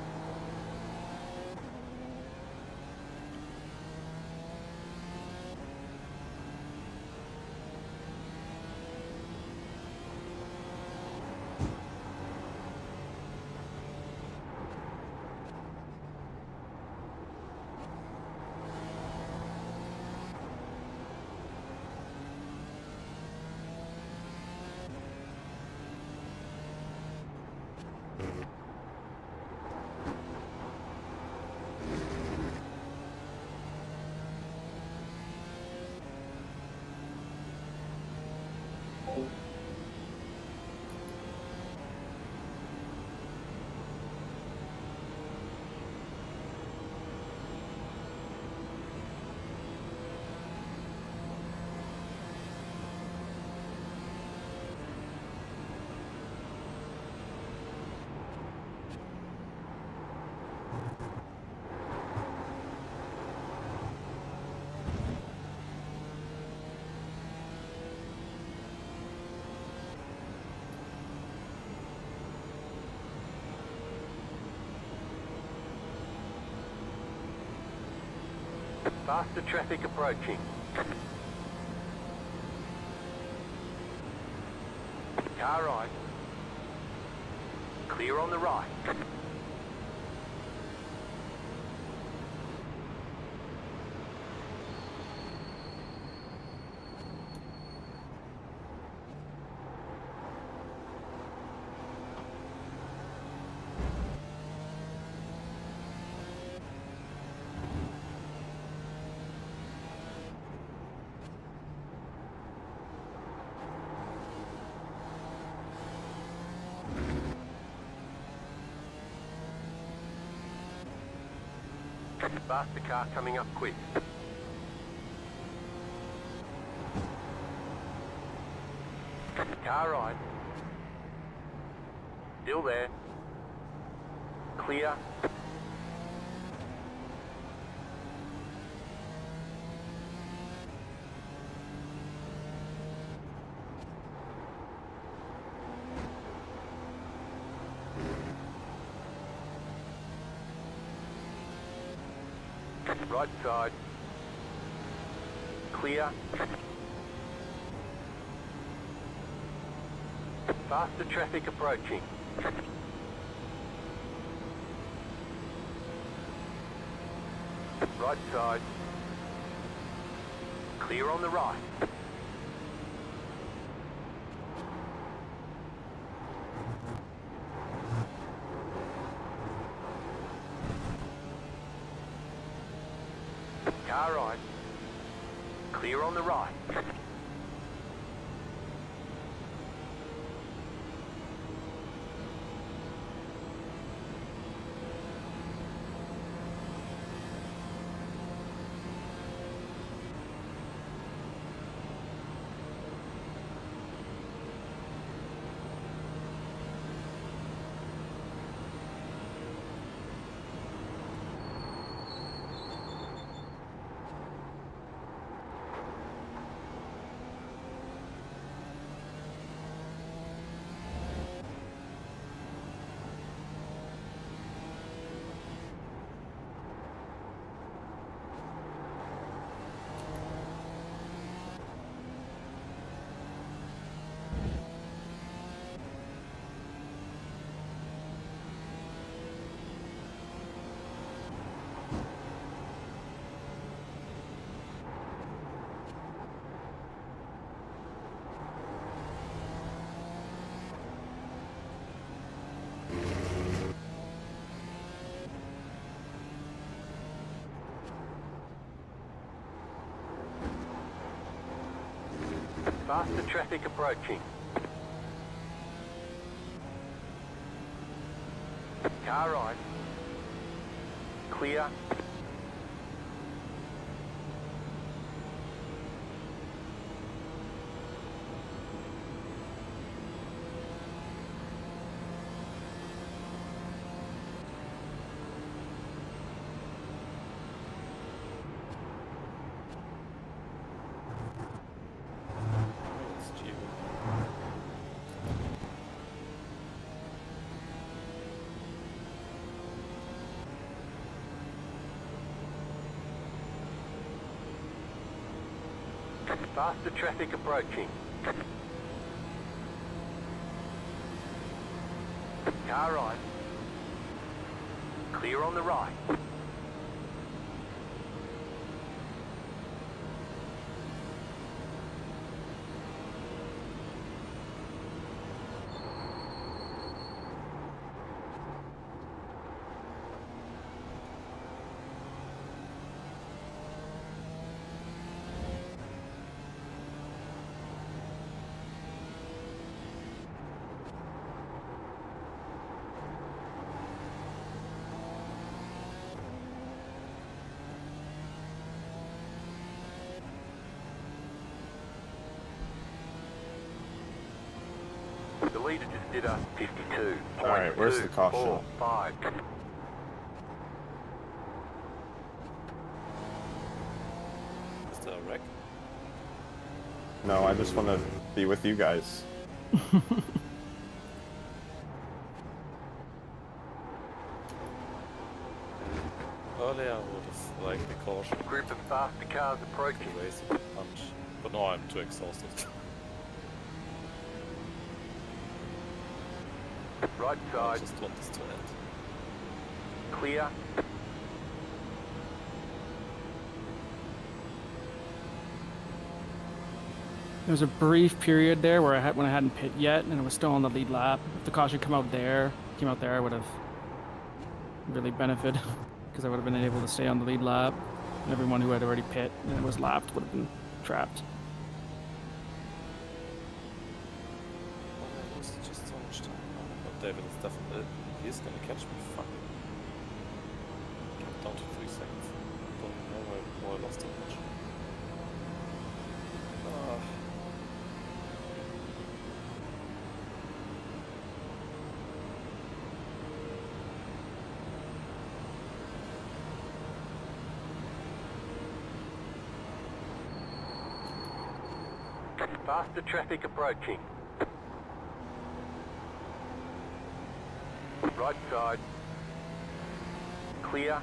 Faster traffic approaching. Car right. Clear on the right. Faster car coming up quick. Car right. Still there. Clear. Right side. Clear. Faster traffic approaching. Right side. Clear on the right. Car right. Clear on the right. Faster traffic approaching. Car right. Clear. It's cheap. Faster traffic approaching. Car right. Clear on the right. The leader just did a 52. Alright, where's the caution? 5. Is there a wreck? No, I just want to be with you guys. Earlier I would have liked the caution. Group of faster cars approaching. Race and punch. But now I'm too exhausted. Right I side. just want this to end. Clear. There was a brief period there where when I hadn't pit yet, and it was still on the lead lap. If the caution came out there, I would have really benefited because I would have been able to stay on the lead lap, and everyone who had already pit and was lapped would have been trapped. Oh, I lost just so much time. But David is definitely... He's gonna catch me. Fuck. Get down to 3 seconds. Don't know why I lost so much. Faster traffic approaching. Right side. Clear.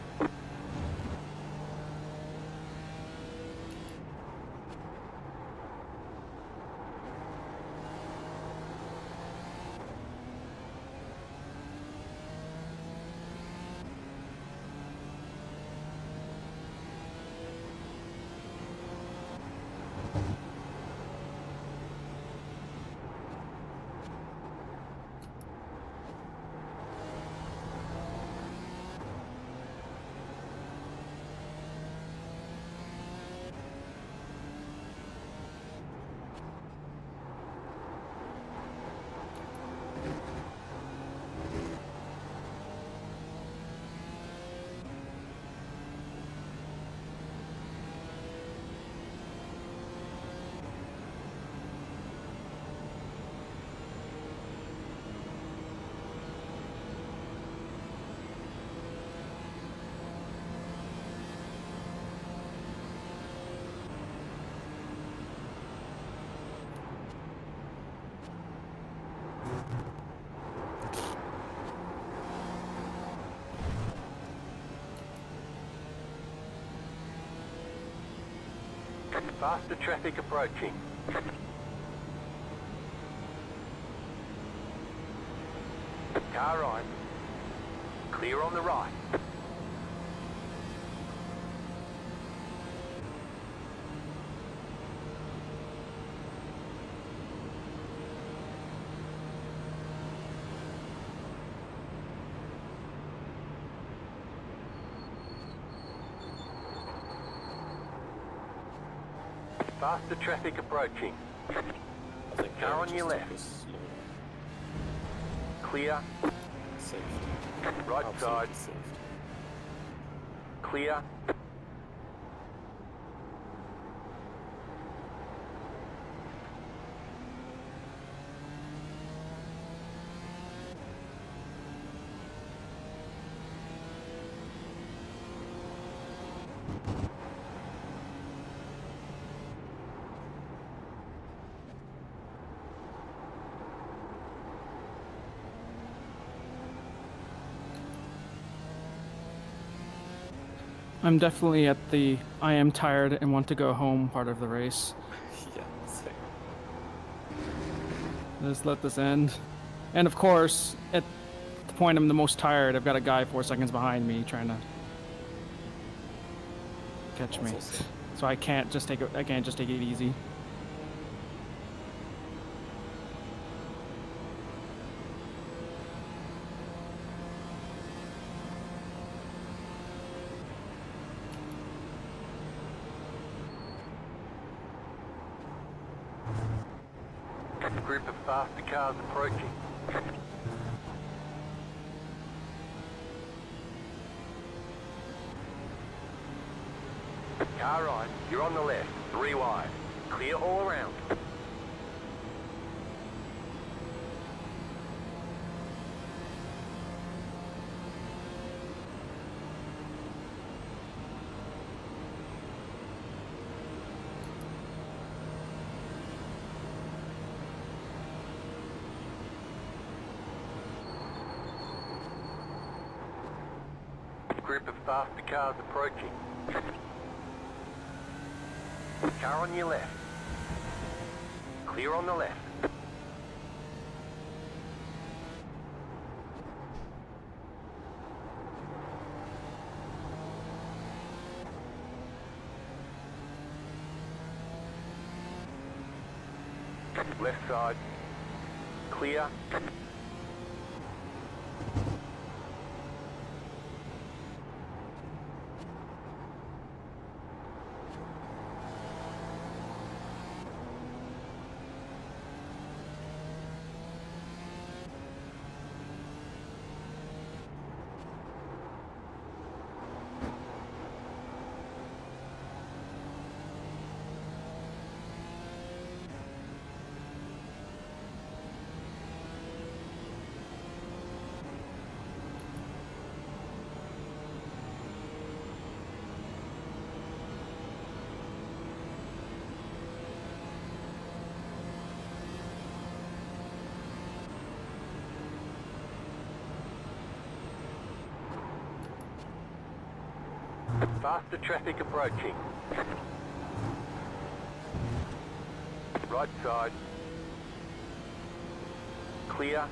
Faster traffic approaching. Car right. Clear on the right. Faster traffic approaching. I think Car I on just your took left. a slow Clear. safety. Right Absolutely side. safety. Clear. I'm definitely at the I am tired and want to go home part of the race. Yeah, same. Just let this end. And of course, at the point I'm the most tired, I've got a guy 4 seconds behind me trying to catch me. Also same. So I can't just take it easy. Group of faster cars approaching. Car right, you're on the left, 3 wide. Clear all around. Group of faster cars approaching. Car on your left. Clear on the left. Left side. Clear. Faster traffic approaching. Right side. Clear.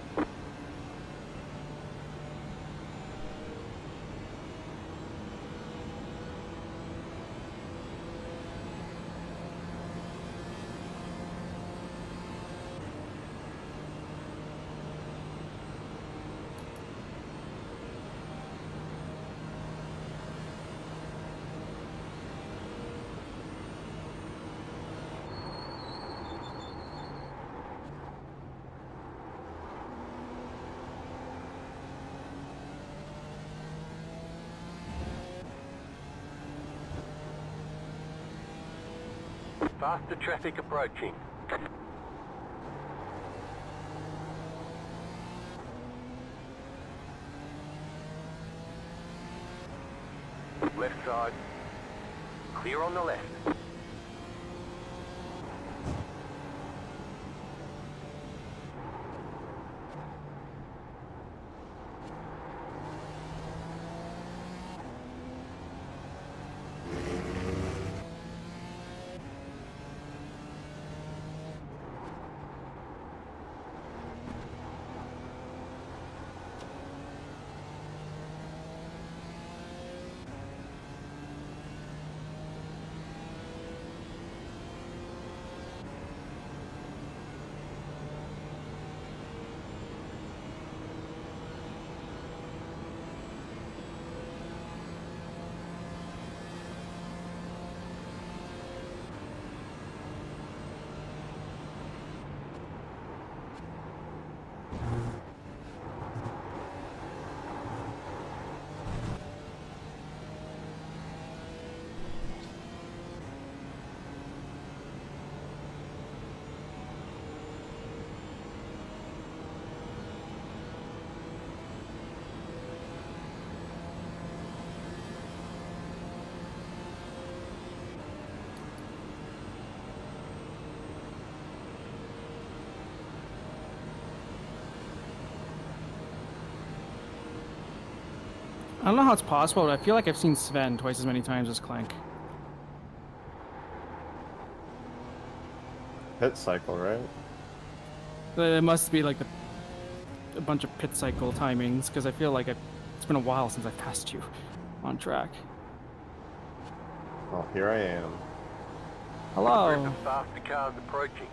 Faster traffic approaching. Left side. Clear on the left. I don't know how it's possible, but I feel like I've seen Sven twice as many times as Clank. Pit cycle, right? It must be like a bunch of pit cycle timings, because I feel like it's been a while since I've passed you on track. Well, here I am. Group Hello. of faster cars approaching.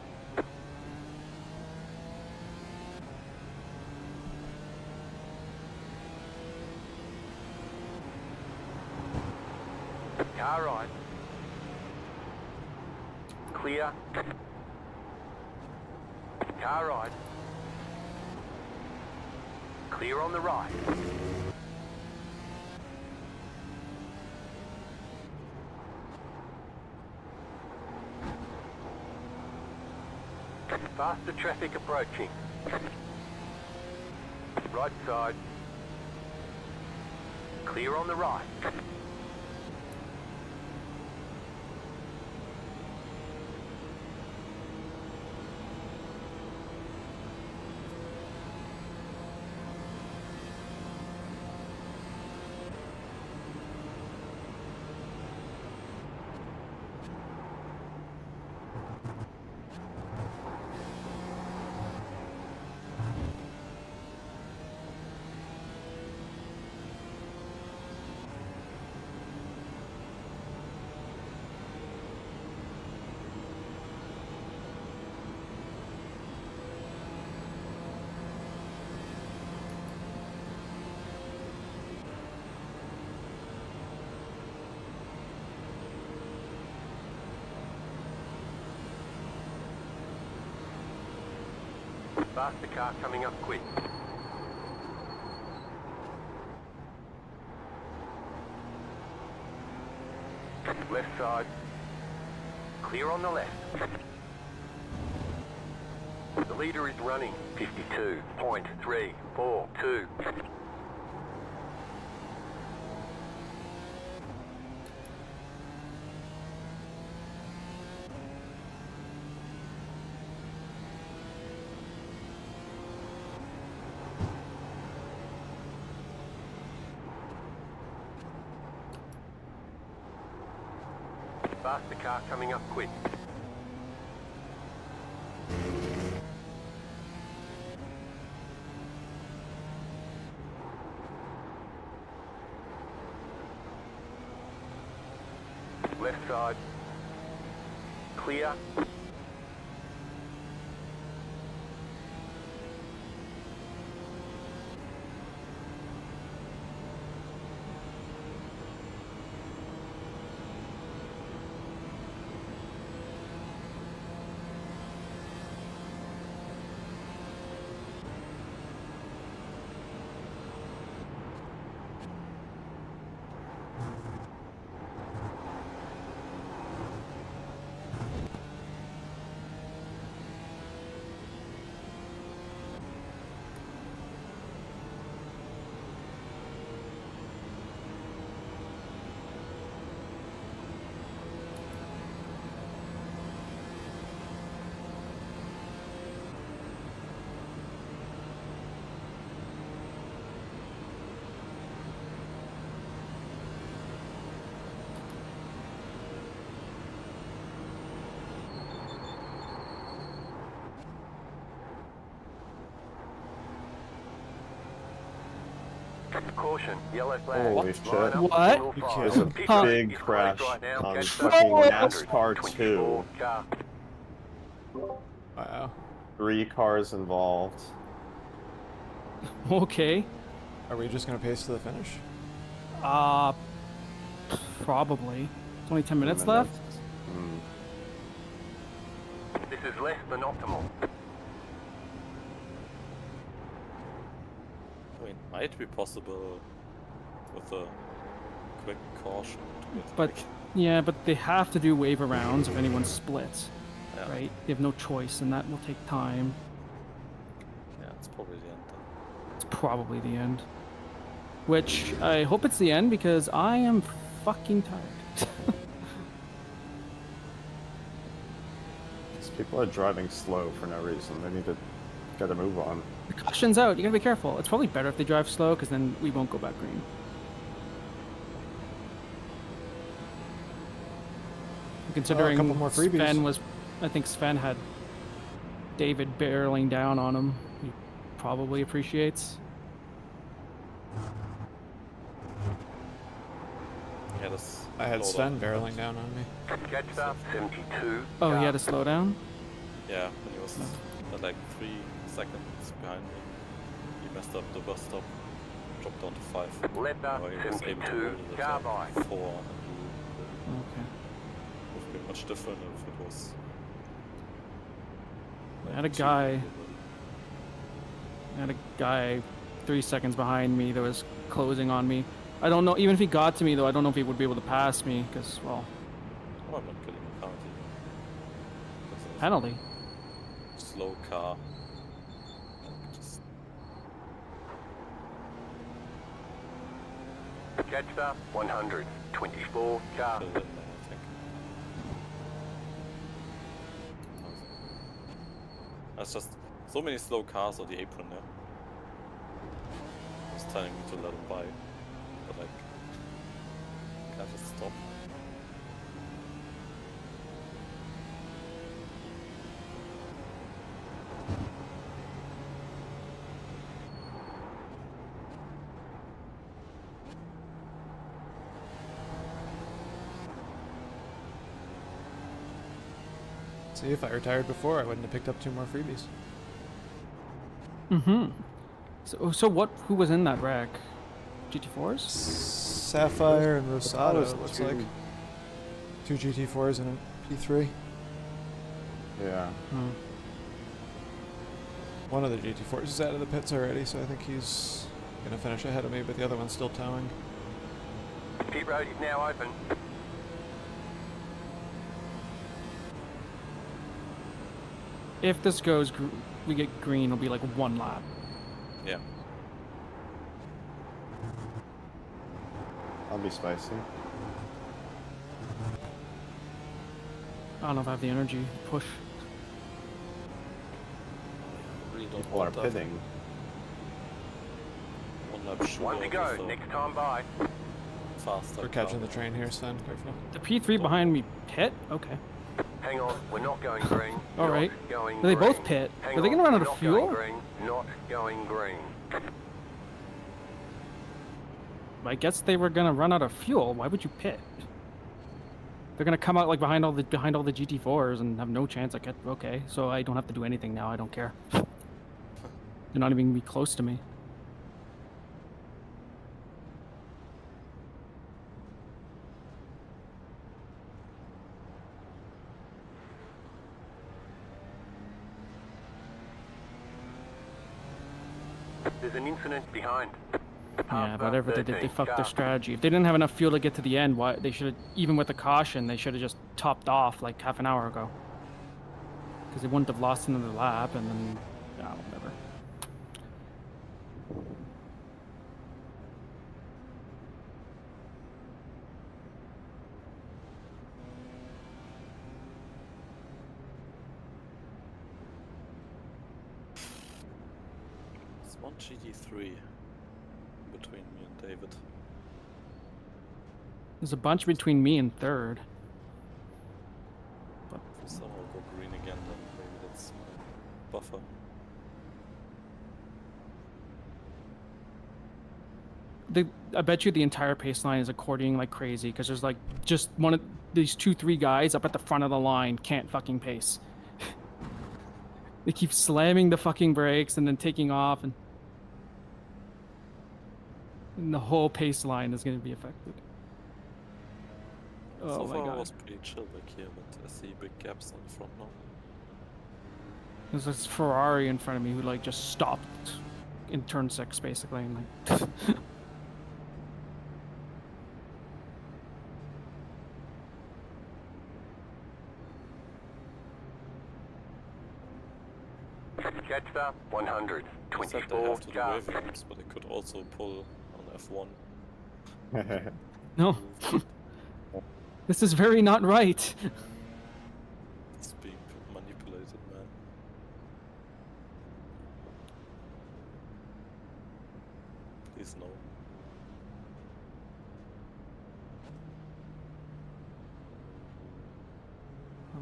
Car right. Clear. Car right. Clear on the right. Faster traffic approaching. Right side. Clear on the right. Faster car coming up quick. Left side. Clear on the left. The leader is running 52.342. Faster car coming up quick. Left side. Clear. Caution, yellow flag. Holy shit. Line up, What? single You file. can't. There's a Pit Huh. big is closed crash right now. on Catch fucking those NASCAR 24 2. car. Wow. 3 cars involved. Okay. Are we just gonna pace to the finish? Probably. It's only 10 minutes left. Hmm. This is less than optimal. I mean, might be possible with a quick caution to get But like, yeah, but they have to do waiver rounds if anyone splits, yeah, right? They have no choice, and that will take time. yeah, it's probably the end then. It's probably the end. Which I hope it's the end because I am fucking tired. These people are driving slow for no reason. They need to get a move on. The caution's out. You gotta be careful. It's probably better if they drive slow because then we won't go back green. considering couple more freebies. Sven was, I think Sven had David barreling down on him. He probably appreciates. Yeah, that's. I had load Sven up. barreling down on me. Jetstar 72. Oh, he had to slow down? Yeah, when he was at like 3 seconds behind me, he messed up the bus stop, dropped down to 5. Leopard Now he was able to 72, hold it car at by. like 4, and Okay. it would have been much different if it was. I had a guy. I had a guy 3 seconds behind me that was closing on me. I don't know, even if he got to me though, I don't know if he would be able to pass me, because, well, Oh, I'm not getting a penalty. Because it was penalty. a slow car. Just Jetstar 100. 24, car. killed it, I think. That's just so many slow cars on the apron there. I was telling me to let them by, but like, can't just stop. See, if I retired before, I wouldn't have picked up 2 more freebies. Mm-hmm. So what, who was in that wreck? GT4s? Sapphire and Rosado, was it looks two- like. 2 GT4s and a P3. Yeah. Hmm. One of the GT4s is out of the pits already, so I think he's gonna finish ahead of me, but the other one's still towing. Pit road is now open. If this goes, we get green, it'll be like 1 lap. Yeah. That'll be spicy. I don't know if I have the energy to push. Really don't People are want that. pitting. One lap shooter One to go. with a Next time by. faster We're car. catching the train here, Sven. Careful. The P3 behind me pit? Okay. Hang on, we're not going green. All Not right. Going Do they green. both pit? Hang Are they on, gonna run out we're of not fuel? Going green. Not going green. I guess they were gonna run out of fuel. Why would you pit? They're gonna come out like behind all the GT4s and have no chance. I get okay, so I don't have to do anything now. I don't care. They're not even gonna be close to me. There's an incident behind. Yeah, whatever they did, they 13, fucked their car. strategy. If they didn't have enough fuel to get to the end, why they should have, even with the caution, they should have just topped off like half an hour ago. Because they wouldn't have lost another lap, and then, yeah, whatever. It's one GT3 between me and David. There's a bunch between me and third. If we somehow go green again, then maybe that's my buffer. I bet you the entire pace line is accordioning like crazy because there's like just one of these 2-3 guys up at the front of the line can't fucking pace. They keep slamming the fucking brakes and then taking off, and the whole pace line is going to be affected. Oh So my far I god. was pretty chill back here, but I see big gaps on the front now. There's this Ferrari in front of me who like just stopped in turn 6 basically, and like Jetstar 100. I said they 24, have to do car. wave loops, but they could also pull on F1. no. This is very not right. It's being manipulated, man. Please no.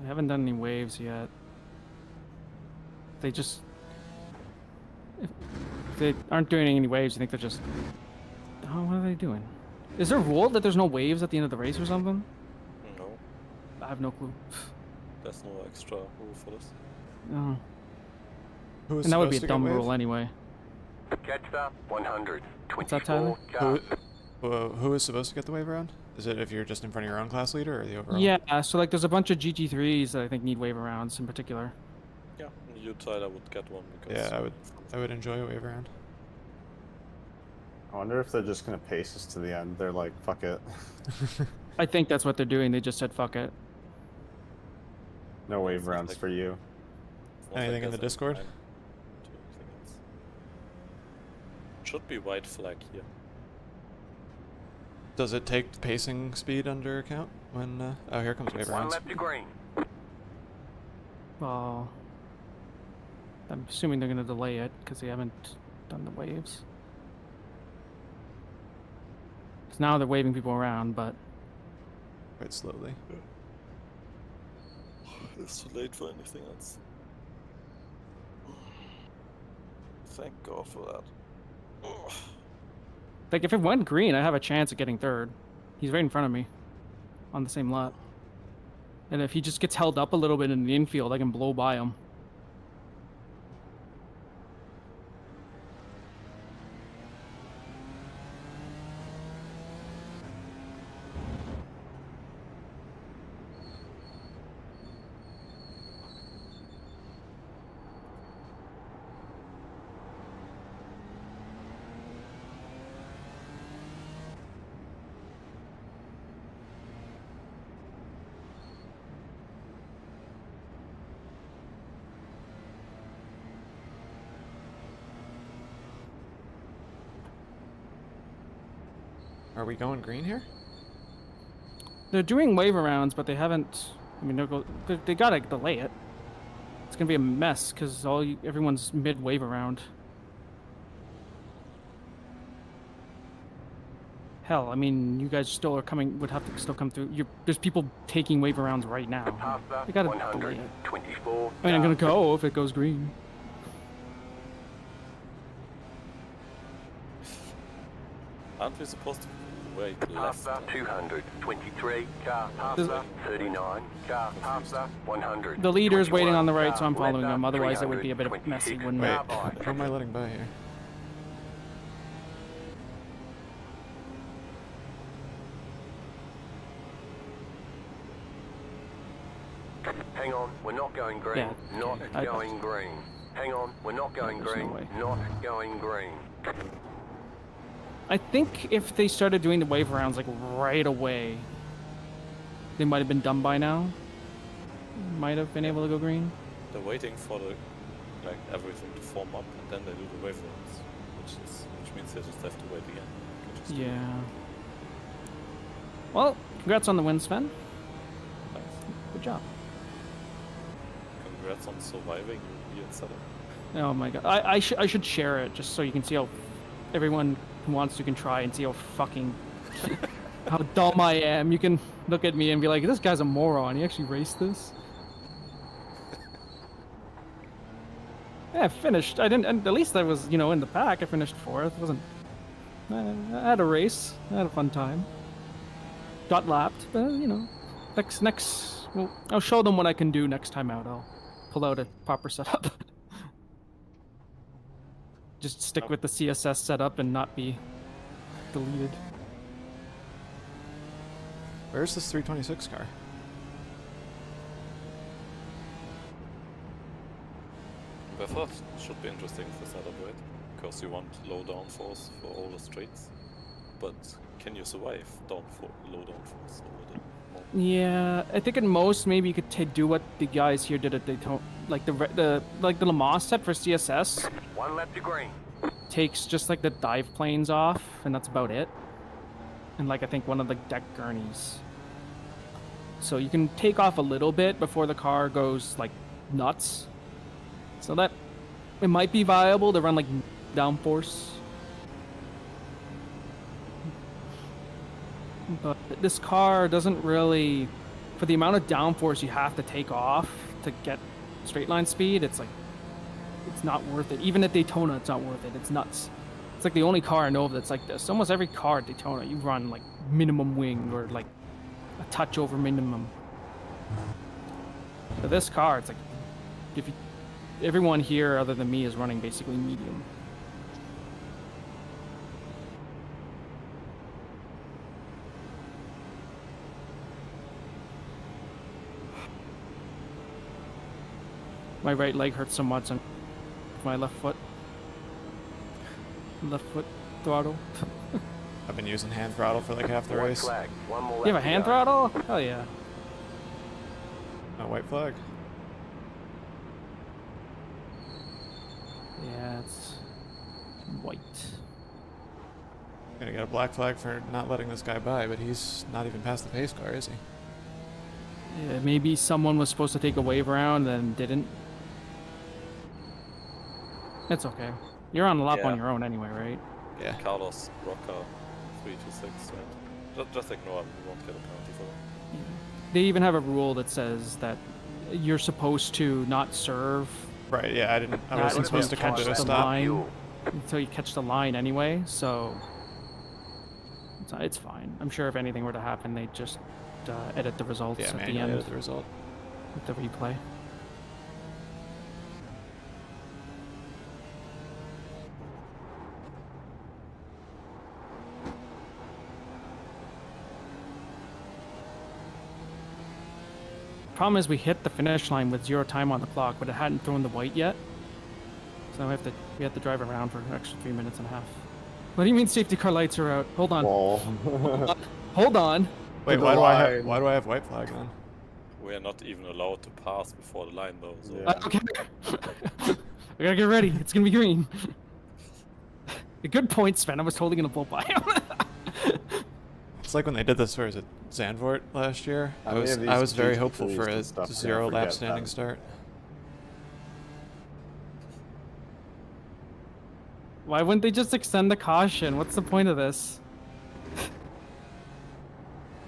I haven't done any waves yet. They just... If they aren't doing any waves, I think they're just... Oh, what are they doing? Is there a rule that there's no waves at the end of the race or something? No, I have no clue. there's no extra rule for this. No. Who is And that would be supposed a to get dumb wave? rule anyway. Catch the 100. What's that, Tyler? 24 car. Who is supposed to get the wave around? Is it if you're just in front of your own class leader or the overall? Yeah, so like there's a bunch of GT3s that I think need wave arounds in particular. Yeah, you Tyler would get one because Yeah, I would enjoy a wave around. I wonder if they're just gonna pace us to the end. They're like, fuck it. I think that's what they're doing. They just said fuck it. No wave It's not rounds like- for you. it's not Anything in there's the Discord? time to anything else. Should be white flag here. Does it take pacing speed under account when? Oh, here comes wave One rounds. left to green. Well, I'm assuming they're gonna delay it because they haven't done the waves. 'Cause now they're waving people around, but Quite slowly. It's too late for anything else. Thank God for that. Ugh. like if it went green, I have a chance of getting third. He's right in front of me, on the same lap. And if he just gets held up a little bit in the infield, I can blow by him. Are we going green here? They're doing wave arounds, but they haven't. I mean, they gotta delay it. It's gonna be a mess because everyone's mid wave around. Hell, I mean, you guys still are coming. Would have to still come through. There's people taking wave arounds right now. Past They the gotta 100. delay it. 24 I mean, I'm car. gonna go if it goes green. Aren't we supposed to wait Past left? the 200. 23 car. Past Does- the 39 car. Past the 100. The leader's waiting on the right, so I'm 21 following car, him. Otherwise, it would be a bit 300, messy, 26 wouldn't Wait, it? car by. who am I letting by here? Hang on, we're not going green. Yeah, Not I- going green. Hang on, we're not going There's no green. way. Not going green. I think if they started doing the wave rounds like right away, they might have been done by now. Might have been able to go green. They're waiting for the everything to form up, and then they do the wave runs, which means they just have to wait again. They just do it. Yeah. Well, congrats on the win, Sven. Thanks. Good job. Congrats on surviving your weird setup. Oh my god. I should share it just so you can see how everyone who wants to can try and see how fucking how dumb I am. You can look at me and be like, this guy's a moron. He actually raced this. Yeah, I finished. I didn't. And at least I was, in the pack. I finished fourth. It wasn't. I had a race. I had a fun time. Got lapped, but next. Well, I'll show them what I can do next time out. I'll pull out a proper setup. Just stick with the CSS setup and not be deleted. Where's this 326 car? I thought it should be interesting for setup, right? Because you want low downforce for all the straights. But can you survive low downforce over the mountain? Yeah, I think at most maybe you could do what the guys here did at Daytona, like the Le Mans set for CSS One left to green. takes just like the dive planes off, and that's about it. And I think one of the deck gurneys. So you can take off a little bit before the car goes nuts. So that it might be viable to run downforce. But this car doesn't really for the amount of downforce you have to take off to get straight line speed, it's like, it's not worth it. Even at Daytona, it's not worth it. It's nuts. It's like the only car I know of that's like this. Almost every car at Daytona, you run like minimum wing or like a touch over minimum. For this car, it's like, if you, everyone here other than me is running basically medium. My right leg hurts so much on my left foot. Left foot throttle. I've been using hand throttle for like half the White race. flag. One more You have a left to hand go. throttle? Hell yeah. Oh, white flag. Yeah, it's white. Gonna get a black flag for not letting this guy by, but he's not even past the pace car, is he? Yeah, maybe someone was supposed to take a wave around and didn't. It's okay. You're on the lap Yeah. on your own anyway, right? Yeah. Carlos Roca 326, right? Just ignore him, we won't get a penalty for that. They even have a rule that says that you're supposed to not serve Right, yeah, I didn't. I Not wasn't until supposed to you come catch to a the stop. line. Fuel. until you catch the line anyway, so it's fine. I'm sure if anything were to happen, they'd just edit the results Yeah, at the manually end edit the result. with the replay. Problem is, we hit the finish line with 0 time on the clock, but it hadn't thrown the white yet. So we have to drive around for an extra 3 minutes and a half. What do you mean safety car lights are out? Hold on. Whoa. Hold on. Wait, the why line. do I have white flag then? We are not even allowed to pass before the line though, so Yeah. Okay. I gotta get ready. It's gonna be green. A good point, Sven. I was totally gonna blow by him. It's like when they did this for, is it Zandvoort last year? How many of these I was very GT3s hopeful for a and stuff, 0 yeah, lap forget standing that. start. Why wouldn't they just extend the caution? What's the point of this?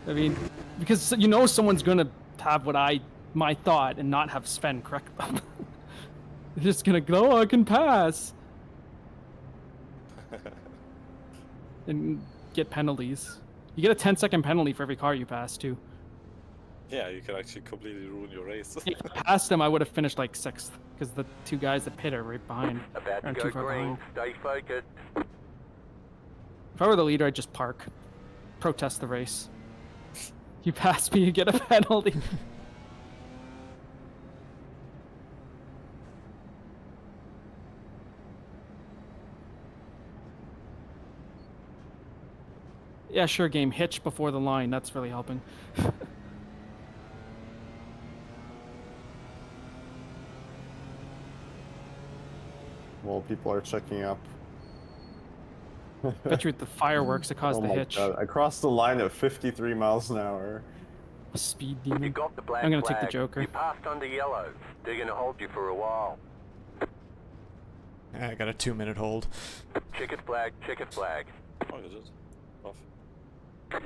I mean, because you know someone's gonna have my thought and not have Sven correct them. They're just gonna go, oh, I can pass. And get penalties. You get a 10-second penalty for every car you pass, too. yeah, you can actually completely ruin your race. If I passed them, I would have finished like 6th, because the 2 guys that pit are right behind. About to Aren't go too far green. behind. Stay focused. If I were the leader, I'd just park. Protest the race. You pass me, you get a penalty. Yeah, sure, game. Hitch before the line. That's really helping. Well, people are checking up. Bet you with the fireworks that caused Oh the my hitch. God. I crossed the line at 53 miles an hour. Speed You demon. got the black I'm gonna flag. take the Joker. You passed under yellow. They're gonna hold you for a while. Yeah, I got a 2-minute hold. Checkered flag, checkered flag. Oh, you did. Off.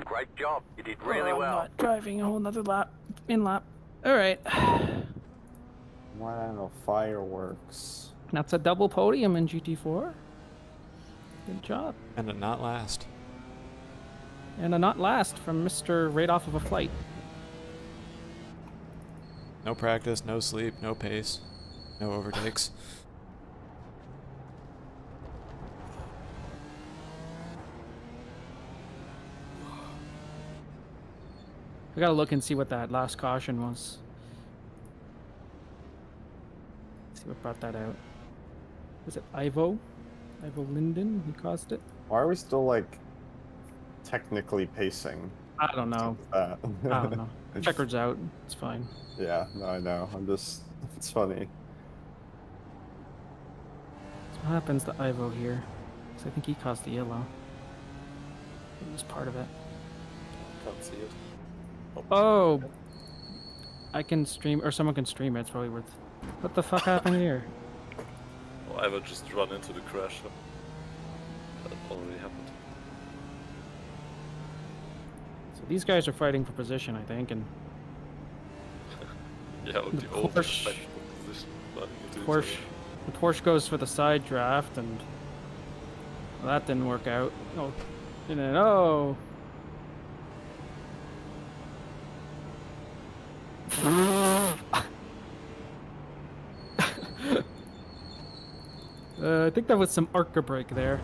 Great job. You did really I'm well. not driving a whole nother lap. In lap. Alright. Wow, fireworks. That's a double podium in GT4. Good job. And a not last. And a not last from Mr. right off of a flight. No practice, no sleep, no pace, no overtakes. I gotta look and see what that last caution was. See what brought that out. Was it Ivo? Ivo Linden? He caused it? Why are we still, like, technically pacing? I don't know. That? I don't know. Checker's out. It's fine. Yeah, no, I know. I'm just... It's funny. So what happens to Ivo here? 'Cause I think he caused the yellow. He was part of it. Can't see it. Oh! I can stream, or someone can stream it. It's probably worth... What the fuck happened here? Oh, I will just run into the crash. That already happened. So these guys are fighting for position, I think, and Yeah, und The die Oval Porsche- back position running into each Porsche, other. the Porsche goes for the side draft, and well, that didn't work out. Oh, and then oh. I think that was some Arca brake there.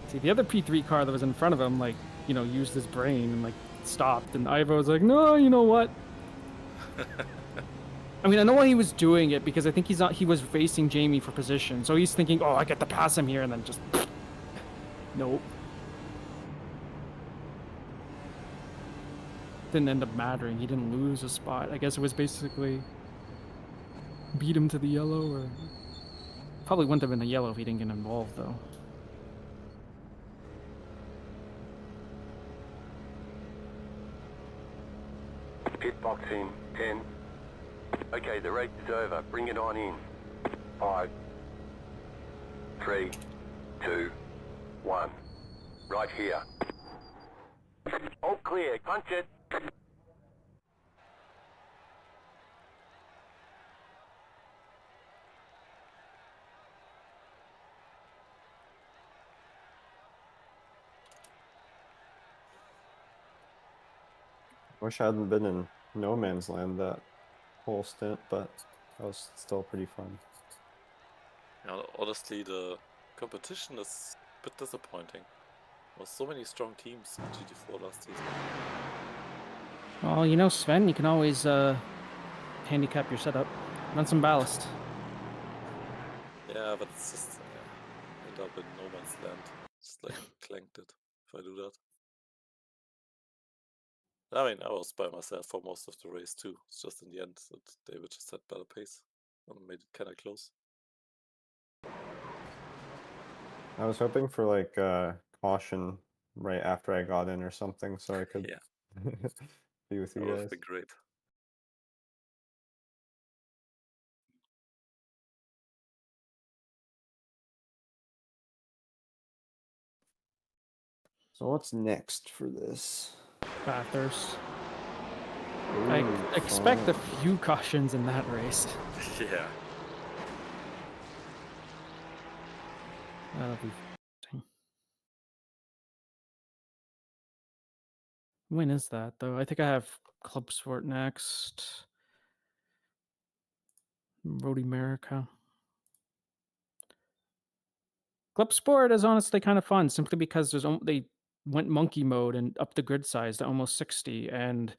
See, the other P3 car that was in front of him, like, used his brain and, like, stopped. And Ivo was like, no, you know what? I mean, I know why he was doing it, because I think he was racing Jamie for position. So he's thinking, oh, I get to pass him here, and then just... Nope. Didn't end up mattering. He didn't lose a spot. I guess it was basically... beat him to the yellow, or... Probably wouldn't have been the yellow if he didn't get involved, though. Pit box in 10. Okay, the race is over. Bring it on in. 5, 3, 2, 1. Right here. All clear. Punch it. Wish I hadn't been in no man's land that whole stint, but that was still pretty fun. Yeah, honestly, the competition is a bit disappointing. There were so many strong teams in GT4 last season. Well, Sven, you can always handicap your setup. Run some ballast. Yeah, but it's just end up in no man's land. Just like clanked it if I do that. I mean, I was by myself for most of the race too. It's just in the end that David just had better pace and made it kind of close. I was hoping for like caution right after I got in or something, so I could Yeah, be with that you would have guys. been great. So what's next for this? Bathurst. Ooh, I expect a fun. few cautions in that race. Yeah. That'll be interesting. When is that, though? I think I have Club Sport next. Road America. Club Sport is honestly kind of fun, simply because they went monkey mode and up the grid size to almost 60, and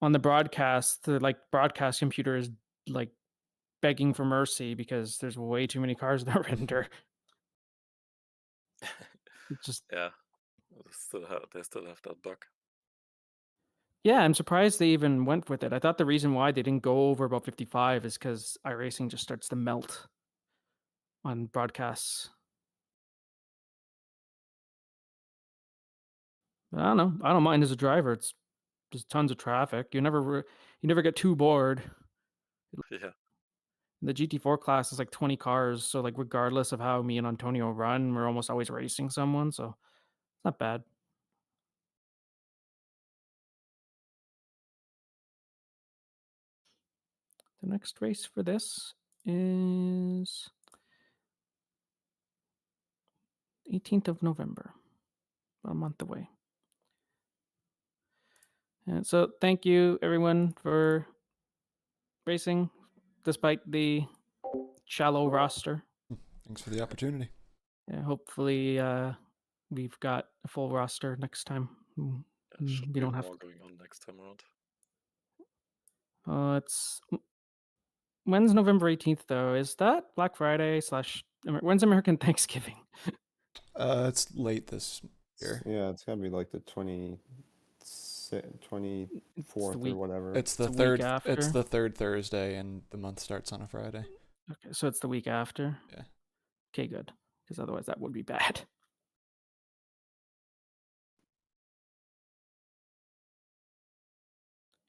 on the broadcast, the broadcast computer is like begging for mercy because there's way too many cars that render. It's just Yeah. They still have that bug. Yeah, I'm surprised they even went with it. I thought the reason why they didn't go over about 55 is because iRacing just starts to melt on broadcasts. But I don't know. I don't mind as a driver. It's there's tons of traffic. You never get too bored. Yeah. The GT4 class is like 20 cars, so like regardless of how me and Antonio run, we're almost always racing someone, so it's not bad. The next race for this is 18th of November, about a month away. And so thank you everyone for racing despite the shallow roster. Thanks for the opportunity. Yeah, hopefully we've got a full roster next time. Should We be don't have more going on next time around. it's when's November 18th though? Is that Black Friday / when's American Thanksgiving? It's late this year. Yeah, it's gotta be like the 24th or week. whatever. It's the It's a third. week after? It's the third Thursday, and the month starts on a Friday. Okay, so it's the week after? Yeah. Okay, good. Because otherwise that would be bad.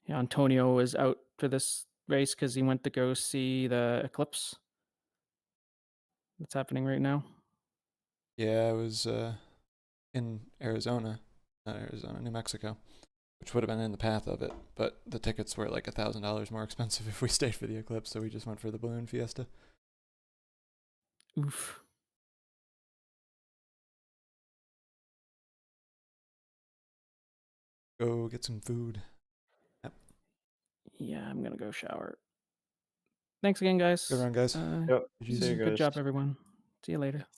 Yeah, Antonio was out for this race because he went to go see the eclipse that's happening right now. Yeah, I was in Arizona, not Arizona, New Mexico. which would have been in the path of it, but the tickets were like $1,000 more expensive if we stayed for the Eclipse, so we just went for the Balloon Fiesta. Oof. Go get some food. Yeah, I'm gonna go shower. Thanks again, guys. Good run, guys. Yep. GG's. See you Good guys. job, everyone. See you later.